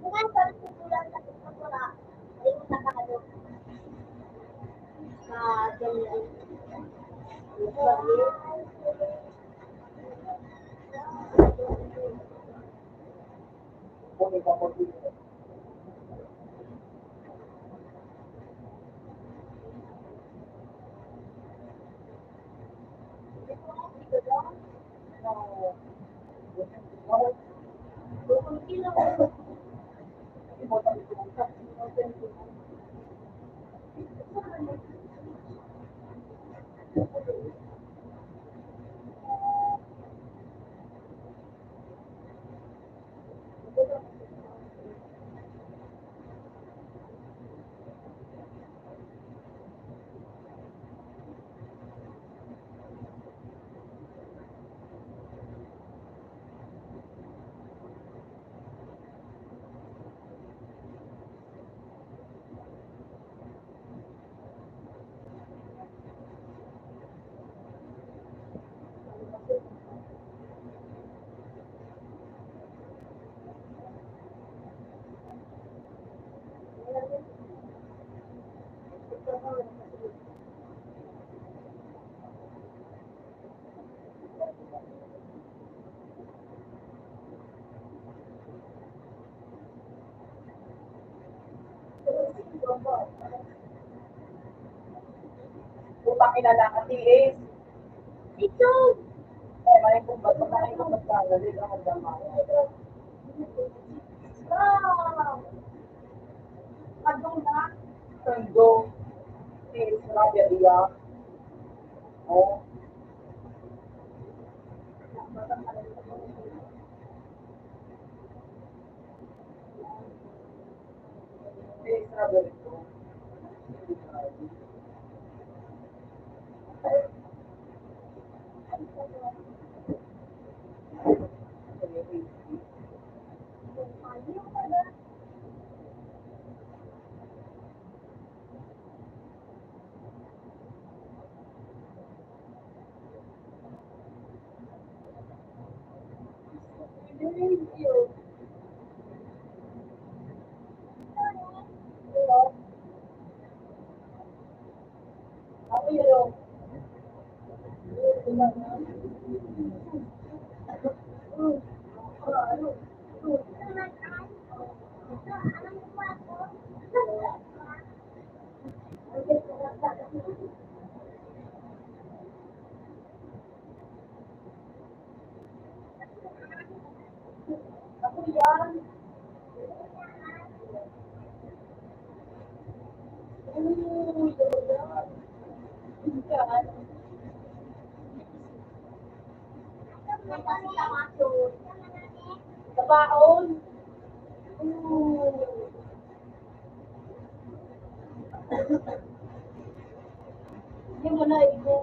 Bukan sabi ko Ulan sa ito ko na. Ay mo nakahalo. Ganyan. Utang inala ka, tiis. Ito! Eh, maling kong ba't kagalit ang magdama. Kadong na. Kadong. Tiis na, biya. Oh. Tiis na, biya. Ako yun. Ako yan. Kabaon. Hindi mo na ito.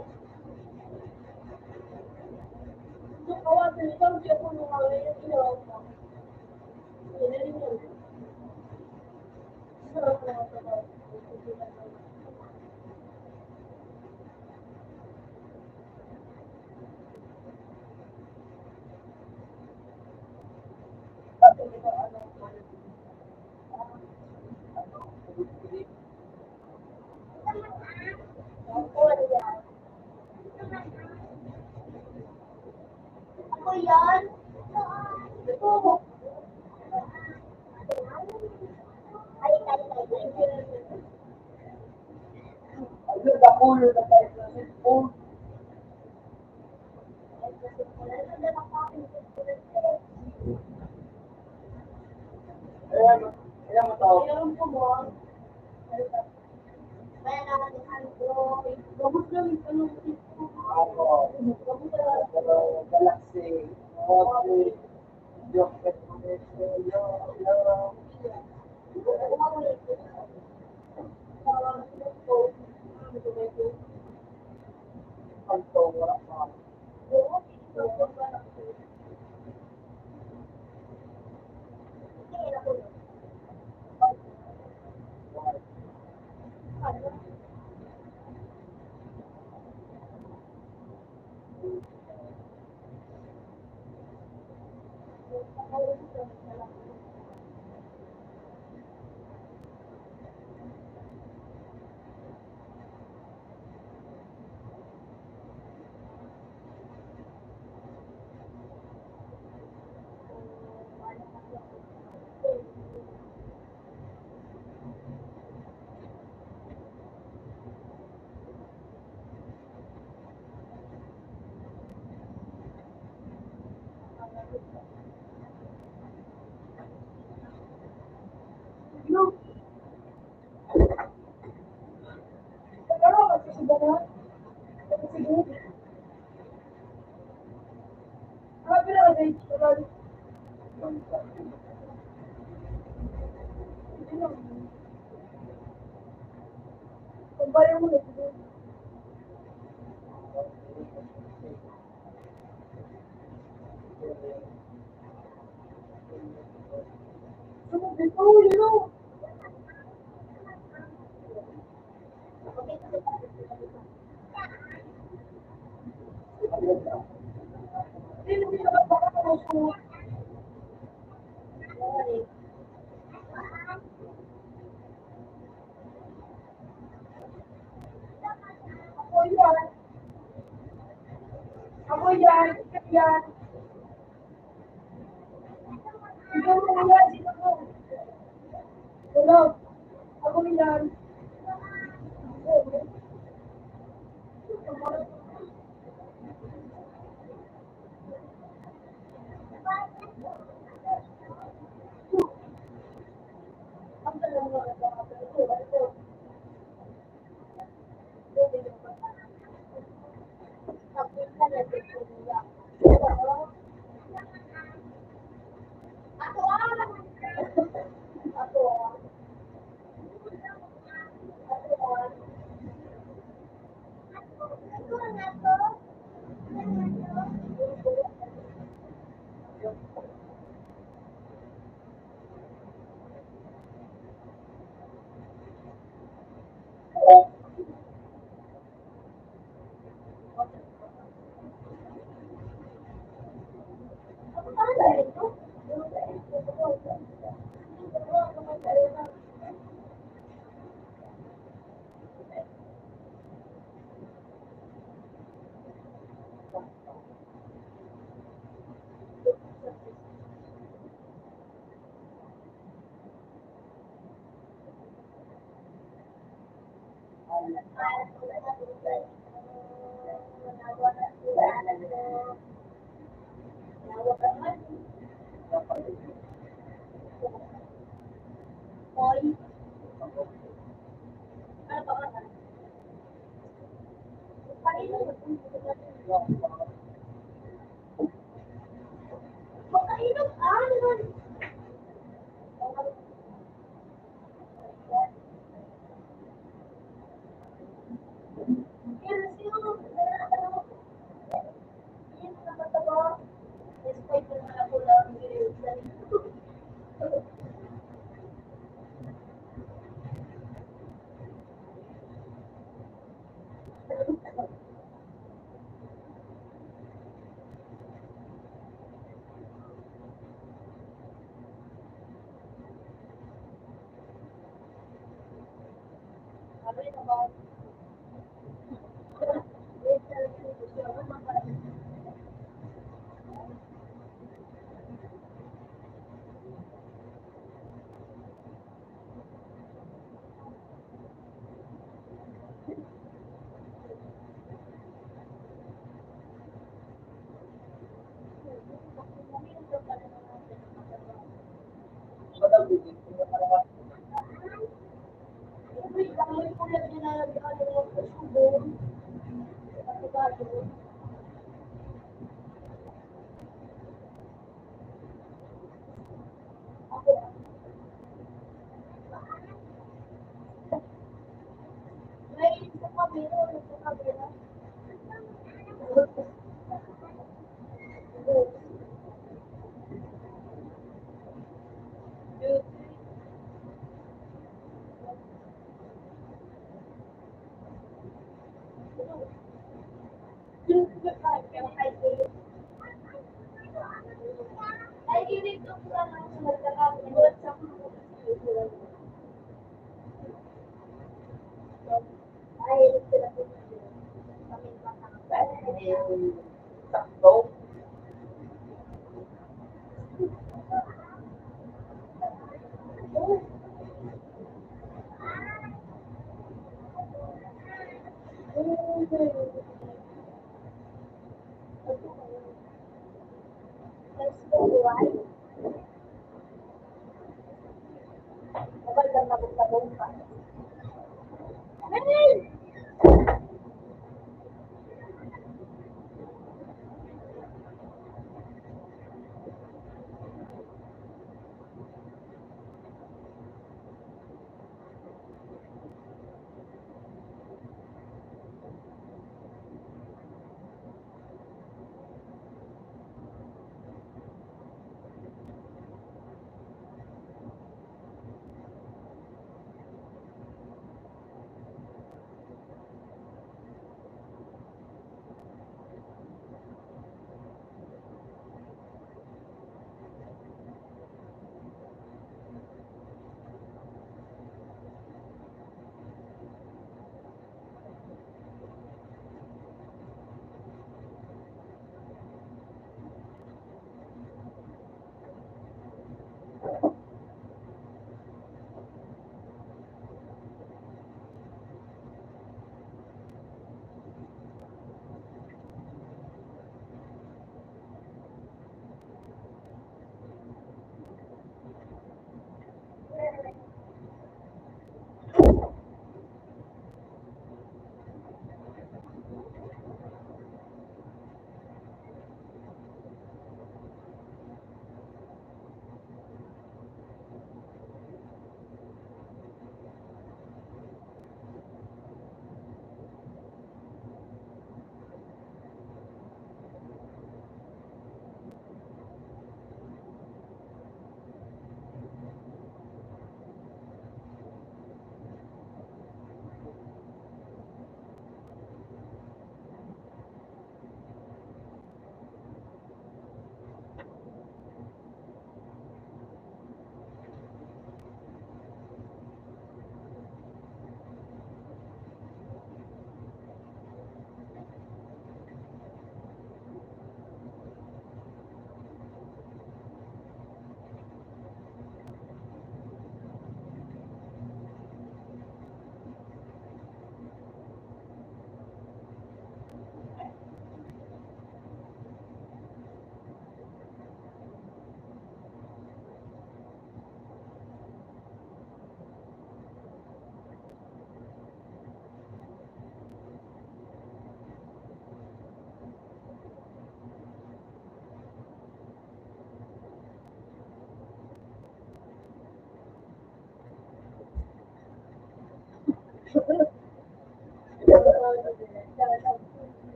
So, kawasan ito. Siya po nung ngayon. Ako yan! Ay, Ayun, nakulo na tayo sa cellphone. Ayan, ayan mo tao. Meron po mo. Kaya naman yung Android. Gamot lang yung tanong Ako, pero Galaxy, Note, yung Happy na kasi. Kumpara mo na ito. Oh, you know. Hindi ka ba baka mo ako yan. Ako yan. Ikaw yan. Ikaw mo yan. Sino mo? Hello. Ako yan. Ang talaga ako.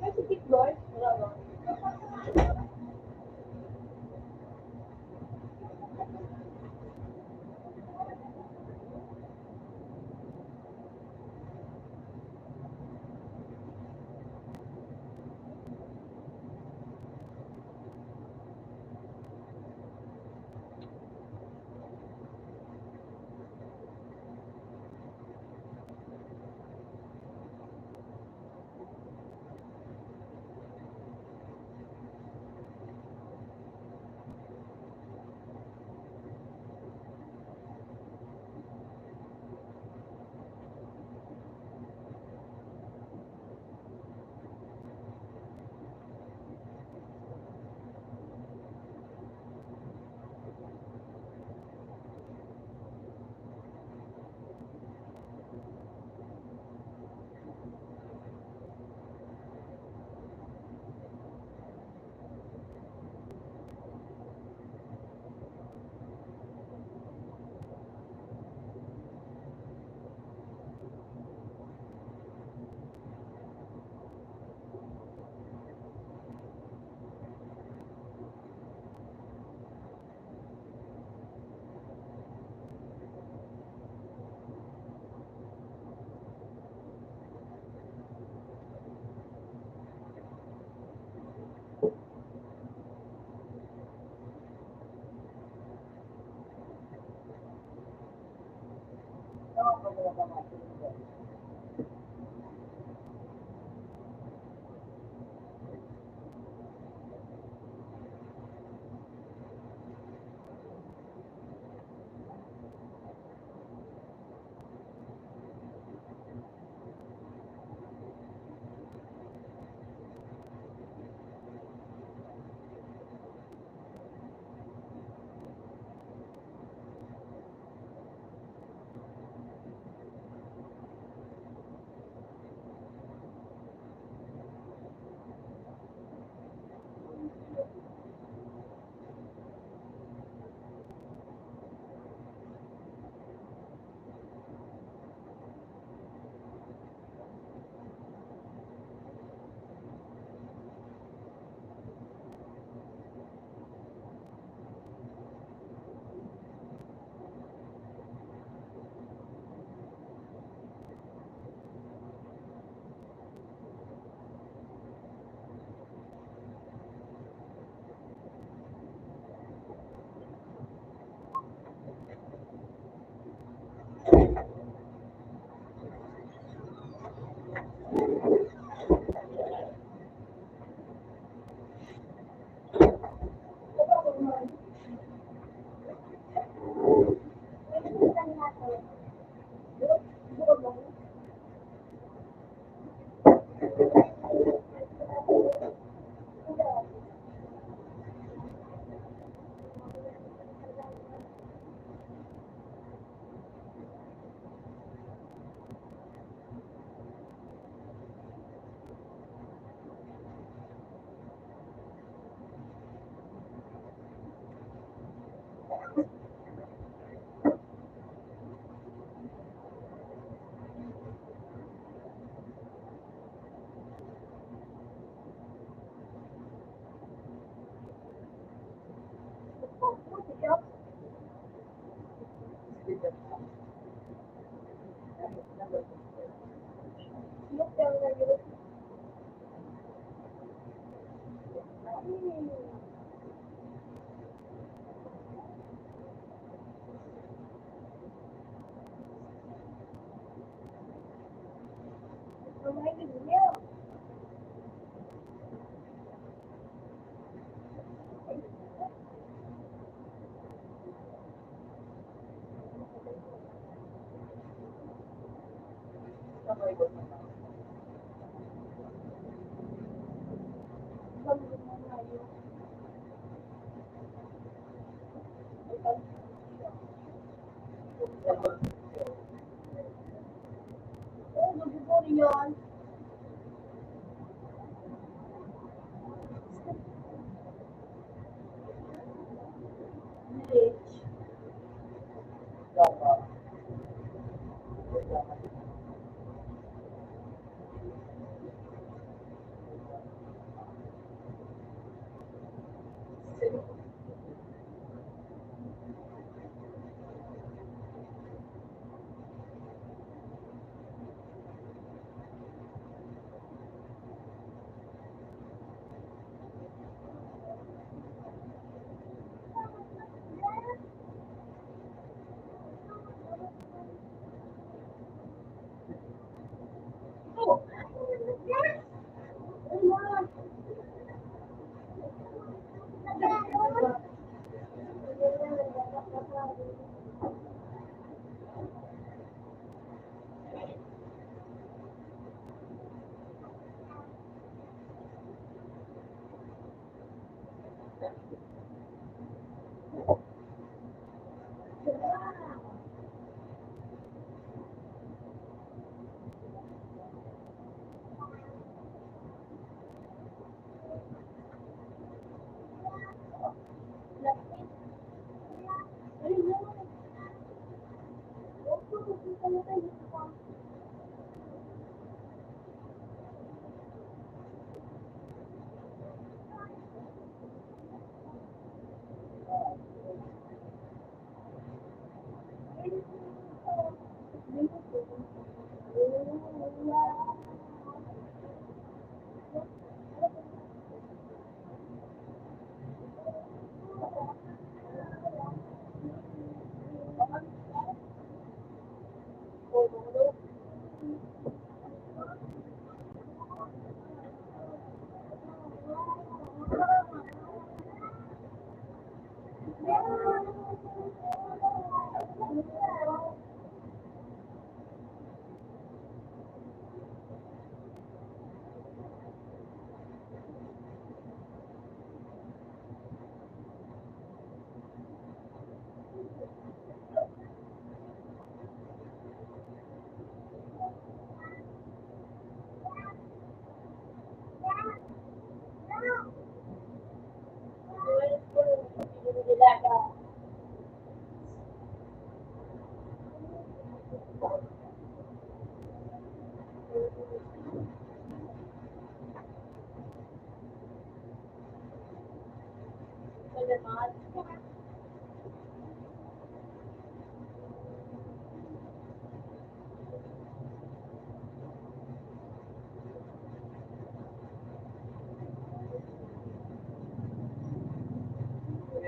Kasi tikboy, wala. Yan.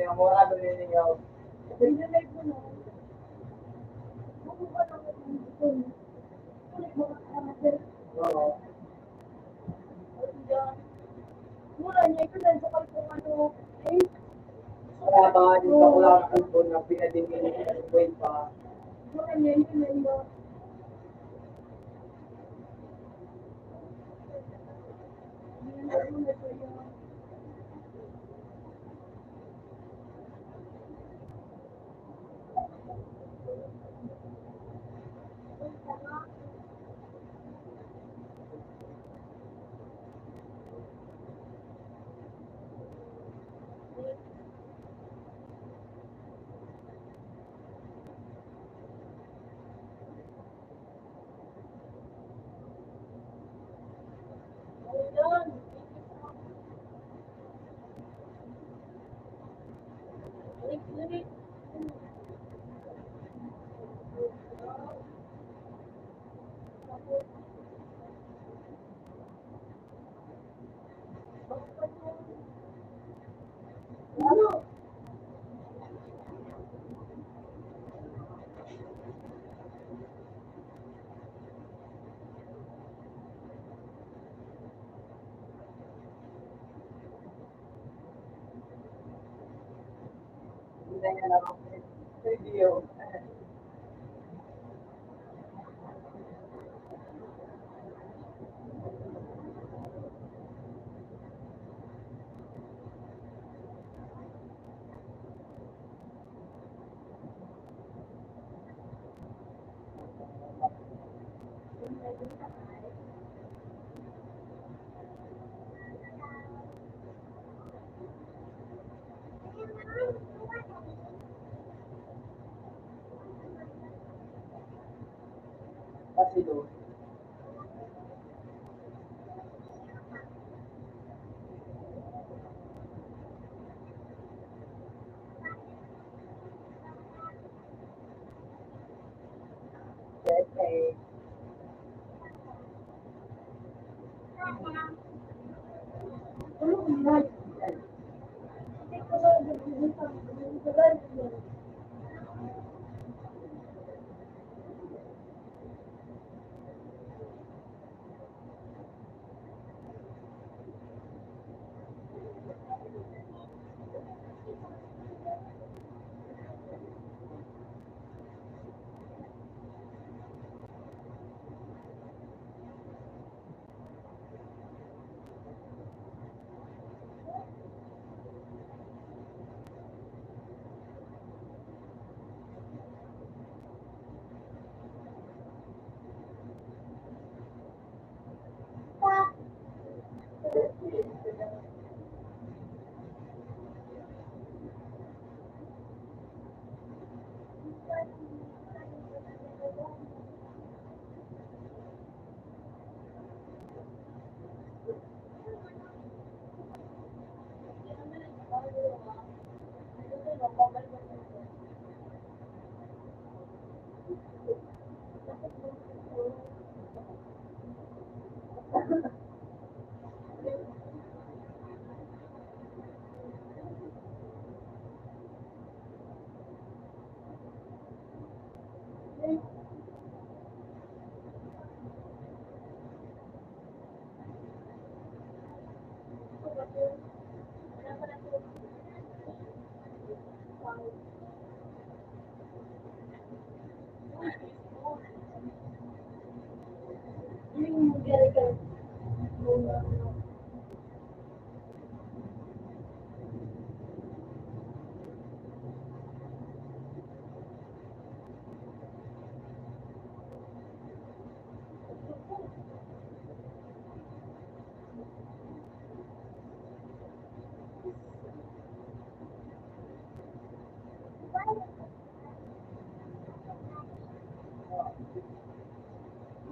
Yung mura, bumili ako. Oo. Mura niya, ito na sa kalpong Wala ba dito ko lang ang phone na pinadimili ng weight pa. mura niya, ito na yun. ganyan ako. Review. Kasi doon. Okay.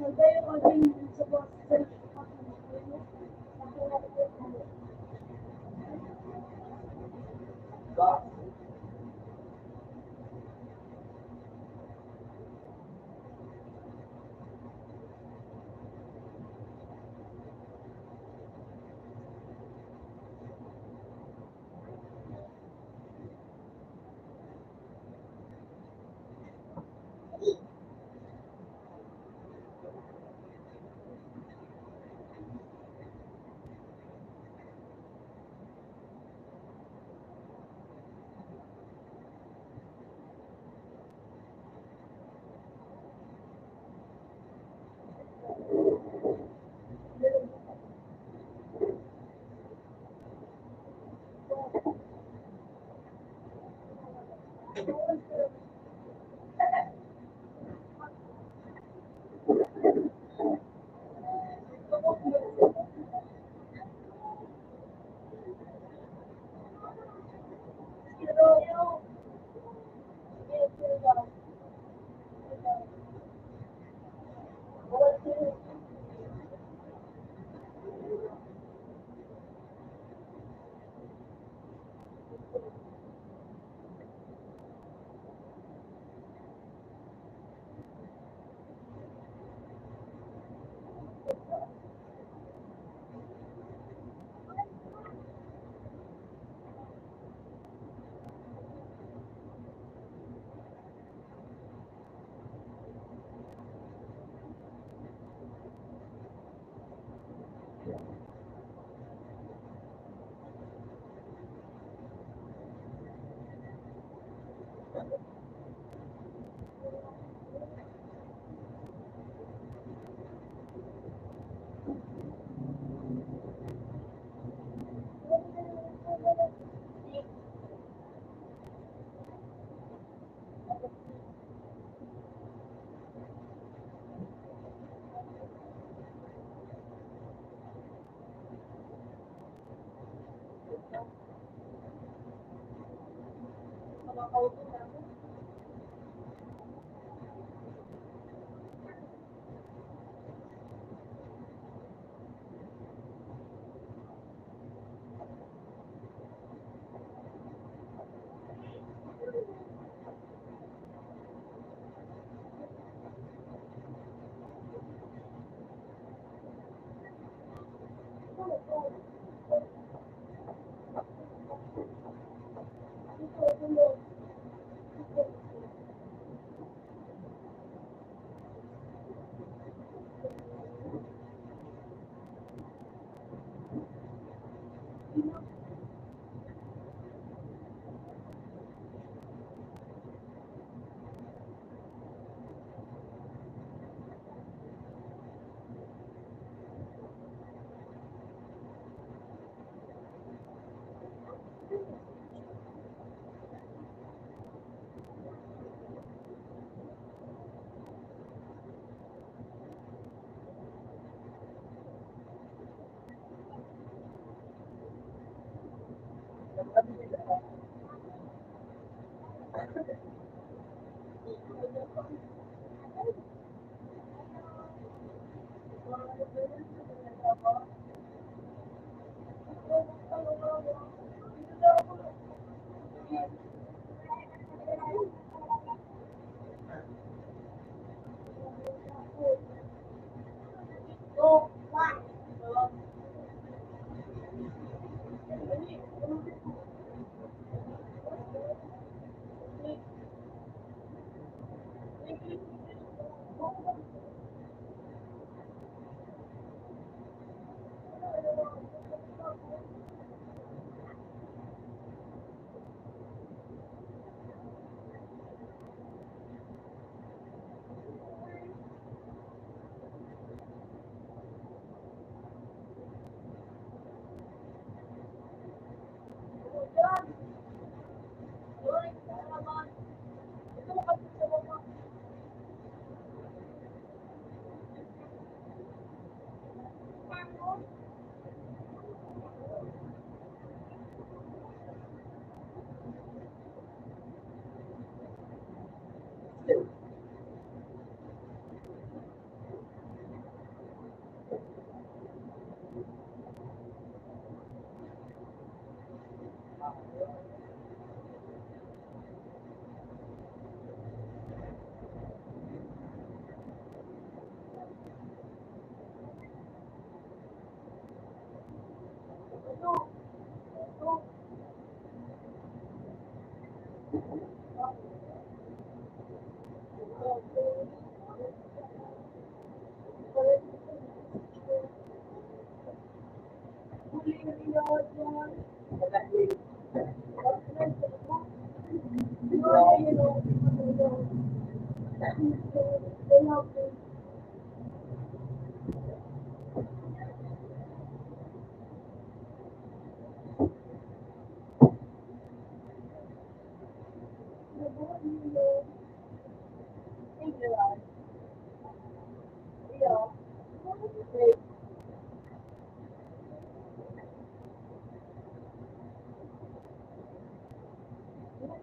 Magkayo ko din sa boss. makaupo namin.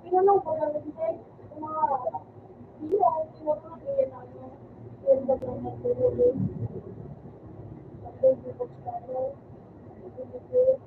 Tinanong ko lang kasi kung mga hindi ako tinutulungan ng yung bagong natulungan. Tapos yung pagkano, yung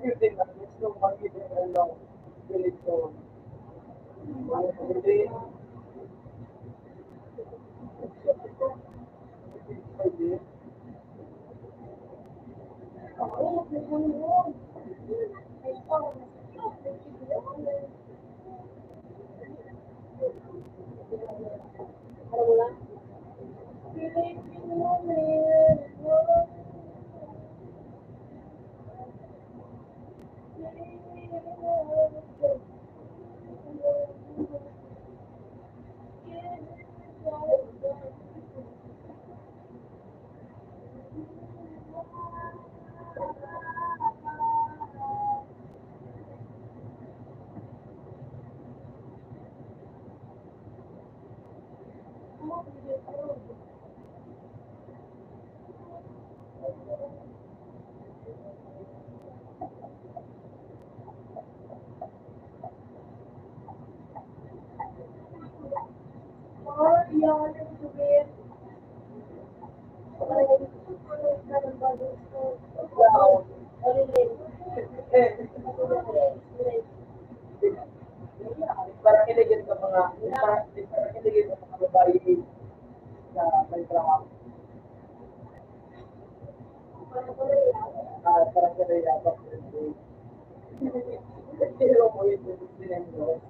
Yun din, gusto ko makita yung ano, ganito. Hindi. Pwede. Alam mo na? Iyakan yung subir. Wow. Parang kiligin ka mga, parang kiligin ka mga babae sa may trabaho. Parang kiligin ka pero mo yun, sinendo.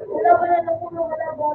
Wala ba na lang kung wala ba?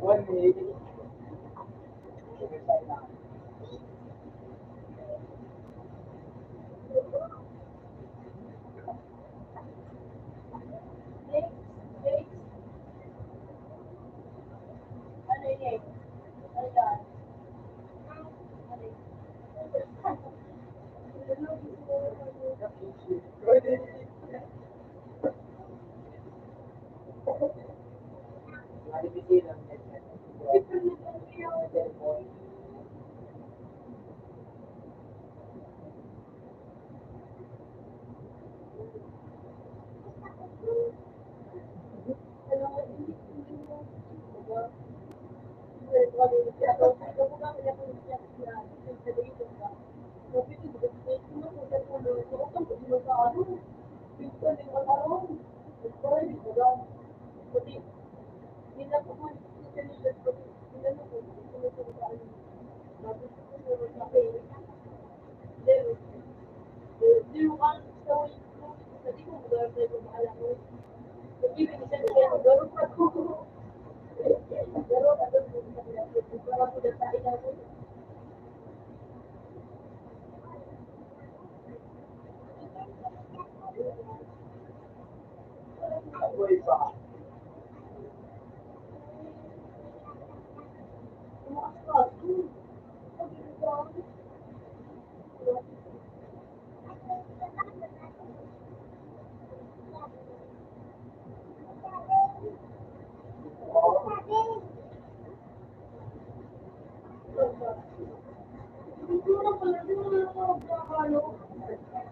1 minute. Next, next. Ano yun? Ano yan? Ano yun?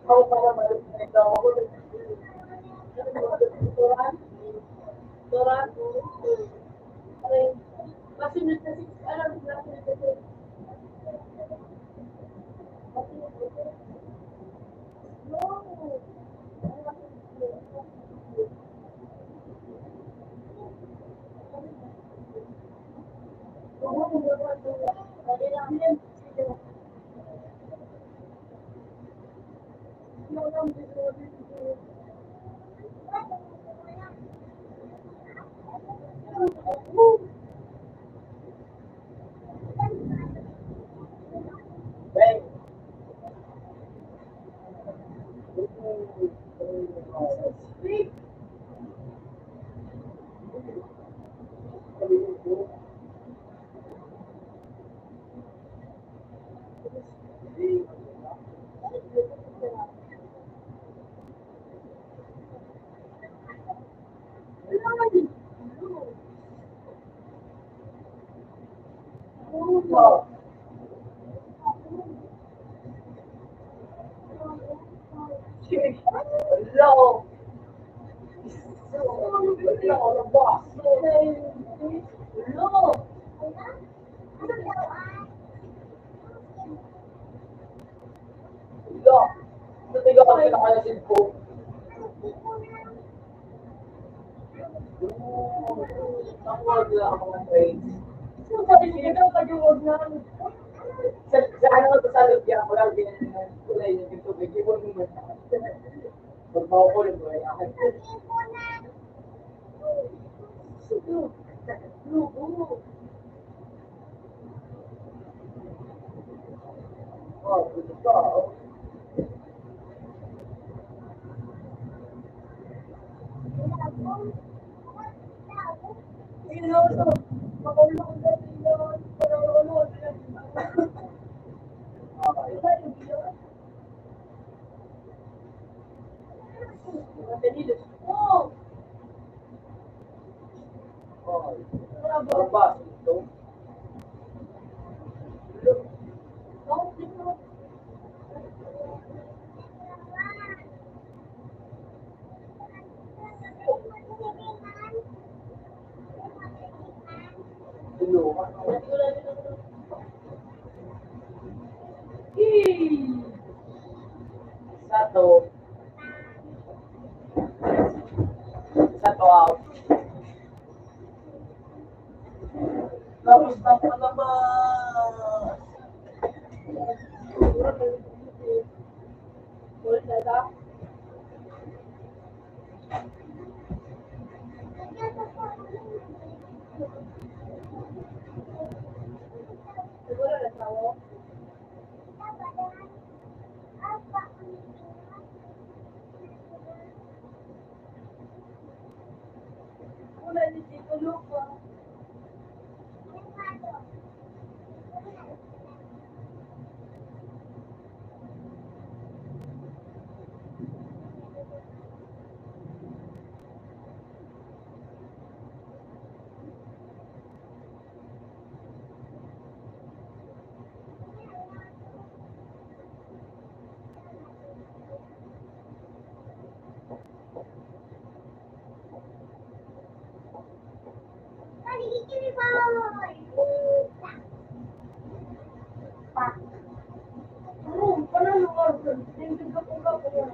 Ako pala malapit na ako. Bang! Hello! Hello, boss! Hello! Hello! Natiga ka na kalasin ko. Nakuwag lang ako ng train. Sa ano ko sa lubya, wala din ang kulay ng tubig. Ibon mo man. Pagbawa ko rin ko ay akin. Oh, good ka. Barbas, ito. Tulungan. Satu. Satu out. Tapos na palabas. Wala na lang. Siguro na tao. Wala ni Chico Lupa. Ano? Paano mo? Tingin ka po ka po yan.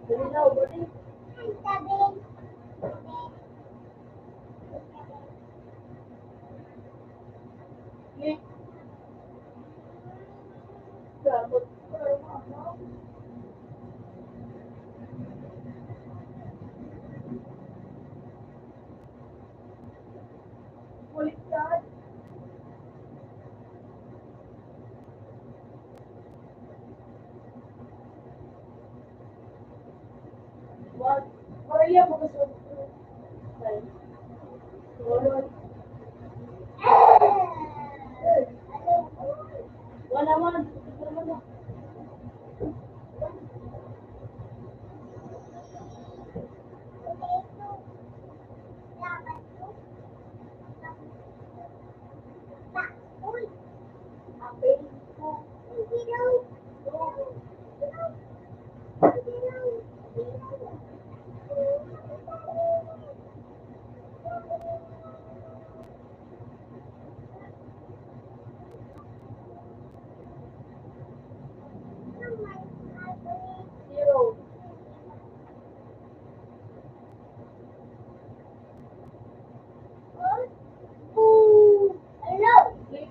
Dali na, dali. Nick. Sabot. Baliktad. Wag. Maria mo kasi. Wala man. Wala man. Zero. Click.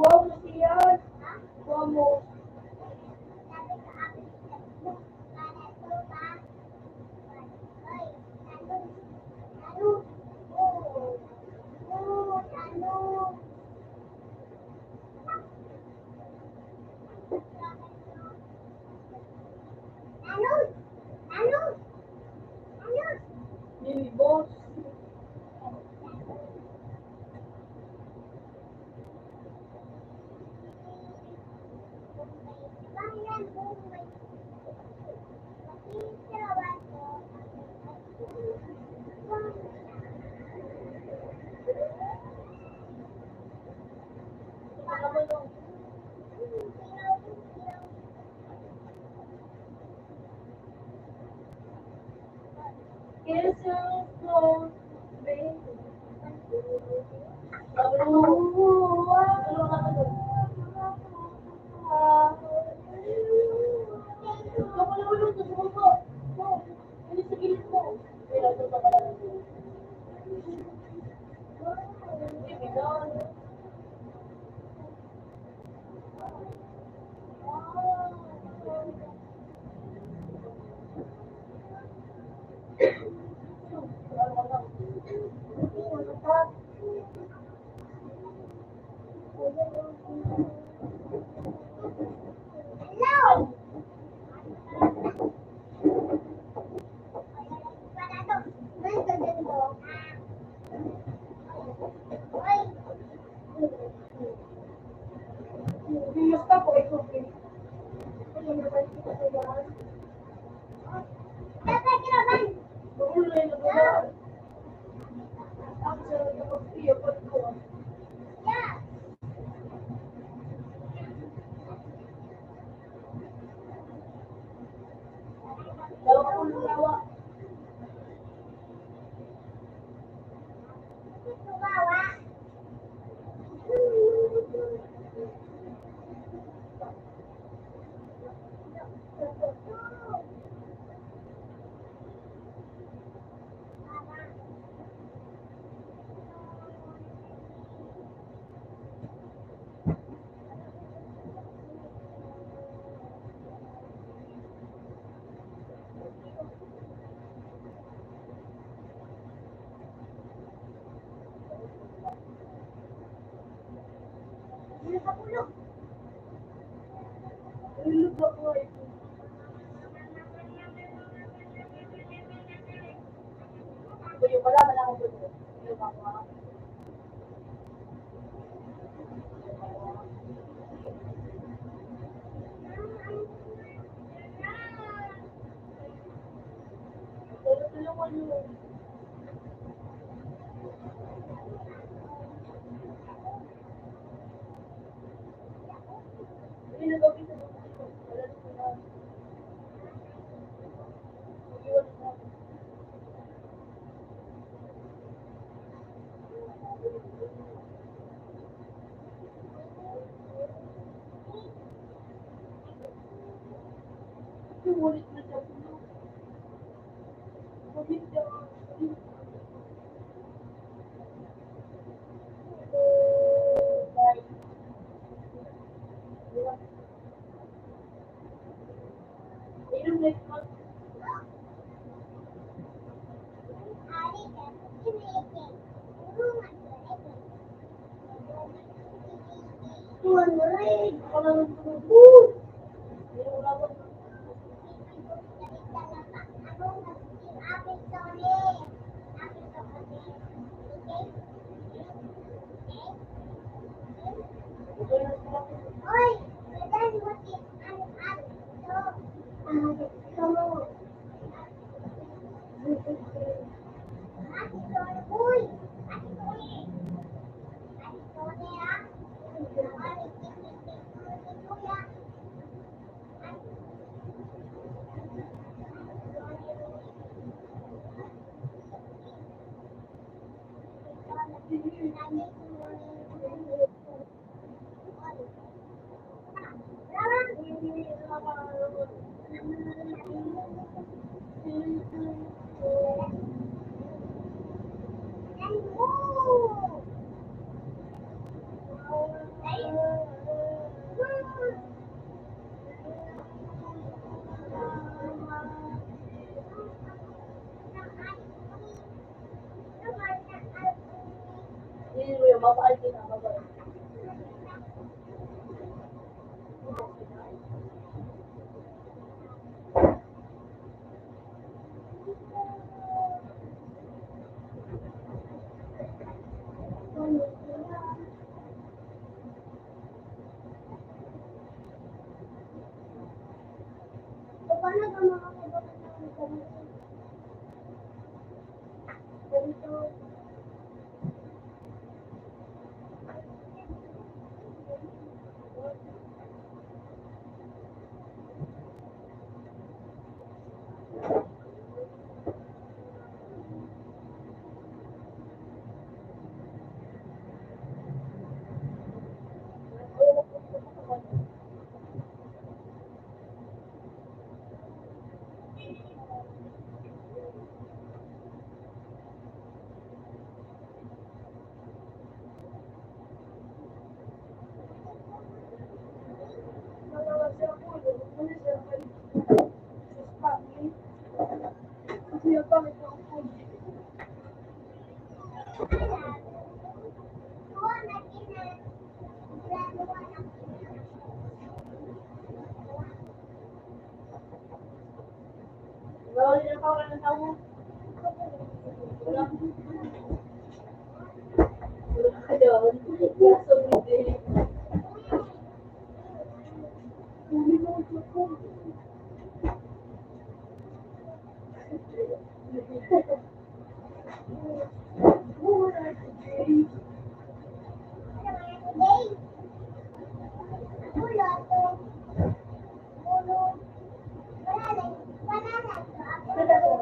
Wow, siyan. Vamos. Mini boss. Kiss your phone, baby. Hello. Niluluto ko ay. Yung wala man ako dito. Yung mga. Tulungan mo. Hindi na gawin sa mga. Wala na sila. Iwan na. Sulit na siya. Sulit siya. Inom next month. Tuhan mereka kalau untuk ini yang bapak aja nama bapak. Paano ba makakabot ng ganito? Ganito. Bawal na pa ng tao. Wala. Wala ka doon. Kaso hindi. Banana.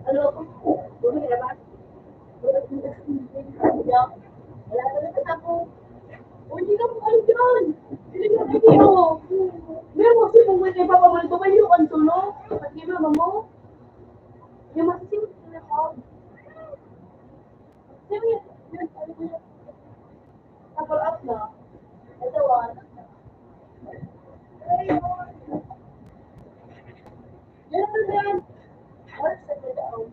Ano? Bumili ka ba? Wala ka na ako. O, hindi ka mo kayo dyan. Hindi ka kayo. Meron mo kasi kung may papamahal ko, may yung kanto, no? At kay mama mo. Yung masising na ako. Sabi niya, couple up na. Ito, yan naman yan. What's the good out?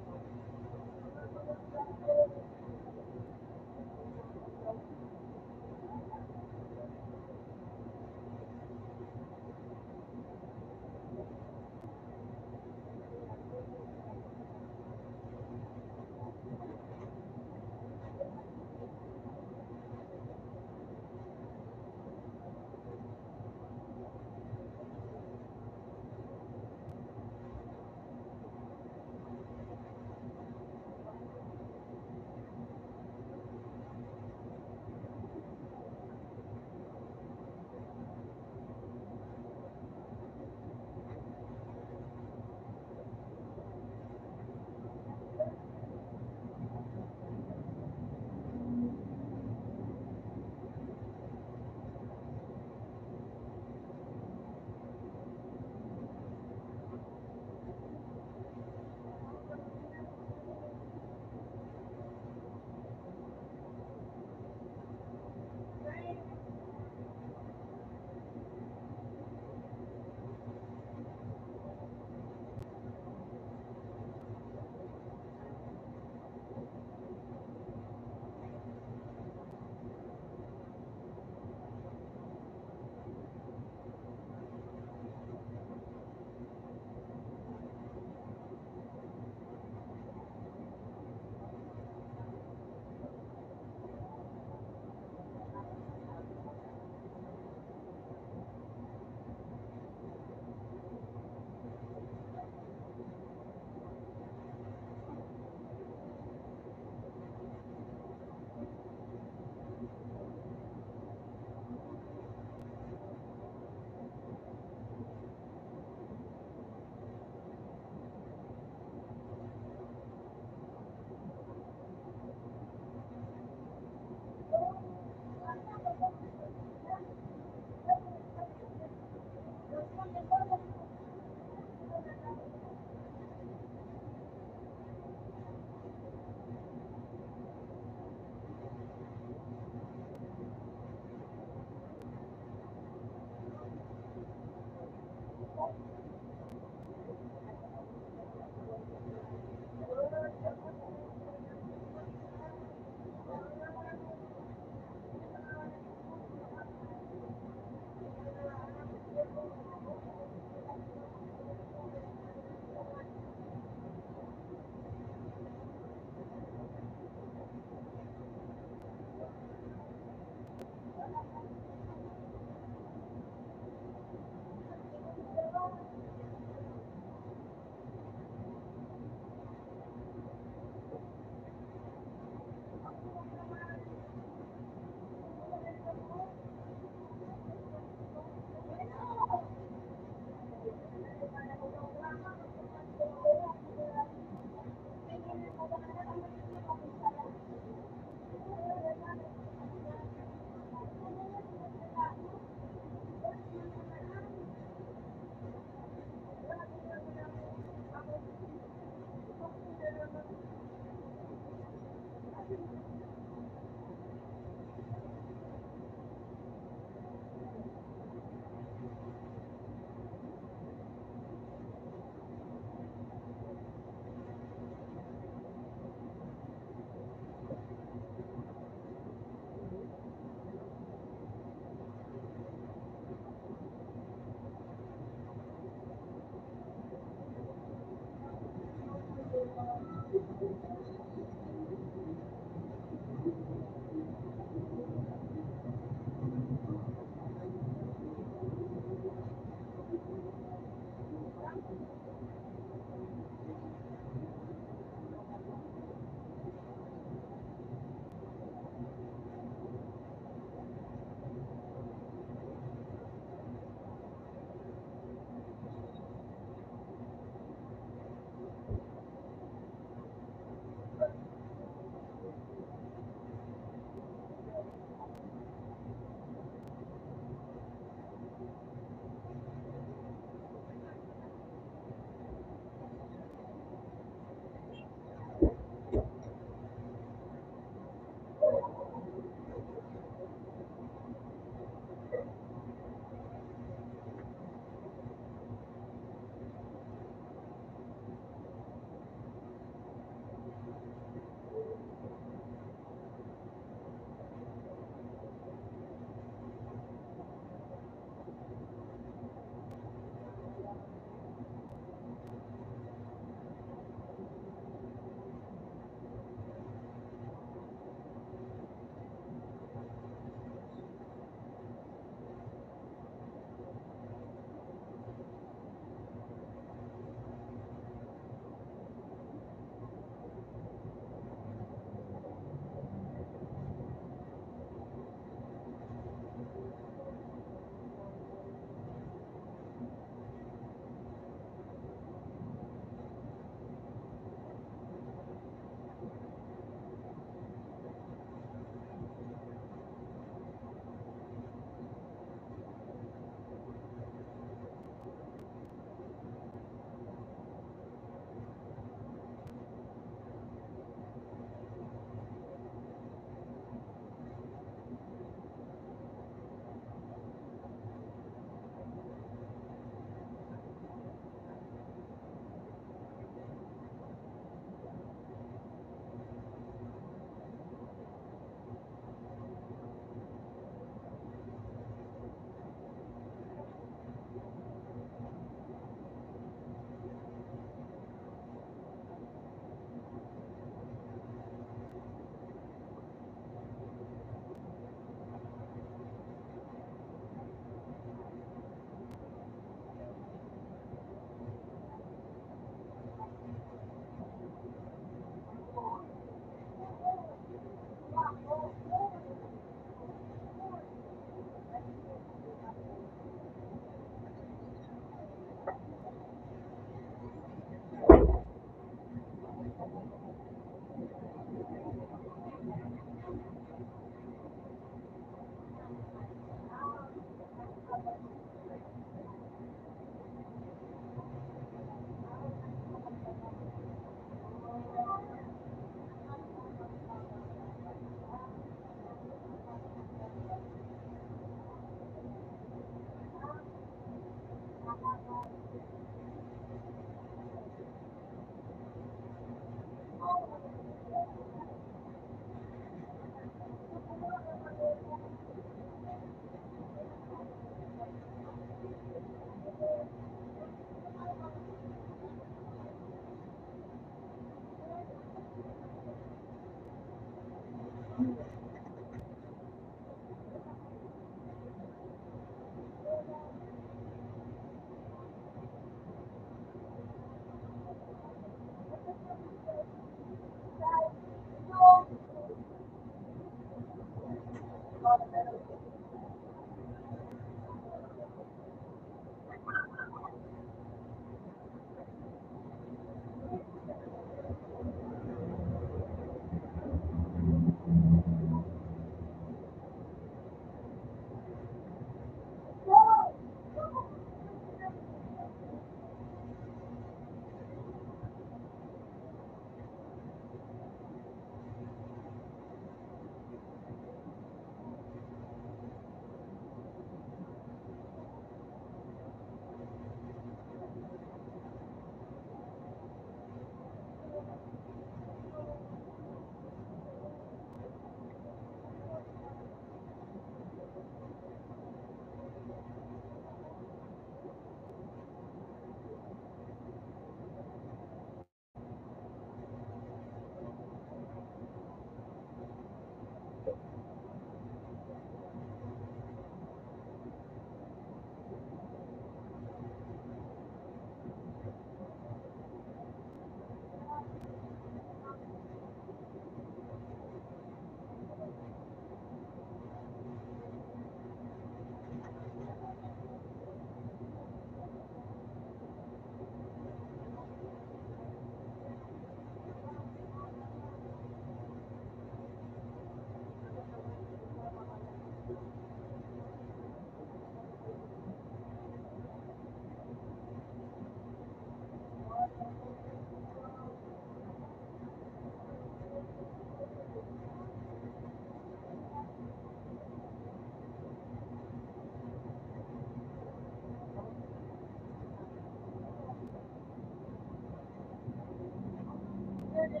Una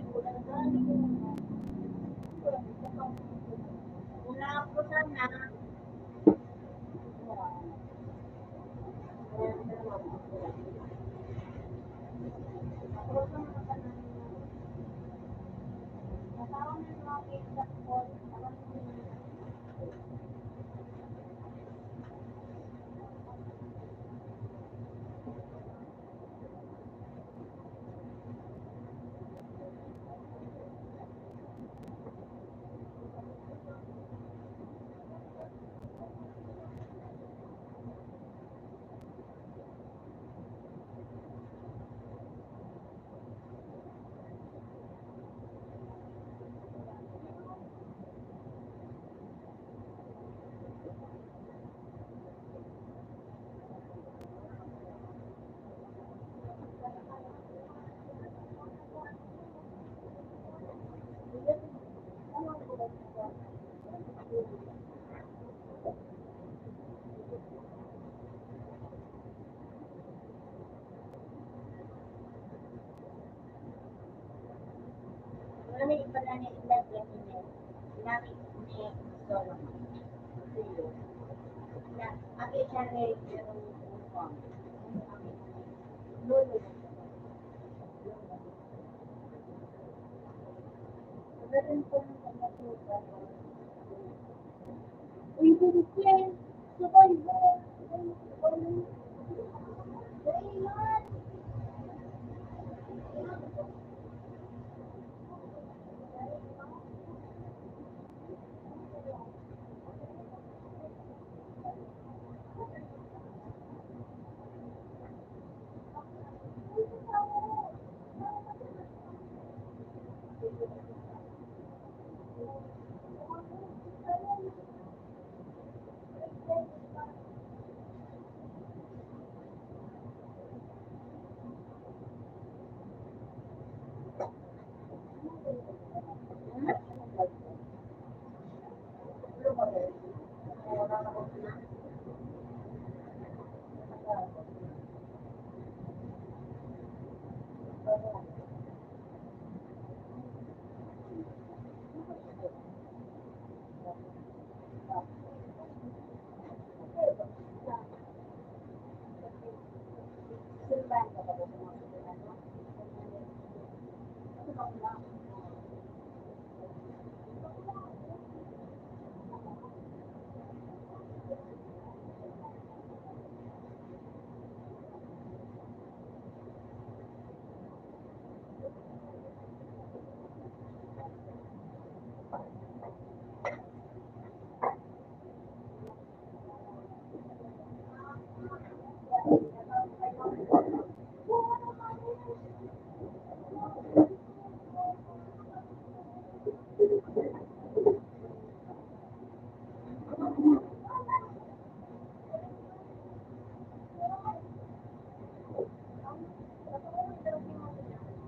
po sana. Kami pala ni ilan ganyan. Namin ni solo. Na, abi siya ni yung uniform. Lolo. Meron po ng pagkatuta. Uy, bulit yan. Sabay ba?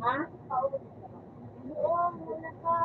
Ha? Oo, wala ka.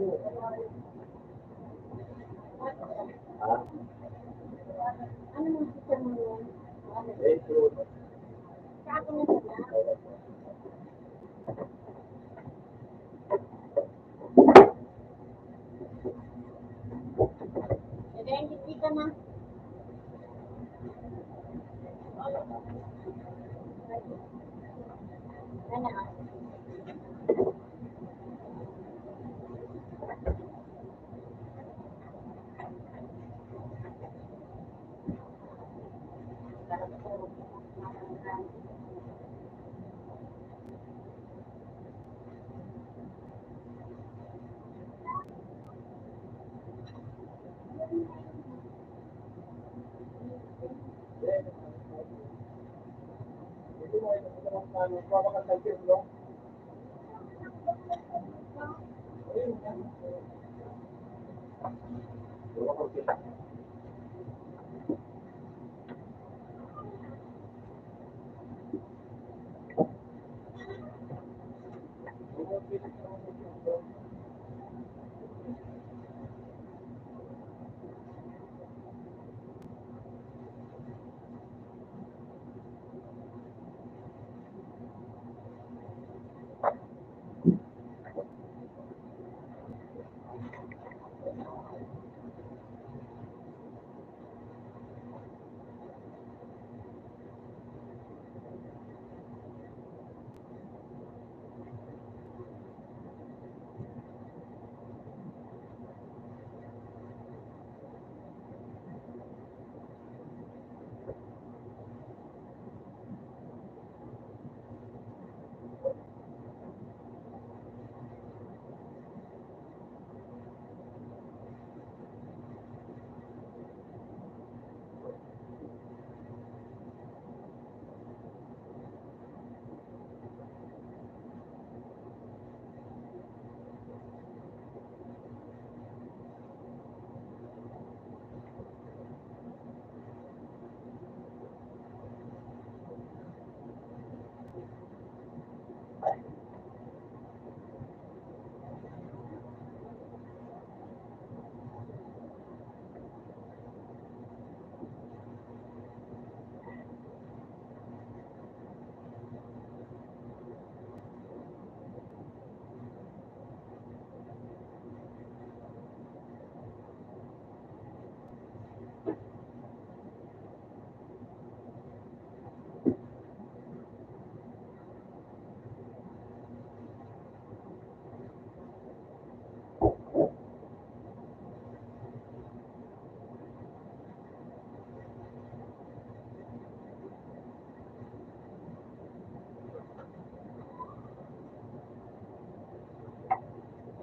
Ha? Ano yung gusto mo yun? Eh, true. Sa akin na sana. Nag-identity ka na. Ano?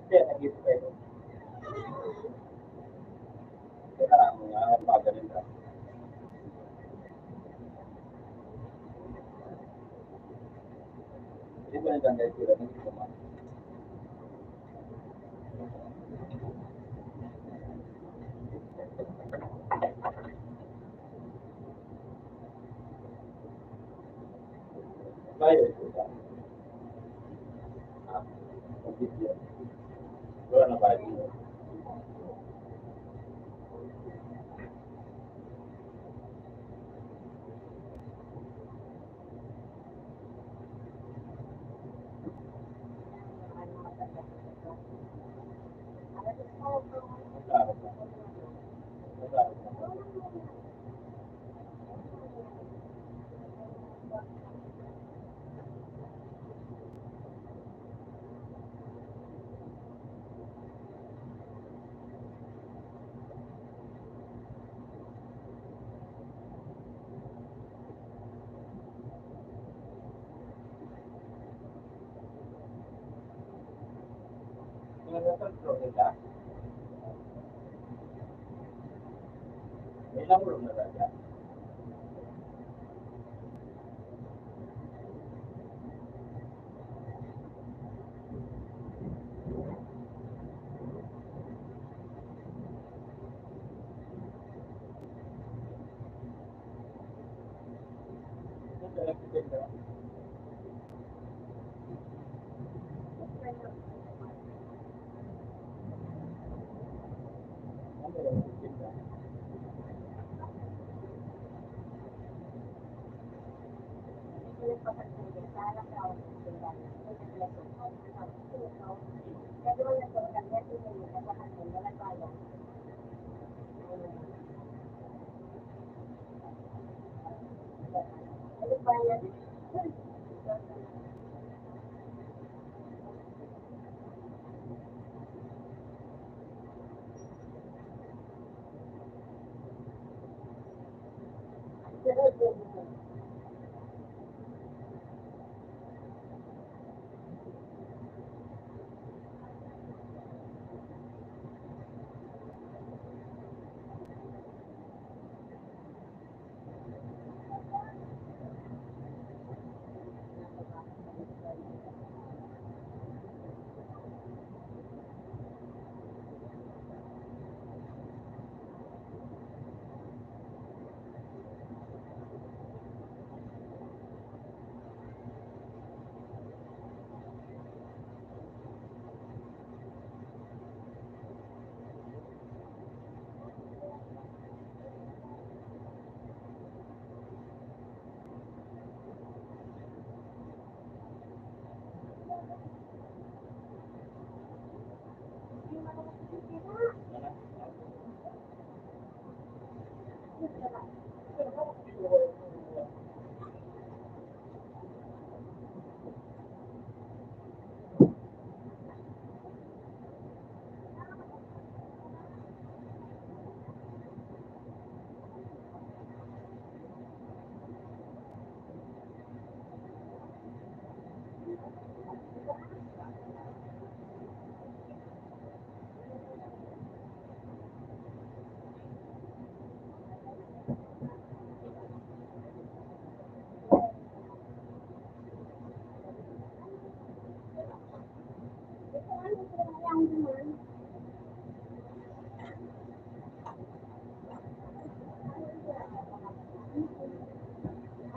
Hindi, nag-isip kayo. Kaya lang, pagaling ka. Hindi ba nagandang sila ng sila? Layo ito ka. Pag-video. Wala na ba ito? Klaro ka. Klaro ka. Kung nasa-control nila, may lamulong na talaga.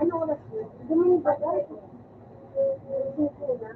Ano oras yun? Gumawa ba ka? Suko na?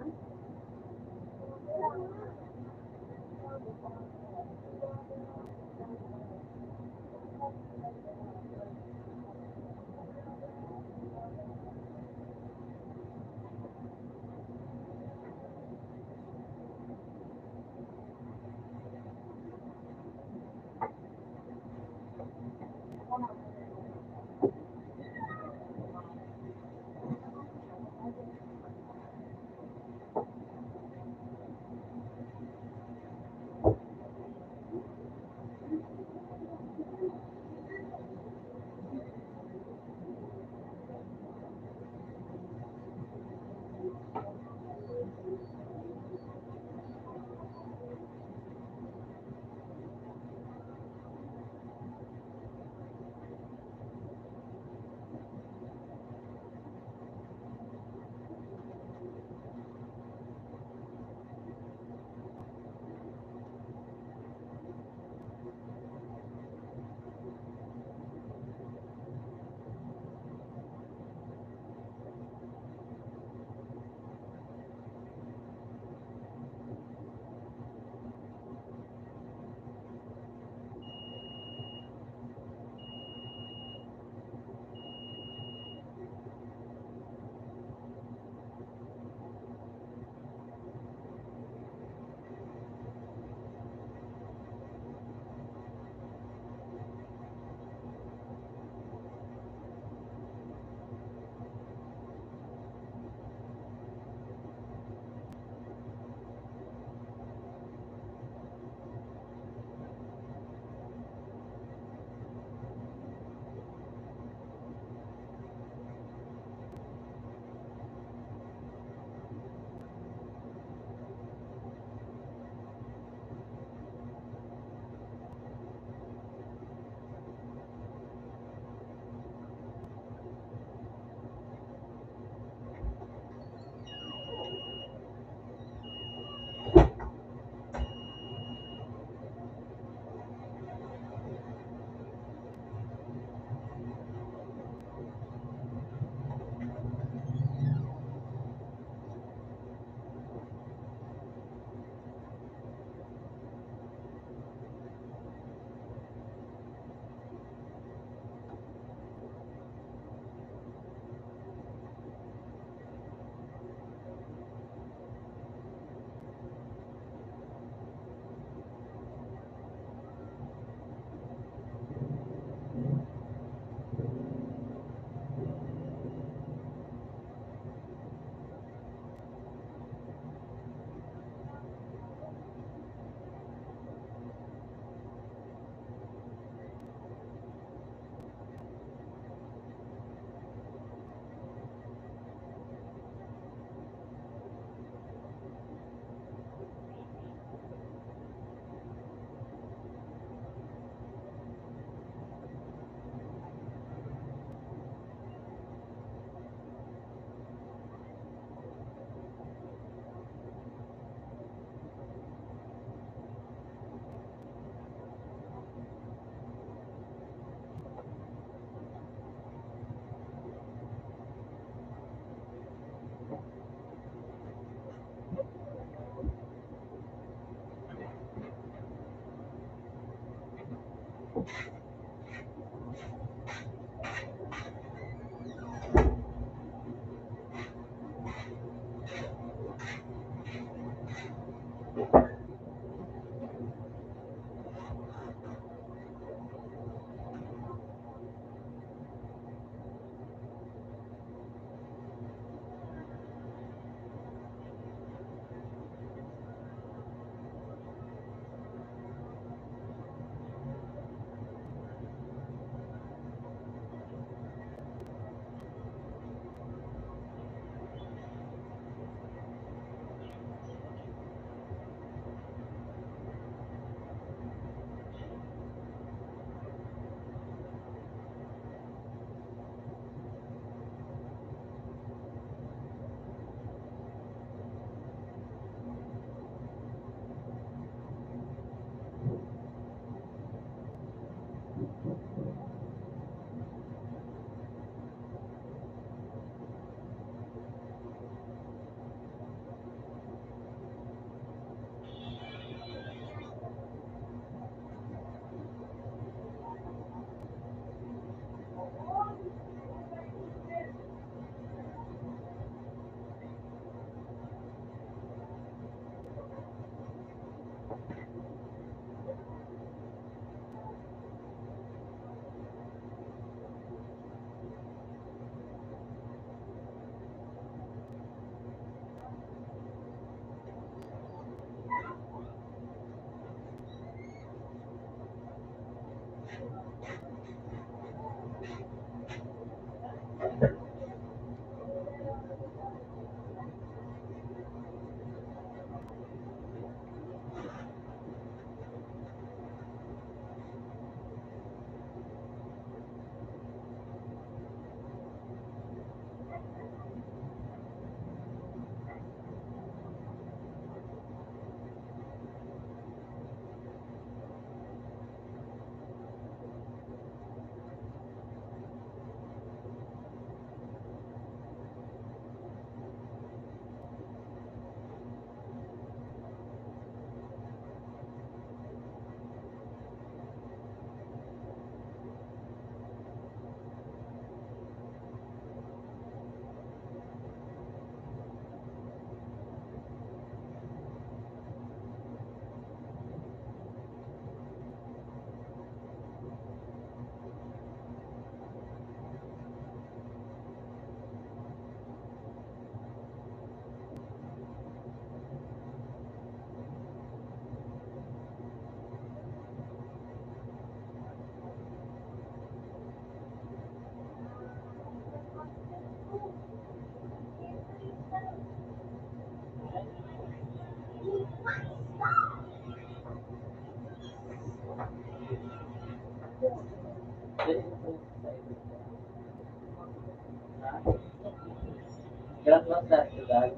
Gerak lang sa ciudad.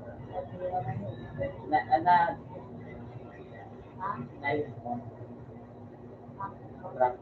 Na nais mo. Gerak.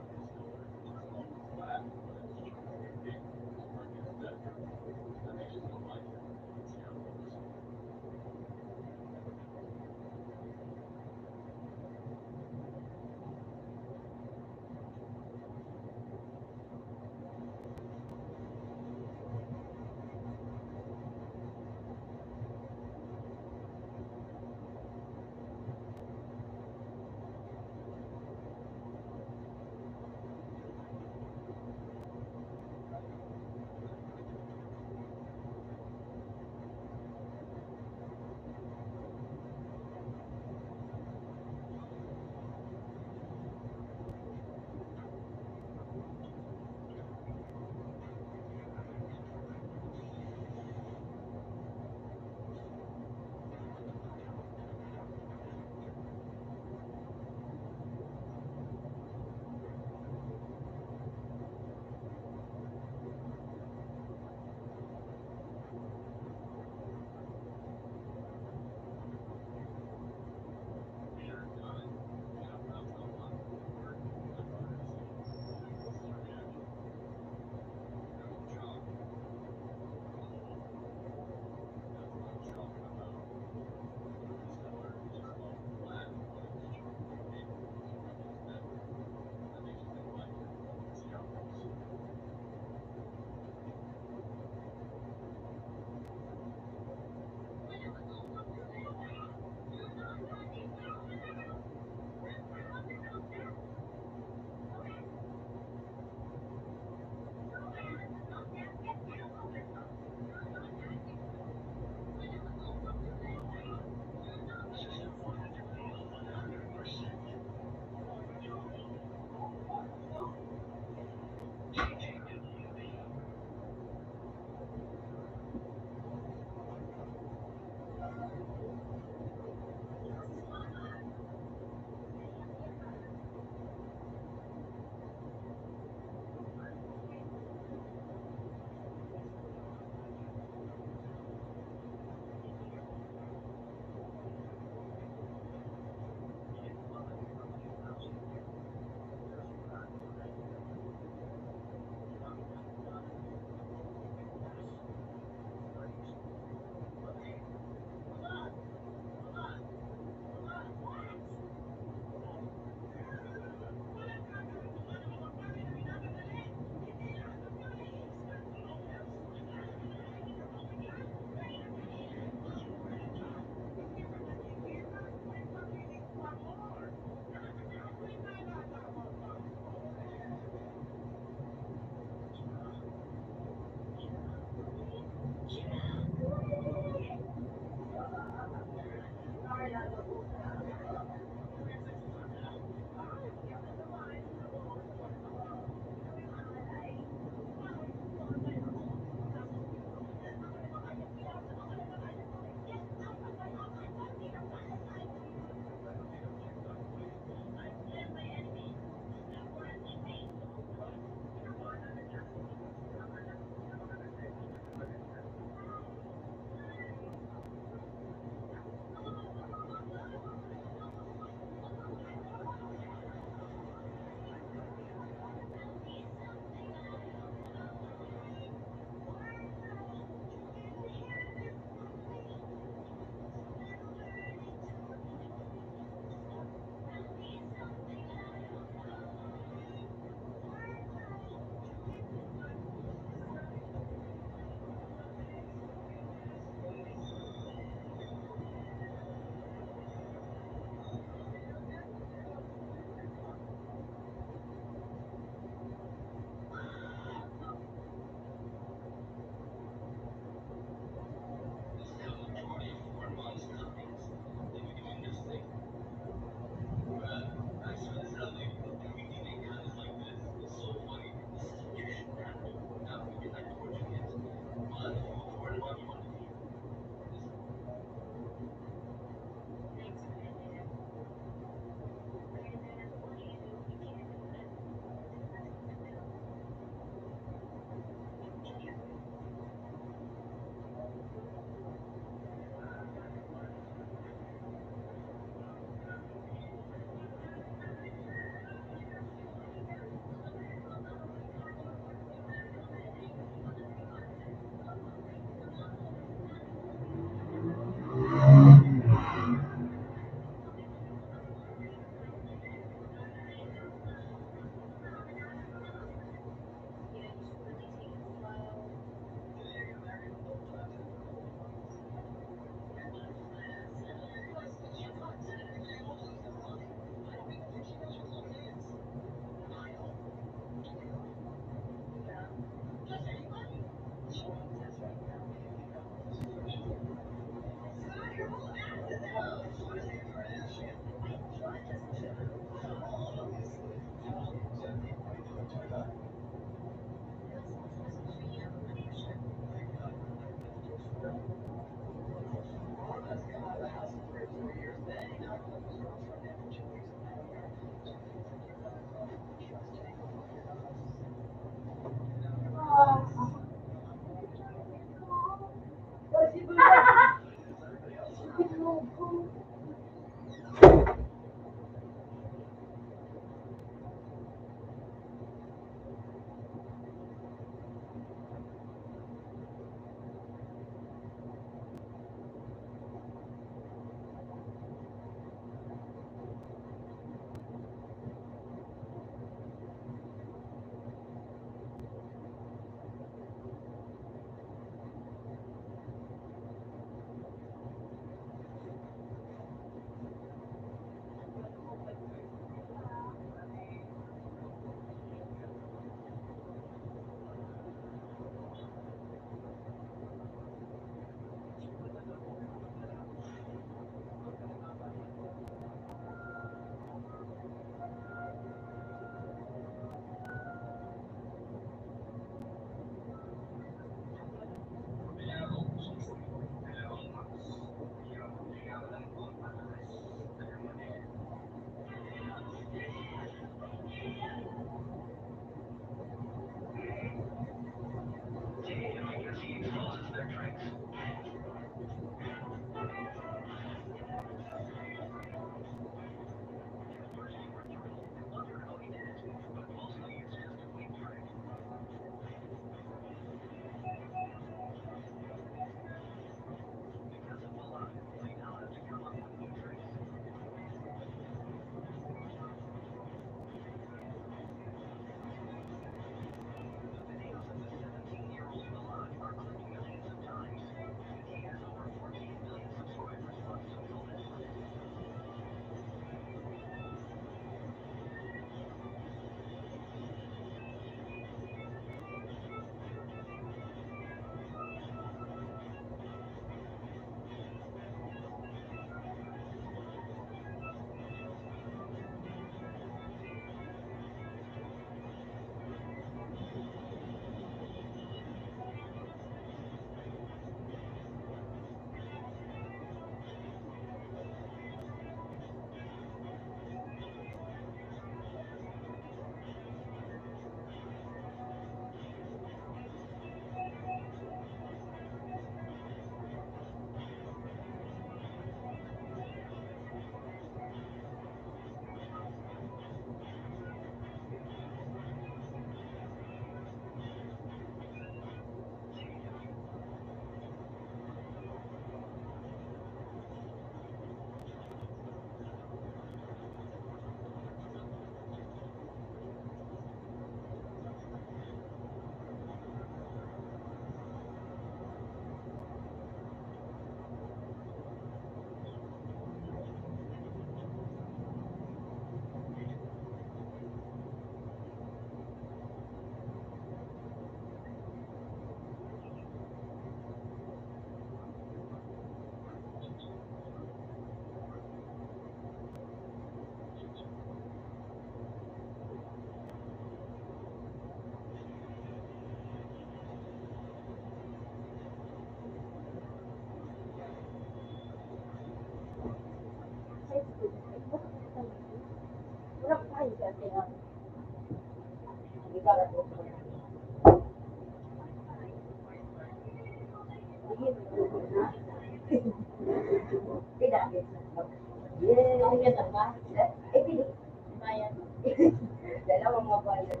Dalawang mabayad.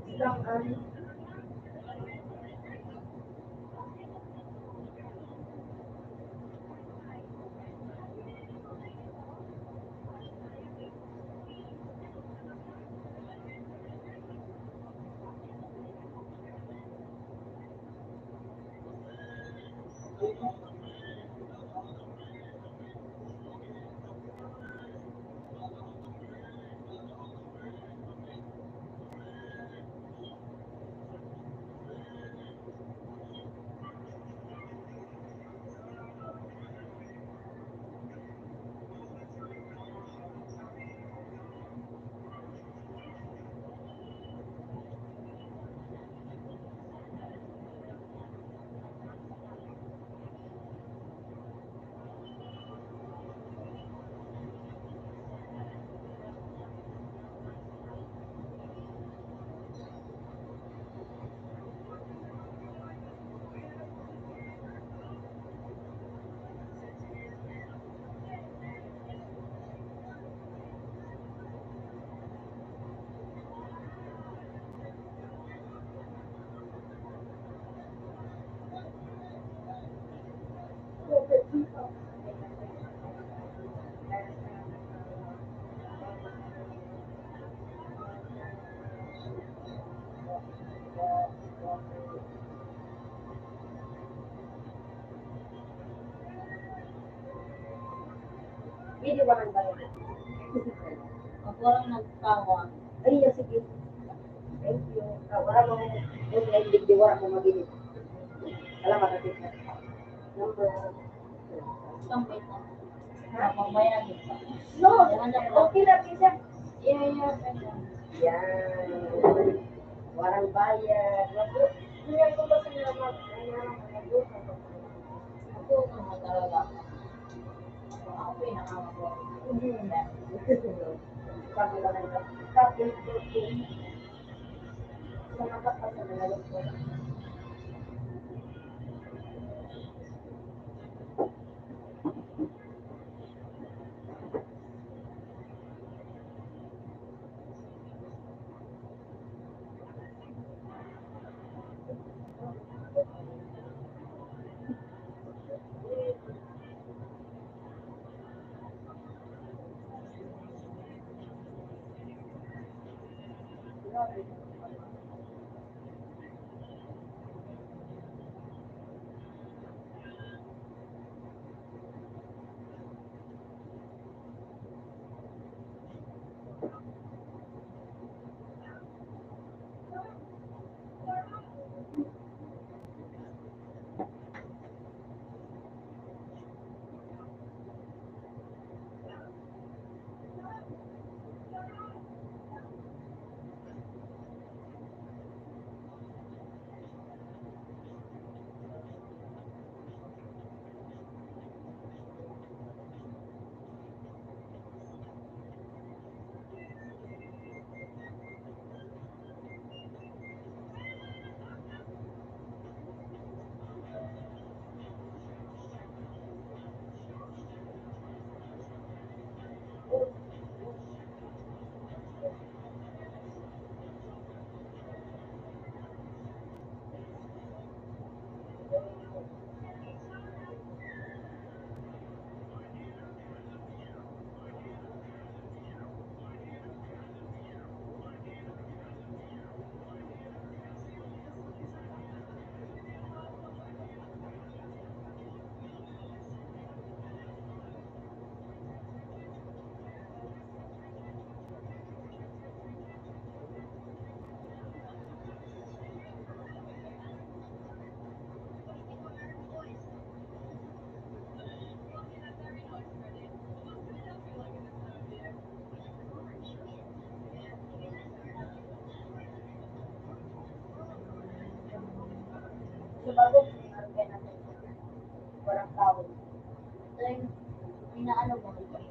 Isang Biniwangan ba yun? Pag walang nagtawa, Ay, sige. Thank you. Wala mo, hindi wala mo mabilis. Salamat at isa. Number. tambay na. Mamaya dito. No, okay lang isa. Yeah. Yan. Walang bayad. Hindi ko ba sila Ako naman talaga. Ako pinakamagawa. Sabi lang ito. Kapil protein. Sa nakapal na nalalog ko. Sa bago, walang tawag. Then, inaano mo ito?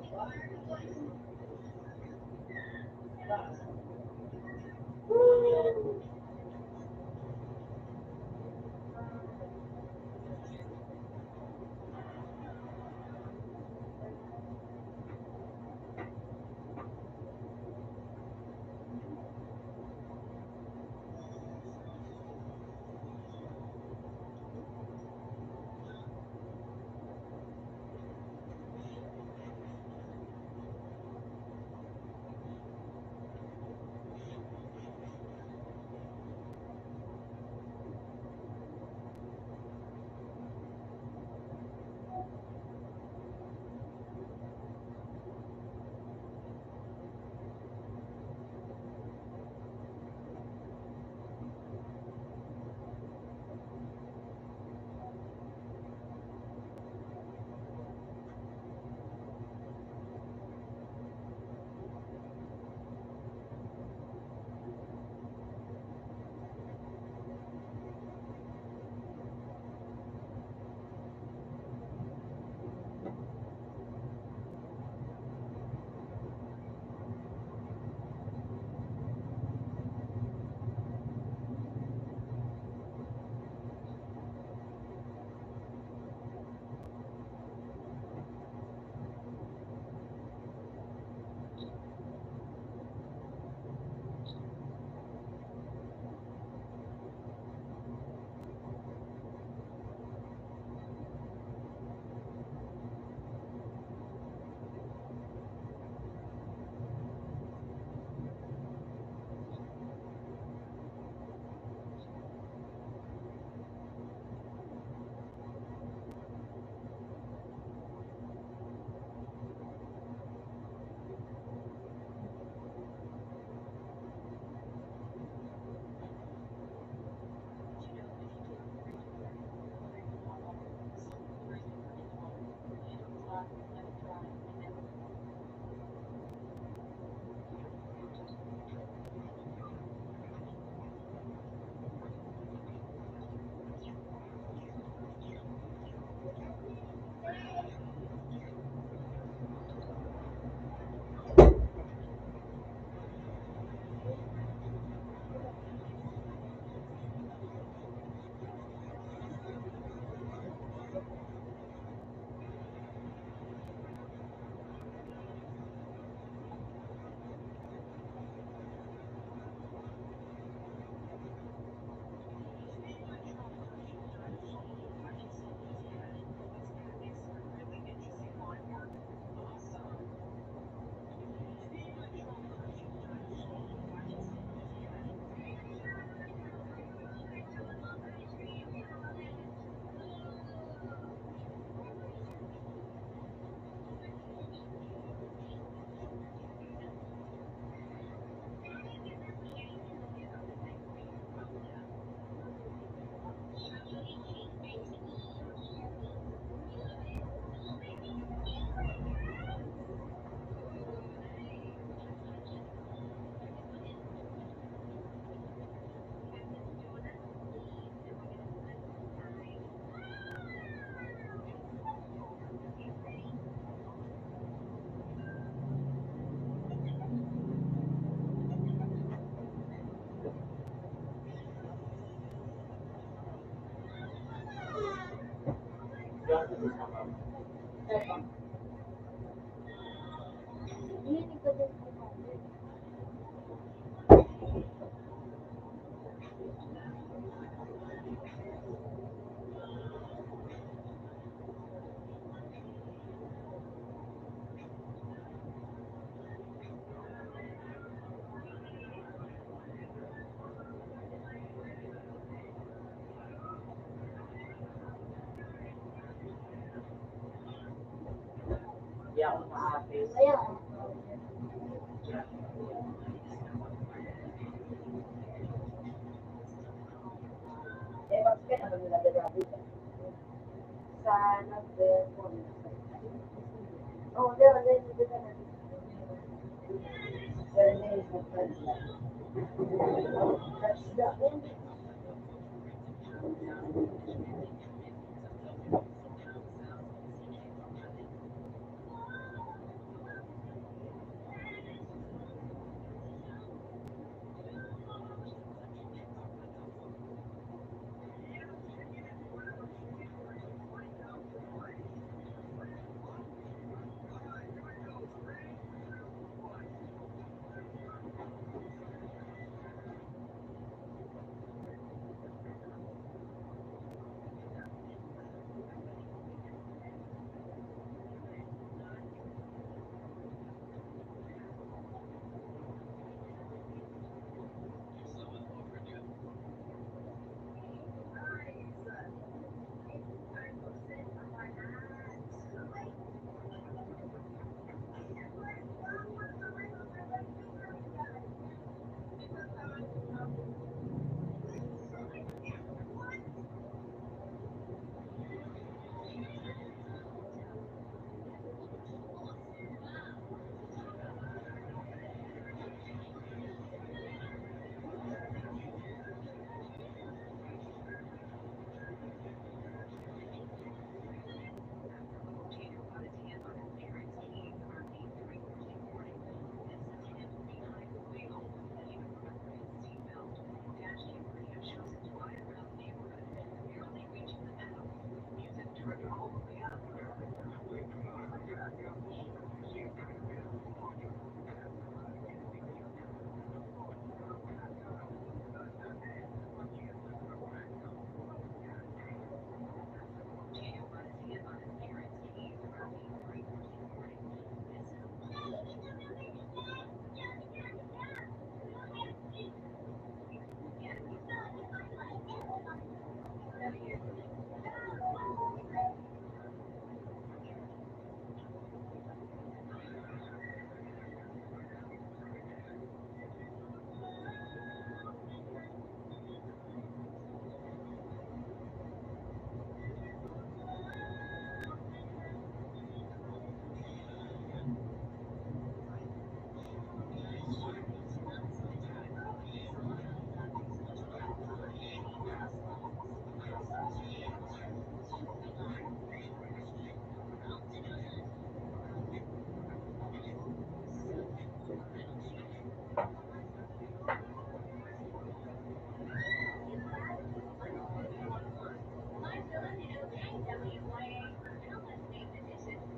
ako naka-atis. Kaya, mas ka na ba nila gagabi? Sa nag-phone. Oh, there, dito ka na. There, that's the only.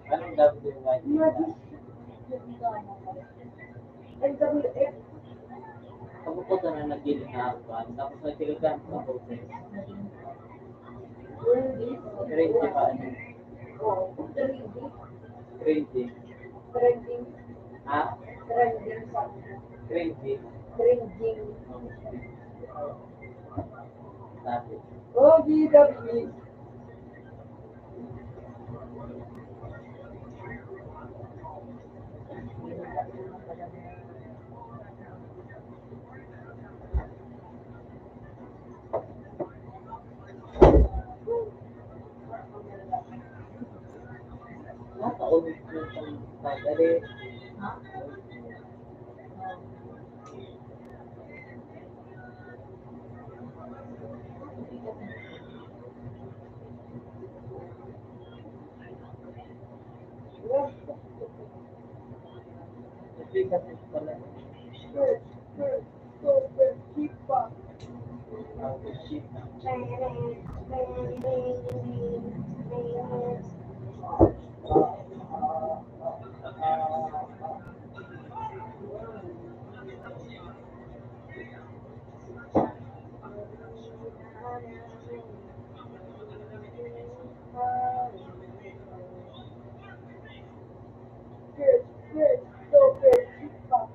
Anong WY? NWF. Pagpupunta na nagdilit na harapan, tapos nagtiligan sa hotel. Crazy pa. Oh, trending. Crazy. Trending. Ha? Trending sa Crazy. trending. Sabi. Oh, BW. Nakaulit mo itong pagdali. Nabigat ito pala. Keep up. Ang shit. Good, so good. Keep up.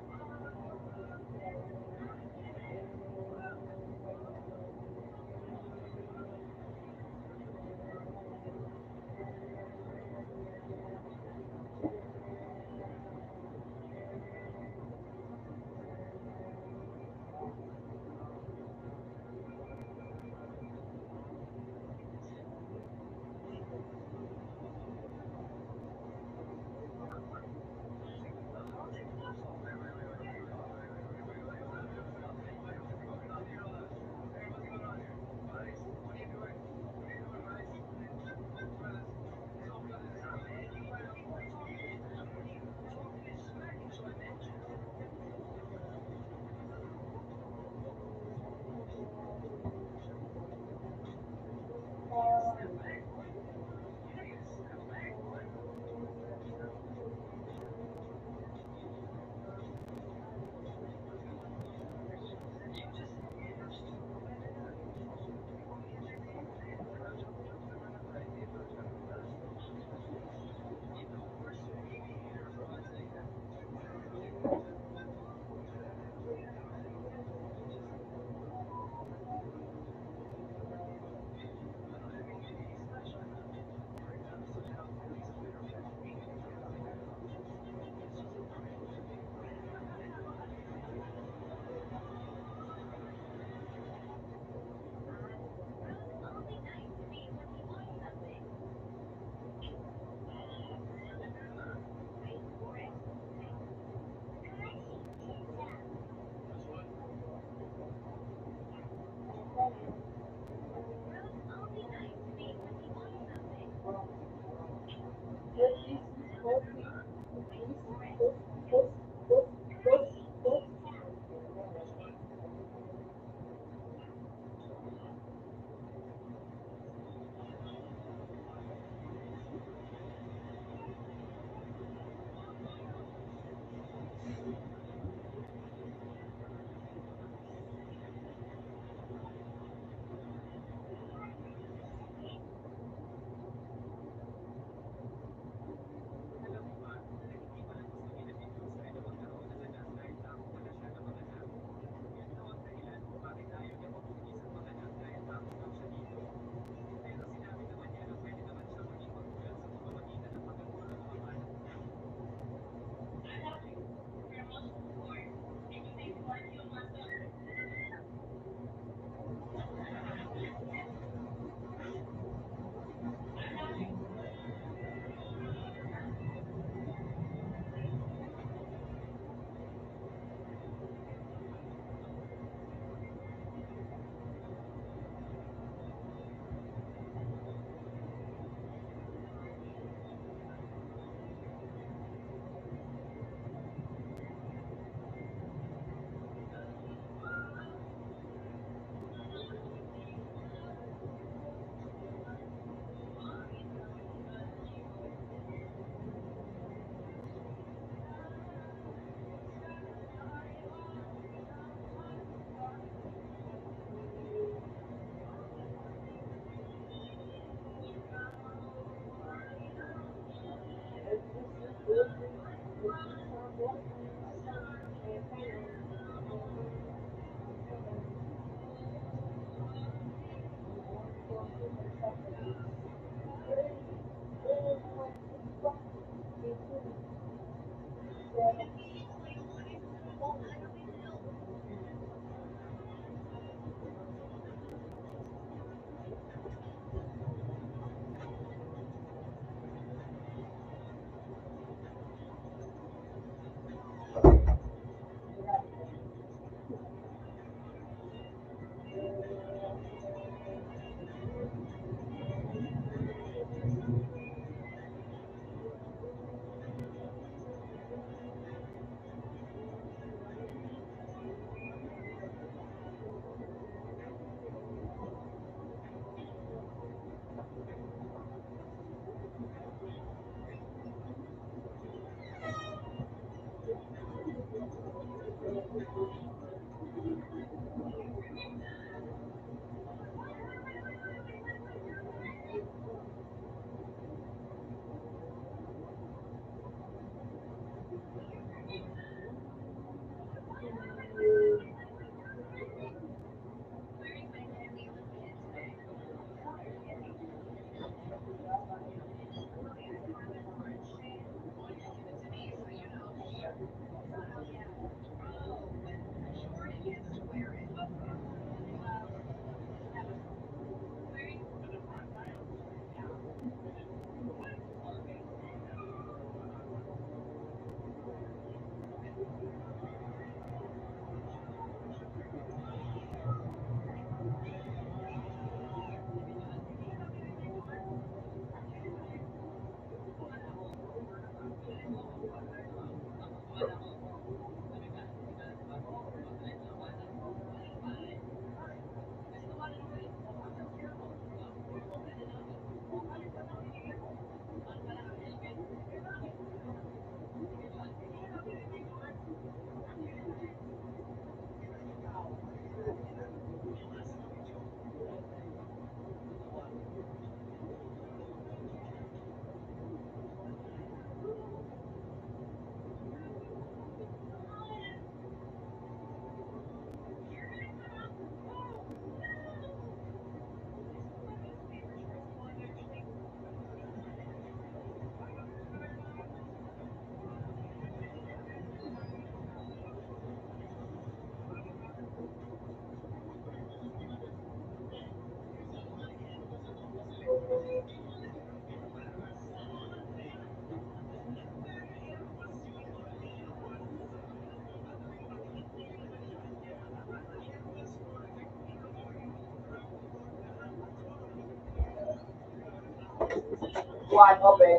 One, open.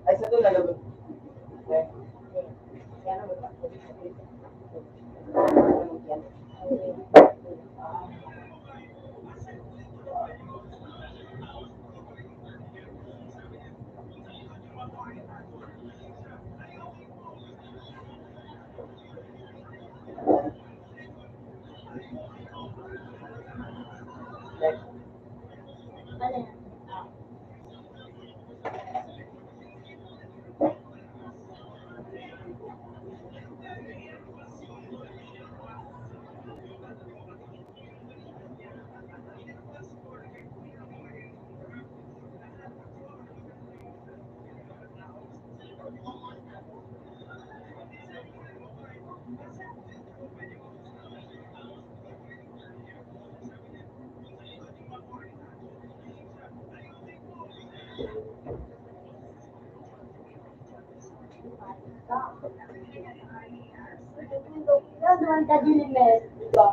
Ay, sa doon nalabot. Okay. Yan ang Next. Ano yan? Yan naman kadilimit. Diba?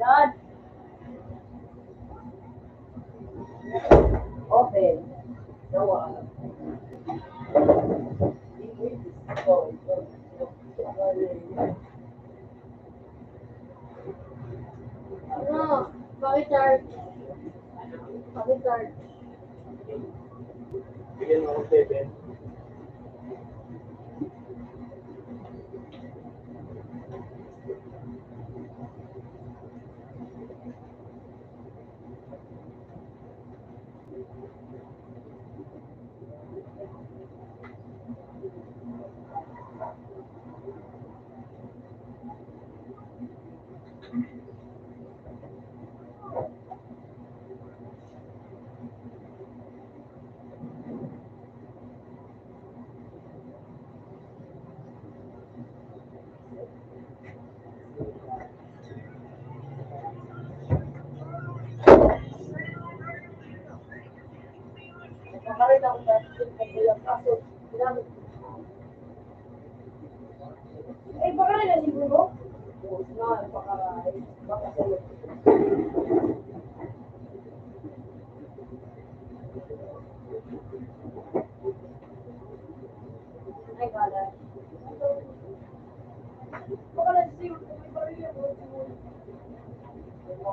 Yan. Open. Gawa. Ano? Pakicharge. Pakicharge. Bigyan mo ako 7. Nakarit ako sa pagbilang kaso. Ginamit ko. Eh, baka rin ang libro mo? Oo, na, baka sa'yo.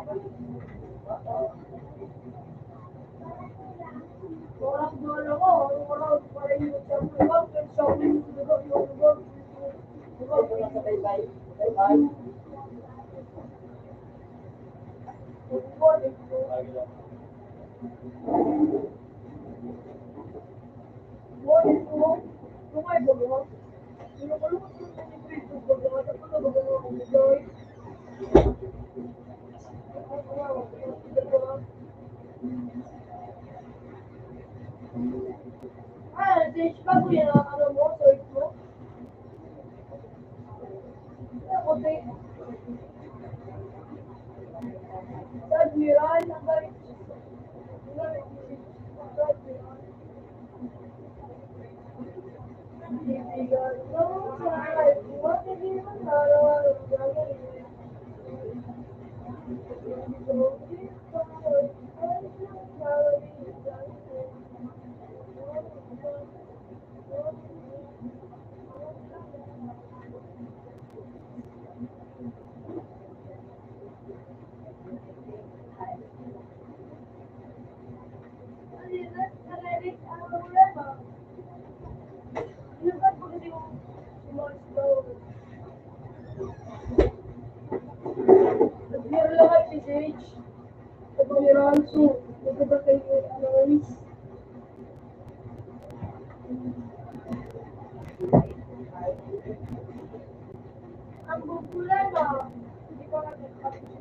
Orang dua ko, orang para yung nagsasabaw, pero sa akin yung lugar. Ito na sa baybay. Baybay. Chicago yan ang ano mo, search mo. Okay. Sa Admiral, ang galing. Admiral lang ay message. Admiral, so, maganda kayo, guys. Ang bubulan na. Hindi ko na nagkakasya.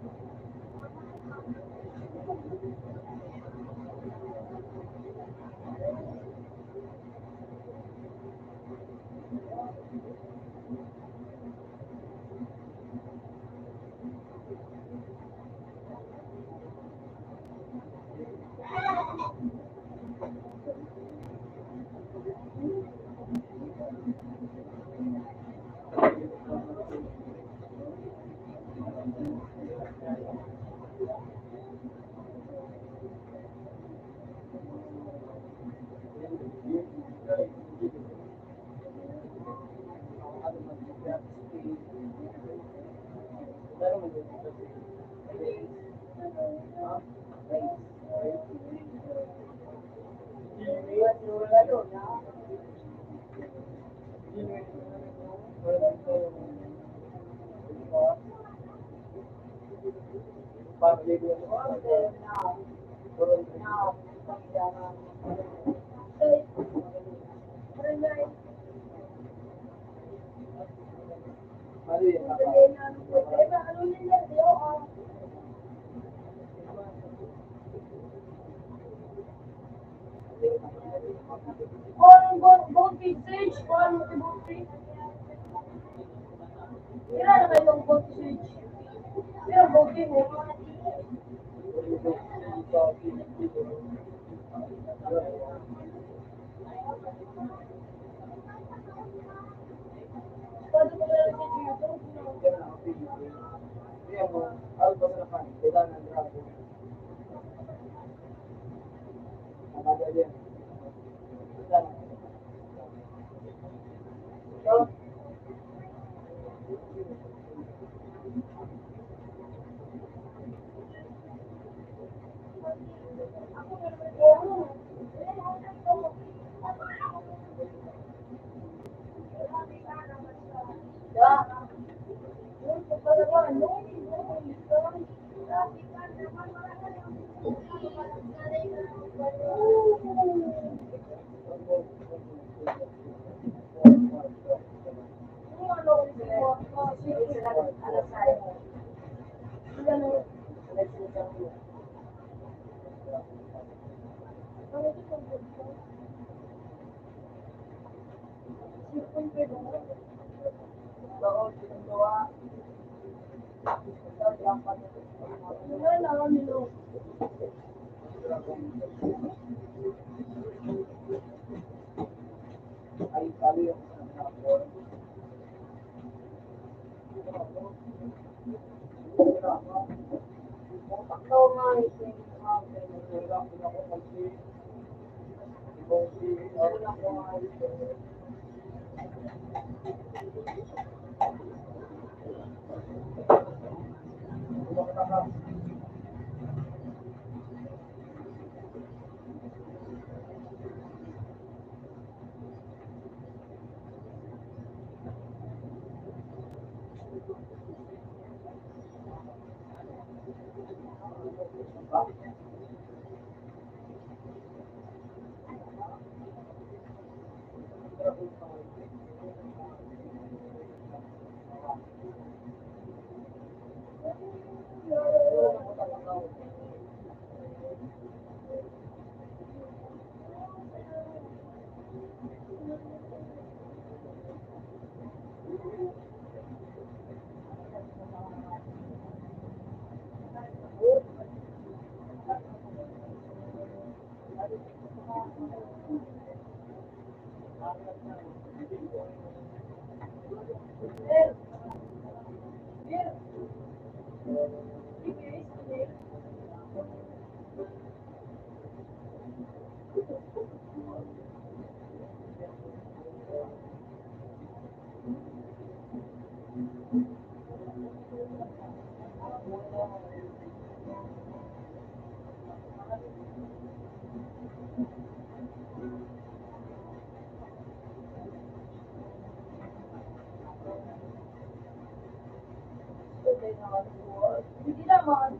Hindi naman.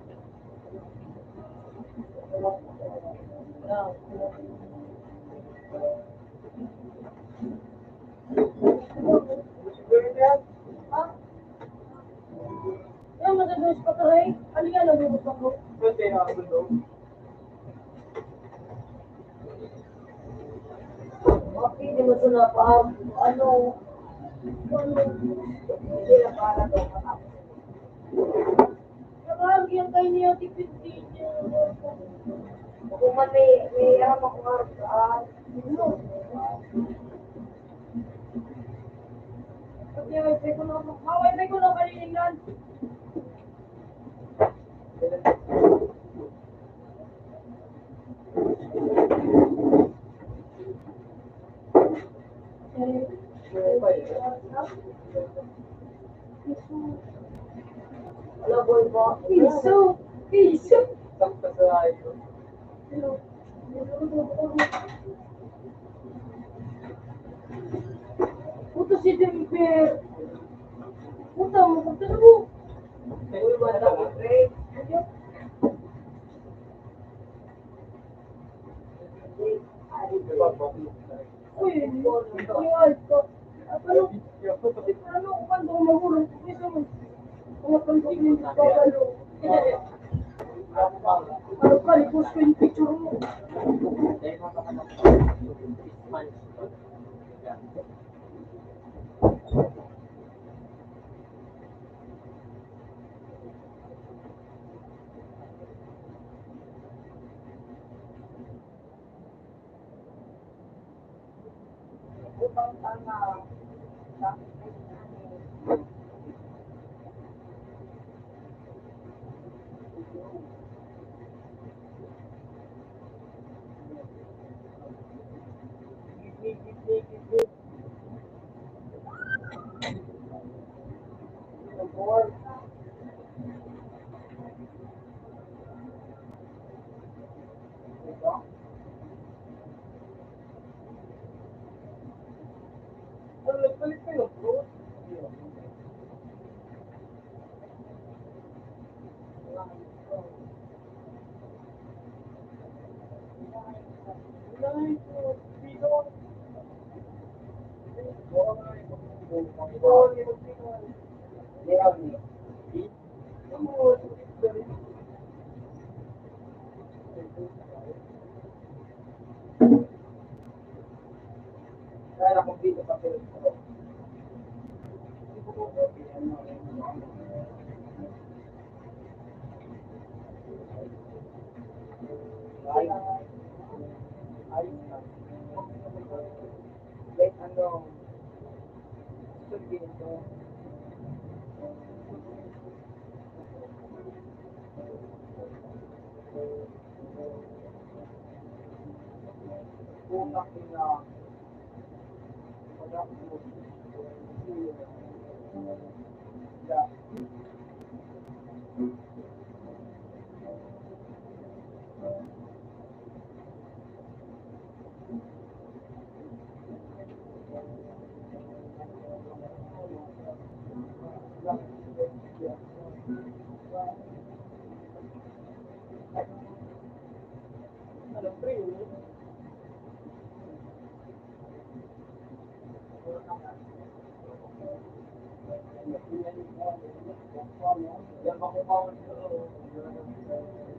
Ha? Yung matagos pa ka rin? Ano yan ang bubos ako? Hindi mo ito na pa, ano, hindi na para daw matapos. Nakahagyan kayo niya, tipid-tipid niya. Kung man may harap ako harap saan, Pag may ko na, may ko na kalilingan. wala boy ba? Piso! Piso! Puto si Demper. Puta mo, puta mo. Uy, wala ko, Greg. Uy, yung alto. Ano kung kando mahurong ko isa mo? Kung kando ko yung pagkakalo. Ano ka, i-post ko yung picture mo. Upang tama. Ano, nagpalit ka ng fruit? Kaya kung dito pa pero like ano, sabihin ito, kung aking pag-upload, yeah. Ano, free, yan ba kung bawal ito?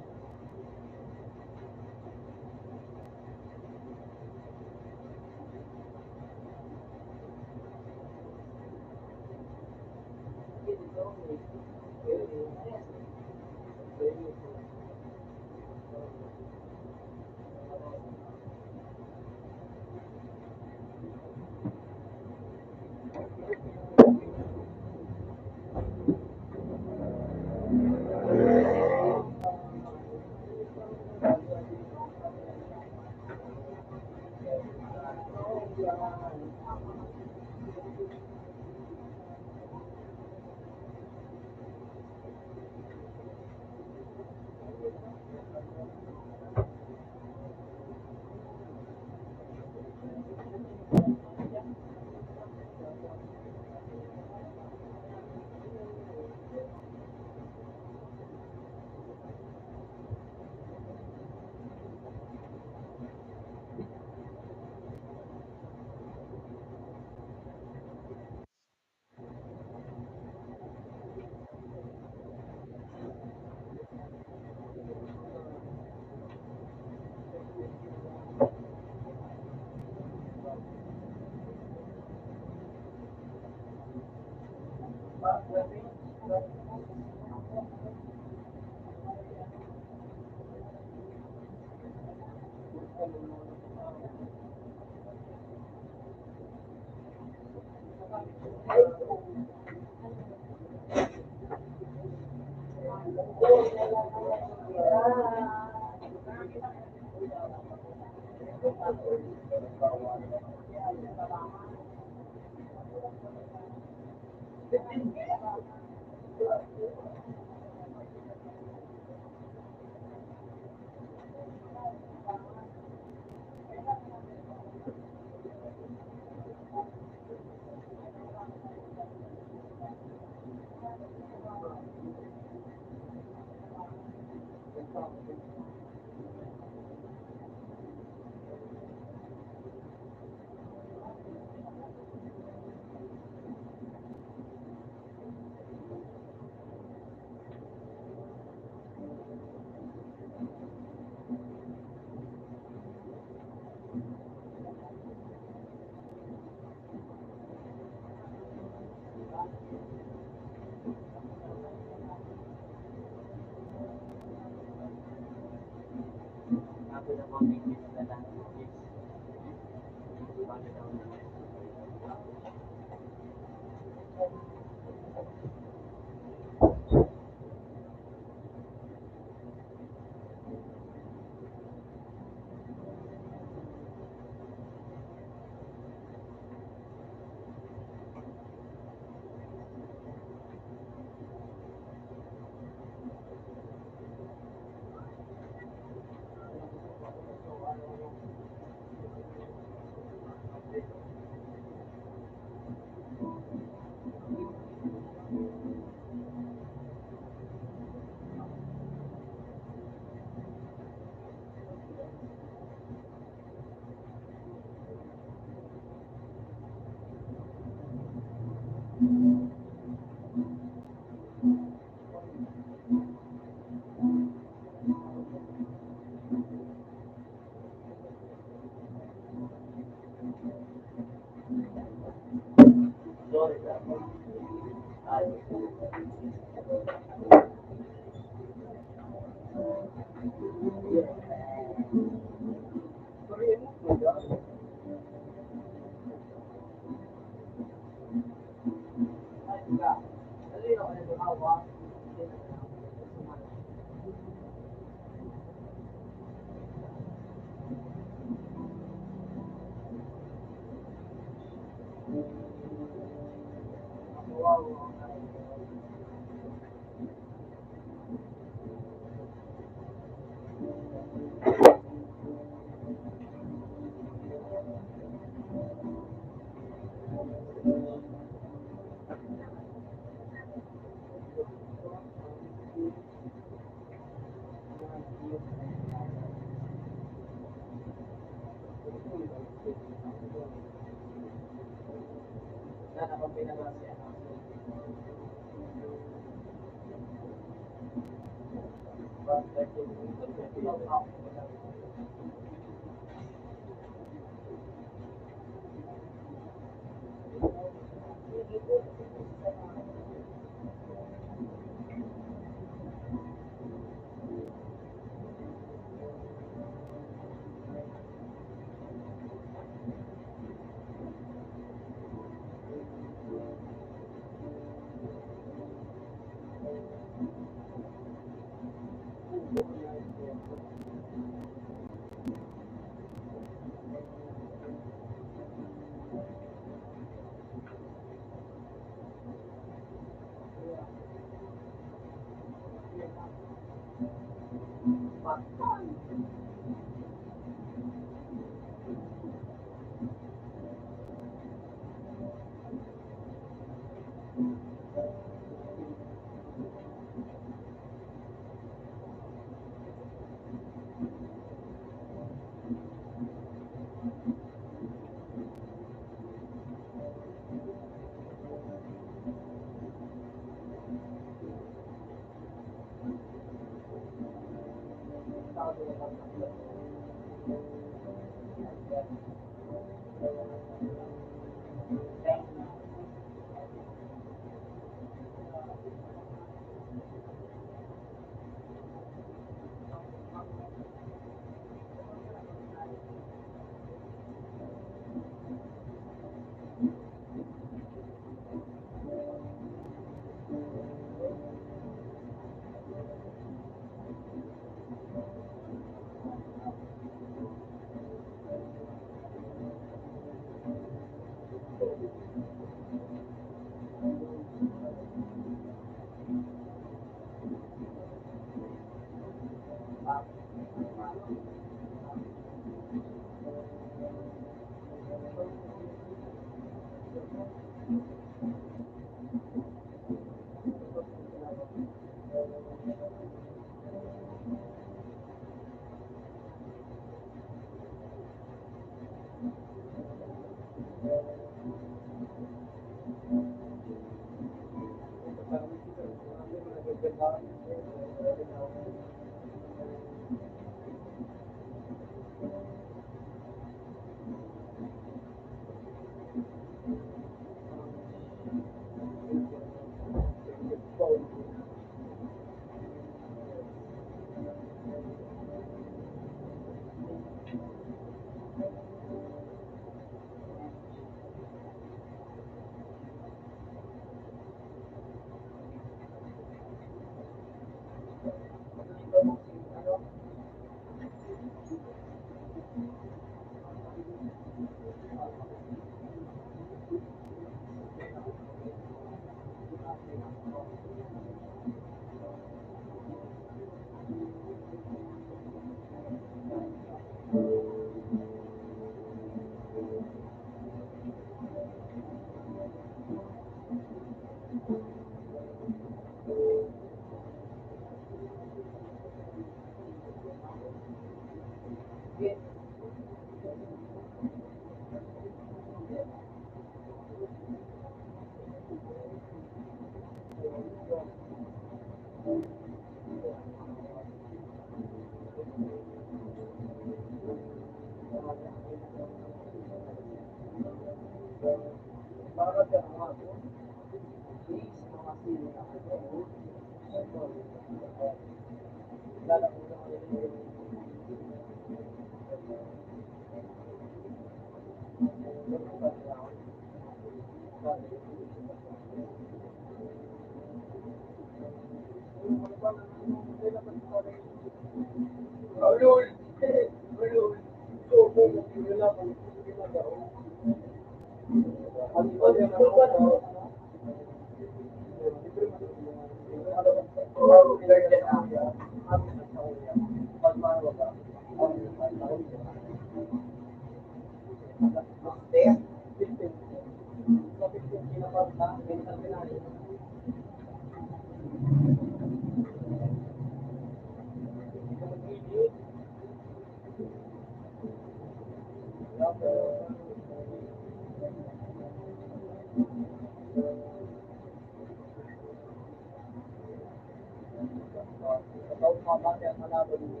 Kapag mabate ang malaban mo.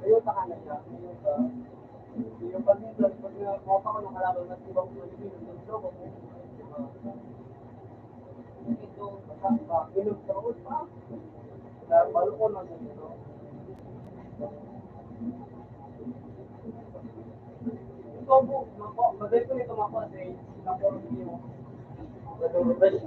Ayun, taka na siya. Yung pag-minsan, pag nakakota ko ng kalaban, mas ibang Pilipino, yung loko mo. Ito, inom sa ulit pa. Kaya balukon na dito. Ito po, bagay ko nito mako kasi nakoro niyo. Nag-refresh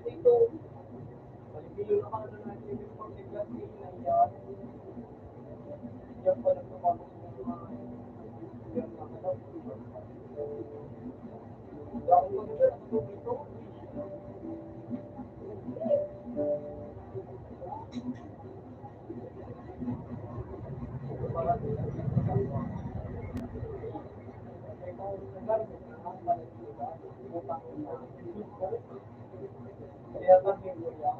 dito, malipilo na ka na natin yung pag-class ni Naya. Yan pa nagpapagod ng mga yan na kalap. Ako maganda ako dito. Kaya kasi mo yan.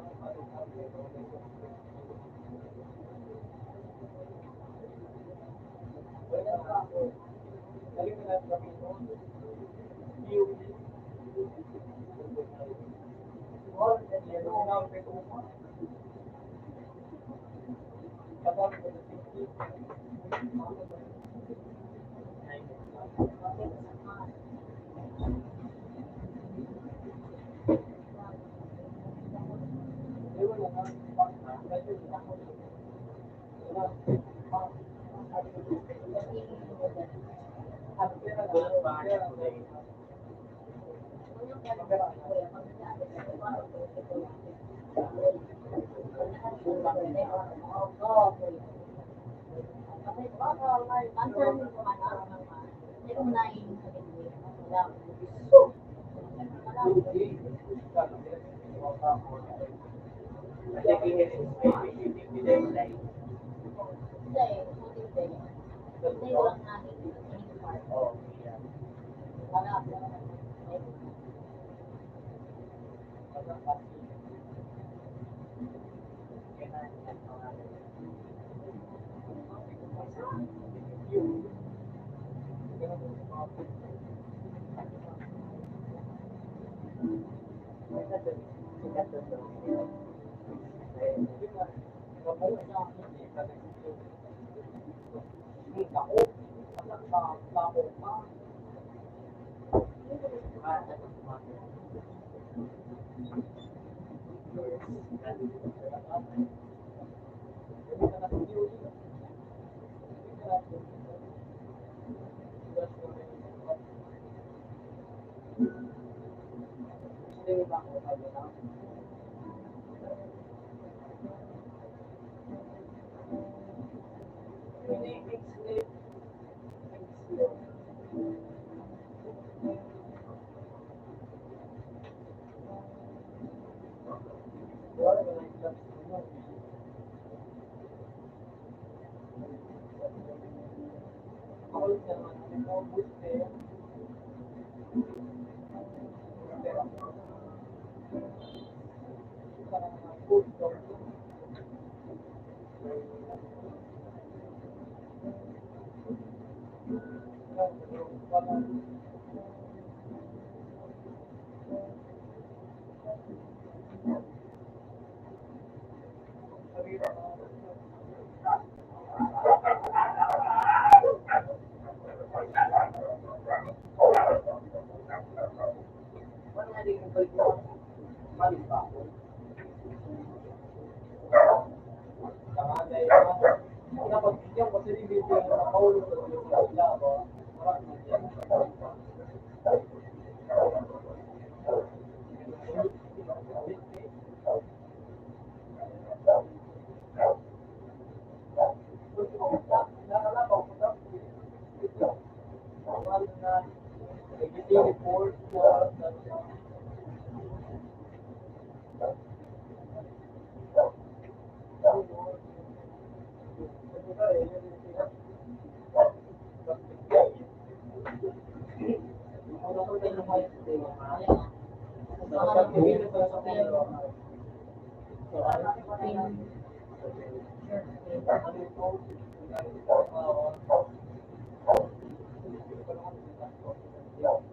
Galing na natin kami ito. Yung all and yellow now ito pa. Kapag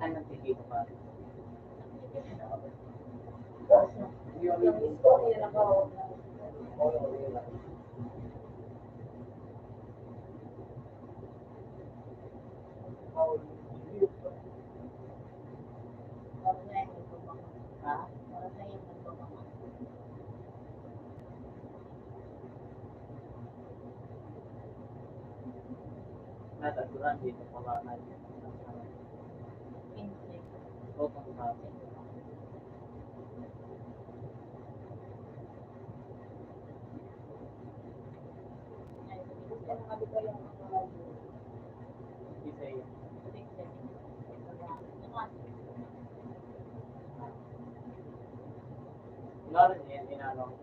Anong tigil ko pa? Yung istorya na ba? Ha? Natagpuan dito pa ba natin? Totoo sa atin. Isa yun. Lalo niya, tinanong,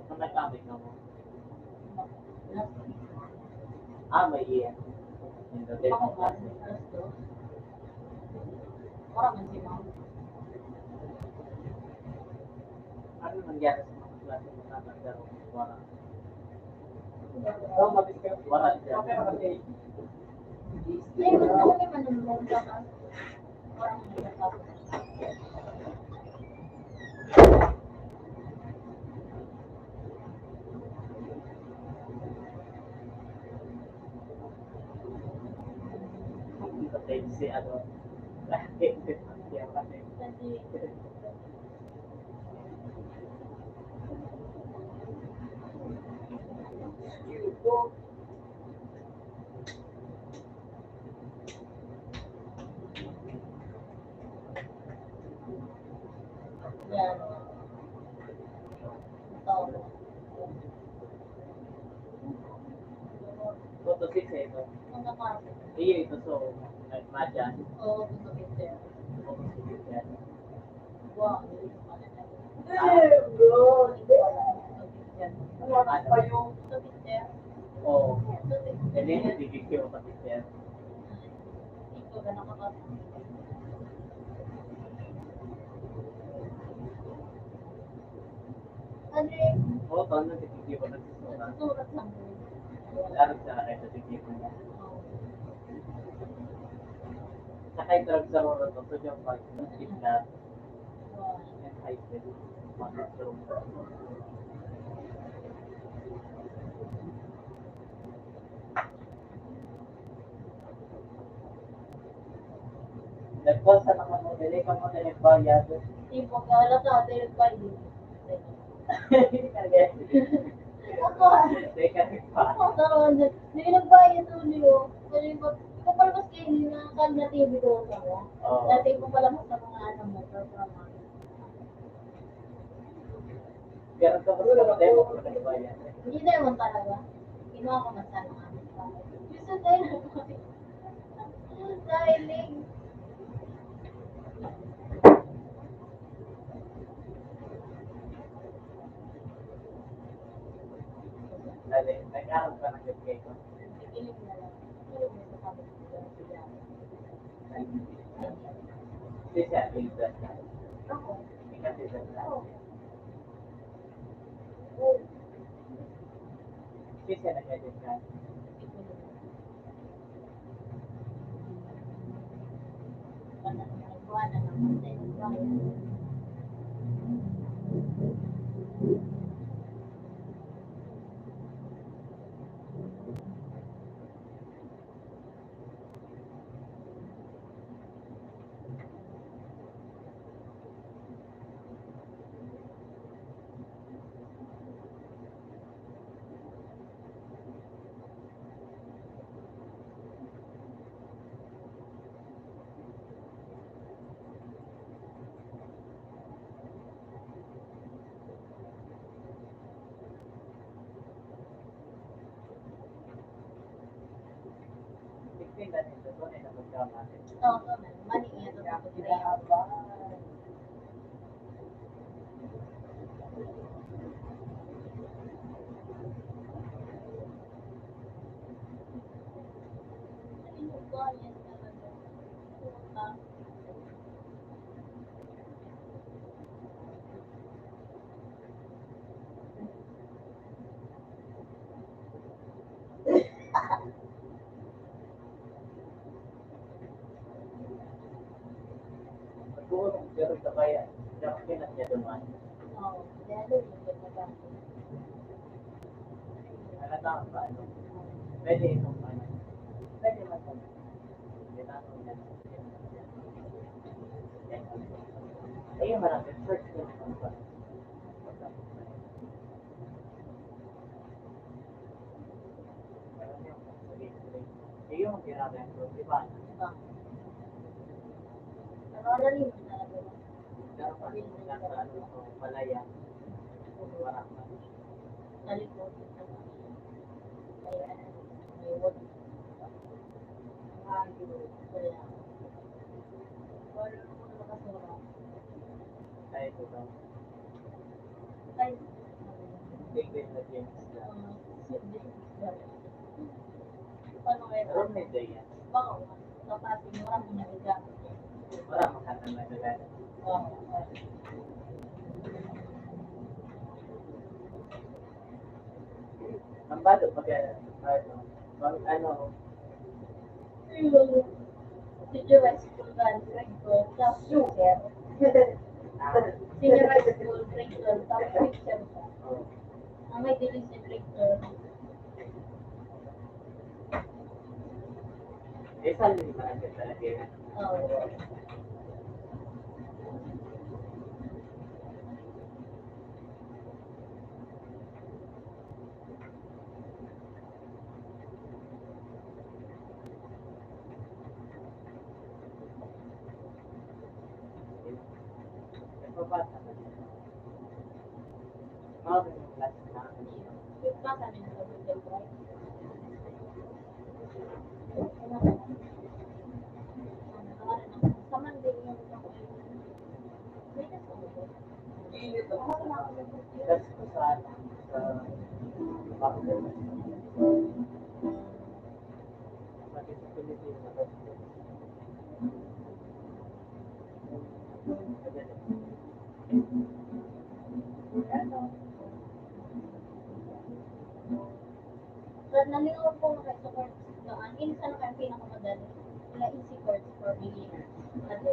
kung nagkamit na mo. May iyan. Hindi, ano nangyari sa mga klase mo na naglaro? Wala siya. Patay si ano. Siya patay. Yan. Ito. Photo 6 ito. Ang nakasip. Iyo ito so, nagmadyan. Oo, ito picture. Photo 6 yan. Wow. Bro! Ito picture. Oo. Ito Hindi, picture. bibigyan ko pati siya. Ito ka nakakasip. Andre, Oo, tawag na bibigyan ko na si Sora. surat lang. Lalo sa akin sa bibigyan ko niya. Saka yung drug sa Roro to, so yung pag na and high school, mga so. Nagpost na naman mo, dili ka mo nagbayad. Tipo, kala ka, tayo pa yun. Ako, Teka, ako, karoon. Hindi nagbayad ulit ko. Kasi ko pala mas kayo na kan na TV ko sa ko. Oo. Dati ko pala mas sa mga ano mo, programa. Pero ka ba sa demo ko nagbayad? Hindi na naman talaga. Kinuha ko mas ano nga. Gusto tayo na ko. Dialing. Dali, nag-aaral ka ng gagawin ko. Ikilig na lang. Ikilig na sa kami. Hindi siya, ilbas ka. Ako. Ikaw ilbas ka. Oo. Hindi siya nag-edit ka. Tingnan nito, doon ay napagkama natin. Oo, mali yan. Ito ko yan talaga. Puta. Siguro, pero sa kaya, kinat niya dumaan. Oo, lalo yung ganda. Halata ka pa, ano? Pwede itong ano. Pwede matang. Tinanong niya. Ayun, marami. First question pa. Yung ginagawa ko, di ba? Diba? Pero ano rin yung talaga. Dapat, nasa ano ko, malaya. Warang man. Sa likod. Ayan. May wood. Hangyo. Kaya. Wala naman nakasura. Ay, ito daw. Ay. Tignan na James na. Paano kaya? Meron may day yan. Baka, kapatid, marami na gagamit. Marang makatan na nila. Oo. Ang bado pag ano, Senior high school grade 12, tapos teacher. Senior high school grade 12, tapos teacher siya. oh, Ang may dilis si grade 12. saan yung mga talaga yan? Oo. Nagpapasa na siya. Mga ganyung class na. Yung pa sa amin sa Google Drive. Sa Monday yung That's ko sa bakit. Pati sa Pilipinas. Ano? But nalilawag po na kayo sa courts doon. Isa na kayo pinakamadali. Wala easy courts for beginners. Ano?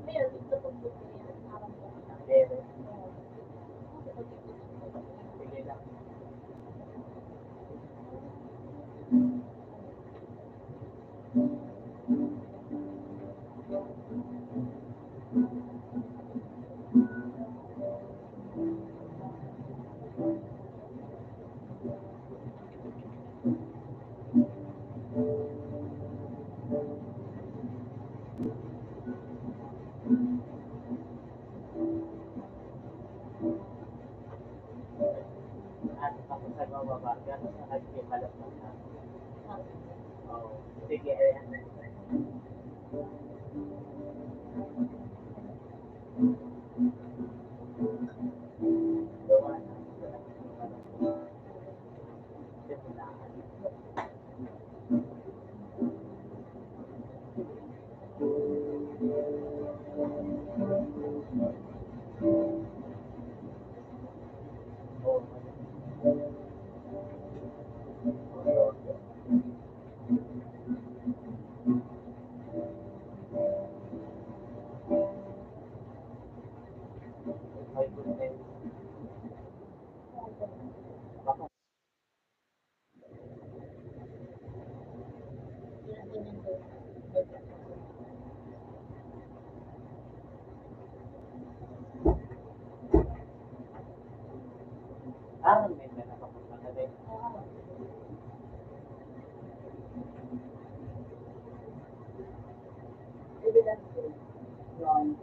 Meron, ito po po yan. Harap po. Pero, sige lang. Ano ako sa bababa, pero sa nagkimalap na siya. Oo. Sige, ayan. Gawa na. Simulaan. Oo. My goodness. Baka may nakapunta na din. Yun.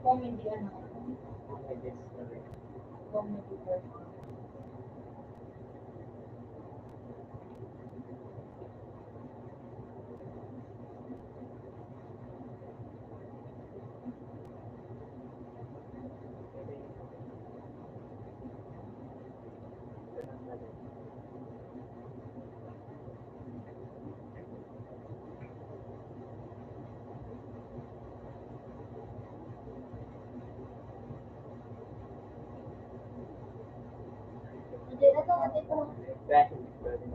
Comedy ano? May history. Comedy course. Ate ko. Kaya hindi pwede.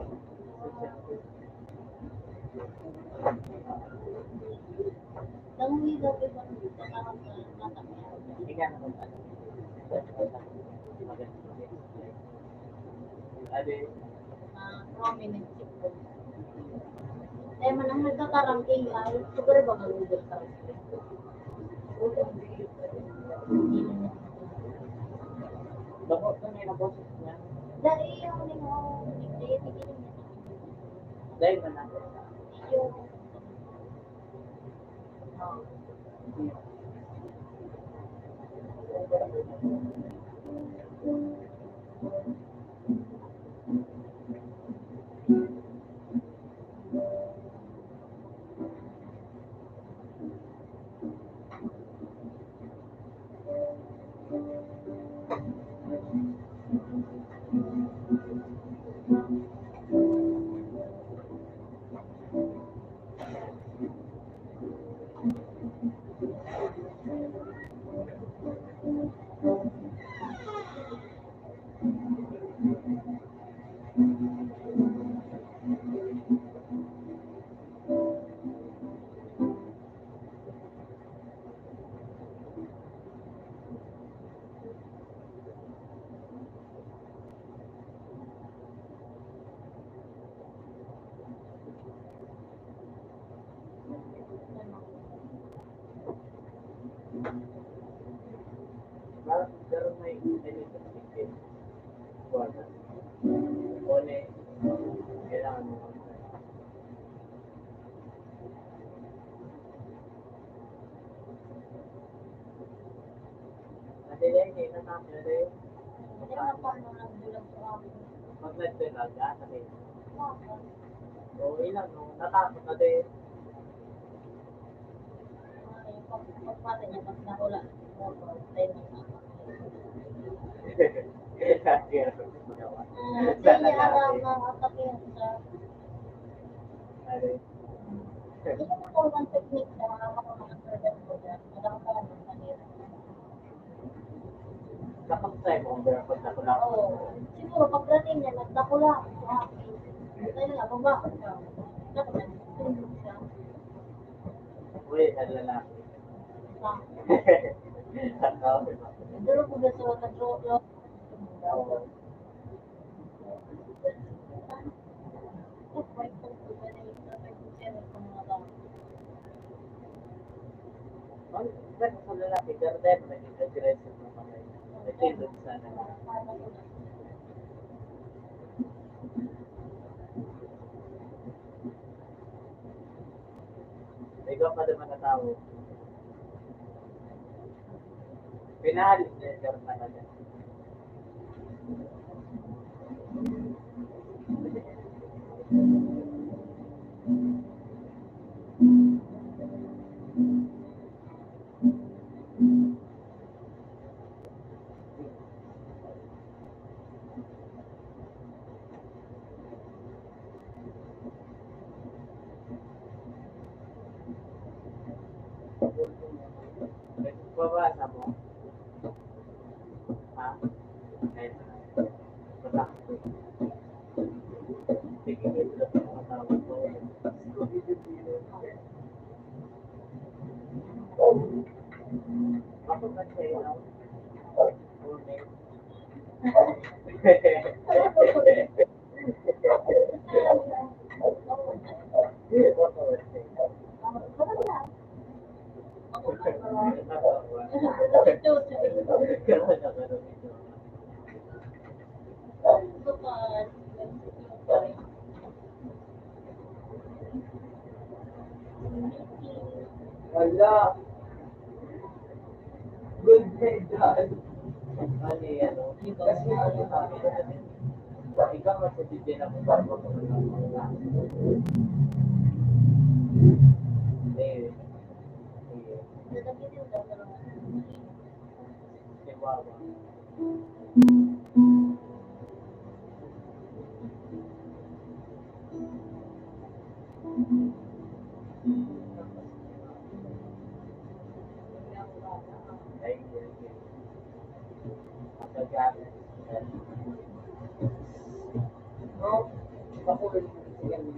Nanguwi daw ito dito parang matak. Hindi ka naman ano. Ade, Prominent siguro. Eh, manang nagkakarang AI, siguro ba mag-uber ka? bakit na may naboses niya? Dahil yung nickname niya. Dahil man natin. Yung Pero may anything. Wala. One, kailangan mo. Kasi hindi na natin rin. hindi na paano nagbulag sa akin. Pag nagsilag, sabi. So, ilang nung natakot na din. Pagpata niya, pag nakula, motor, tayo na hindi niya alam na atake yan sa gusto ko po ng technique na mga makakasagad ko dyan. Madang pa ng kanila. Kapag tayo mo, pero pag nakulang. Oo. Siguro pag running niya, nagtakula. Tayo na, baba. Dapat nagtulog siya. Uy, lalaki. Duro po ba sa kadrolo? Kasi sa lalaki, pero dahil naging aggressive naman ay nagtindot sana. Ikaw pa naman na tao. Pinahalis na yung karoon na kanya. Babasa mo? Ha? Ayun na. Basta. Sige, ito na mga tawag ko. Ako ba sa'yo? Wala. Good day, Dad. Ano ano? Kasi ano sabi natin? Ikaw masasabihin ako sa mga Chihuahua. Pero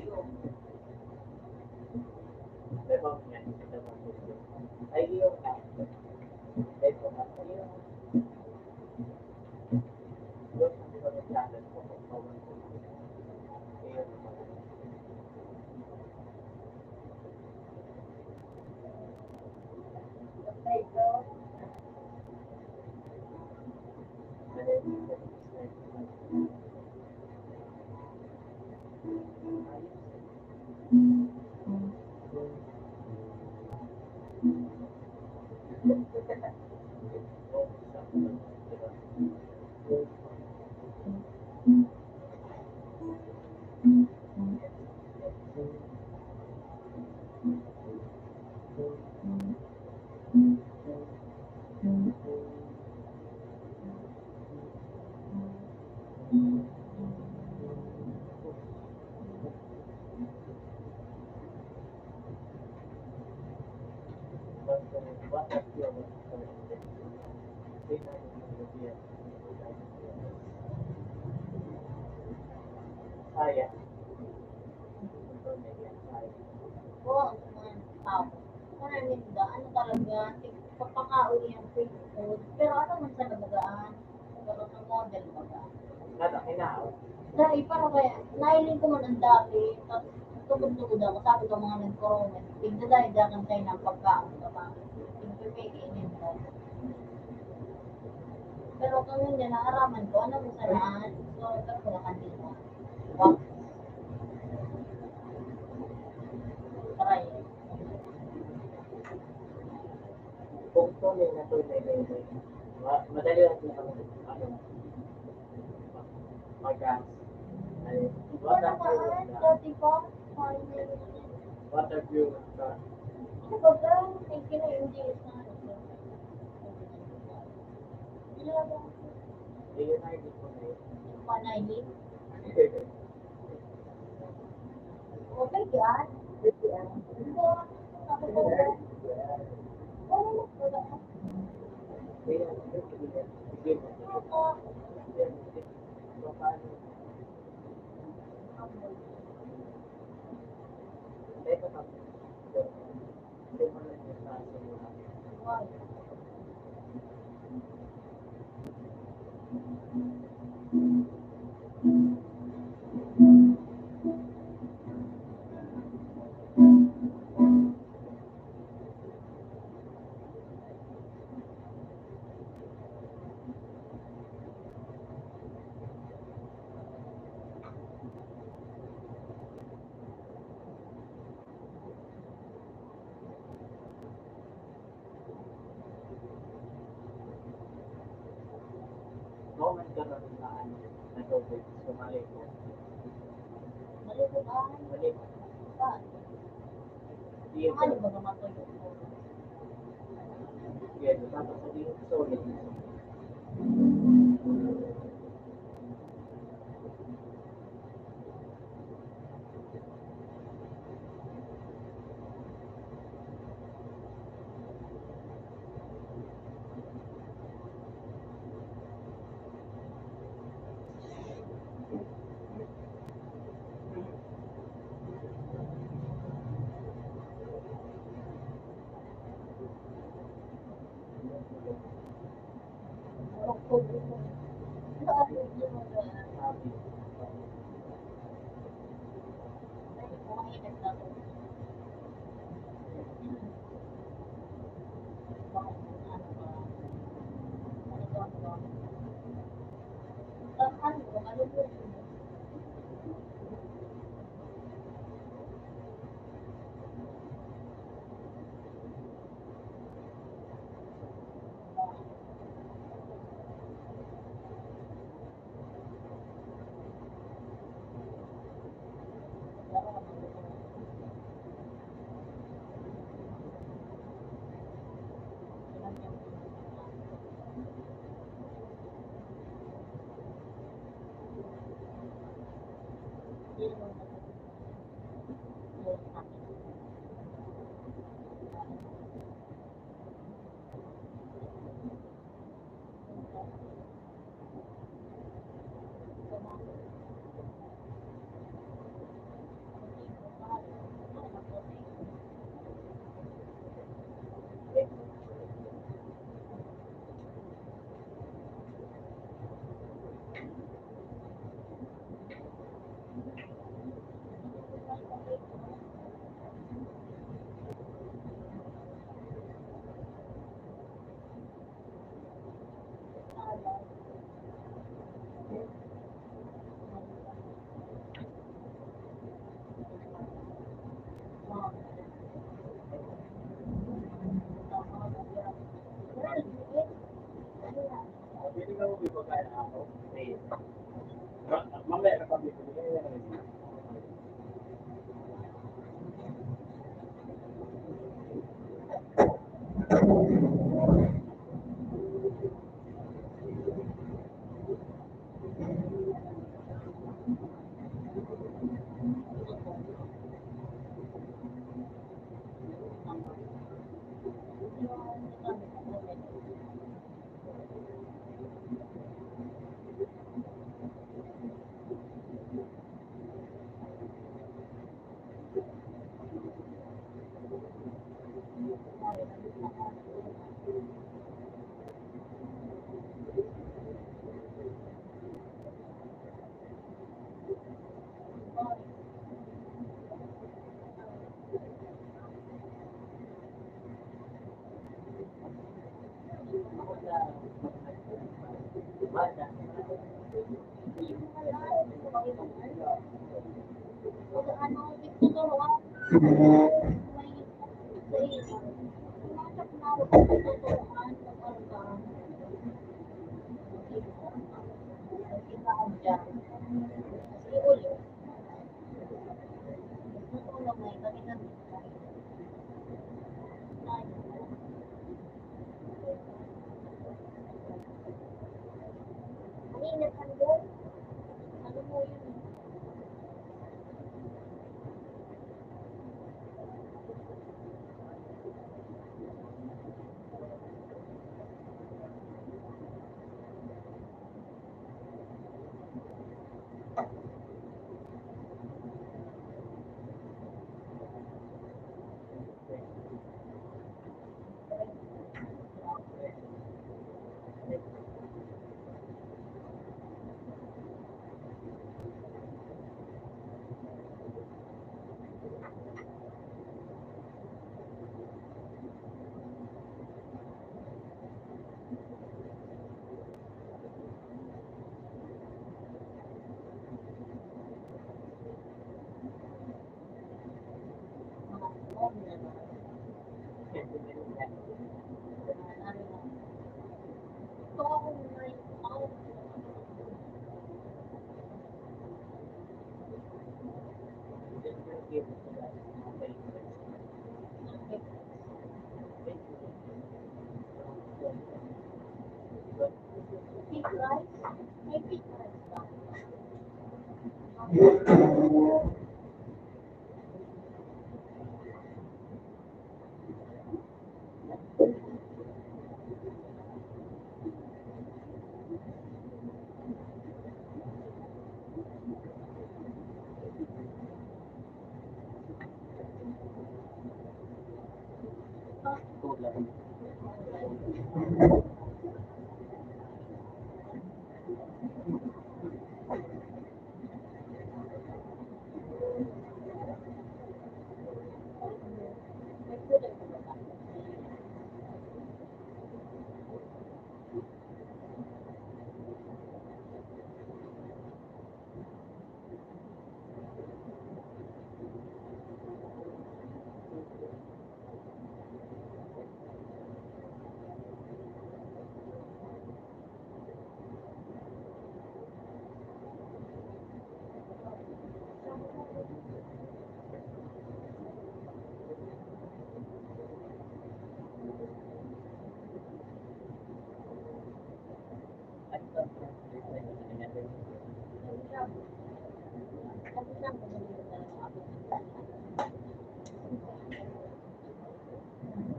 yan, kita mo video. Ay, yung ito na yung channel ko kung tawag ko. Ayun. Saya. Oo, mga tao. Ano talaga, pagpakauli ang quick food. Pero ano man sa nabagaan? Pero sa model baga. Nada, kinao. Dahil parang kaya, nailing ko man ang dati, tapos tugod-tugod ako, sabi ko mga nag-corona. Tigda dahil dakan tayo ng pagkaon, diba? Tigpipikainin ko. Pero kung hindi, naaraman ko, ano mo sa naan? So, pero wala kanina. Diba? Try. Kung tuloy na tuloy madali lang na ano, mag-gas. Ay, water fuel na. Dati ko, Water fuel na. ano ba ba? Thank you na yung Diyos na. Ayun na hindi ko na yun. Panayin. Okay, yan. Ayun, sige mo. Paano? Teka pa. Hindi mo lang yung nasa mo. Moment ka na rin na ano, na tubig, sumali ko. Malikutan. Mali. Saan? Sige, Ano ba naman ito yung sige, tapos hindi solid. Kung ano, tuturuan. May sa iyo. Pumasok na ako sa tuturuan ng organ. Ikaw dyan. Kasi ulit. Tutulong na ito. Kanina ka doon. Ano mo yun? Big rice? May big rice ba? May kulay ba ba?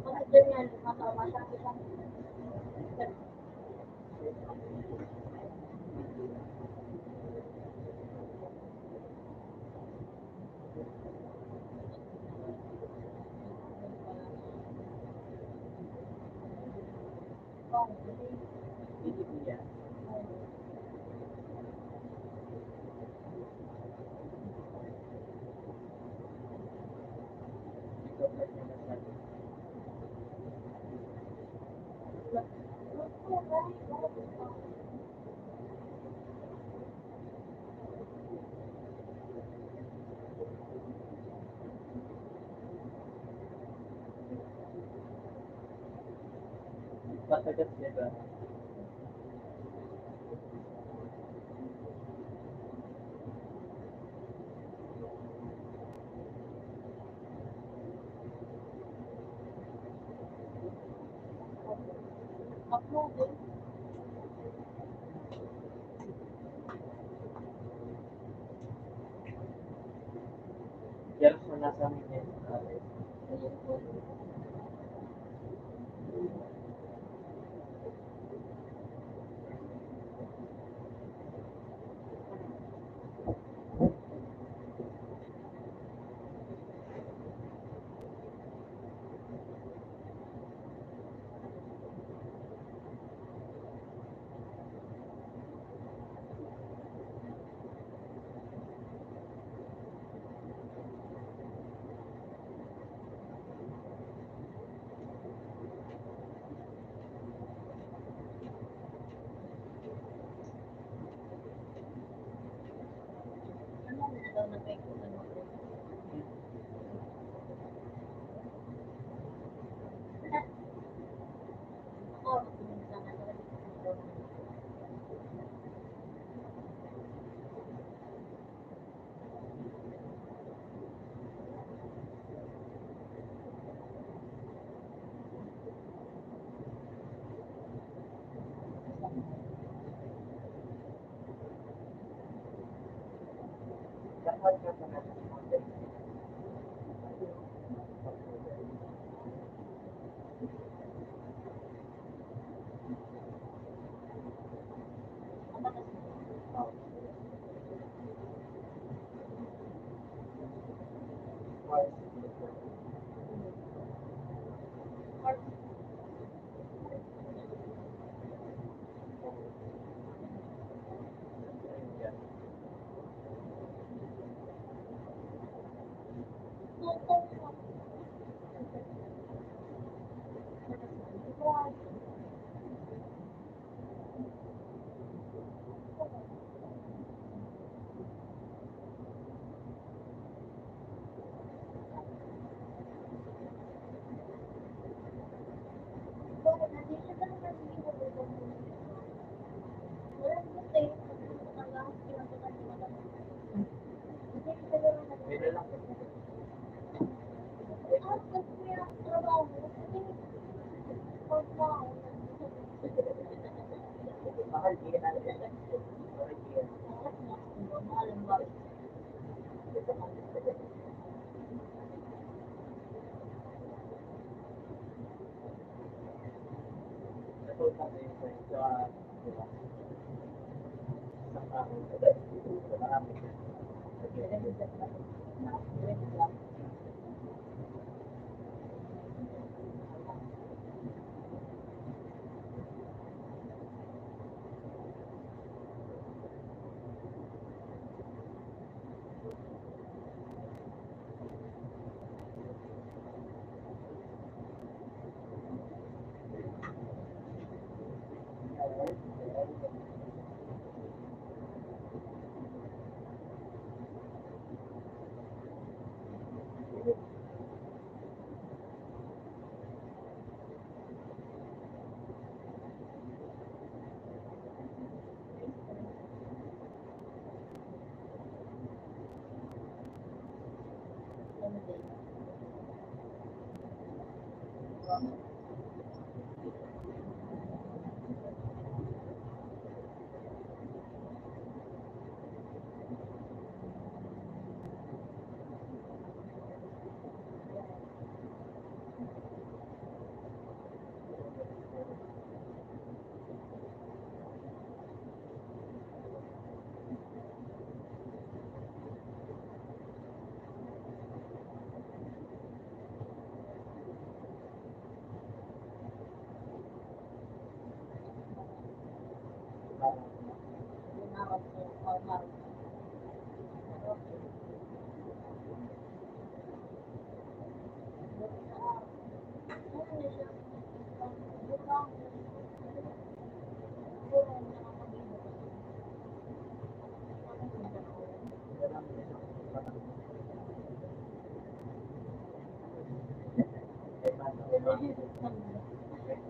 Bakit ganyan? Masakit ang Matagat nila. Uploaded. Years na nasa amin yan.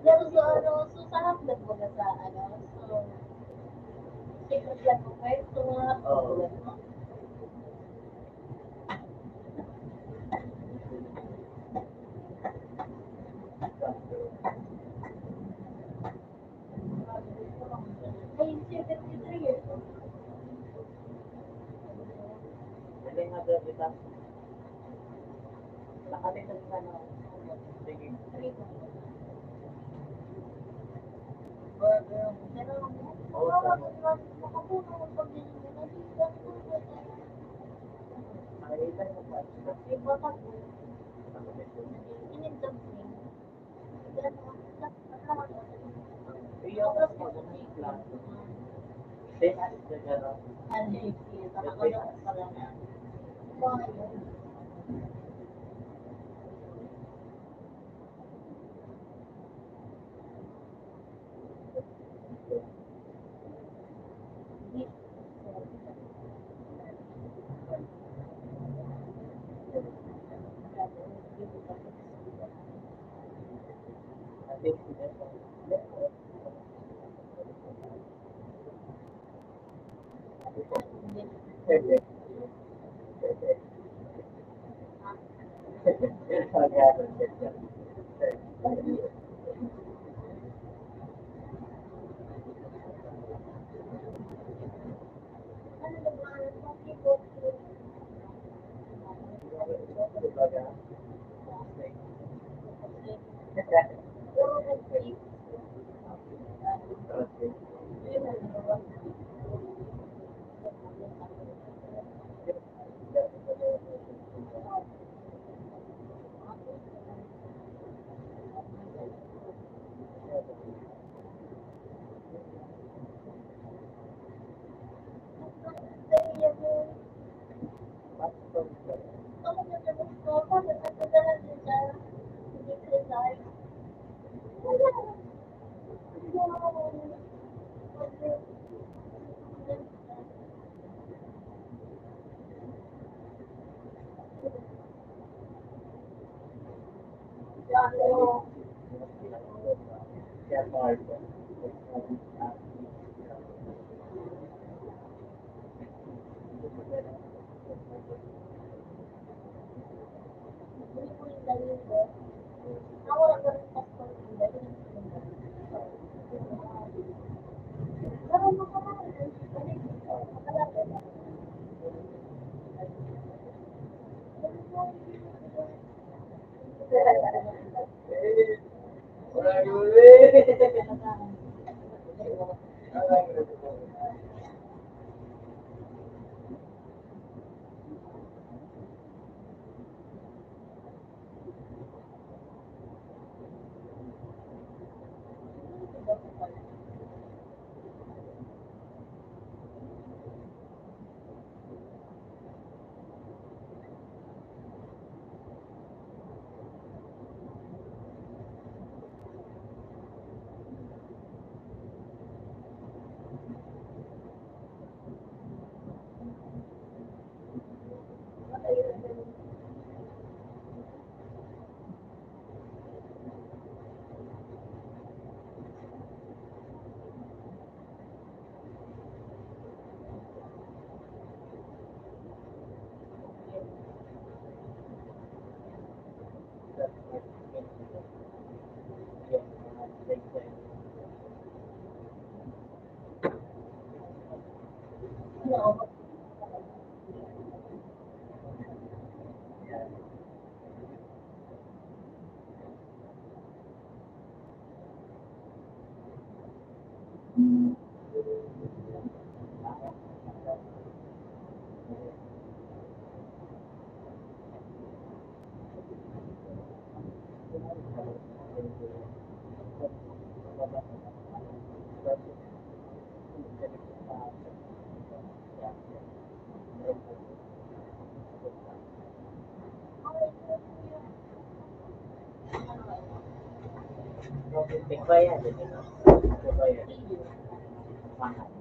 Pero so, sa hapdag mo na sa, so, secret lang mo kayo, so, mga hapdag mo. Nakalitan ka na. Sige. Nakalitan mo pa. Iyo ka sa plan. Then, alis na gano'n. Bayad din ito. Bayad. Mahal.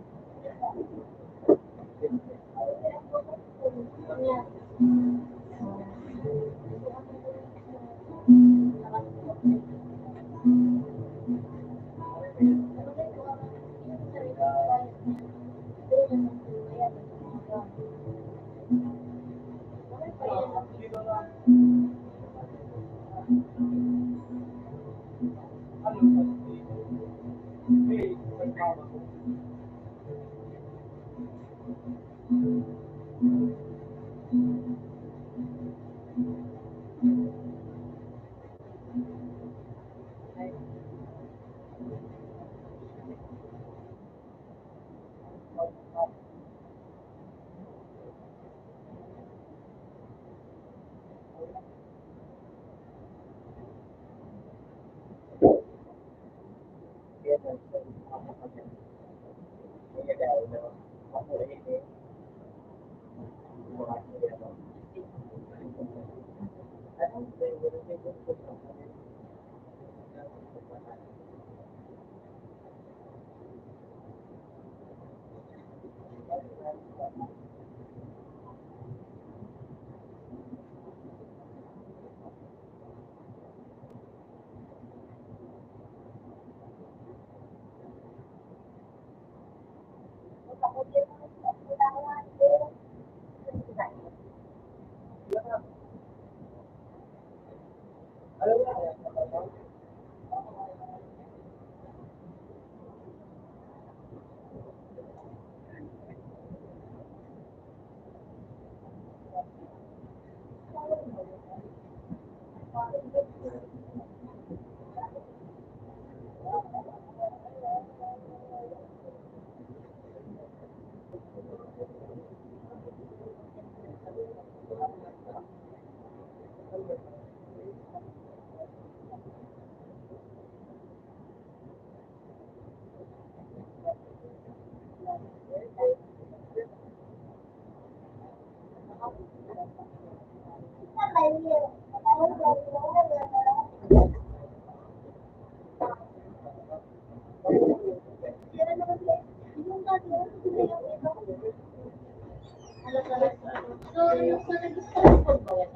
So, yung sa nag-start po ba yan?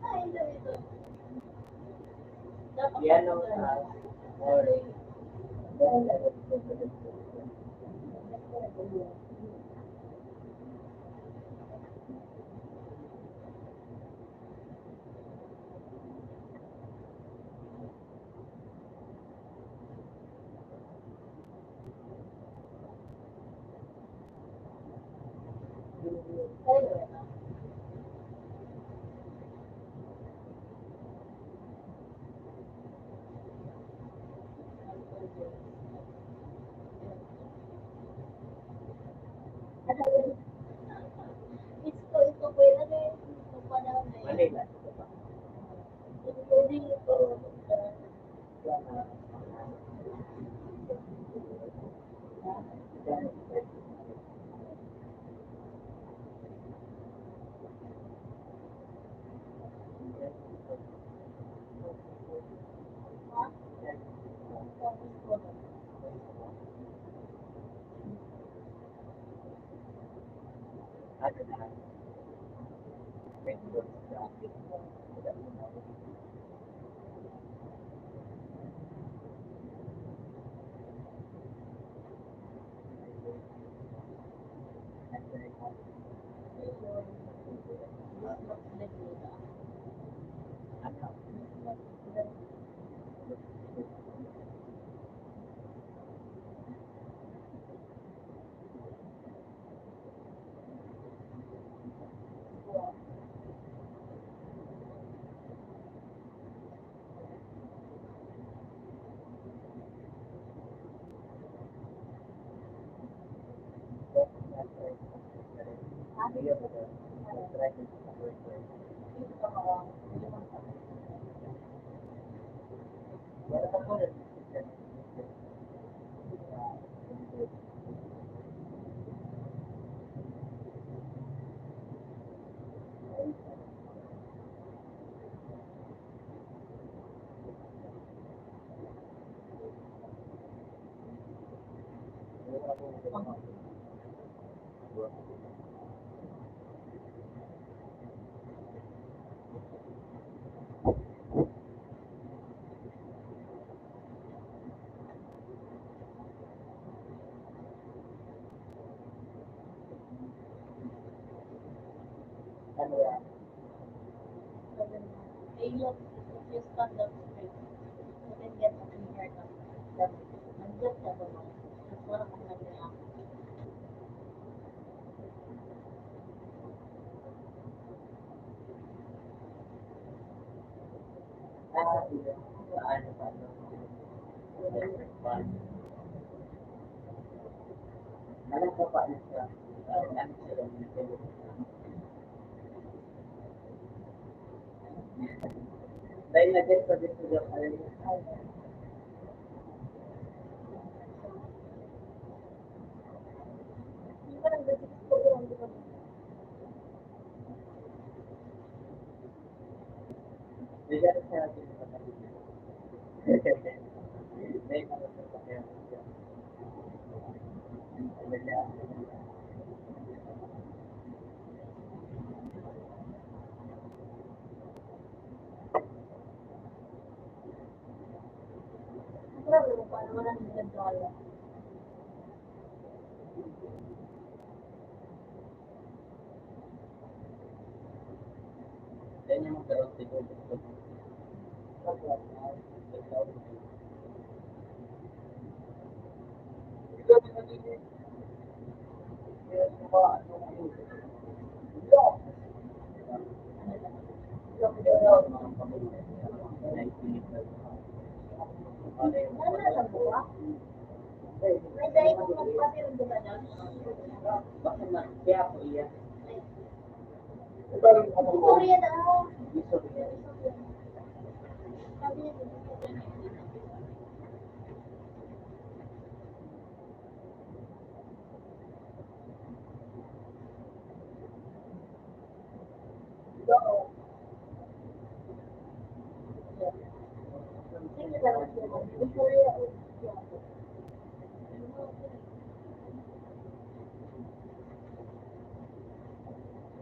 Ay, ito. Dapat Yellow or Ito po yun. Ano yung panahon na yun? Manila. Pwede ito. They look just on the street. You can get a finger of them. Nandiyan ka ba mo? Tapos wala kang nagaya. Ano nagpapaalis ka. Ano sila? Dahil na-get pa din sila. Hindi ka nag-basic program, di ba? Hindi ka rin siya natin kapatid. May mga kapatid. Grabe mo pa naman ang $100. Dahil niya magkaroon siguro. Ano na lang po ba? May dahil kong magpapirong di ba doon? Bakit na? Kaya ako iyan. Korea na ako. Gusto ko yan. Sabi niya, hindi ka lang siya. Korea o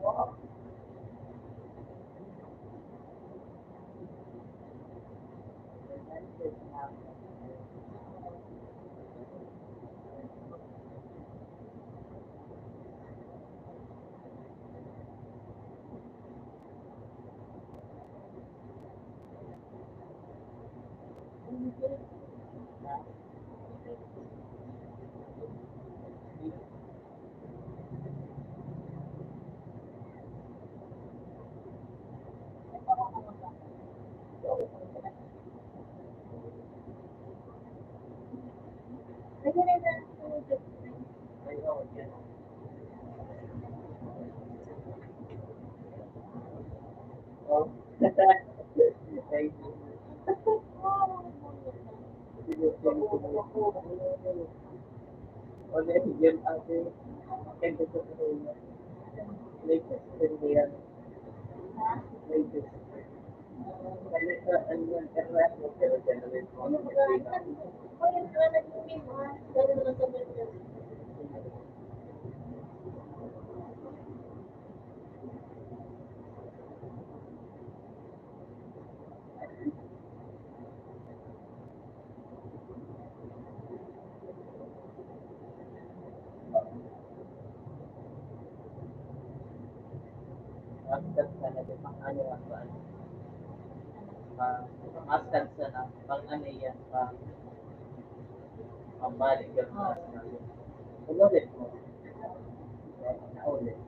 Oh. Thank you. Wala yun ate. Kaya ko sa kanya. Latest din yan. Latest. Kaya sa ano yan, error mo pero generate mo. Master ka na din pang ano ang ba? Master ka na pang ano yan pang pambalik yung master. Ulit mo. Ulit.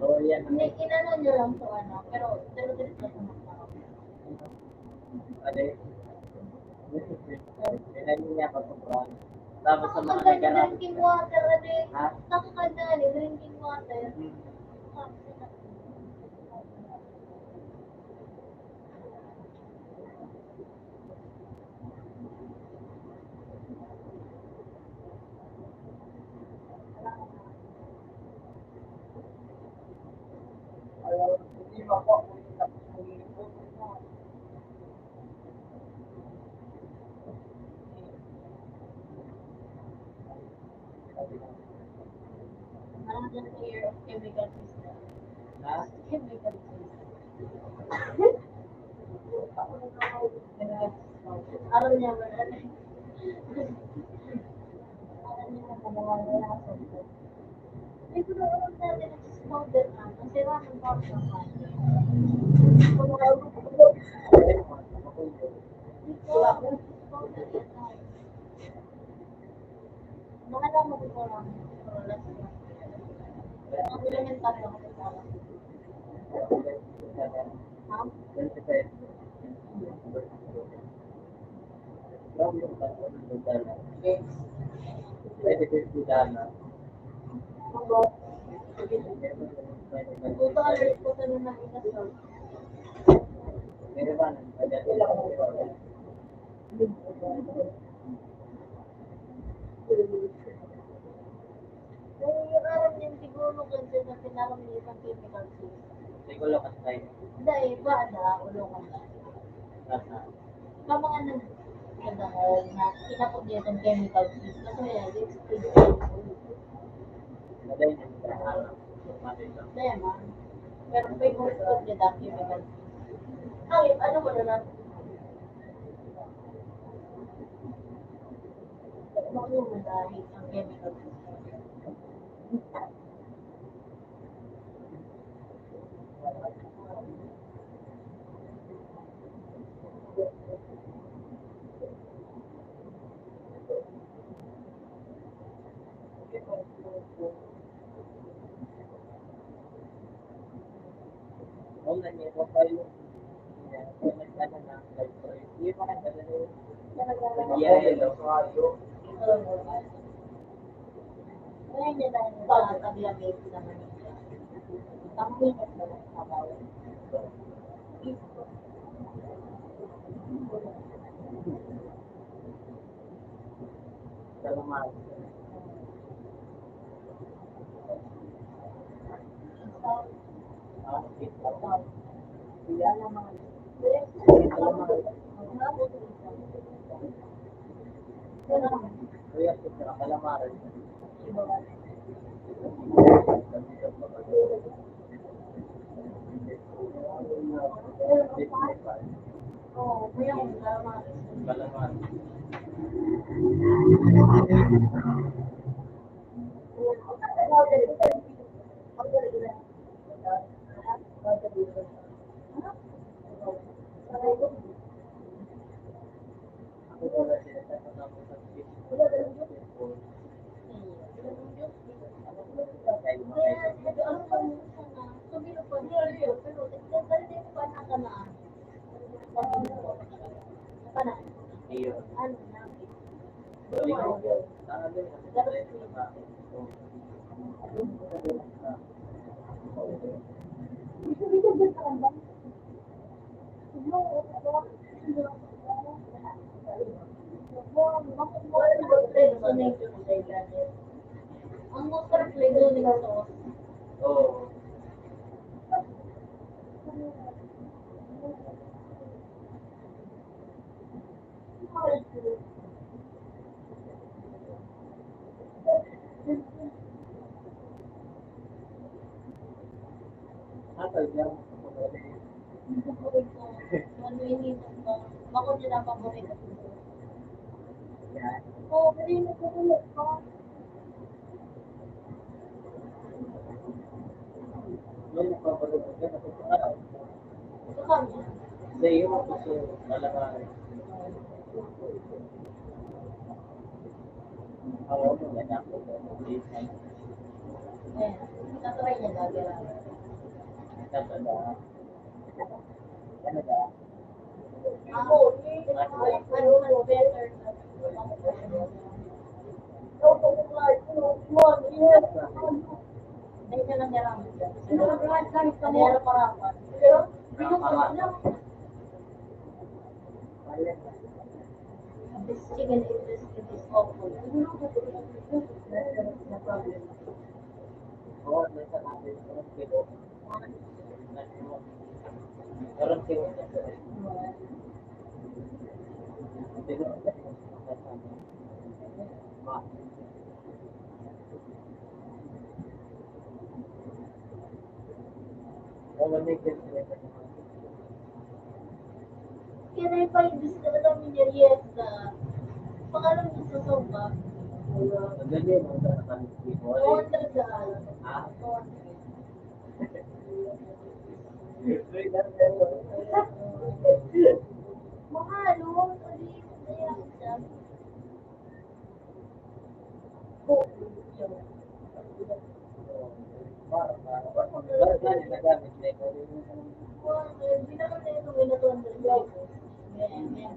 Oo yan. Hindi, inano nyo lang sa ano, pero dito sa mga. Ano yun? Pinanin niya pa sa tapos sa mga Nakakaganda nagkarap. drinking water, ano eh. Ha? Nakakaganda drinking water. Hindi makuha kung Parang dyan sa year of chemical system. Ha? Chemical system. Aral niya ba na? Aral niya na kumuha na lang sa ito. Ay, kung alam natin na powder na, kasi ramen pa sa kanya. Baka lang magkukulang. Ang elemental na magkukulang. Ha? Okay. Pwede din si Dana. Kung dollars po sa nung nakikasal. Pero ba, Nangyayakaran din siguro kasi na pinaram niya isang chemical sis. siguro kasi tayo. Dahil ba na ulungan na. Nasa. Sa mga nagdahal na inapot niya itong chemical sis. Kasi it's pretty. Naday na sa araw. Kaya man. Pero favorite ko niya ang chemical sis. Ay, ano mo na lang? Ano mo dahil ang chemical sis? Una niya ko kayo. Kung nagdala na, hindi pa nagdala na yun. Kaya niya dahil sa tabi-abit naman niya. Tanghingat na lang sa bawal. Salamat. Kuya, sa kalamaran. Oo, kuya ko salamat. Kalamaran. Ako wala sila sa mga Facebook. Kaya mga iyo. Ang motor play doon nila to. Oo. Apa yang Ano ini bako nila paborito. ya? Oo, pero yung nagkukulit ko. Yung nagpapalit ka sa araw. Sa kanya. Sa iyo kasi malaman. Ako mo na ako. Eh, tatry niya lagi lang. Tatada. Canada. Ako, ano mas better na hindi ka lang naramit yan. Kanera parapan. Pero, this chicken is awful. No problem. Oo, nasa natin. Karon siya. Kaya na yung palibis ka na namin niya, yes, na pangalan niya sa soba. 200 sa alam. Mahal, oh. Sabi ko kaya siya. Binakal na ito, may na-200 pesos. Ganyan.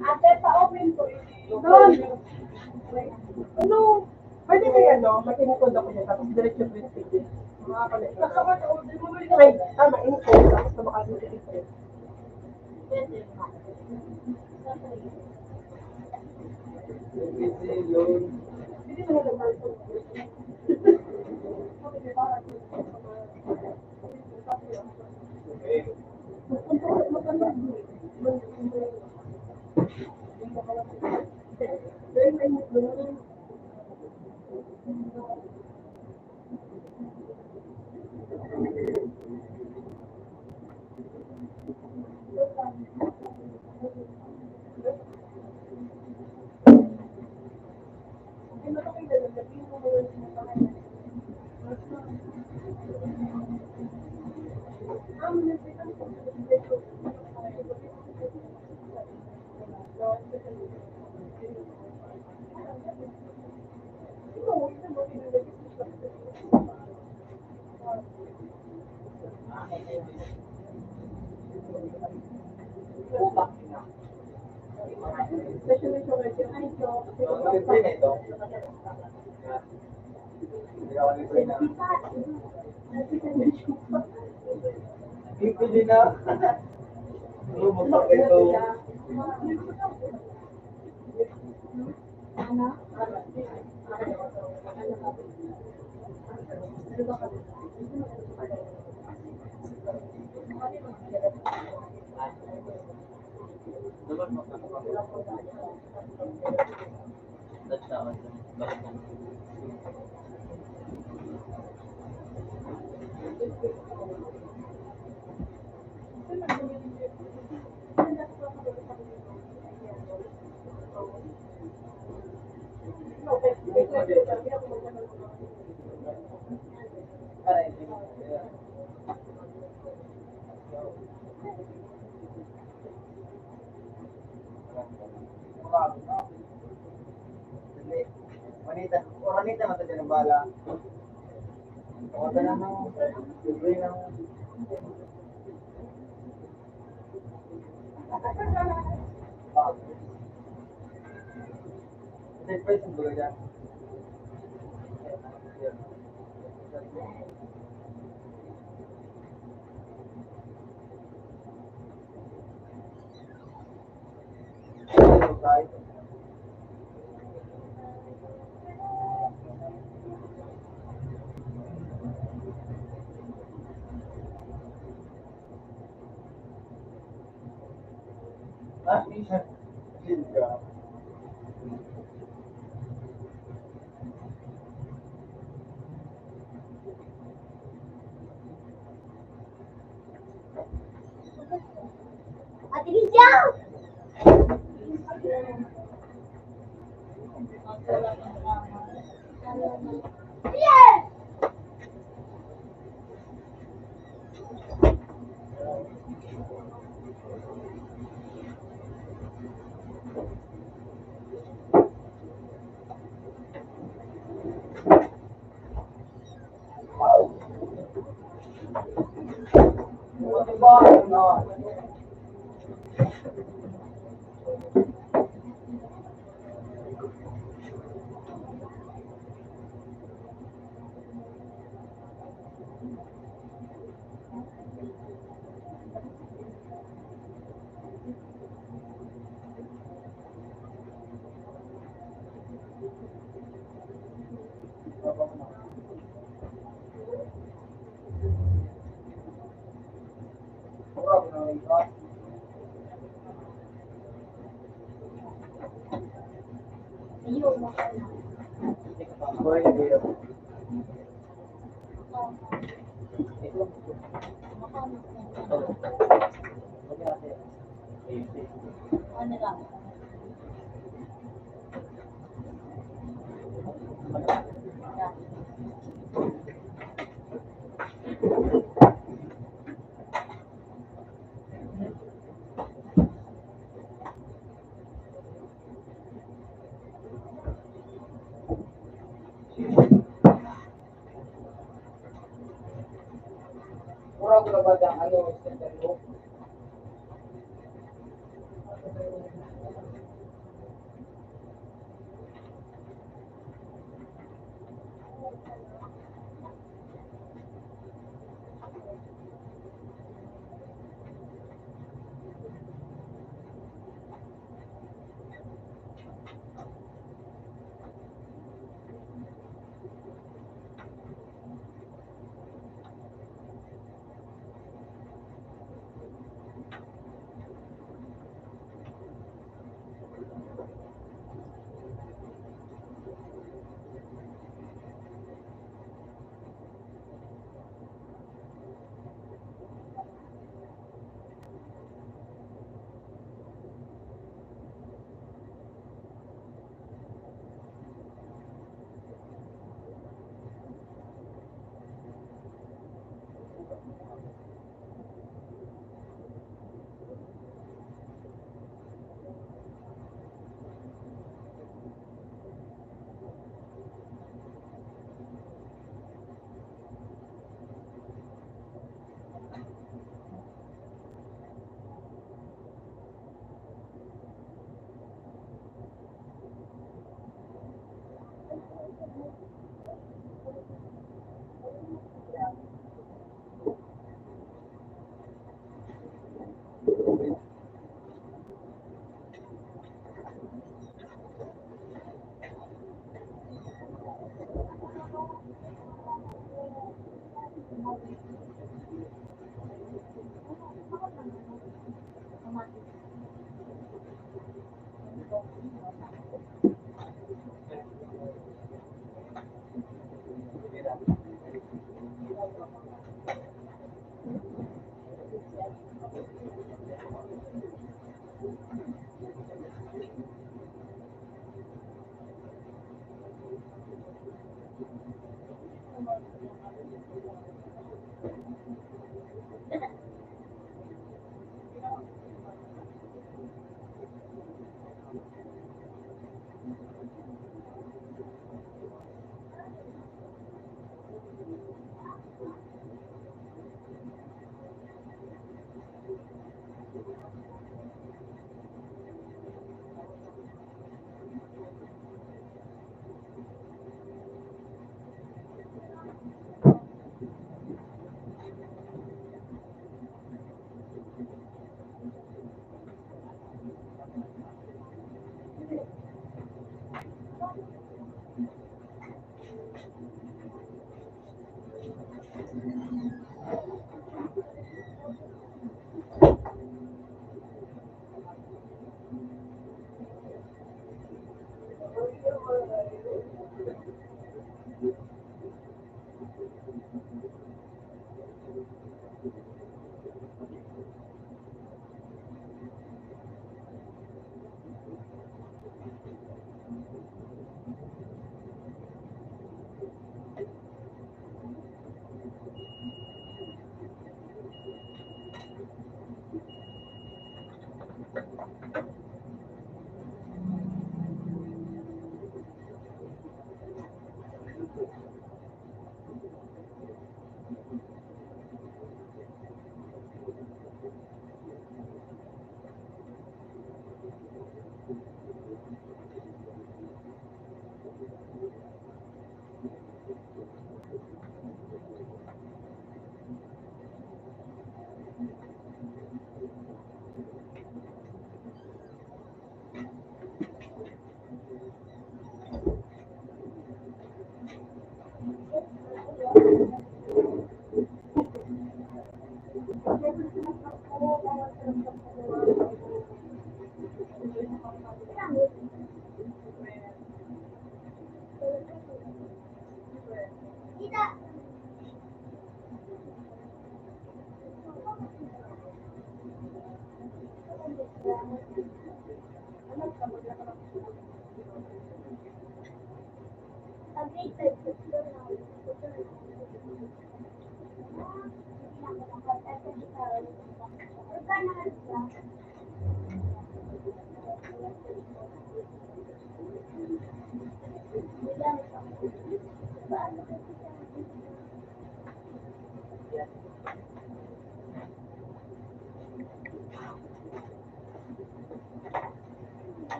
Ate, pa-open ko. Doon. Ano? Pwede ba yan, no? Makinikod ako niya, tapos diretso ko yung ticket. Mga kalit. Ay, tama, info. Tapos na makakita. Hindi mo nagagawin. Hindi na. Lumabas ito. Juanita mata din ang bala. Wala na mo. Libre na mo. Surprise mo ba yan? Ah, isa. Silka. Ate Lidia! Yes! Ano ba? Ano? Ayun. Boy, hindi yun. Ano lang? Mura ko na ba ang ano, center mo?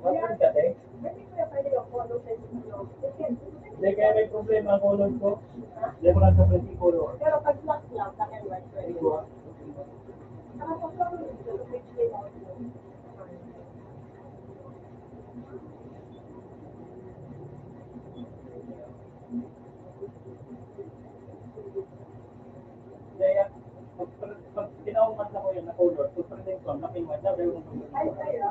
Bakit ka, te? Hindi kaya may problema ang color ko. Hindi ko lang sa pwede color. Pero pag black lang, black and white, pwede. Hindi ko. Kaya, pag tinawag na ko yan na color, pag-present ko, nakiwan na, pero Ay, sa'yo.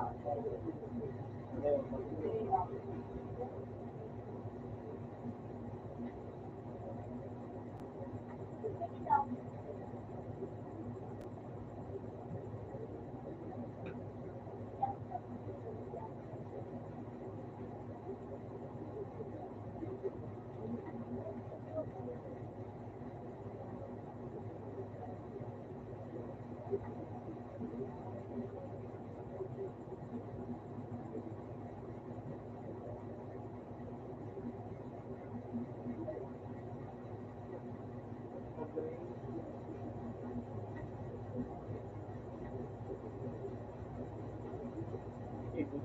Ang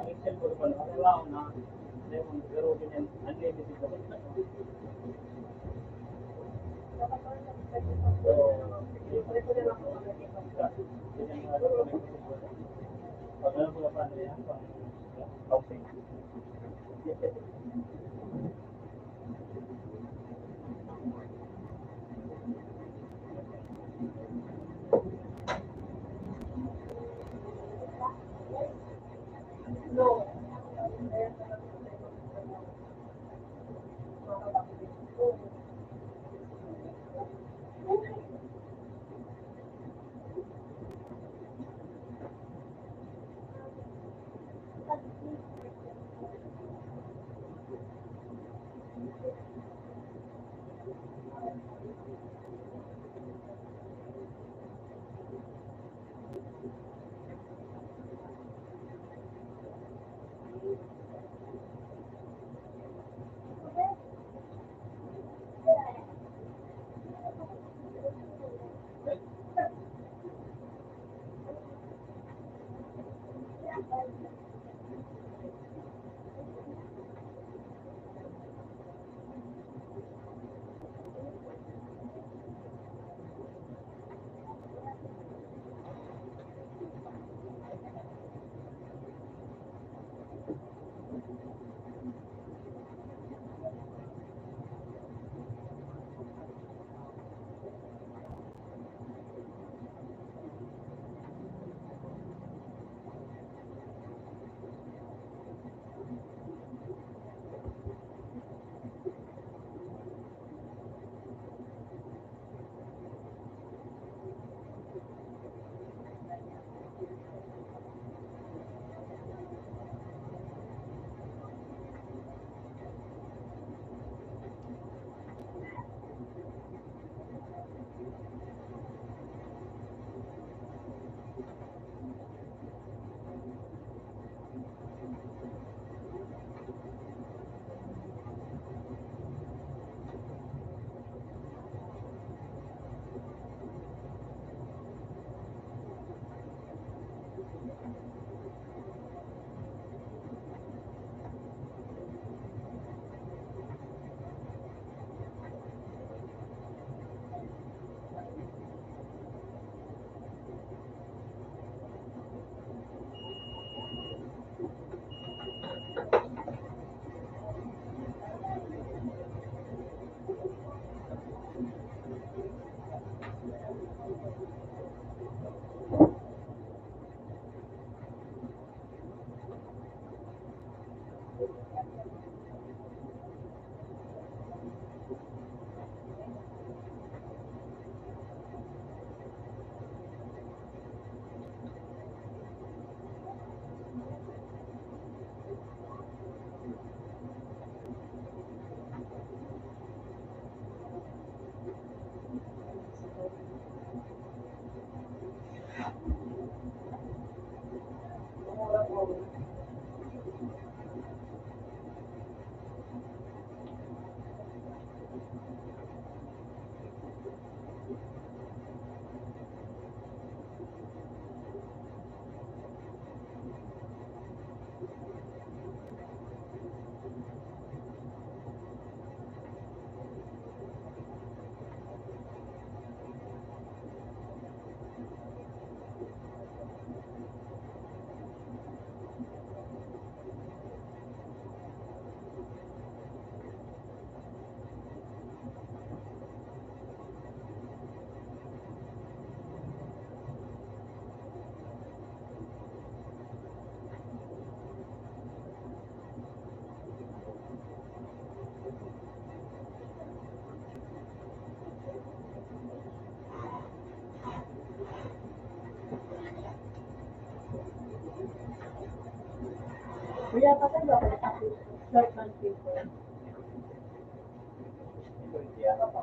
Excel ko pa nakalaw na pero ganyan unlimited na ba? So, ganyan nga lang kami. Pag alam mo na paano yan, okay. No. Kuya, patay ba ako sa flight man paper? Hindi, ano pa.